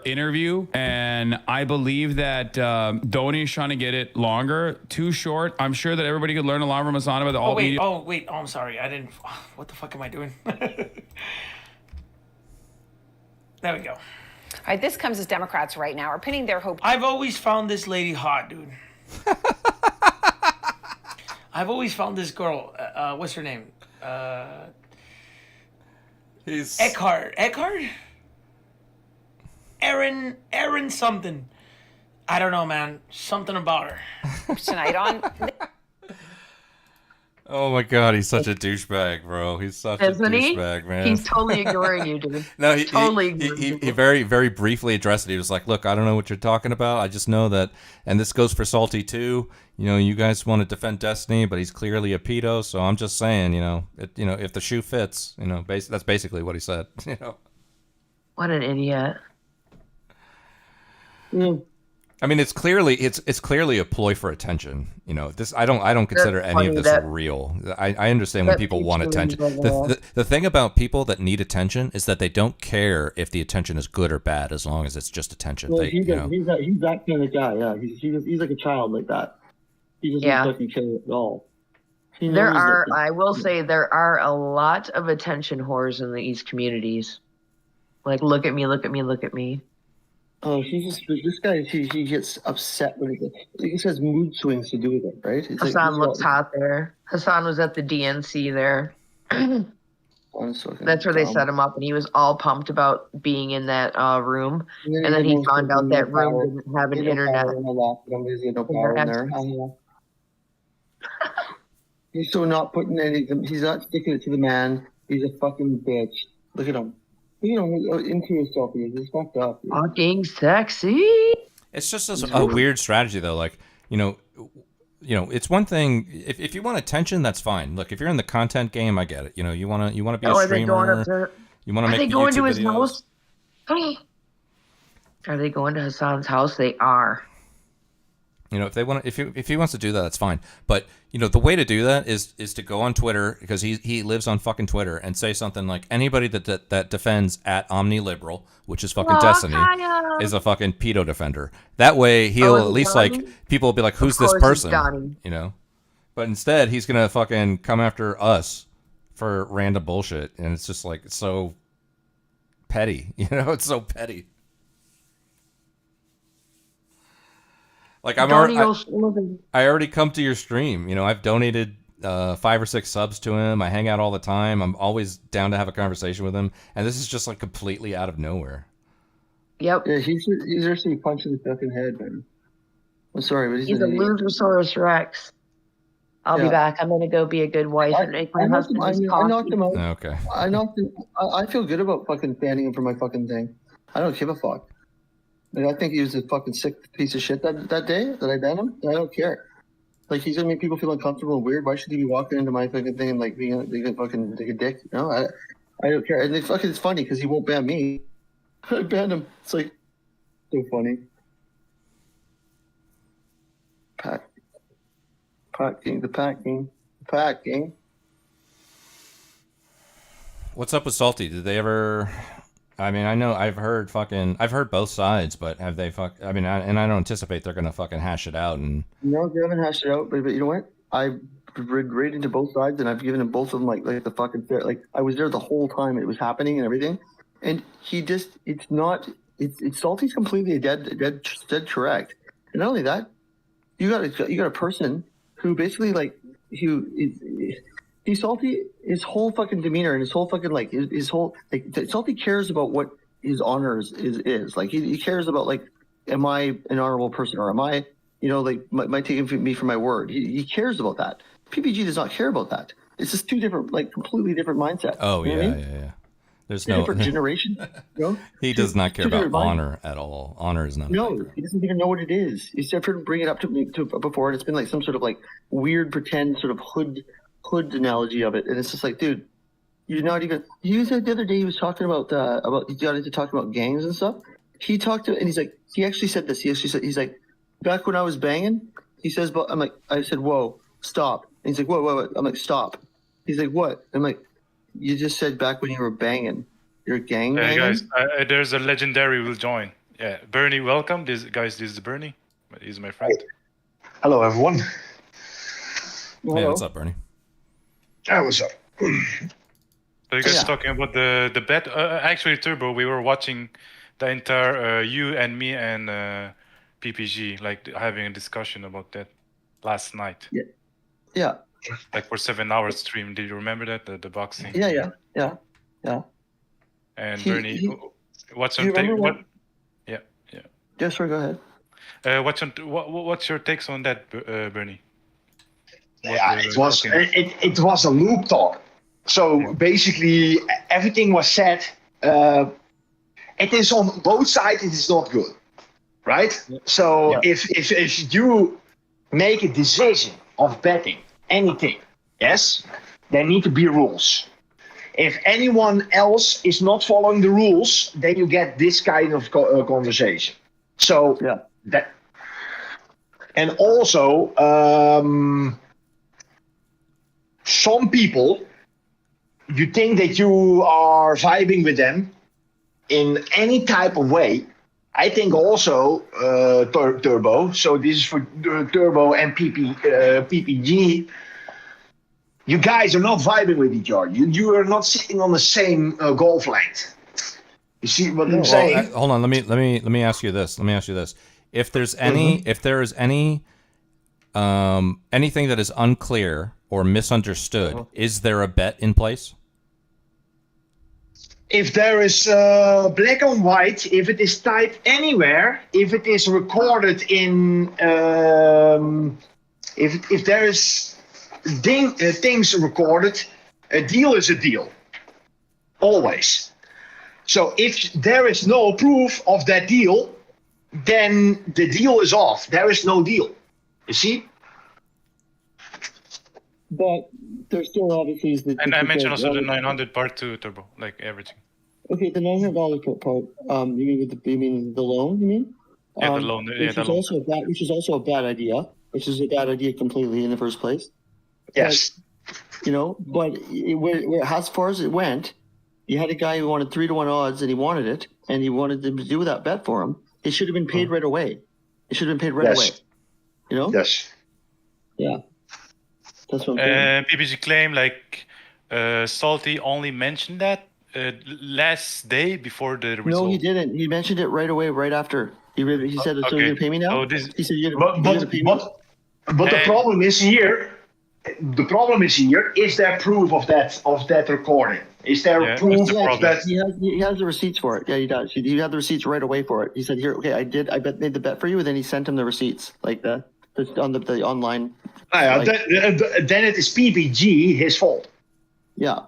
interview, and I believe that Dhoni's trying to get it longer. Too short. I'm sure that everybody could learn a lot from Hassan about the alt media. Oh, I'm sorry. I didn't. What the fuck am I doing? There we go. All right, this comes as Democrats right now are pinning their hope. I've always found this lady hot, dude. I've always found this girl. What's her name? Eckhart. Erin something. I don't know, man. Something about her. Tonight on. Oh my God, he's such a douchebag, bro. He's such a douchebag, man. He's totally ignoring you, dude. No, he very, very briefly addressed it. He was like, "Look, I don't know what you're talking about. I just know that," and this goes for Salty too. You know, you guys want to defend Destiny, but he's clearly a pedo. So I'm just saying, if the shoe fits, that's basically what he said. What an idiot. I mean, it's clearly a ploy for attention. This I don't consider any of this real. I understand when people want attention. The thing about people that need attention is that they don't care if the attention is good or bad, as long as it's just attention. Well, he's that kind of guy. Yeah, he's like a child like that. He doesn't fucking care at all. I will say there are a lot of attention whores in these communities. Like, look at me, look at me, look at me. Oh, this guy. He gets upset when he has mood swings to do with it, right? It's Hassan looks hot there. Hassan was at the DNC there. That's where they set him up, and he was all pumped about being in that room. And then he found out that room didn't have an internet. He's so not putting anything. He's not sticking it to the man. He's a fucking bitch. Look at him. Into himself. He's fucked up. Fucking sexy. It's just a weird strategy, though. Like, it's one thing if you want attention, that's fine. Look, if you're in the content game, I get it. You want to be a streamer. You want to make going to his videos. house? Are they going to Hassan's house? They are. If they want, if he wants to do that, that's fine. But the way to do that is to go on Twitter, because he lives on fucking Twitter, and say something like, anybody that defends at OmniLiberal, which is fucking Destiny, is a fucking pedo defender. That way he'll at least people will be like, who's this person? But instead he's gonna fucking come after us for random bullshit, and it's just like, it's so petty. It's so petty. Like I already come to your stream. I've donated 5 or 6 subs to him. I hang out all the time. I'm always down to have a conversation with him. And this is just like completely out of nowhere. Yep. Yeah, he's actually punching the fucking head, man. I'm sorry, but he's a Losersaurus Rex. I'll be back. I'm gonna go be a good wife and make my husband his coffee. I knocked him out. Okay. I feel good about fucking banning him for my fucking thing. I don't give a fuck. I think he was a fucking sick piece of shit that day that I banned him. I don't care. Like, he's gonna make people feel uncomfortable and weird. Why should he be walking into my fucking thing and like being a fucking like a dick? I don't care. And it's funny because he won't ban me. I banned him. It's like so funny. Packing. What's up with Salty? Did they ever? I mean, I know I've heard both sides, but have they I mean, I don't anticipate they're gonna fucking hash it out. And no, they haven't hashed it out. But you know what? I've read right into both sides, and I've given them both of them like the fucking like I was there the whole time it was happening and everything, And it's Salty's completely dead correct. And not only that, you got a person who basically like he's Salty. His whole fucking demeanor and his whole fucking like his whole like Salty cares about what his honor is. Like he cares about like, am I an honorable person or am I, like am I taking me for my word? He cares about that. PPG does not care about that. It's just two different, like completely different mindsets. Oh, you know what I mean? yeah. There's Two different generations. He does not care about honor at all. Honor is not. No, he doesn't even know what it is. He's never bring it up to me before, and it's been like some sort of like weird pretend sort of hood analogy of it, and it's just like, dude, you're not even. You said the other day he was talking about he got into talking about gangs and stuff. He talked to, and he's like, he actually said this. He actually said, he's like, back when I was banging, he says, but I'm like, I said, whoa, stop. And he's like, whoa. I'm like, stop. He's like, what? I'm like, you just said back when you were banging. You're gang banging? Guys, there's a legendary will join. Yeah, Bernie, welcome. This is Bernie. He's my friend. Hello, everyone. Hey, what's up, Bernie? Hey, what's up? So you guys talking about the bet? Actually, Turbo, we were watching the entire you and me and PPG like having a discussion about that last night. Yeah. Like for 7 hours stream. Did you remember that the boxing? Yeah. And Bernie, what's your take? Yeah. Yeah, sure. Go ahead. What's your takes on that, Bernie? Yeah, it was a loop talk. So basically, everything was said. It is on both sides. It is not good, right? So if you make a decision of betting anything, yes, there need to be rules. If anyone else is not following the rules, then you get this kind of conversation. So that, and also some people, you think that you are vibing with them in any type of way. I think also Turbo. So this is for Turbo and PPG. You guys are not vibing with each other. You are not sitting on the same golf length. You see what I'm saying? Hold on. Let me ask you this. If there's any, anything that is unclear or misunderstood, is there a bet in place? If there is black on white, if it is typed anywhere, if it is recorded in, if there is things recorded, a deal is a deal, always. So if there is no proof of that deal, then the deal is off. There is no deal. You see? But there's still obviously is the. And I mentioned also the 900 part 2 Turbo, like everything. Okay, the $900 part. You mean the loan? You mean? Yeah, the loan. Which is also a bad idea. Which is a bad idea completely in the first place. Yes. But as far as it went, you had a guy who wanted 3-1 odds, and he wanted it, and he wanted them to do that bet for him. It should have been paid right away. It should have been paid right away. Yes. Yeah. That's what I'm saying. PPG claim like Salty only mentioned that last day before the result. No, he didn't. He mentioned it right away, right after. He said, "So you're gonna pay me now?" He said, But the problem is here. The problem is here. Is there proof of that recording? Is there proof of that? He has the receipts for it. Yeah, he does. He had the receipts right away for it. He said, "Here, okay, I made the bet for you," and then he sent him the receipts like that on the online. Then it is PPG his fault. Yeah,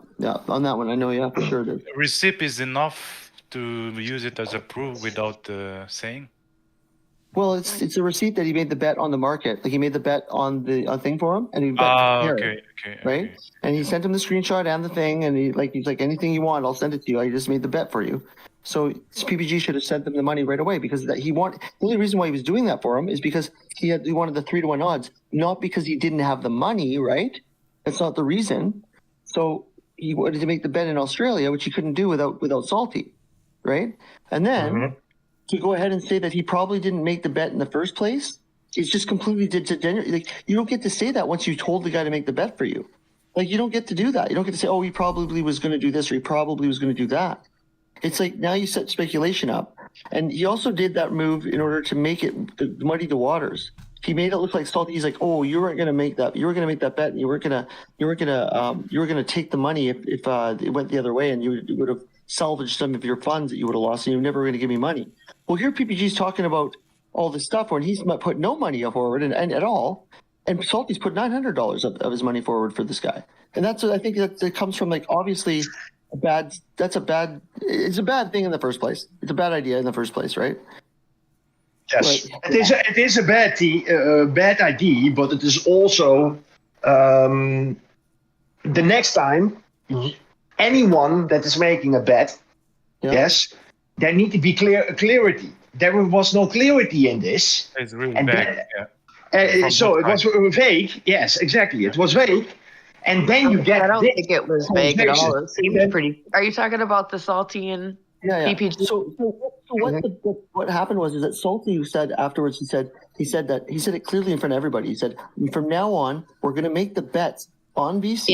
on that one, I know. Yeah, for sure it is. Receipt is enough to use it as a proof without saying. Well, it's a receipt that he made the bet on the market. Like he made the bet on the thing for him, and he bet okay, right? And he sent him the screenshot and the thing, and he's like, anything you want, I'll send it to you. I just made the bet for you. So PPG should have sent them the money right away because the only reason why he was doing that for him is because he wanted the 3-1 odds, not because he didn't have the money, right? That's not the reason. So he wanted to make the bet in Australia, which he couldn't do without Salty, right? And then to go ahead and say that he probably didn't make the bet in the first place, it's just completely like you don't get to say that once you told the guy to make the bet for you. Like you don't get to do that. You don't get to say, oh, he probably was going to do this or he probably was going to do that. It's like now you set speculation up, and he also did that move in order to make it muddy the waters. He made it look like Salty. He's like, "Oh, you weren't going to make that. You were going to make that bet, and you were going to take the money if it went the other way, and you would have salvaged some of your funds that you would have lost, and you were never going to give me money." Well, here PPG's talking about all this stuff when he's put no money forward and at all, and Salty's put $900 of his money forward for this guy, and that's what I think that comes from, like, obviously it's a bad thing in the first place. It's a bad idea in the first place, right? Yes, it is a bad idea, but it is also the next time anyone that is making a bet, yes, there need to be clarity. There was no clarity in this. It's really and bad. so it was vague. Yes, exactly. It was vague. And then you get. I don't think it was vague at all. It seems pretty. Are you talking about the Salty and PPG? So what happened was that Salty said afterwards. He said it clearly in front of everybody. He said, "From now on, we're going to make the bets on VC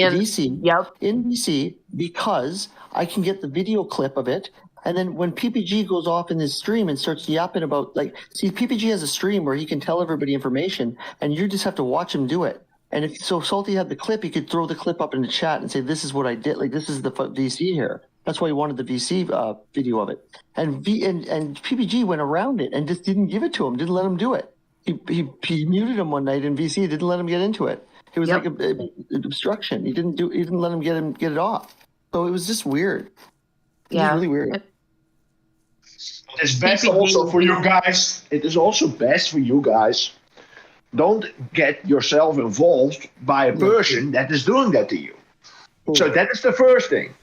in VC because I can get the video clip of it." And then when PPG goes off in his stream and starts yapping about, like, see, PPG has a stream where he can tell everybody information, and you just have to watch him do it. And if Salty had the clip, he could throw the clip up in the chat and say, "This is what I did. Like, this is the VC here." That's why he wanted the VC video of it. And PPG went around it and just didn't give it to him, didn't let him do it. He muted him one night in VC, didn't let him get into it. It was like an obstruction. He didn't let him get it off. So it was just weird. It was really weird. It is best also for you guys. It is also best for you guys. Don't get yourself involved by a person that is doing that to you. So that is the first thing.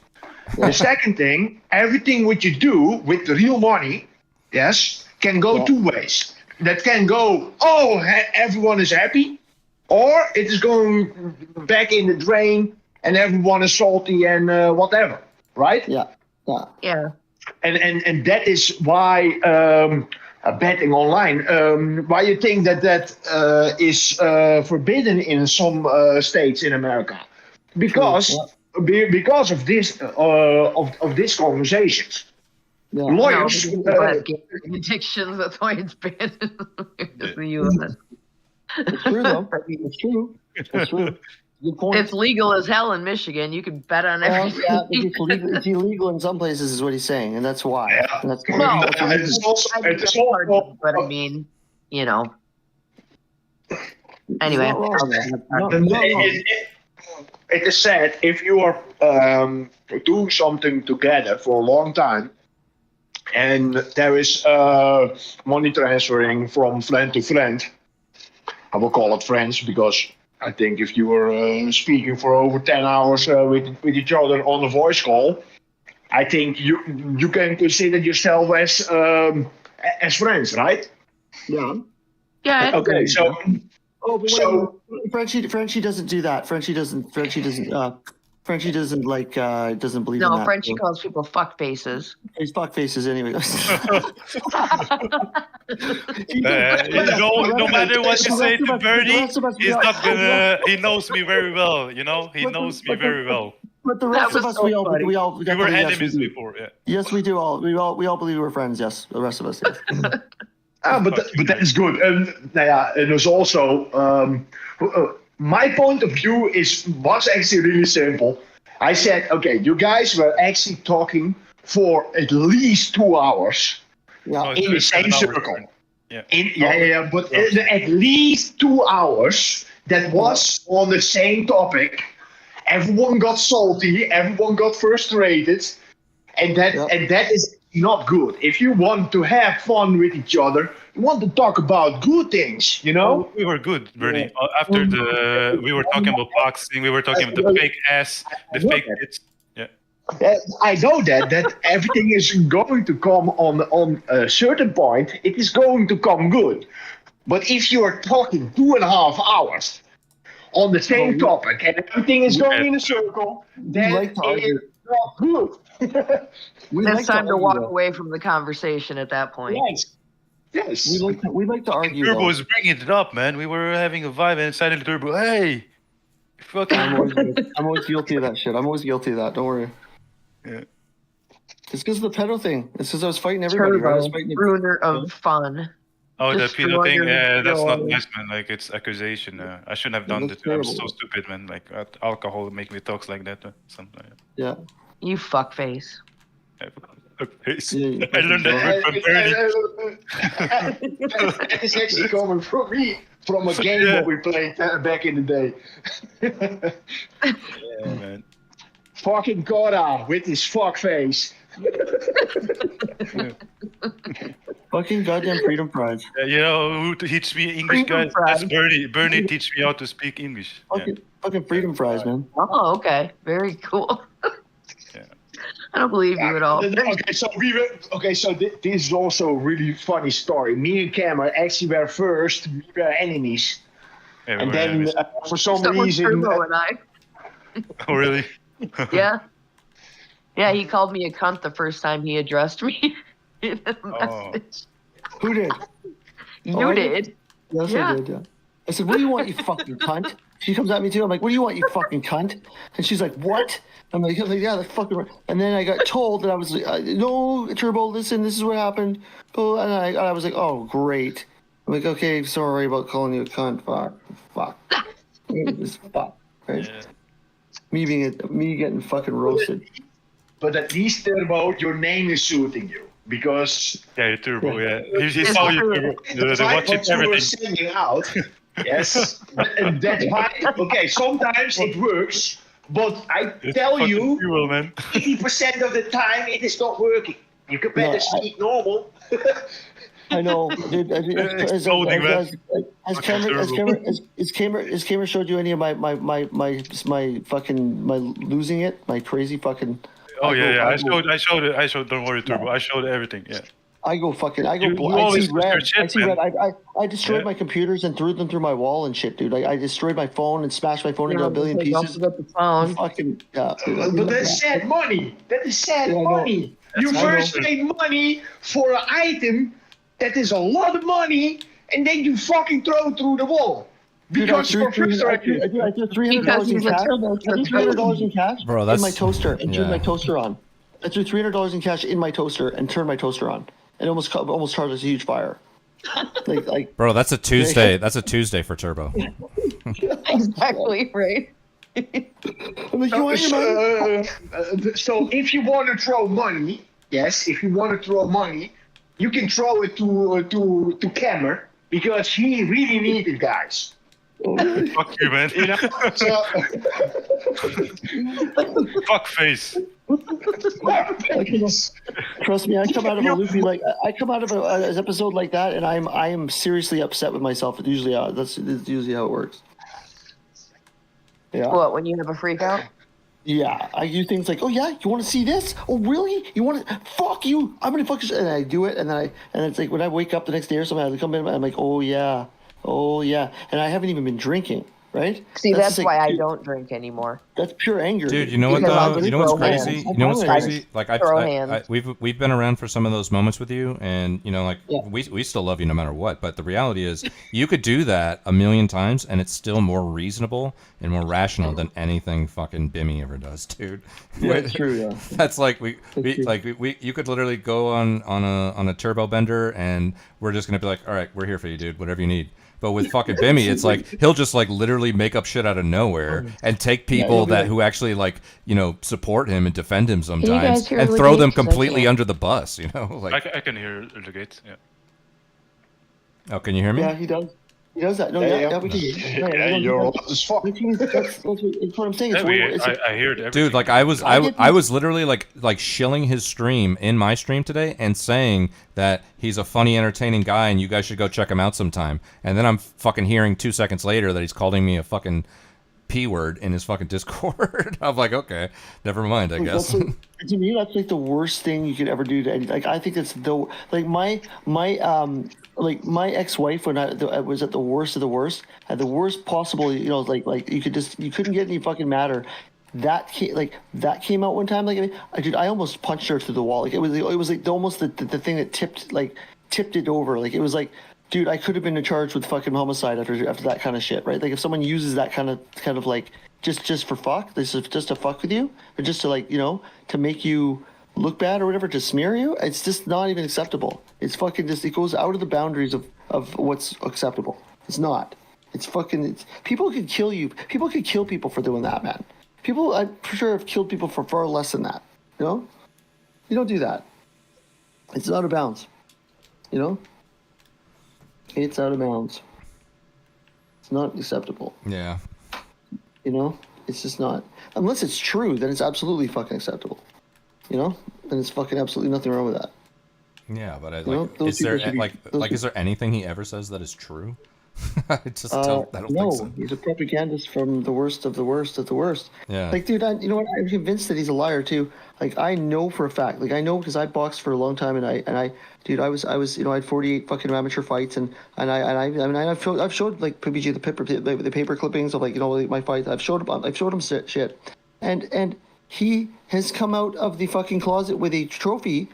The second thing, everything what you do with the real money, yes, can go two ways. That can go, everyone is happy, or it is going back in the drain and everyone is salty and whatever, right? Yeah. And that is why betting online, why you think that is forbidden in some states in America, because of this of these conversations. Lawyers, addictions. That's why it's banned in the U.S. It's true, though. It's true. It's true. Good point. It's legal as hell in Michigan. You can bet on everything. Yeah, it's illegal in some places, is what he's saying, and that's why. Yeah. And that's but I mean, you know. Anyway, it is said if you are doing something together for a long time, and there is money transferring from friend to friend, I will call it friends because I think if you were speaking for over 10 hours with each other on a voice call, I think you can consider yourself as friends, right? Yeah. Yeah. Okay. So. Frenchie doesn't do that. Frenchie doesn't like doesn't believe in that. No, Frenchie calls people fuck faces. He's fuck faces anyway. No matter what you say to Bernie, he's not gonna. He knows me very well. You know, he knows me very well. But the rest of us, we all we were enemies before. Yeah. Yes, we do. We all believe we're friends. Yes, the rest of us. Yes. But that is good. And there's also my point of view was actually really simple. I said, okay, you guys were actually talking for at least 2 hours in the same circle. But at least 2 hours that was on the same topic. Everyone got salty, everyone got frustrated, and that is not good. If you want to have fun with each other, you want to talk about good things, you know? We were good, Bernie. After we were talking about boxing, we were talking about the fake ass, the fake tits. Yeah. I know that everything is going to come on a certain point. It is going to come good. But if you are talking 2.5 hours on the same topic and everything is going in a circle, then it is not good. It's time to walk away from the conversation at that point. Yes. We like to argue. Turbo was bringing it up, man. We were having a vibe, and suddenly Turbo, hey, fucking. I'm always guilty of that shit. I'm always guilty of that. Don't worry. Yeah. It's because of the pedo thing. It's because I was fighting everybody. Right? I was Turbo, fighting ruiner of fun. Oh, the pedo thing. Destroyer, Yeah, that's not joy. nice, man. Like it's accusation. I shouldn't have done that's it. I'm terrible. so stupid, man. Like alcohol make me talk like that. Something. Yeah. You fuckface. Yeah, I learned that word from Bernie. That is actually coming from me, from a game that we played back in the day. Yeah, man. Fucking Cora with his fuck face. Fucking goddamn freedom prize. You know who teach me English, guys? That's Bernie. Bernie teach me how to speak English. Fucking freedom prize, man. Oh, okay. Very cool. I don't believe you at all. Okay, so this is also a really funny story. Me and Cameron actually were first. We were enemies, Yeah, and then for some reason. Turbo and I. Oh, really? Yeah. Yeah, he called me a cunt the first time he addressed me in a message. Who did? You I did. Yes, Yeah. I did. Yeah. I said, "What do you want, you fucking cunt?" She comes at me too. I'm like, "What do you want, you fucking cunt?" And she's like, "What?" I'm like, "Yeah, that's fucking right." And then I got told that I was like, "No, Turbo, listen, this is what happened." Oh, and I was like, "Oh, great." I'm like, "Okay, sorry about calling you a cunt. Fuck. Just fuck." Right? Yeah. Me getting fucking roasted. But at least Turbo, your name is suiting you because. Yeah, Turbo. Yeah, he saw you, Turbo. They're watching what you were everything. sending out. Yes, and that's why. Okay, sometimes it works, but I tell you, 80% of the time it is not working. You can better speak normal. I know, dude. Has Cameron showed you any of my fucking losing it, my crazy fucking? Oh yeah. I showed. Don't worry, Turbo. I showed everything. Yeah. I go You blind. I always see lose your red. shit, I see man. red. I destroyed my computers and threw them through my wall and shit, dude. I destroyed my phone and smashed my phone into a billion pieces. Fucking yeah. But that's sad money. That is sad money. You first pay money for an item that is a lot of money, and then you fucking throw it through the wall. Because you're frustrated. I threw $300 in cash. I threw $300 in cash Bro, in my toaster and turned my toaster on. I threw $300 in cash in my toaster and turned my toaster on. And almost started a huge fire. Like, Bro, that's a Tuesday. That's a Tuesday for Turbo. Exactly, right? So if you want to throw money, if you want to throw money, you can throw it to Cameron because he really needs it, guys. Fuck you, man. You know, so, fuck face. Trust me, I come out of a loopy an episode like that, and I am seriously upset with myself. It's usually how it works. Yeah. What, when you have a freak out? Yeah, I do things like, "Oh yeah, you want to see this? Oh really? You want to? Fuck you! I'm gonna fuck you!" And I do it, and it's like when I wake up the next day or something, I come in, I'm like, "Oh yeah," and I haven't even been drinking. Right? See, that's why I don't drink anymore. That's pure anger, dude. You know what though? You know what's crazy? You know what's crazy? Like we've been around for some of those moments with you, and you know, like we still love you no matter what. But the reality is, you could do that a million times, and it's still more reasonable and more rational than anything fucking Bimmy ever does, dude. Yeah, it's true. Yeah. That's like we you could literally go on a turbo bender, and we're just gonna be like, all right, we're here for you, dude. Whatever you need. But with fucking Bimmy, it's like he'll just like literally make up shit out of nowhere and take people who actually like, you know, support him and defend him sometimes and throw them completely under the bus, you know? Like I can hear the gates. Yeah. Oh, can you hear me? Yeah, he does. He does that. No, we can. You're old as fuck. That's what I'm saying. I heard everything. Dude, like I was literally like shilling his stream in my stream today and saying that he's a funny, entertaining guy and you guys should go check him out sometime. And then I'm fucking hearing 2 seconds later that he's calling me a fucking P word in his fucking Discord. I'm like, okay, never mind, I guess. To me, that's like the worst thing you could ever do to any. Like, I think it's my ex-wife when I was at the worst of the worst, had the worst possible. You know, like you couldn't get any fucking madder. That came out one time. Like, I almost punched her through the wall. Like it was like almost the thing that tipped it over. Like it was like, dude, I could have been charged with fucking homicide after that kind of shit, right? Like if someone uses that kind of like just for fuck, just to fuck with you, or just to like, you know, to make you look bad or whatever, to smear you, it's just not even acceptable. It's fucking just, it goes out of the boundaries of what's acceptable. It's not. It's fucking, people could kill you. People could kill people for doing that, man. People, I'm for sure, have killed people for far less than that. You know? You don't do that. It's out of bounds. You know? It's out of bounds. It's not acceptable. Yeah. You know? It's just not. Unless it's true, then it's absolutely fucking acceptable. You know? Then it's fucking absolutely nothing wrong with that. Yeah, but I, You know, like, those is there people should be- like is there anything he ever says that is true? I just Uh, don't, I don't no, think so. he's a propagandist from the worst of the worst of the worst. Yeah. Like, dude, you know what? I'm convinced that he's a liar too. Like, I know for a fact. Like, I know because I boxed for a long time, and I, dude, I was, you know, I had 48 fucking amateur fights, and I've showed like PBG the paper clippings of, like, you know, like, my fights. I've showed him shit, and he has come out of the fucking closet with a trophy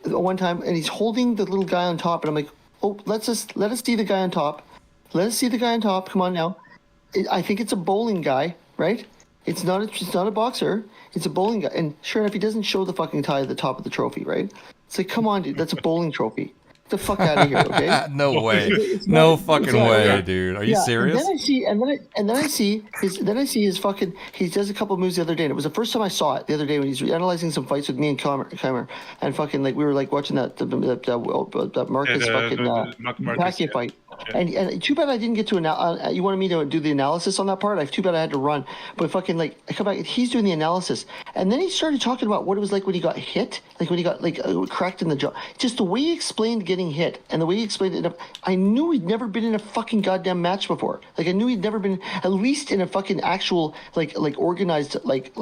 one time, and he's holding the little guy on top, and I'm like, oh, let us see the guy on top. Let us see the guy on top. Come on now. I think it's a bowling guy, right? It's not a boxer. It's a bowling guy. And sure enough, he doesn't show the fucking tie at the top of the trophy, right? It's like, come on, dude. That's a bowling trophy. Get the fuck out of here, okay? No way. It's No not- fucking it's not- way, yeah. dude. Are you Yeah, serious? And then I see his fucking. He does a couple moves the other day, and it was the first time I saw it the other day when he's analyzing some fights with me and Keimer, and fucking, like, we were like watching that Marcus Pacquiao fight. And too bad I didn't get to you wanted me to do the analysis on that part. Too bad I had to run. But fucking, like, I come back, he's doing the analysis, and then he started talking about what it was like when he got hit, like when he got cracked in the jaw. Just the way he explained getting hit and the way he explained it, I knew he'd never been in a fucking goddamn match before. Like, I knew he'd never been at least in a fucking actual like organized like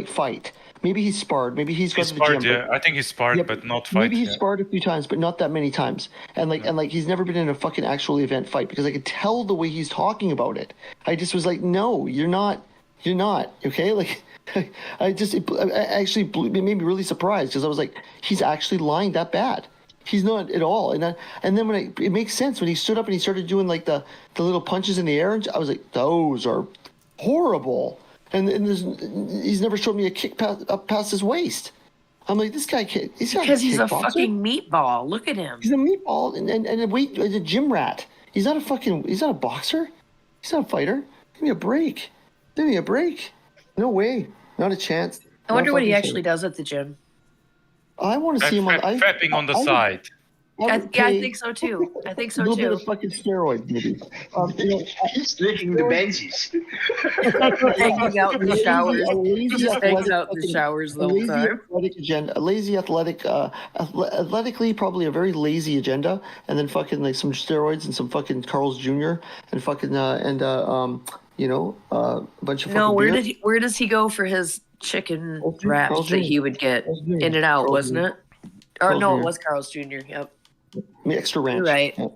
fight. Maybe he's sparred. Maybe he's gone to the sparred, gym. yeah. I think he's sparred, but not fight. Maybe he's yeah. sparred a few times, but not that many times. And like he's never been in a fucking actual event fight, because I could tell the way he's talking about it. I just was like, no, you're not, okay? Like, it made me really surprised, because I was like, he's actually lying that bad. He's not at all. And then it makes sense when he stood up and he started doing like the little punches in the air. I was like, those are horrible. And he's never showed me a kick up past his waist. I'm like, this guy can't. Because he's a fucking meatball. Look at him. He's a meatball and a gym rat. He's not a boxer. He's not a fighter. Give me a break. No way. Not a chance. I wonder what he actually does at the gym. I want to see him prepping on the side. I think so too. A little bit of fucking steroid, maybe. He's lifting the benches. Hanging out in the showers. He just hangs out in the showers the whole time. A lazy athletically, probably a very lazy agenda, and then fucking like some steroids and some fucking Carl's Jr. and fucking a bunch of. No, where does he go for his chicken wraps that he would get in and out, wasn't it? Or no, it was Carl's Jr. Yep. Extra ranch. Right. Yeah.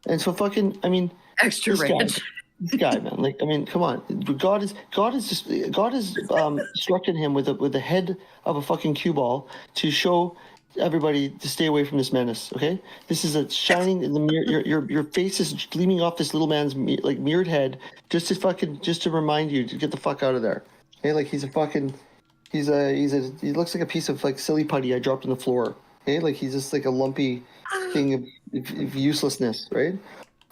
And so fucking, I mean, extra ranch. This guy, man. Like, I mean, come on. God has struck in him with the head of a fucking cue ball to show everybody to stay away from this menace. Okay, this is a shining in the mirror. Your face is gleaming off this little man's mirrored head, just to remind you to get the fuck out of there. Okay, like he looks like a piece of like silly putty I dropped on the floor. Okay, like he's just like a lumpy thing of uselessness, right?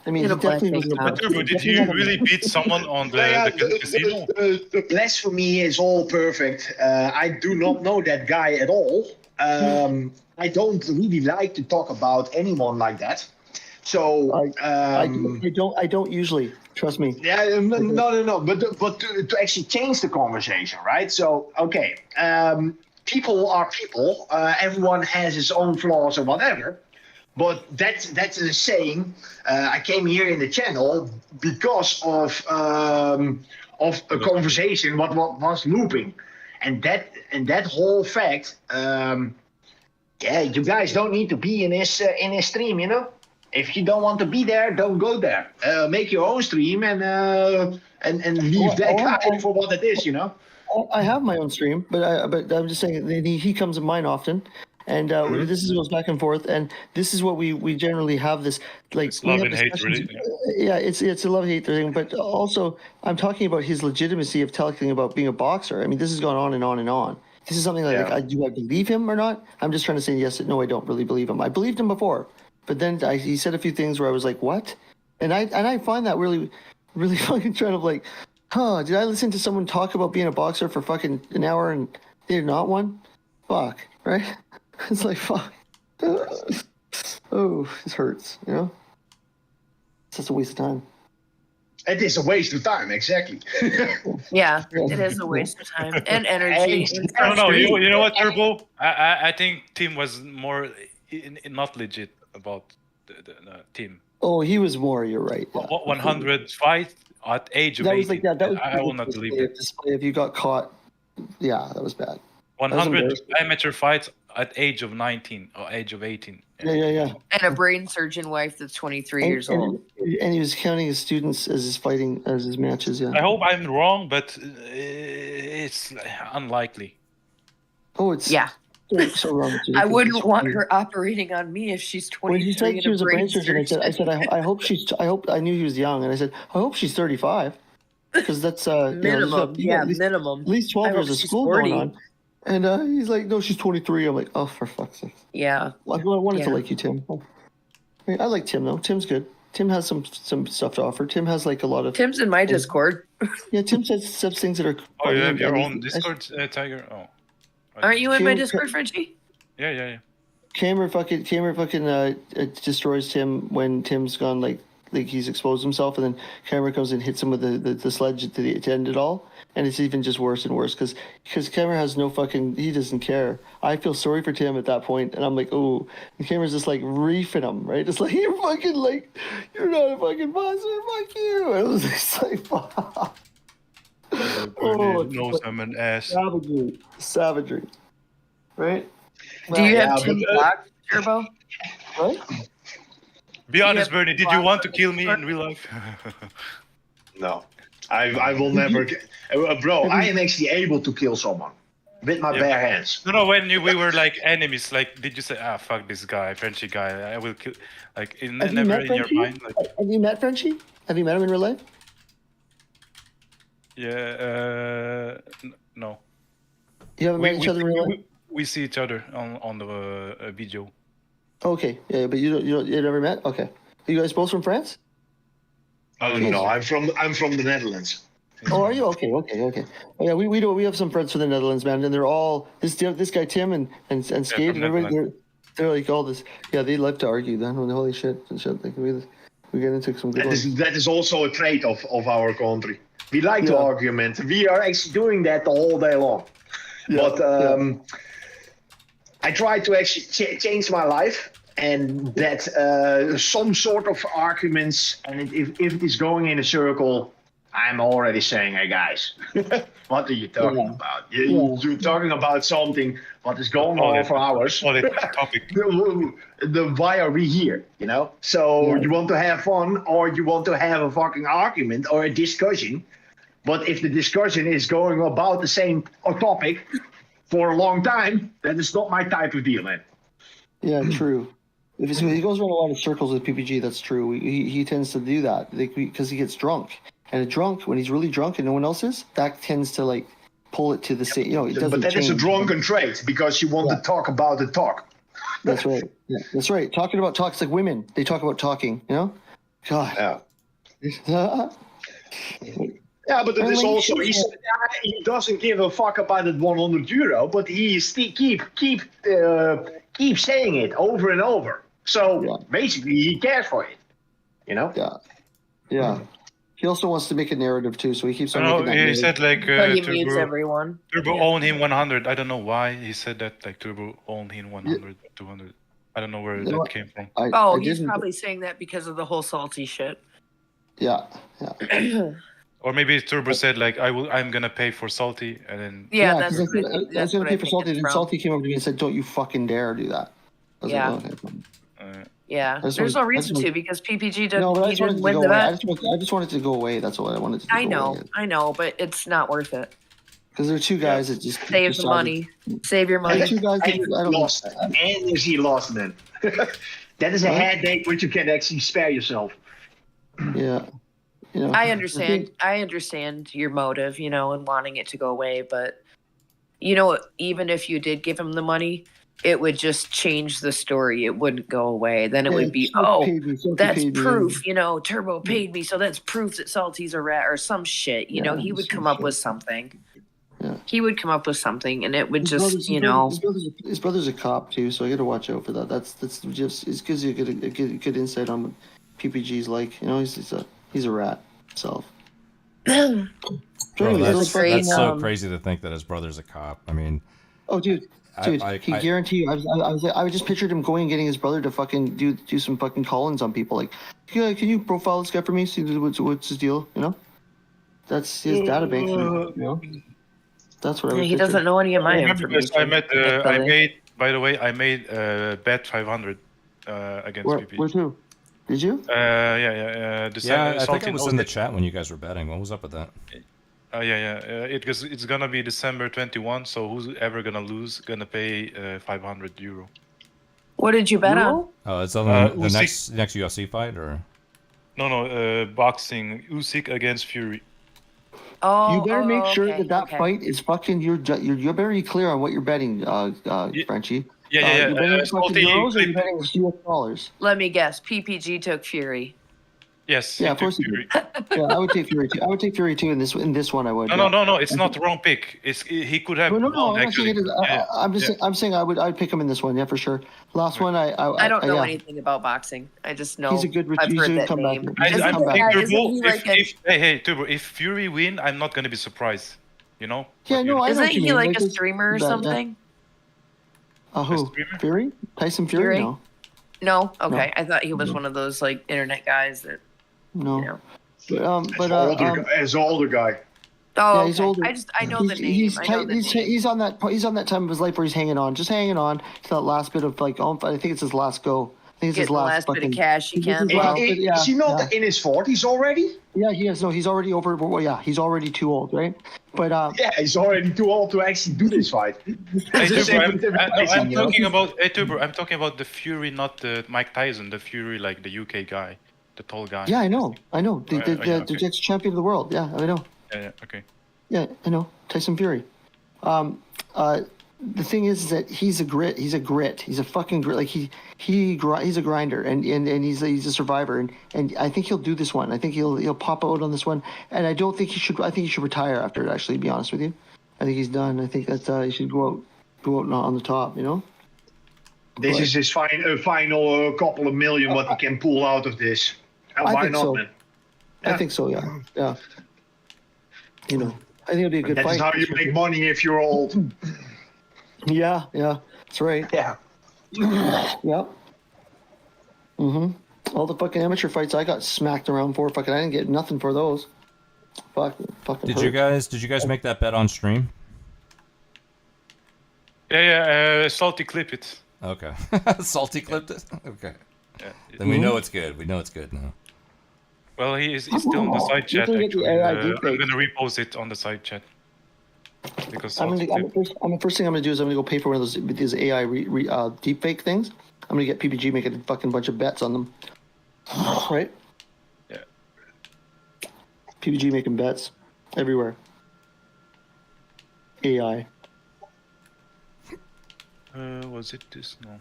I mean, he definitely was. But did you really beat someone on the casino? The blasphemy is all perfect. I do not know that guy at all. I don't really like to talk about anyone like that. So I don't usually. Trust me. Yeah, no. But to actually change the conversation, right? So okay, people are people. Everyone has his own flaws or whatever. But that's a saying. I came here in the channel because of a conversation what was looping, and that whole fact. You guys don't need to be in his stream, you know. If you don't want to be there, don't go there. Make your own stream and leave that guy for what it is, you know. I have my own stream, but I'm just saying he comes in mine often, and this goes back and forth, and this is what we generally have this like it's love and hate, really. Yeah, it's a love hate thing, but also I'm talking about his legitimacy of talking about being a boxer. I mean, this has gone on and on and on. This is something like, do I believe him or not? I'm just trying to say yes. No, I don't really believe him. I believed him before, but then he said a few things where I was like, what? And I find that really, really fucking trying to like, did I listen to someone talk about being a boxer for fucking an hour and they're not one? Fuck, right? It's like, fuck. Oh, this hurts, you know? It's just a waste of time. It is a waste of time, exactly. Yeah, it is a waste of time and energy. I don't know. You know what, Turbo? I think Tim was more not legit about the Tim. Oh, he was more. You're right. Yeah. 100 fight at age of that 18. was like that. That was I will not believe it. If you got caught, yeah, that was bad. 100 amateur fights at age of 19 or age of 18. Yeah. And a brain surgeon wife that's 23 years old. And he was counting his students as his matches. Yeah. I hope I'm wrong, but it's unlikely. Oh, it's so wrong. I wouldn't want her operating on me if she's 23. When she said she was a brain surgeon, I said, I knew he was young, and I said, I hope she's 35, because that's minimum. Minimum. At least 12 years of school 40. Going on. And he's like, no, she's 23. I'm like, oh, for fuck's sake. Yeah. I wanted to like you, Tim. I like Tim, though. Tim's good. Tim has some stuff to offer. Tim has like a lot of... Tim's in my Discord. Yeah, Tim says things that are... Oh, you have your own Discord, Tiger? Oh. Aren't you in my Discord, Frenchie? Yeah. Cameron fucking destroys Tim when Tim's gone, like he's exposed himself, and then Cameron comes and hits him with the sledge to end it all. And it's even just worse and worse because Cameron has no fucking... He doesn't care. I feel sorry for Tim at that point, and I'm like, oh. And Cameron's just like reefing him, right? It's like, you're fucking like... You're not a fucking monster. Fuck you. And it was just like, fuck. Knows I'm an ass. Savagery. Right? Do you have Tim Black, Turbo? What? Be honest, Bernie, did you want to kill me in real life? No. I will never... Bro, I am actually able to kill someone with my bare hands. No, when we were like enemies, like, did you say, fuck this guy, Frenchie guy, I will kill... Like, never in your mind? Like... Have you met Frenchie? Have you met him in real life? Yeah, no. You haven't met each other in real life? We see each other on the video. Okay, yeah, but you never met? Okay. Are you guys both from France? Oh no, I'm from the Netherlands. Oh, are you? Okay. Oh, yeah, we have some friends from the Netherlands, man, and they're all this guy Tim and Skate and everybody. They're like all this. Yeah, they love to argue. Then holy shit and shit. Like we get into some good ones. That is also a trait of our country. We like to argument. We are actually doing that the whole day long. Yeah, but I try to actually change my life, and that some sort of arguments, and if it is going in a circle, I'm already saying, hey guys, what are you talking about? You're talking about something what is going on for hours. Topic. Why are we here? You know? So you want to have fun, or you want to have a fucking argument or a discussion. But if the discussion is going about the same topic for a long time, then it's not my type of deal, man. Yeah, true. If he goes around a lot of circles with PPG, that's true. He tends to do that because he gets drunk. And when he's really drunk and no one else is, that tends to like pull it to the same. It doesn't. But that is a drunken trait because you want to talk about the talk. That's right. Yeah, that's right. Talking about talks like women. They talk about talking. God. Yeah. Yeah, but it is also he doesn't give a fuck about that €100, but he keep saying it over and over. So basically, he cares for it. You know? Yeah. He also wants to make a narrative too, so he keeps on making that narrative. He said like he mutes everyone. Turbo own him 100. I don't know why he said that. Like Turbo own him 100, 200. I don't know where that came from. He's probably saying that because of the whole salty shit. Yeah. Or maybe Turbo said like I'm gonna pay for salty, and then that's gonna pay for salty. And salty came up to me and said, "Don't you fucking dare do that." Yeah, there's no reason to because PPG didn't win the bet. bet. I just wanted to go away. That's what I wanted to do. I know, but it's not worth it. Because there are two guys that just save the money. Save your money. Two guys energy lost, man. That is a headache which you can actually spare yourself. Yeah. I understand your motive, and wanting it to go away, but you know, even if you did give him the money, it would just change the story. It wouldn't go away. Then it would be, that's proof, you know, Turbo paid me, so that's proof that Salty's a rat or some shit. You know, he would come up with something. Yeah. He would come up with something, and it would His just, his brother's a cop too, so I got to watch out for that. That's just it gives you a good insight on what PPG's like. You know, he's a rat himself. Bro, that's great, so crazy to think that his brother's a cop. I mean, oh, dude, he guarantee you. I just pictured him going and getting his brother to fucking do some fucking call-ins on people. Like, yeah, can you profile this guy for me? See what's his deal? You know, that's his database. You know, that's what I would he picture. doesn't know any of my Remember this, information. I made. By the way, I made bet 500 against PP. Where to? Did you? Yeah. I think I was in the chat when you guys were betting. What was up with that? It's gonna be December 21. So who's ever gonna lose gonna pay €500. What did you bet on? Oh, it's on the next UFC fight, or? No, boxing. Usyk against Fury. Oh, you better make sure that fight is fucking. You're very clear on what you're betting, Frenchie. Yeah. You're betting fucking euros or you're betting US dollars? Let me guess. PPG took Fury. Yes. Yeah, of course. Yeah, I would take Fury too. I would take Fury too in this one. I would. No. It's not the wrong pick. He could have. No. Actually. I'm saying I'd pick him in this one. Yeah, for sure. Last one, I don't know anything about boxing. I just know he's a good comeback. Hey, Turbo. If Fury win, I'm not gonna be surprised. You know? Yeah, no. Isn't he like a streamer or something? Who? Fury? Tyson Fury? No. No. Okay, I thought he was one of those like internet guys that. No. You know. As an older guy. Oh, yeah, he's older. I know the name. He's on that time of his life where he's hanging on, just hanging on to that last bit of like. I think it's his last go. I think it's his last bit of cash he can. Is he not in his 40s already? Yeah, he is. No, he's already over. Well, yeah, he's already too old, right? But yeah, he's already too old to actually do this fight. I'm talking about the Fury, not the Mike Tyson. The Fury, like the UK guy, the tall guy. Yeah, I know. The ex-champion of the world. Yeah, I know. Yeah. Okay. Yeah, I know. Tyson Fury. The thing is that he's a grit. He's a fucking grit. Like he's a grinder, and he's a survivor, and I think he'll do this one. I think he'll pop out on this one, and I don't think he should. I think he should retire after it. Actually, to be honest with you, I think he's done. I think that he should go out on the top. You know. This is his final couple of million what he can pull out of this. Why not, man? Yeah. I think so. Yeah. You know, I think it'll be a good fight. That's how you make money if you're old. Yeah, that's right. Yeah. Yep. All the fucking amateur fights I got smacked around for, I didn't get nothing for those. Fucking. Did you guys make that bet on stream? Yeah. Salty clip it. Okay. Salty clipped it. Okay. Yeah. Then we know it's good. We know it's good now. Well, he's still on the side chat. Actually. I'm gonna repost it on the side chat. Because the first thing I'm gonna do is I'm gonna go pay for one of these AI deepfake things. I'm gonna get PPG making a fucking bunch of bets on them. Right? Yeah. PPG making bets everywhere. AI. Was it this? No.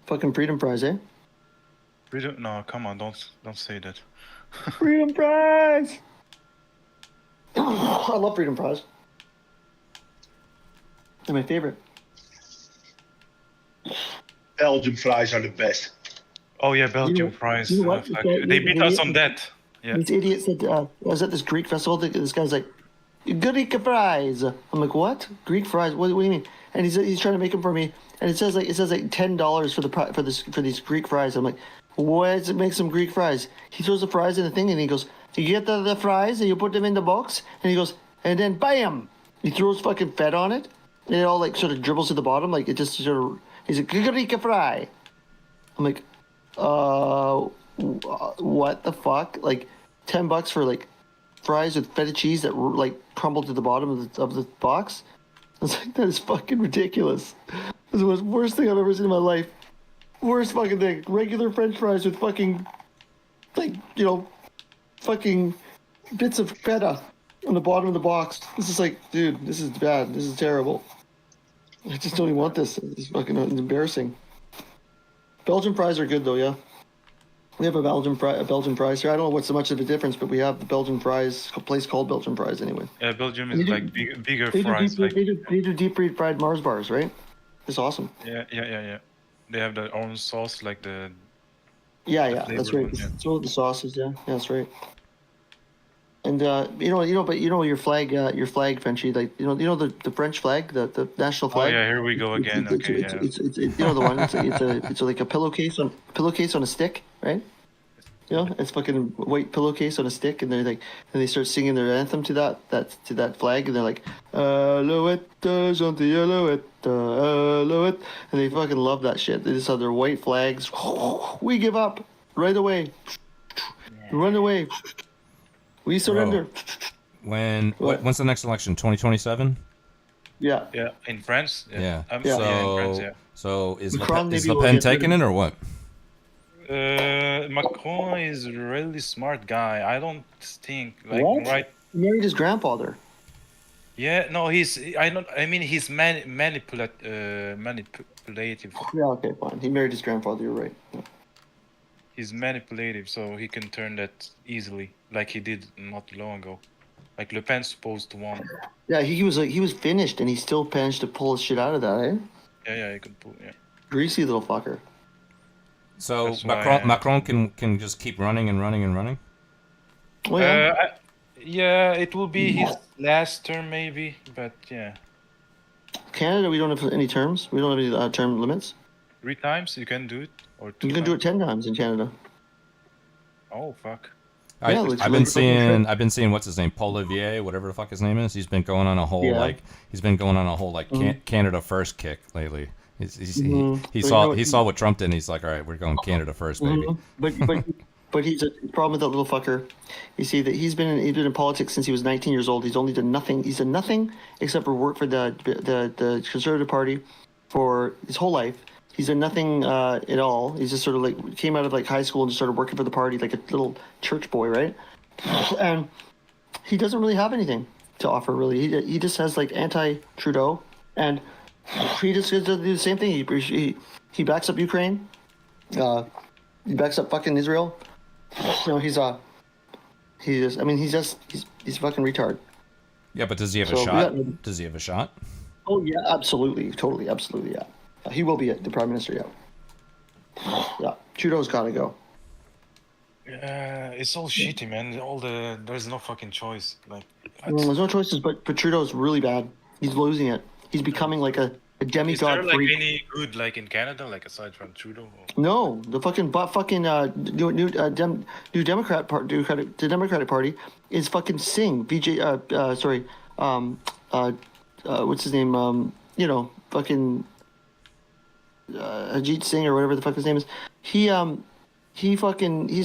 Fucking Freedom Prize, eh? Freedom? No, come on, don't say that. Freedom Prize. I love Freedom Prize. They're my favorite. Belgian fries are the best. Oh yeah, Belgian fries. You know what? They beat us on that. Yeah. These idiots said, I was at this Greek festival. This guy's like, Greek fries. I'm like, what? Greek fries? What do you mean? And he's trying to make them for me. And it says like $10 for these Greek fries. I'm like, why does it make some Greek fries? He throws the fries in the thing and he goes, you get the fries and you put them in the box. And he goes, and then bam, he throws fucking fed on it. And it all like sort of dribbles to the bottom. Like it just sort of, he's like, Greek fry. I'm like, what the fuck? Like $10 for like fries with feta cheese that like crumbled to the bottom of the box. I was like, that is fucking ridiculous. This is the worst thing I've ever seen in my life. Worst fucking thing. Regular French fries with fucking, like, fucking bits of feta on the bottom of the box. This is like, dude, this is bad. This is terrible. I just don't even want this. It's fucking embarrassing. Belgian fries are good though, yeah. We have a Belgian fries here. I don't know what's so much of a difference, but we have the Belgian fries, a place called Belgian fries anyway. Yeah, Belgium is like bigger fries. They do deep fried Mars bars, right? It's awesome. Yeah. They have the orange sauce, like the. Yeah, that's right. It's one of the sauces. Yeah, that's right. And your flag, Frenchy, like the French flag, the national flag. Oh yeah, here we go again. It's the one. It's like a pillowcase on a stick, right? It's fucking white pillowcase on a stick, and they start singing their anthem to that flag, and they're like, Alouette, gentil Alouette, Alouette, and they fucking love that shit. They just have their white flags. We give up right away. Run away. We surrender. When's the next election? 2027? Yeah. Yeah, in France. Yeah. In France, yeah. So is Le Pen taking it or what? Macron is a really smart guy. I don't think He married his grandfather. Yeah, no, he's manipulative. Yeah, okay, fine. He married his grandfather. You're right. Yeah. He's manipulative, so he can turn that easily, like he did not long ago. Like Le Pen's supposed to win. Yeah, he was finished, and he still managed to pull his shit out of that, eh? Yeah, he could pull. Yeah. Greasy little fucker. So Macron can just keep running and running and running. Oh, yeah. Yeah, it will be his last term maybe, but yeah. Canada, we don't have any terms. We don't have any term limits. 3 times you can do it, or 2 You can do it 10 times in Canada. Oh fuck. I've been seeing what's his name, Paul Olivier, whatever the fuck his name is. He's been going on a whole Canada first kick lately. He saw what Trump did, and he's like, all right, we're going Canada first, baby. But he's a problem with that little fucker. You see that he's been in politics since he was 19 years old. He's only done nothing. He's done nothing except for work for the Conservative Party for his whole life. He's done nothing at all. He's just sort of like came out of like high school and just started working for the party like a little church boy, right? And he doesn't really have anything to offer, really. He just has like anti-Trudeau, and he just does do the same thing. He backs up Ukraine. He backs up fucking Israel. He's fucking retard. Yeah, but does he have a shot? Does he have a shot? Oh yeah, absolutely, totally, absolutely, yeah. He will be the prime minister, yeah. Yeah, Trudeau's gotta go. Yeah, it's all shitty, man. There's no fucking choice. There's no choices, but Trudeau's really bad. He's losing it. He's becoming like a demigod. Is there like any good like in Canada, like aside from Trudeau? No, the new Democratic Party is fucking Singh. What's his name? Ajit Singh or whatever the fuck his name is. He's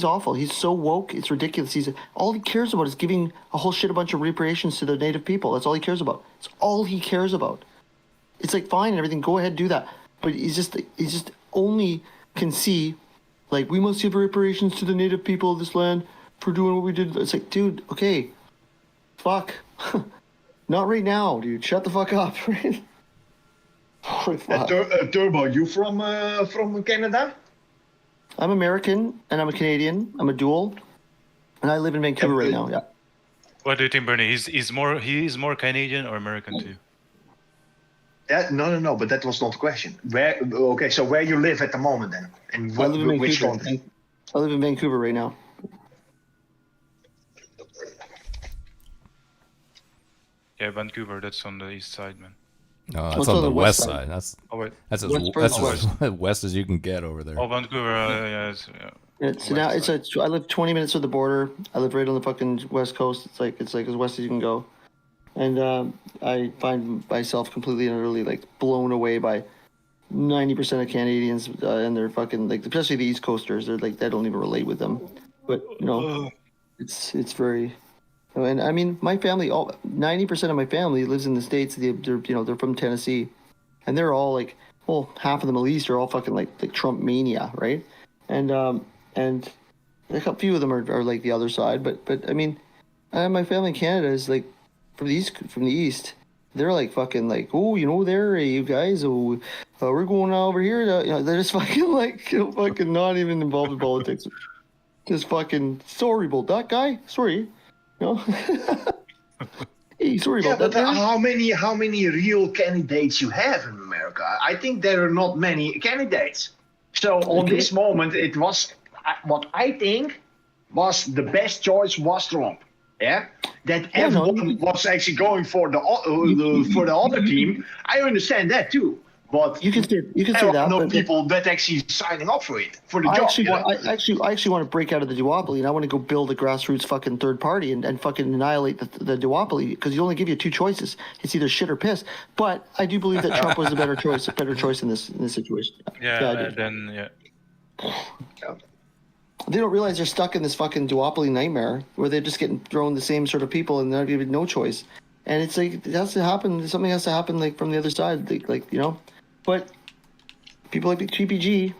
awful. He's so woke. It's ridiculous. All he cares about is giving a whole shit a bunch of reparations to the native people. That's all he cares about. It's all he cares about. It's like fine and everything. Go ahead, do that. But he's just only can see, like, we must give reparations to the native people of this land for doing what we did. It's like, dude, okay, fuck, not right now, dude. Shut the fuck up. Turbo, you from Canada? I'm American and I'm a Canadian. I'm a dual, and I live in Vancouver right now. Yeah. What do you think, Bernie? He's more Canadian or American too? No. But that was not the question. Where you live at the moment then? And I live in Vancouver right now. Yeah, Vancouver. That's on the east side, man. No, that's on the west side. That's as west as you can get over there. Oh, Vancouver. Yeah. I live 20 minutes from the border. I live right on the fucking west coast. It's like as west as you can go, and I find myself completely and utterly like blown away by 90% of Canadians and they're fucking like, especially the East Coasters. They're like, I don't even relate with them, but it's very. And I mean, my family, 90% of my family lives in the States. They're from Tennessee, and they're all like, well, half of them at least are all fucking like Trump mania, right? And A few of them are like the other side, but I mean, my family in Canada is like from the east. They're like fucking like, oh, there, you guys, we're going over here. They're just fucking like, fucking not even involved in politics. Just fucking sorry about that guy. Sorry, Hey, sorry about that. But how many real candidates you have in America? I think there are not many candidates. So on this moment, it was what I think was the best choice was Trump. Yeah, that everyone was actually going for the other team. I understand that too. But you can say there that. are no but people that actually signing up for it for the I job. actually want to break out of the duopoly, and I want to go build a grassroots fucking third party and fucking annihilate the duopoly, because you only give you two choices. It's either shit or piss. But I do believe that Trump was a better choice in this situation. Yeah, then. They don't realize they're stuck in this fucking duopoly nightmare where they're just getting thrown the same sort of people and they're given no choice. And it's like, it has to happen. Something has to happen like from the other side, But people like TPG,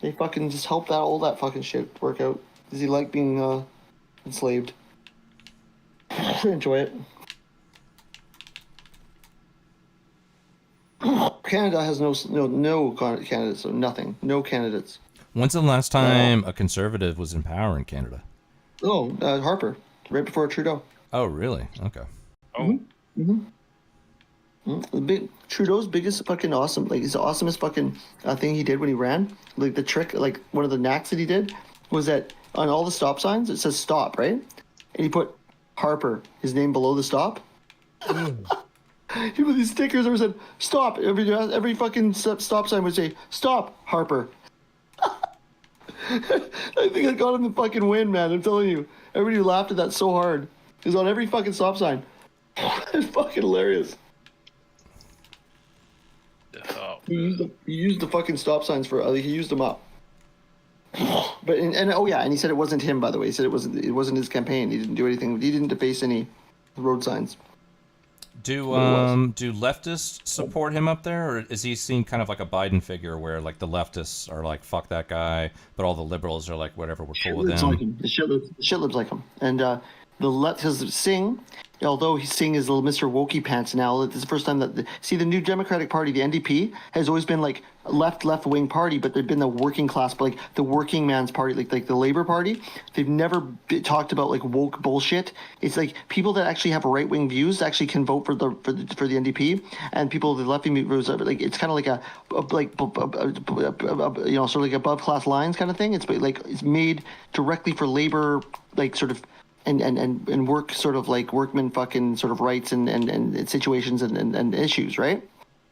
they fucking just help all that fucking shit work out. Does he like being enslaved? I enjoy it. Canada has no candidates, so nothing, no candidates. When's the last time a conservative was in power in Canada? Oh, Harper, right before Trudeau. Oh, really? Okay. Oh. Trudeau's biggest fucking awesome, like his awesomest fucking thing he did when he ran, like the trick, like one of the knacks that he did was that on all the stop signs it says stop, right? And he put Harper, his name, below the stop. He put these stickers that said stop. Every fucking stop sign would say stop, Harper. I think I got him the fucking win, man. I'm telling you, everybody laughed at that so hard. It was on every fucking stop sign. It's fucking hilarious. He used the fucking stop signs he used them up. But and he said it wasn't him, by the way. He said it wasn't his campaign. He didn't do anything. He didn't deface any road signs. Do leftists support him up there, or is he seen kind of like a Biden figure where like the leftists are like fuck that guy, but all the liberals are like whatever, we're cool with him? Like him. The shit libs like him, and because Singh, although Singh is a little Mr. Wokey Pants now, this is the first time that the new Democratic Party, the NDP, has always been like left wing party, but they've been the working class, but like the working man's party, like the Labour Party. They've never talked about like woke bullshit. It's like people that actually have right wing views actually can vote for the NDP, and people with left wing views, like it's kind of like sort of like above class lines kind of thing. It's like it's made directly for Labour, like sort of. And work sort of like workman fucking sort of rights and situations and issues, right?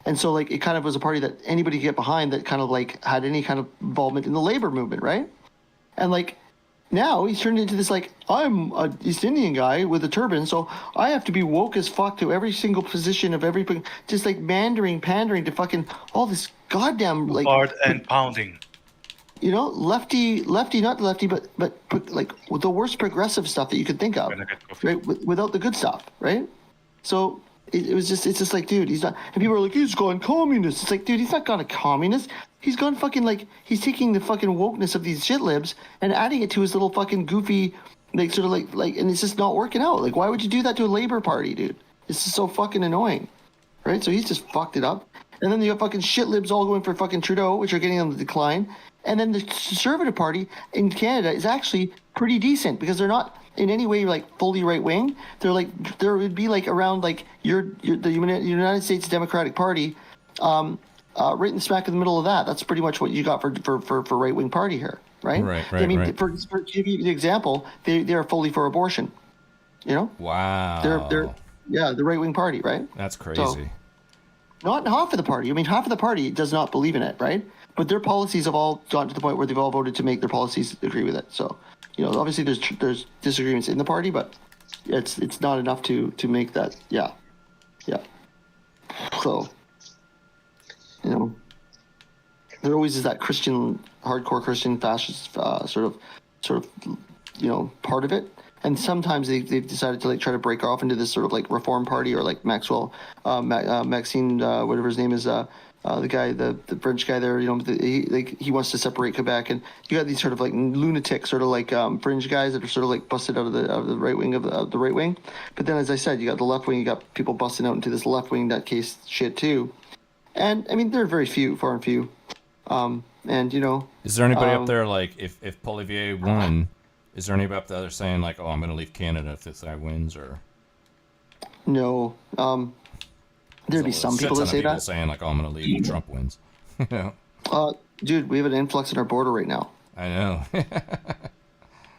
And so like it kind of was a party that anybody could get behind that kind of like had any kind of involvement in the labor movement, right? And like now he's turned into this like, I'm a East Indian guy with a turban, so I have to be woke as fuck to every single position of everything, just like pandering to fucking all this goddamn like hard and pounding. Lefty, not lefty, but like with the worst progressive stuff that you could think of, right? Without the good stuff, right? So it's just like, dude, he's not. And people are like, he's gone communist. It's like, dude, he's not gone a communist. He's gone fucking like he's taking the fucking wokeness of these shit libs and adding it to his little fucking goofy, like sort of like, and it's just not working out. Like, why would you do that to a Labour Party, dude? This is so fucking annoying, right? So he's just fucked it up. And then you have fucking shit libs all going for fucking Trudeau, which are getting on the decline. And then the Conservative Party in Canada is actually pretty decent because they're not in any way like fully right wing. They're like there would be like around like the United States Democratic Party, right in the smack in the middle of that. That's pretty much what you got for right wing party here, right? Right. I mean, for to give you the example, they are fully for abortion. Wow. They're the right wing party, right? That's crazy. So, not half of the party. I mean, half of the party does not believe in it, right? But their policies have all gotten to the point where they've all voted to make their policies agree with it. So, obviously there's disagreements in the party, but it's not enough to make that. Yeah. So, there always is that hardcore Christian fascist sort of part of it. And sometimes they've decided to like try to break off into this sort of like reform party or like Maxine, whatever his name is, the French guy there, he wants to separate Quebec, and you got these sort of like lunatic, sort of like fringe guys that are sort of like busted out of the right wing of the right wing. But then, as I said, you got the left wing, you got people busting out into this left wing nutcase shit too. And I mean, they're very far and few. And is there anybody up there like if Poilievre won? Is there anybody up there saying like, oh, I'm going to leave Canada if this guy wins, or? No. There'd be some people that say that. Saying like, oh, I'm going to leave if Trump wins. Dude, we have an influx in our border right now. I know.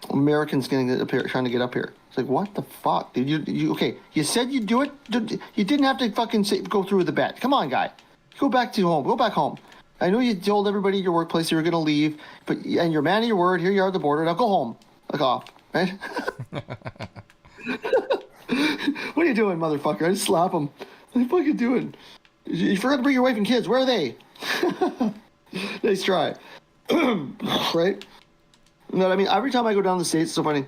Americans trying to get up here. It's like, what the fuck, dude? You said you'd do it. You didn't have to fucking go through with the bet. Come on, guy. Go back home. I know you told everybody at your workplace you were going to leave, and you're a man of your word. Here you are at the border. Now go home. Fuck off, right? What are you doing, motherfucker? I just slap him. What are you fucking doing? You forgot to bring your wife and kids. Where are they? Nice try. Right? No, I mean, every time I go down the States, it's so funny.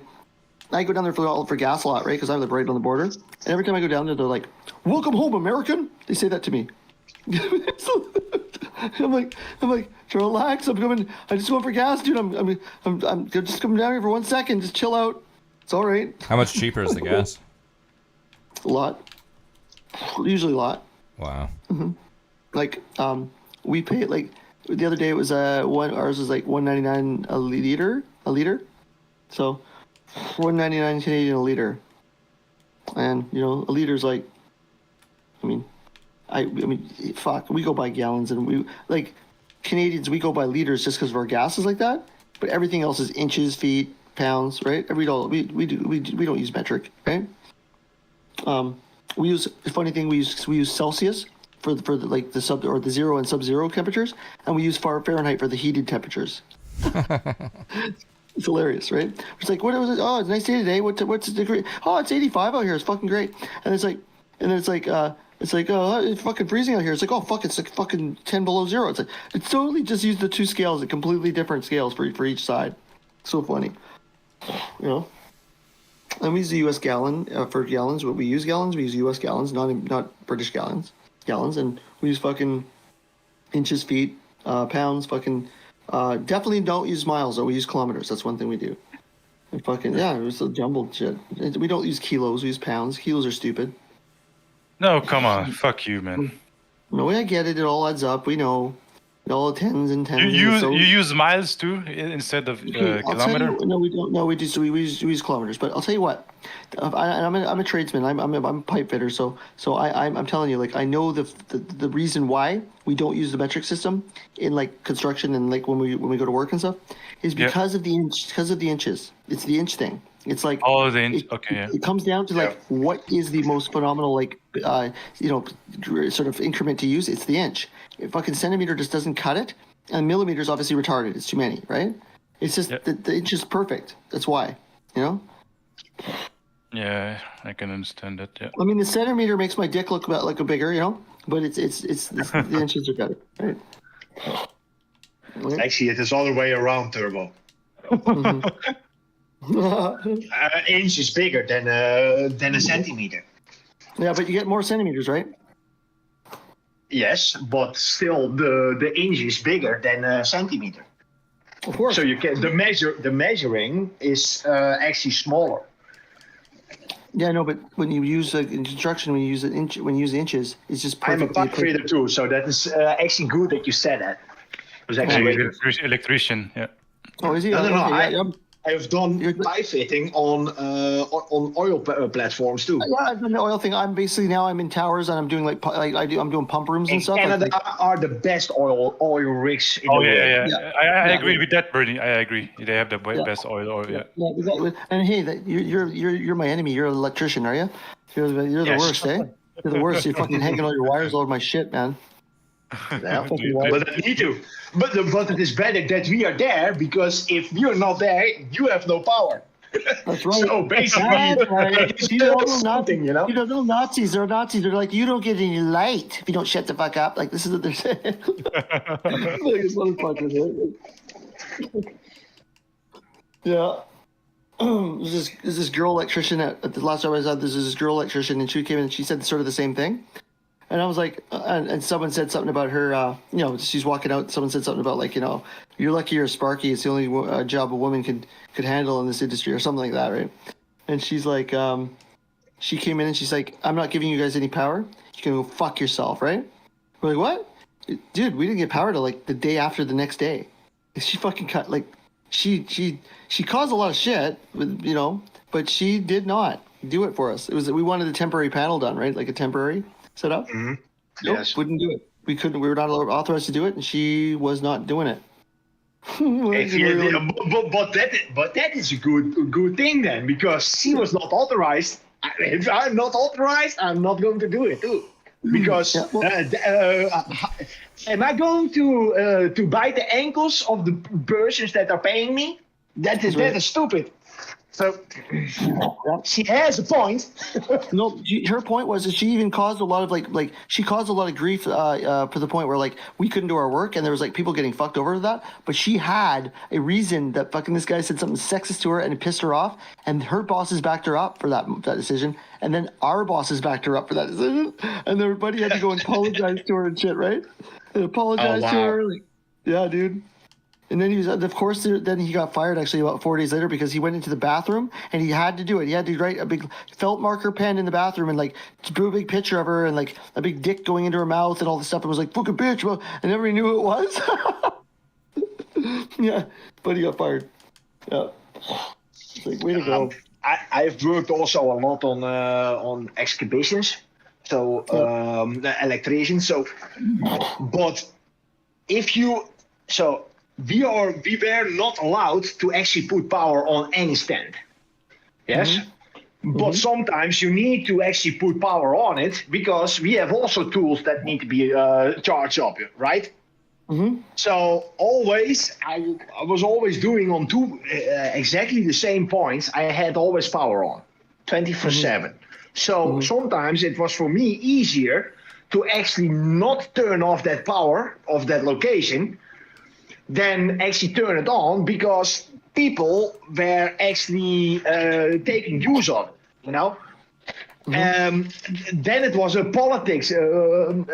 I go down there for gas a lot, right? Because I live right on the border. And every time I go down there, they're like, "Welcome home, American." They say that to me. I'm like, relax. I'm just going for gas, dude. I'm just coming down here for 1 second. Just chill out. It's all right. How much cheaper is the gas? A lot. Usually a lot. Wow. Mm-hmm. Like, we pay like the other day it was ours was like $1.99 a liter. So $1.99 Canadian a liter. And a liter's like, I mean, fuck, we go by gallons, and we like Canadians, we go by liters just because of our gas is like that. But everything else is inches, feet, pounds, right? We don't use metric, right? We use we use Celsius for the sub or the 0 and sub-zero temperatures, and we use Fahrenheit for the heated temperatures. It's hilarious, right? It's like, what was it? Oh, it's a nice day today. What's the degree? Oh, it's 85 out here. It's fucking great. And it's like, oh, it's fucking freezing out here. It's like, oh fuck, it's like fucking 10 below zero. It's like, it's totally just use the two scales, the completely different scales for each side. So funny, And we use the U.S. gallon for gallons. What we use gallons, we use U.S. gallons, not British gallons, and we use fucking inches, feet, pounds, fucking. Definitely don't use miles though. We use kilometers. That's one thing we do. And fucking it was a jumbled shit. We don't use kilos. We use pounds. Kilos are stupid. No, come on. Fuck you, man. No, I get it. It all adds up. We know. It all tens and tens. You use miles too instead of kilometer? No, we don't. No, we use kilometers. But I'll tell you what. I'm a tradesman. I'm a pipe fitter. So I'm telling you, like, I know the reason why we don't use the metric system in like construction and like when we go to work and stuff is because of the inch. Because of the inches. It's the inch thing. It's like it comes down to like what is the most phenomenal like sort of increment to use. It's the inch. A fucking centimeter just doesn't cut it, and millimeter is obviously retarded. It's too many, right? It's just the inch is perfect. That's why, Yeah, I can understand that. Yeah. I mean, the centimeter makes my dick look like a bigger, but it's the inches are better, right? Actually, it is all the way around, Turbo. An inch is bigger than a centimeter. Yeah, but you get more centimeters, right? Yes, but still, the inch is bigger than a centimeter. Of course. So you can the measuring is actually smaller. Yeah, no, but when you use in construction, when you use inches, it's just perfect. I'm a pipe fitter too, so that is actually good that you said that. It was actually electrician. Yeah. Oh, is he? No. I have done pipe fitting on oil platforms too. Yeah, I've done the oil thing. I'm in towers and I'm doing I'm doing pump rooms and stuff. Canada are the best oil rigs in the world. Yeah. I agree with that, Bernie. I agree. They have the best oil. Yeah. And hey, you're my enemy. You're an electrician, are you? You're the worst, eh? You're the worst. You're fucking hanging all your wires all over my shit, man. Yeah, but I need to. But it is better that we are there, because if you're not there, you have no power. That's right. So basically, something, You know, little Nazis are Nazis. They're like, you don't get any light if you don't shut the fuck up. Like, this is what they're saying. Like, motherfuckers, right? Yeah. There's this girl electrician at the last time I was out. There's this girl electrician, and she came in and she said sort of the same thing. And I was like, and someone said something about her, she's walking out. Someone said something about like, you're lucky you're a Sparky. It's the only job a woman could handle in this industry or something like that, right? And she's like, she came in and she's like, I'm not giving you guys any power. You can go fuck yourself, right? We're like, what? Dude, we didn't get power till like the day after the next day. She fucking cut, like, she caused a lot of shit, but she did not do it for us. We wanted a temporary panel done, right? Like a temporary setup. Mm-hmm. Nope, Yes. wouldn't do it. We were not authorized to do it, and she was not doing it. But that is a good thing then, because she was not authorized. If I'm not authorized, I'm not going to do it too. Because am I going to bite the ankles of the persons that are paying me? That is stupid. So she has a point. No, her point was that she even caused a lot of like she caused a lot of grief to the point where like we couldn't do our work and there was like people getting fucked over that. But she had a reason that fucking this guy said something sexist to her and it pissed her off, and her bosses backed her up for that decision, and then our bosses backed her up for that decision, and everybody had to go and apologize to her and shit, right? And apologize to her, like, yeah, dude. And then he was, of course, then he got fired actually about 4 days later because he went into the bathroom and he had to do it. He had to write a big felt marker pen in the bathroom and like drew a big picture of her and like a big dick going into her mouth and all this stuff. It was like, fucking bitch. Well, and everybody knew who it was. Yeah, but he got fired. Yeah. It's like, way to go. I've worked also a lot on exhibitions, so the electricians. So, but if you we were not allowed to actually put power on any stand. Yes. Mm-hmm. But sometimes you need to actually put power on it because we have also tools that need to be charged up, right? Mm-hmm. So always, I was always doing on two exactly the same points. I had always power on, 24/7. So sometimes it was for me easier to actually not turn off that power of that location than actually turn it on because people were actually taking use of it, you know? Then it was a politics, a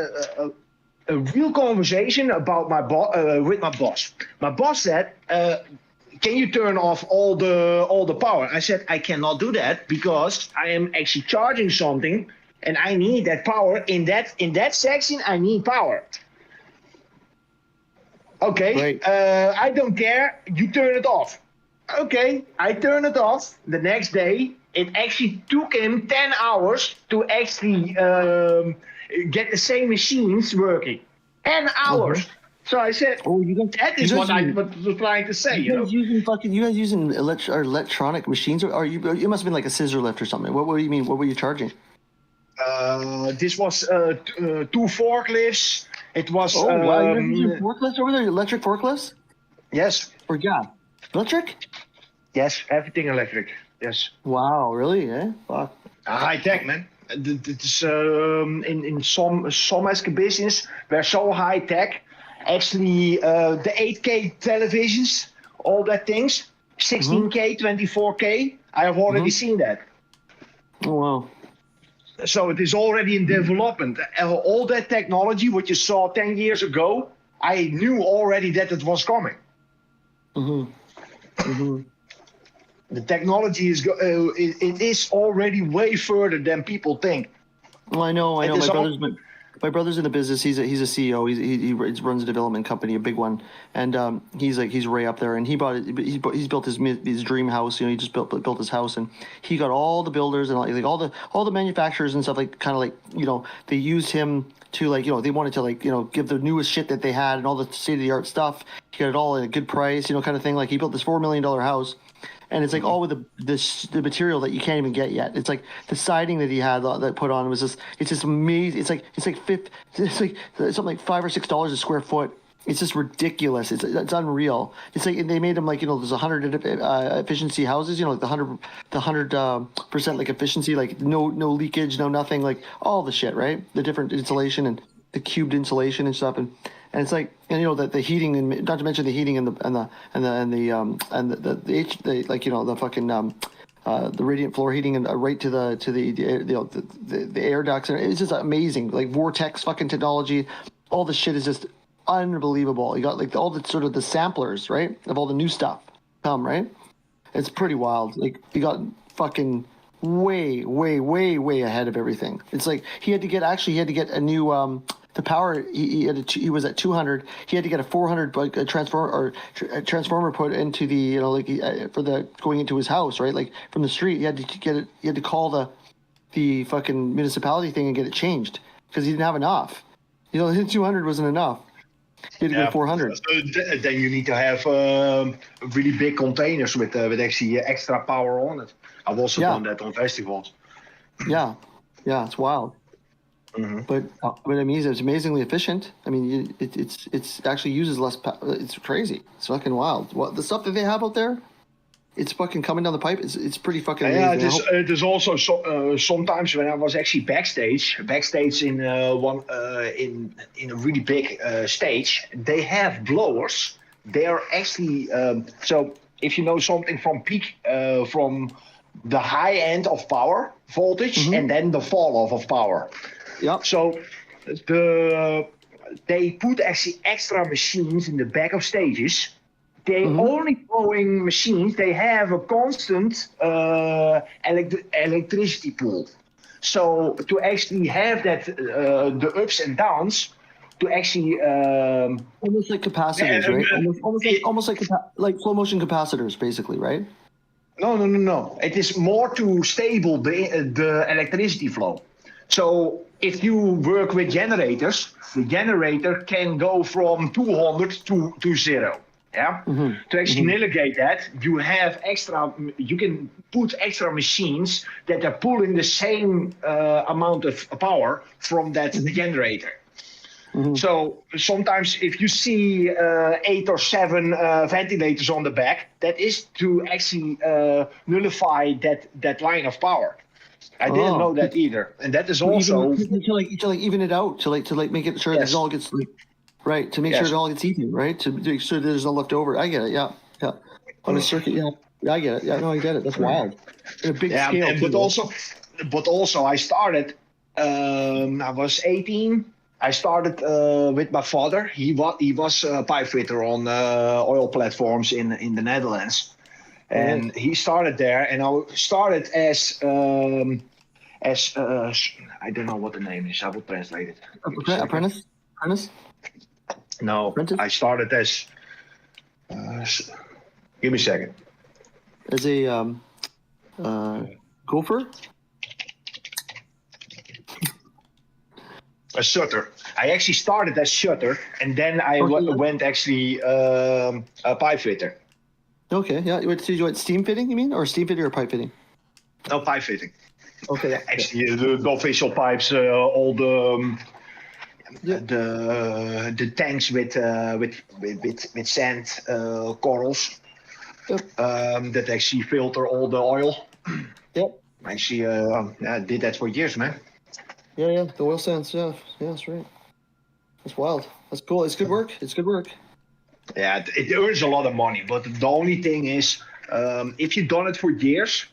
real conversation about with my boss. My boss said, can you turn off all the power? I said, I cannot do that because I am actually charging something and I need that power. In that section, I need power. Okay, I don't care. You turn it off. Okay, I turn it off. The next day, it actually took him 10 hours to actually get the same machines working. 10 hours. So I said, that is what I was trying to say. You guys using electronic machines, or it must have been like a scissor lift or something. What do you mean? What were you charging? This was 2 forklifts. It was. Oh wow! You're using forklifts over there? Electric forklifts? Yes. Or electric? Yes, everything electric. Yes. Wow! Really? Eh? Fuck. High tech, man. It's in some exhibitions were so high tech. Actually, the 8K televisions, all that things, 16K, 24K. I have already seen that. Oh wow. So it is already in development. All that technology, what you saw 10 years ago, I knew already that it was coming. The technology is already way further than people think. Well, I know. My brother's in the business. He's a CEO. He runs a development company, a big one, and he's way up there. And he's built his dream house. He just built his house, and he got all the builders and like all the manufacturers and stuff, like kind of like they used him to they wanted to give the newest shit that they had and all the state of the art stuff. He got it all at a good price, kind of thing. Like he built this $4 million house. And it's like all with the material that you can't even get yet. It's like the siding that he had that put on was it's just amazing. It's like something like $5 or $6 a square foot. It's just ridiculous. It's unreal. It's like they made them like there's 100 efficiency houses. Like the 100% like efficiency, like no leakage, no nothing, like all the shit, right? The different insulation and the cubed insulation and stuff and it's like, and that the heating and not to mention the heating and the fucking the radiant floor heating and right to the air ducts. And it's just amazing. Like vortex fucking technology. All the shit is just unbelievable. You got like all the sort of the samplers, right, of all the new stuff come, right? It's pretty wild. Like you got fucking way ahead of everything. It's like he had to get a new the power. He was at 200. He had to get a 400 transformer put into the for the going into his house, right? Like from the street, he had to get it. He had to call the fucking municipality thing and get it changed because he didn't have enough. His 200 wasn't enough. He had to go 400. So then you need to have really big containers with actually extra power on it. I've also done that on festivals. Yeah, it's wild. Mm-hmm. But I mean, it's amazingly efficient. I mean, it's actually uses less power. It's crazy. It's fucking wild. The stuff that they have out there, it's fucking coming down the pipe. It's pretty fucking amazing. It is also sometimes when I was actually backstage in in a really big stage, they have blowers. They are actually so if you know something from peak from the high end of power voltage and then the fall off of power. Yeah. So they put actually extra machines in the back of stages. They only blowing machines. They have a constant electricity pool. So to actually have that the ups and downs, to actually almost like capacitors, right? Almost like slow motion capacitors, basically, right? No. It is more to stable the electricity flow. So if you work with generators, the generator can go from 200 to 0. Yeah. To actually mitigate that, you can put extra machines that are pulling the same amount of power from that generator. So sometimes if you see 8 or 7 ventilators on the back, that is to actually nullify that line of power. I didn't know that either, and that is also to even it out, to make it sure that it all gets right, to make sure it all gets eaten, right, to make sure there's no left over. I get it, yeah. On a circuit, I get it. Yeah, no, I get it. That's wild. In a big scale. But also, I started. I was 18. I started with my father. He was a pipe fitter on oil platforms in the Netherlands. And he started there, and I started as I don't know what the name is. I will translate it. Apprentice? No, Apprentice? I started as. Give me a second. As a gopher. A shutter. I actually started as shutter, and then I went actually a pipe fitter. Okay, yeah. You went steam fitting, you mean? Or steam fitting or pipe fitting? No, pipe fitting. Okay, yeah. Actually, the official pipes, all the tanks with sand, corals, that actually filter all the oil. Yep. Actually, I did that for years, man. Yeah, the oil sands, yeah, that's right. That's wild. That's cool. It's good work. Yeah, it earns a lot of money, but the only thing is, if you've done it for years,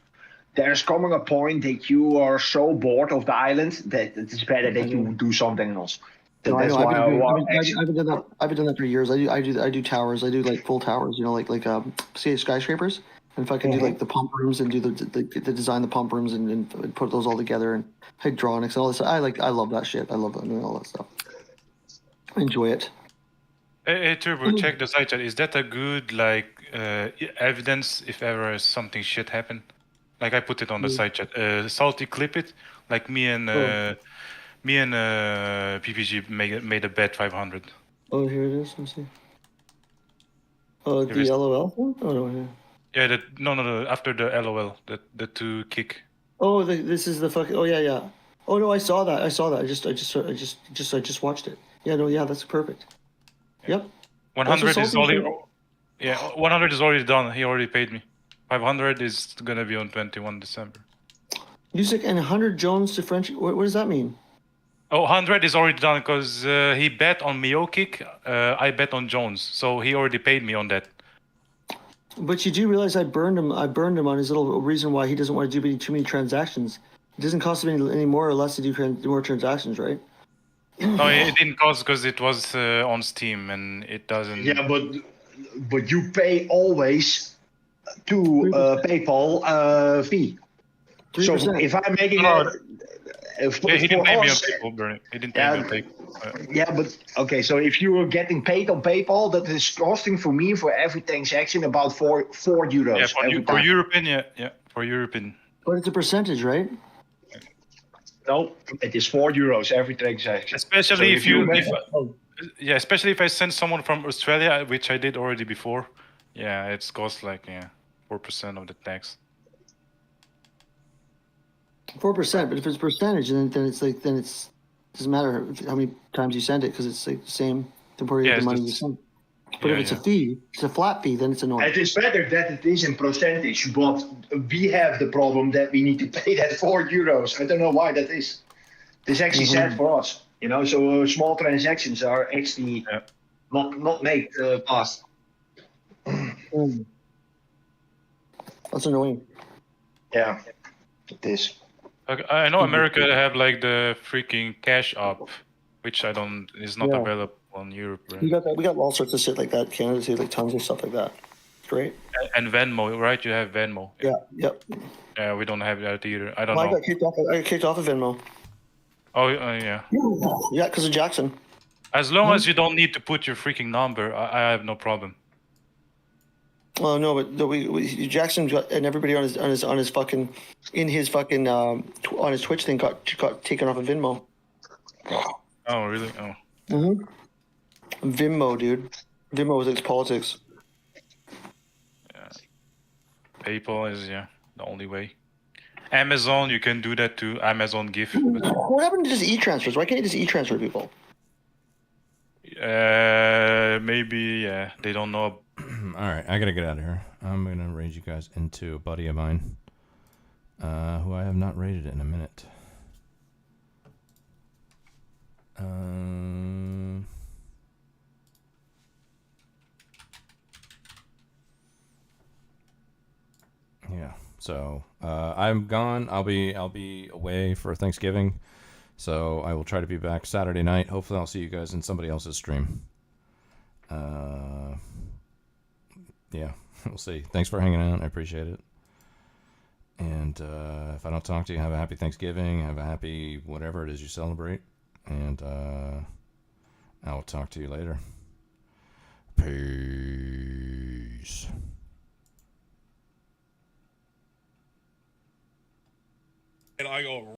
there's coming a point that you are so bored of the island that it's better that you do something else. That's why I've been doing that for years. I do towers. I do like full towers. Like skyscrapers. And if I can do like the pump rooms and do the design the pump rooms and put those all together and hydronics and all this, I love that shit. I love doing all that stuff. I enjoy it. Hey Turbo, check the side chat. Is that a good evidence if ever something shit happen? Like I put it on the side chat. Salty clip it. Like me and PPG made a bet 500. Oh, here it is. Let me see. Oh, the LOL one? Oh no, here. Yeah, no. After the LOL, the 2 kick. Oh, this is the fucking. Oh yeah. Oh no, I saw that. I just watched it. Yeah, no, yeah, that's perfect. Yep. 100 is already. Yeah, 100 is already done. He already paid me. 500 is gonna be on 21 December. Music and 100 Jones to French. What does that mean? Oh, 100 is already done because he bet on Mio kick. I bet on Jones, so he already paid me on that. But you do realize I burned him on his little reason why he doesn't want to do too many transactions. It doesn't cost him any more or less to do more transactions, right? No, it didn't cost because it was on Steam and it doesn't. Yeah, but you pay always to PayPal fee. 3%. So if I'm making he didn't pay me on PayPal, Bernie. He didn't pay me on PayPal. Yeah, but okay. So if you are getting paid on PayPal, that is costing for me for every transaction about €4. Yeah, for European, yeah, for European. But it's a percentage, right? No, it is €4 every transaction. Especially especially if I send someone from Australia, which I did already before. Yeah, it's cost like 4% of the tax. 4%, but if it's percentage, then it's like doesn't matter how many times you send it because it's like the same temporary the money you send. But if it's a fee, it's a flat fee, then it's annoying. It is better that it is in percentage, but we have the problem that we need to pay that €4. I don't know why that is. It's actually sad for us, So small transactions are actually not made fast. That's annoying. Yeah, it is. I know America have like the freaking Cash App, which is not available on Europe. Right? We got all sorts of shit like that. Canada too, like tons of stuff like that. It's great. And Venmo, right? You have Venmo. Yeah. Yep. Yeah, we don't have that either. I don't know. I got kicked off of Venmo. Oh yeah. Yeah, because of Jackson. As long as you don't need to put your freaking number, I have no problem. Oh no, but Jackson got, and everybody on his fucking on his Twitch thing got taken off of Venmo. Oh really? Oh. Venmo, dude. Venmo was politics. Yeah. PayPal is the only way. Amazon, you can do that too. Amazon gift. What happened to just e-transfers? Why can't you just e-transfer people? Maybe they don't know. All right, I gotta get out of here. I'm gonna raid you guys into a buddy of mine, who I have not raided in a minute. Yeah. So I'm gone. I'll be away for Thanksgiving. So I will try to be back Saturday night. Hopefully I'll see you guys in somebody else's stream. Yeah, we'll see. Thanks for hanging out. I appreciate it. And if I don't talk to you, have a happy Thanksgiving. Have a happy whatever it is you celebrate. And I'll talk to you later. Peace. And I go